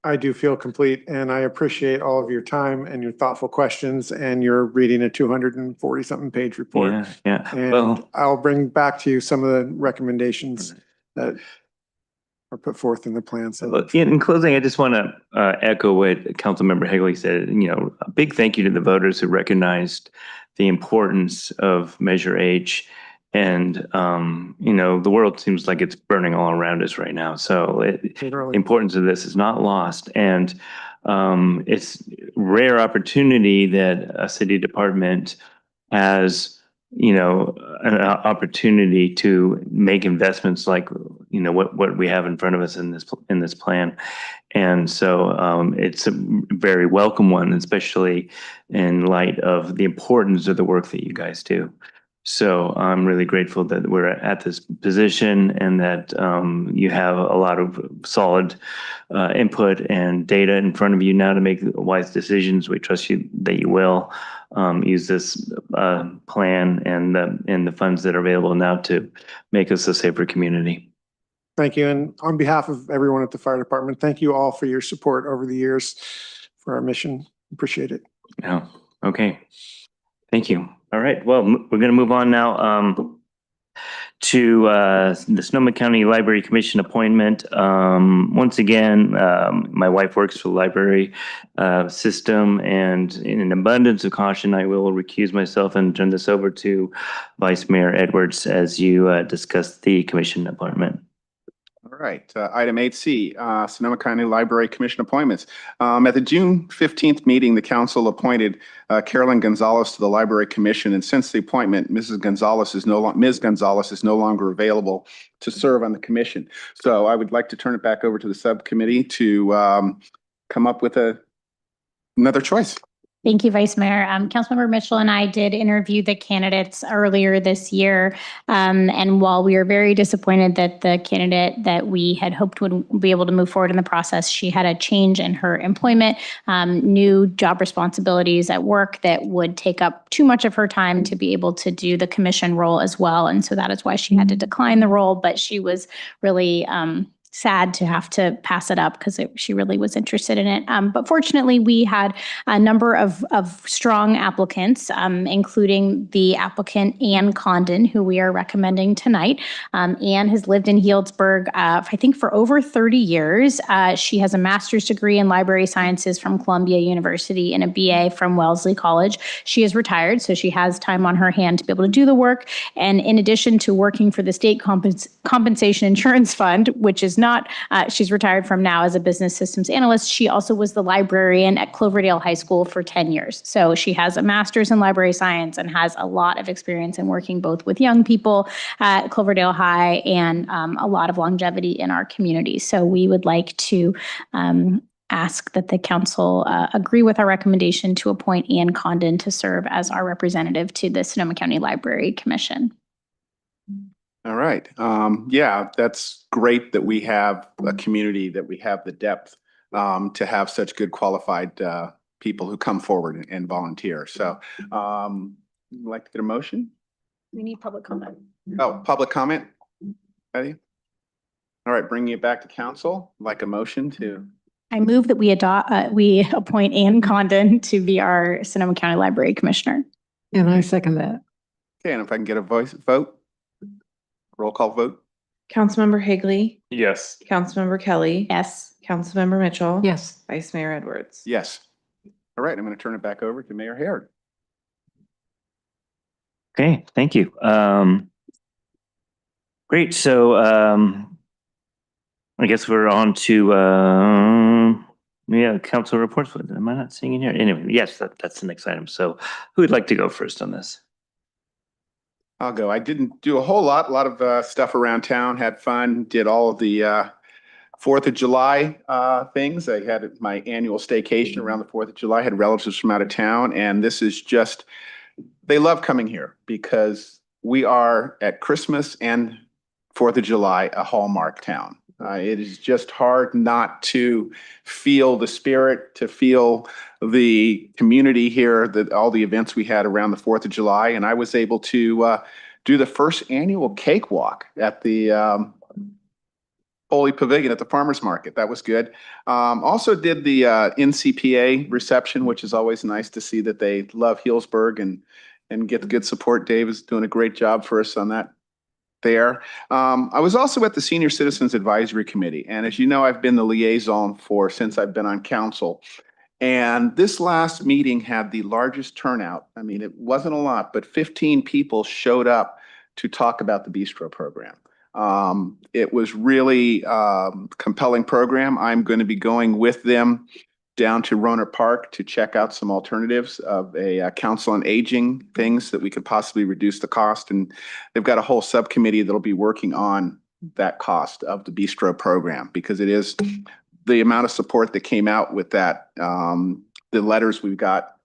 Speaker 4: I do feel complete, and I appreciate all of your time and your thoughtful questions, and you're reading a 240-something page report.
Speaker 6: Yeah.
Speaker 4: And
Speaker 6: well,
Speaker 4: I'll bring back to you some of the recommendations that are put forth in the plan. So
Speaker 6: in closing, I just want to echo what Councilmember Hegley said. A big thank you to the voters who recognized the importance of Measure H. And, the world seems like it's burning all around us right now. So the importance of this is not lost. And it's rare opportunity that a city department has, an opportunity to make investments like, what we have in front of us in this plan. And so it's a very welcome one, especially in light of the importance of the work that you guys do. So I'm really grateful that we're at this position, and that you have a lot of solid input and data in front of you now to make wise decisions. We trust you that you will use this plan and the funds that are available now to make us a safer community.
Speaker 4: thank you. And on behalf of everyone at the fire department, thank you all for your support over the years for our mission. Appreciate it.
Speaker 6: Yeah. Okay. Thank you. All right. Well, we're going to move on now to the Sonoma County Library Commission appointment. Once again, my wife works for the library system, and in an abundance of caution, I will recuse myself and turn this over to Vice Mayor Edwards as you discuss the commission appointment.
Speaker 7: All right, item 8C, Sonoma County Library Commission appointments. At the June 15th meeting, the council appointed Carolyn Gonzalez to the Library Commission, and since the appointment, Ms. Gonzalez is no longer available to serve on the commission. So I would like to turn it back over to the subcommittee to come up with another choice.
Speaker 8: Thank you, Vice Mayor. Councilmember Mitchell and I did interview the candidates earlier this year. And while we are very disappointed that the candidate that we had hoped would be able to move forward in the process, she had a change in her employment, new job responsibilities at work that would take up too much of her time to be able to do the commission role as well. And so that is why she had to decline the role, but she was really
Speaker 21: sad to have to pass it up because she really was interested in it. But fortunately, we had a number of strong applicants, including the applicant Ann Condon, who we are recommending tonight. Ann has lived in Healdsburg, I think, for over 30 years. She has a master's degree in library sciences from Columbia University and a BA from Wellesley College. She is retired, so she has time on her hand to be able to do the work. And in addition to working for the State Compensation Insurance Fund, which is not, she's retired from now as a business systems analyst, she also was the librarian at Cloverdale High School for 10 years. So she has a master's in library science and has a lot of experience in working both with young people at Cloverdale High and a lot of longevity in our community. So we would like to ask that the council agree with our recommendation to appoint Ann Condon to serve as our representative to the Sonoma County Library Commission.
Speaker 7: All right. Yeah, that's great that we have a community, that we have the depth to have such good qualified people who come forward and volunteer. So would you like to get a motion?
Speaker 21: We need public comment.
Speaker 7: Oh, public comment? Ready? All right, bringing it back to council, like a motion to.
Speaker 21: I move that we appoint Ann Condon to be our Sonoma County Library Commissioner.
Speaker 5: And I second that.
Speaker 7: Okay, and if I can get a vote, roll call vote.
Speaker 2: Councilmember Higley,
Speaker 9: Yes.
Speaker 2: Councilmember Kelly.
Speaker 21: Yes.
Speaker 2: Councilmember Mitchell.
Speaker 5: Yes.
Speaker 2: Vice Mayor Edwards.
Speaker 7: Yes. All right, I'm going to turn it back over to Mayor Harrod.
Speaker 1: Okay, thank you. Great. So I guess we're on to council reports. Am I not seeing it here? Anyway, yes, that's the next item. So who would like to go first on this?
Speaker 7: I'll go. I didn't do a whole lot of stuff around town, had fun, did all of the 4th of July things. I had my annual staycation around the 4th of July, had relatives from out of town, and this is just, they love coming here because we are at Christmas and 4th of July, a hallmark town. It is just hard not to feel the spirit, to feel the community here, all the events we had around the 4th of July. And I was able to do the first annual cakewalk at the Holy Pavilion at the Farmers Market. That was good. Also did the NCPA reception, which is always nice to see that they love Healdsburg and get the good support. Dave is doing a great job for us on that. There. I was also at the Senior Citizens Advisory Committee. And as you know, I've been the liaison since I've been on council. And this last meeting had the largest turnout. I mean, it wasn't a lot, but 15 people showed up to talk about the Bistro program. It was really compelling program. I'm going to be going with them down to Roner Park to check out some alternatives of a council on aging things that we could possibly reduce the cost. And they've got a whole subcommittee that'll be working on that cost of the Bistro program, because it is the amount of support that came out with that. The letters we've got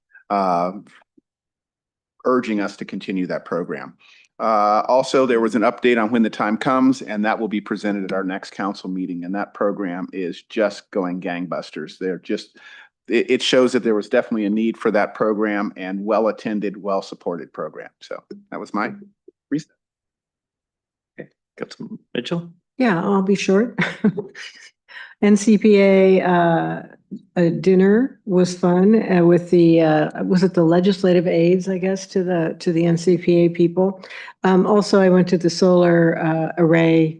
Speaker 7: urging us to continue that program. Also, there was an update on When the Time Comes, and that will be presented at our next council meeting. And that program is just going gangbusters. It shows that there was definitely a need for that program, and well-attended, well-supported program. So that was my reason.
Speaker 1: Okay, Councilman Mitchell?
Speaker 5: Yeah, I'll be short. NCPA dinner was fun with the was it the legislative aides, I guess, to the NCPA people. Also, I went to the solar array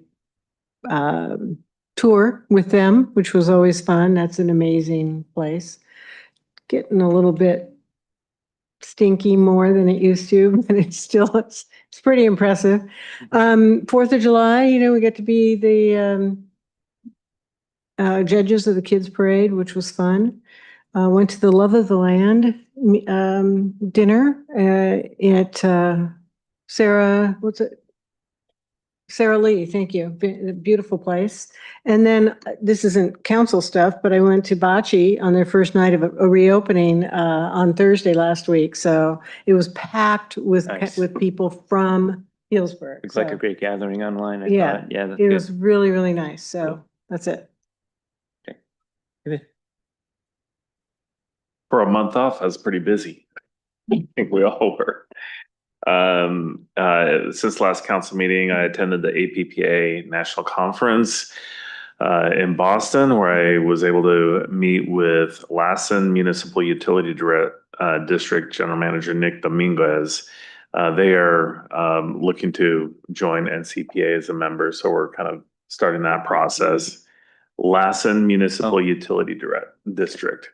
Speaker 5: tour with them, which was always fun. That's an amazing place. Getting a little bit stinky more than it used to, but it's pretty impressive. 4th of July, we get to be the judges of the kids parade, which was fun. Went to the Love of the Land dinner at Sarah Lee, thank you. Beautiful place. And then this isn't council stuff, but I went to Bocce on their first night of a reopening on Thursday last week. So it was packed with people from Healdsburg.
Speaker 6: Looks like a great gathering online. I
Speaker 5: Yeah,
Speaker 6: thought. Yeah, that's
Speaker 5: it
Speaker 6: good.
Speaker 5: was really, really nice. So that's it.
Speaker 9: For a month off, I was pretty busy. I think we all were. Since last council meeting, I attended the APPA National Conference. in Boston, where I was able to meet with Lassen Municipal Utility District General Manager Nick Dominguez. They are looking to join NCPA as a member, so we're kind of starting that process. Lassen Municipal Utility District.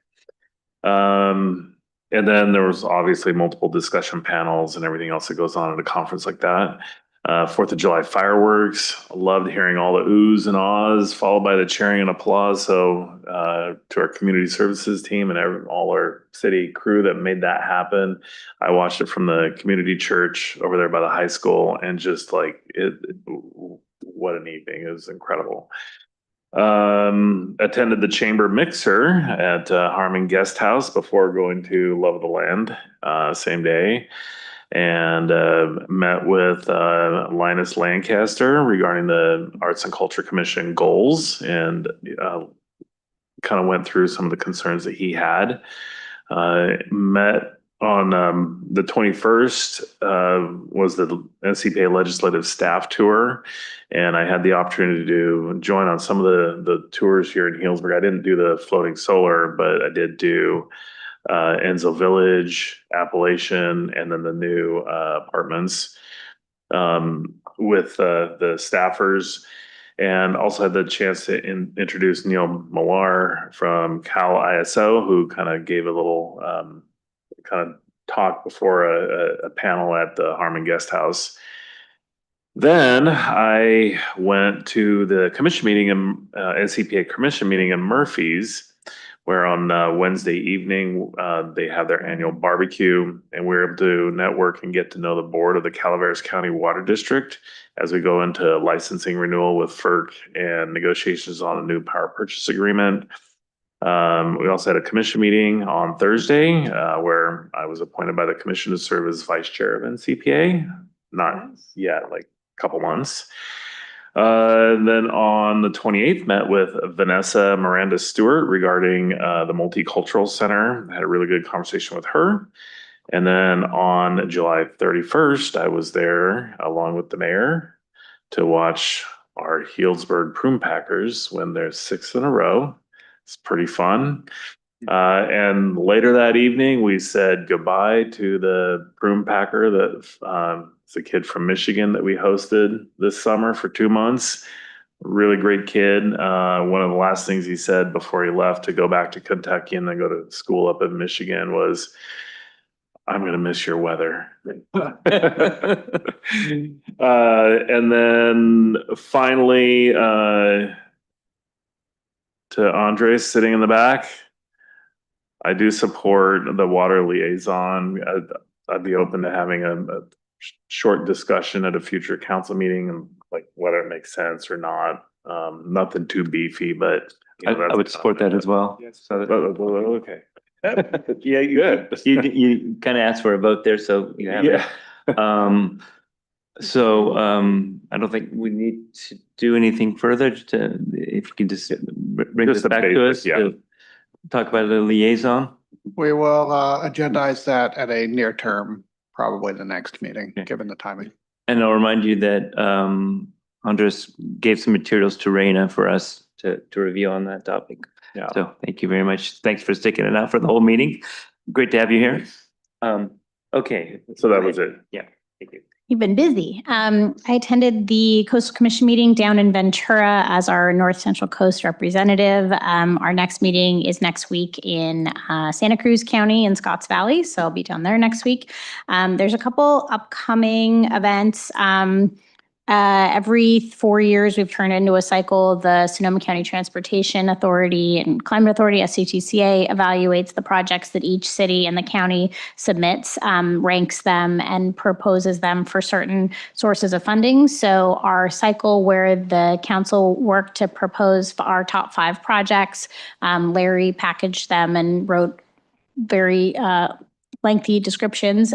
Speaker 9: And then there was obviously multiple discussion panels and everything else that goes on at a conference like that. 4th of July fireworks. I loved hearing all the oohs and ahs, followed by the cheering and applause. So to our community services team and all our city crew that made that happen. I watched it from the community church over there by the high school, and just like what an evening. It was incredible. Attended the chamber mixer at Harmon Guest House before going to Love of the Land same day, and met with Linus Lancaster regarding the Arts and Culture Commission goals, and kind of went through some of the concerns that he had. Met on the 21st was the NCPA legislative staff tour, and I had the opportunity to join on some of the tours here in Healdsburg. I didn't do the floating solar, but I did do Enzo Village, Appalachian, and then the new apartments with the staffers. And also had the chance to introduce Neil Millar from Cal ISO, who kind of gave a little kind of talk before a panel at the Harmon Guest House. Then I went to the commission meeting, NCPA commission meeting in Murphy's, where on Wednesday evening they have their annual barbecue, and we were able to network and get to know the board of the Calaveras County Water District as we go into licensing renewal with FERC and negotiations on a new power purchase agreement. We also had a commission meeting on Thursday where I was appointed by the commission to serve as vice chair of NCPA. Not yet, like a couple months. Then on the 28th, met with Vanessa Miranda Stewart regarding the Multicultural Center. I had a really good conversation with her. And then on July 31st, I was there along with the mayor to watch our Healdsburg Prune Packers win their 6th in a row. It's pretty fun. And later that evening, we said goodbye to the Prune Packer that it's a kid from Michigan that we hosted this summer for 2 months. Really great kid. One of the last things he said before he left to go back to Kentucky and then go to school up in Michigan was, "I'm going to miss your weather." And then finally, to Andres sitting in the back, I do support the water liaison. I'd be open to having a short discussion at a future council meeting and like whether it makes sense or not. Nothing too beefy, but
Speaker 6: I would support that as well.
Speaker 9: So okay.
Speaker 1: Yeah,
Speaker 9: Good.
Speaker 1: You kind of asked for a vote there, so you have it. So I don't think we need to do anything further. If you can just bring this back to us to talk about the liaison.
Speaker 10: We will agendize that at a near term, probably the next meeting, given the timing.
Speaker 1: And I'll remind you that Andres gave some materials to Raina for us to review on that topic.
Speaker 9: Yeah.
Speaker 1: So thank you very much. Thanks for sticking it out for the whole meeting. Great to have you here. Okay.
Speaker 9: So that was it.
Speaker 1: Yeah. Thank you.
Speaker 21: You've been busy. I attended the Coastal Commission meeting down in Ventura as our North Central Coast representative. Our next meeting is next week in Santa Cruz County in Scotts Valley, so I'll be down there next week. There's a couple upcoming events. Every 4 years, we've turned into a cycle. The Sonoma County Transportation Authority and Climate Authority, SCTCA, evaluates the projects that each city and the county submits, ranks them, and proposes them for certain sources of funding. So our cycle where the council worked to propose our top 5 projects, Larry packaged them and wrote very lengthy descriptions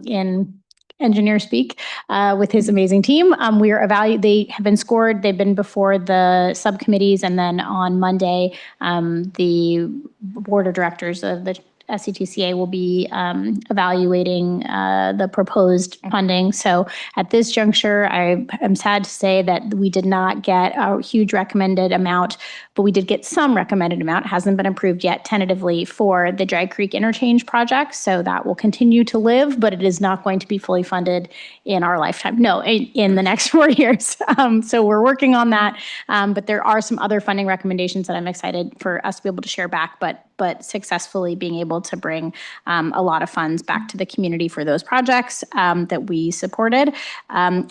Speaker 21: in engineer speak with his amazing team. They have been scored. They've been before the subcommittees, and then on Monday, the board of directors of the SCTCA will be evaluating the proposed funding. So at this juncture, I am sad to say that we did not get a huge recommended amount, but we did get some recommended amount. It hasn't been approved yet tentatively for the Dry Creek Interchange project. So that will continue to live, but it is not going to be fully funded in our lifetime. No, in the next 4 years. So we're working on that. But there are some other funding recommendations that I'm excited for us to be able to share back, but successfully being able to bring a lot of funds back to the community for those projects that we supported.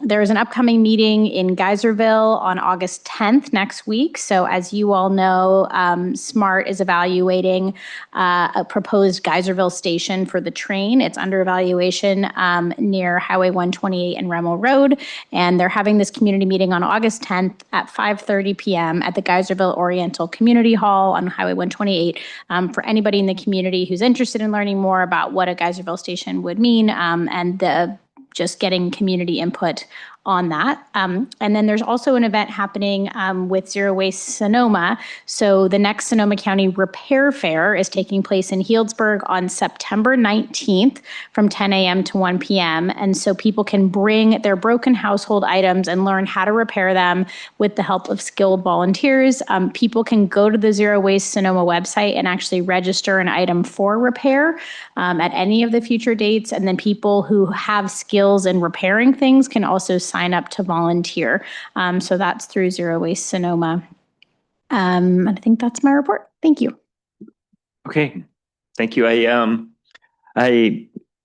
Speaker 21: There is an upcoming meeting in Geyserville on August 10th next week. So as you all know, SMART is evaluating a proposed Geyserville station for the train. It's under evaluation near Highway 128 and Remmel Road. And they're having this community meeting on August 10th at 5:30 p.m. at the Geyserville Oriental Community Hall on Highway 128. For anybody in the community who's interested in learning more about what a Geyserville station would mean and just getting community input on that. And then there's also an event happening with Zero Waste Sonoma. So the next Sonoma County Repair Fair is taking place in Healdsburg on September 19th from 10 a.m. to 1 p.m. And so people can bring their broken household items and learn how to repair them with the help of skilled volunteers. People can go to the Zero Waste Sonoma website and actually register an item for repair at any of the future dates. And then people who have skills in repairing things can also sign up to volunteer. So that's through Zero Waste Sonoma. And I think that's my report. Thank you.
Speaker 6: Okay, thank you. I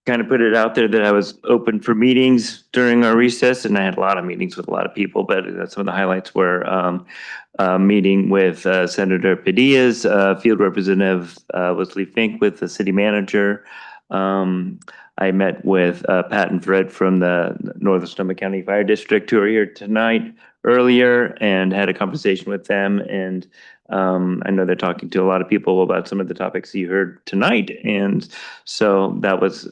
Speaker 6: kind of put it out there that I was open for meetings during our recess, and I had a lot of meetings with a lot of people, but some of the highlights were meeting with Senator Padilla's field representative was Lee Fink with the city manager. I met with Pat and Fred from the Northern Sonoma County Fire District who are here tonight earlier and had a conversation with them. And I know they're talking to a lot of people about some of the topics you heard tonight. And so that was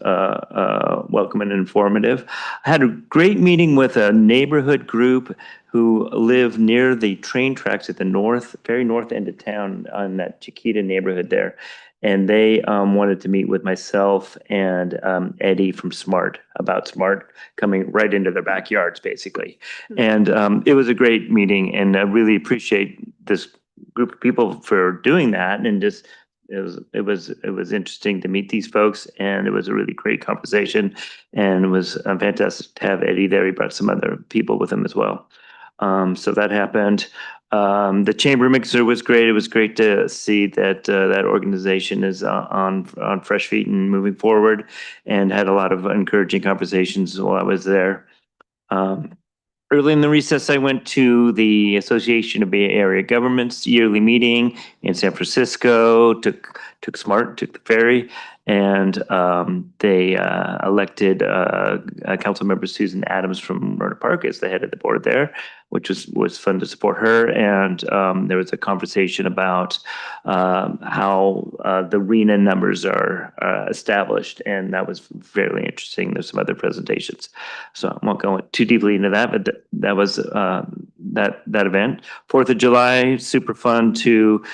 Speaker 6: welcome and informative. I had a great meeting with a neighborhood group who live near the train tracks at the very north end of town on that Chiquita neighborhood there. And they wanted to meet with myself and Eddie from SMART about SMART coming right into their backyards, basically. And it was a great meeting, and I really appreciate this group of people for doing that. And just it was interesting to meet these folks, and it was a really great conversation. And it was fantastic to have Eddie there. He brought some other people with him as well. So that happened. The chamber mixer was great. It was great to see that that organization is on fresh feet and moving forward, and had a lot of encouraging conversations while I was there. Early in the recess, I went to the Association of Bay Area Governments yearly meeting in San Francisco, took the ferry, and they elected council member Susan Adams from Myrna Park as the head of the board there, which was fun to support her. And there was a conversation about how the RENA numbers are established, and that was fairly interesting. There's some other presentations, so I won't go too deeply into that, but that was that event. 4th of July, super fun to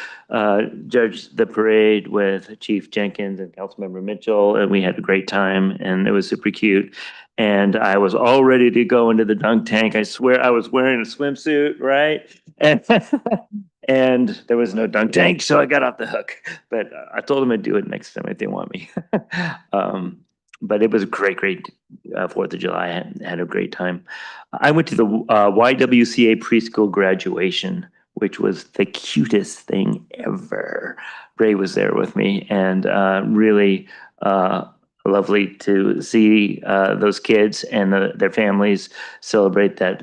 Speaker 6: judge the parade with Chief Jenkins and Councilmember Mitchell, and we had a great time, and it was super cute. And I was all ready to go into the dunk tank. I swear I was wearing a swimsuit, right? And there was no dunk tank, so I got off the hook. But I told them I'd do it next time if they want me. But it was a great 4th of July. I had a great time. I went to the YWCA preschool graduation, which was the cutest thing ever. Ray was there with me, and really lovely to see those kids and their families celebrate that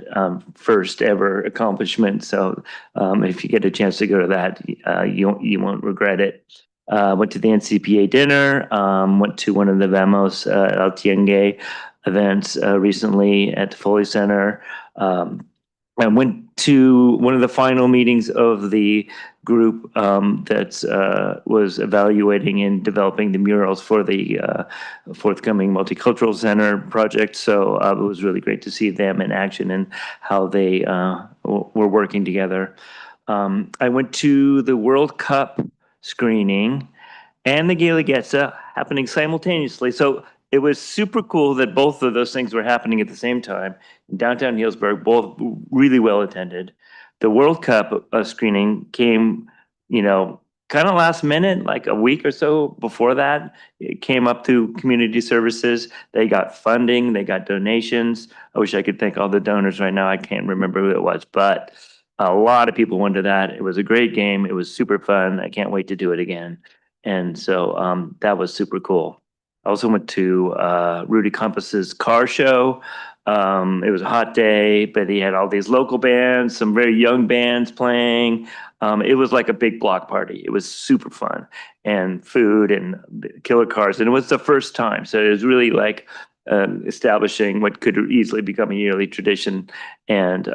Speaker 6: first ever accomplishment. So if you get a chance to go to that, you won't regret it. Went to the NCPA dinner, went to one of the Vamos El Tiangue events recently at the Foley Center. I went to one of the final meetings of the group that was evaluating and developing the murals for the forthcoming Multicultural Center project. So it was really great to see them in action and how they were working together. I went to the World Cup screening,
Speaker 1: and the Gala Getza happening simultaneously. So it was super cool that both of those things were happening at the same time in downtown Healdsburg, both really well attended. The World Cup screening came, kind of last minute, like a week or so before that. It came up through community services. They got funding, they got donations. I wish I could thank all the donors right now. I can't remember who it was, but a lot of people went to that. It was a great game. It was super fun. I can't wait to do it again. And so that was super cool. I also went to Rudy Compass's car show. It was a hot day, but he had all these local bands, some very young bands playing. It was like a big block party. It was super fun, and food and killer cars. And it was the first time. So it was really like establishing what could easily become a yearly tradition. And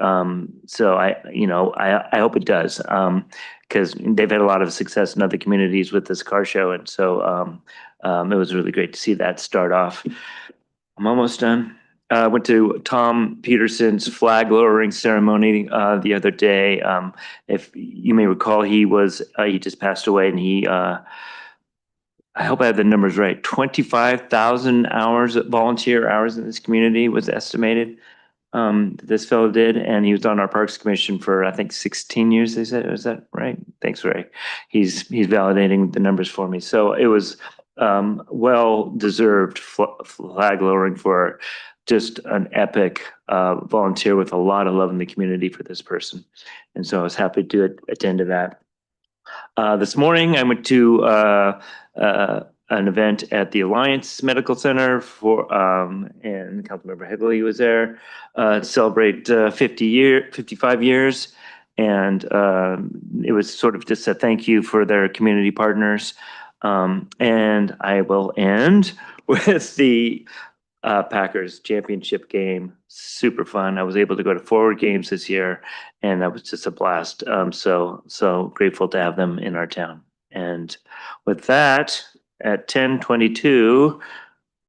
Speaker 1: so I hope it does, because they've had a lot of success in other communities with this car show. And so it was really great to see that start off. I'm almost done. Went to Tom Peterson's flag lowering ceremony the other day. If you may recall, he just passed away, and he I hope I have the numbers right. 25,000 hours, volunteer hours in this community was estimated. This fellow did, and he was on our Parks Commission for, I think, 16 years, they said. Is that right? Thanks, Ray. He's validating the numbers for me. So it was well-deserved flag lowering for just an epic volunteer with a lot of love in the community for this person. And so I was happy to attend to that. This morning, I went to an event at the Alliance Medical Center and Councilmember Hegley was there to celebrate 55 years. And it was sort of just a thank you for their community partners. And I will end with the Packers championship game. Super fun. I was able to go to 4 games this year, and that was just a blast. So grateful to have them in our town. And with that, at 10:22,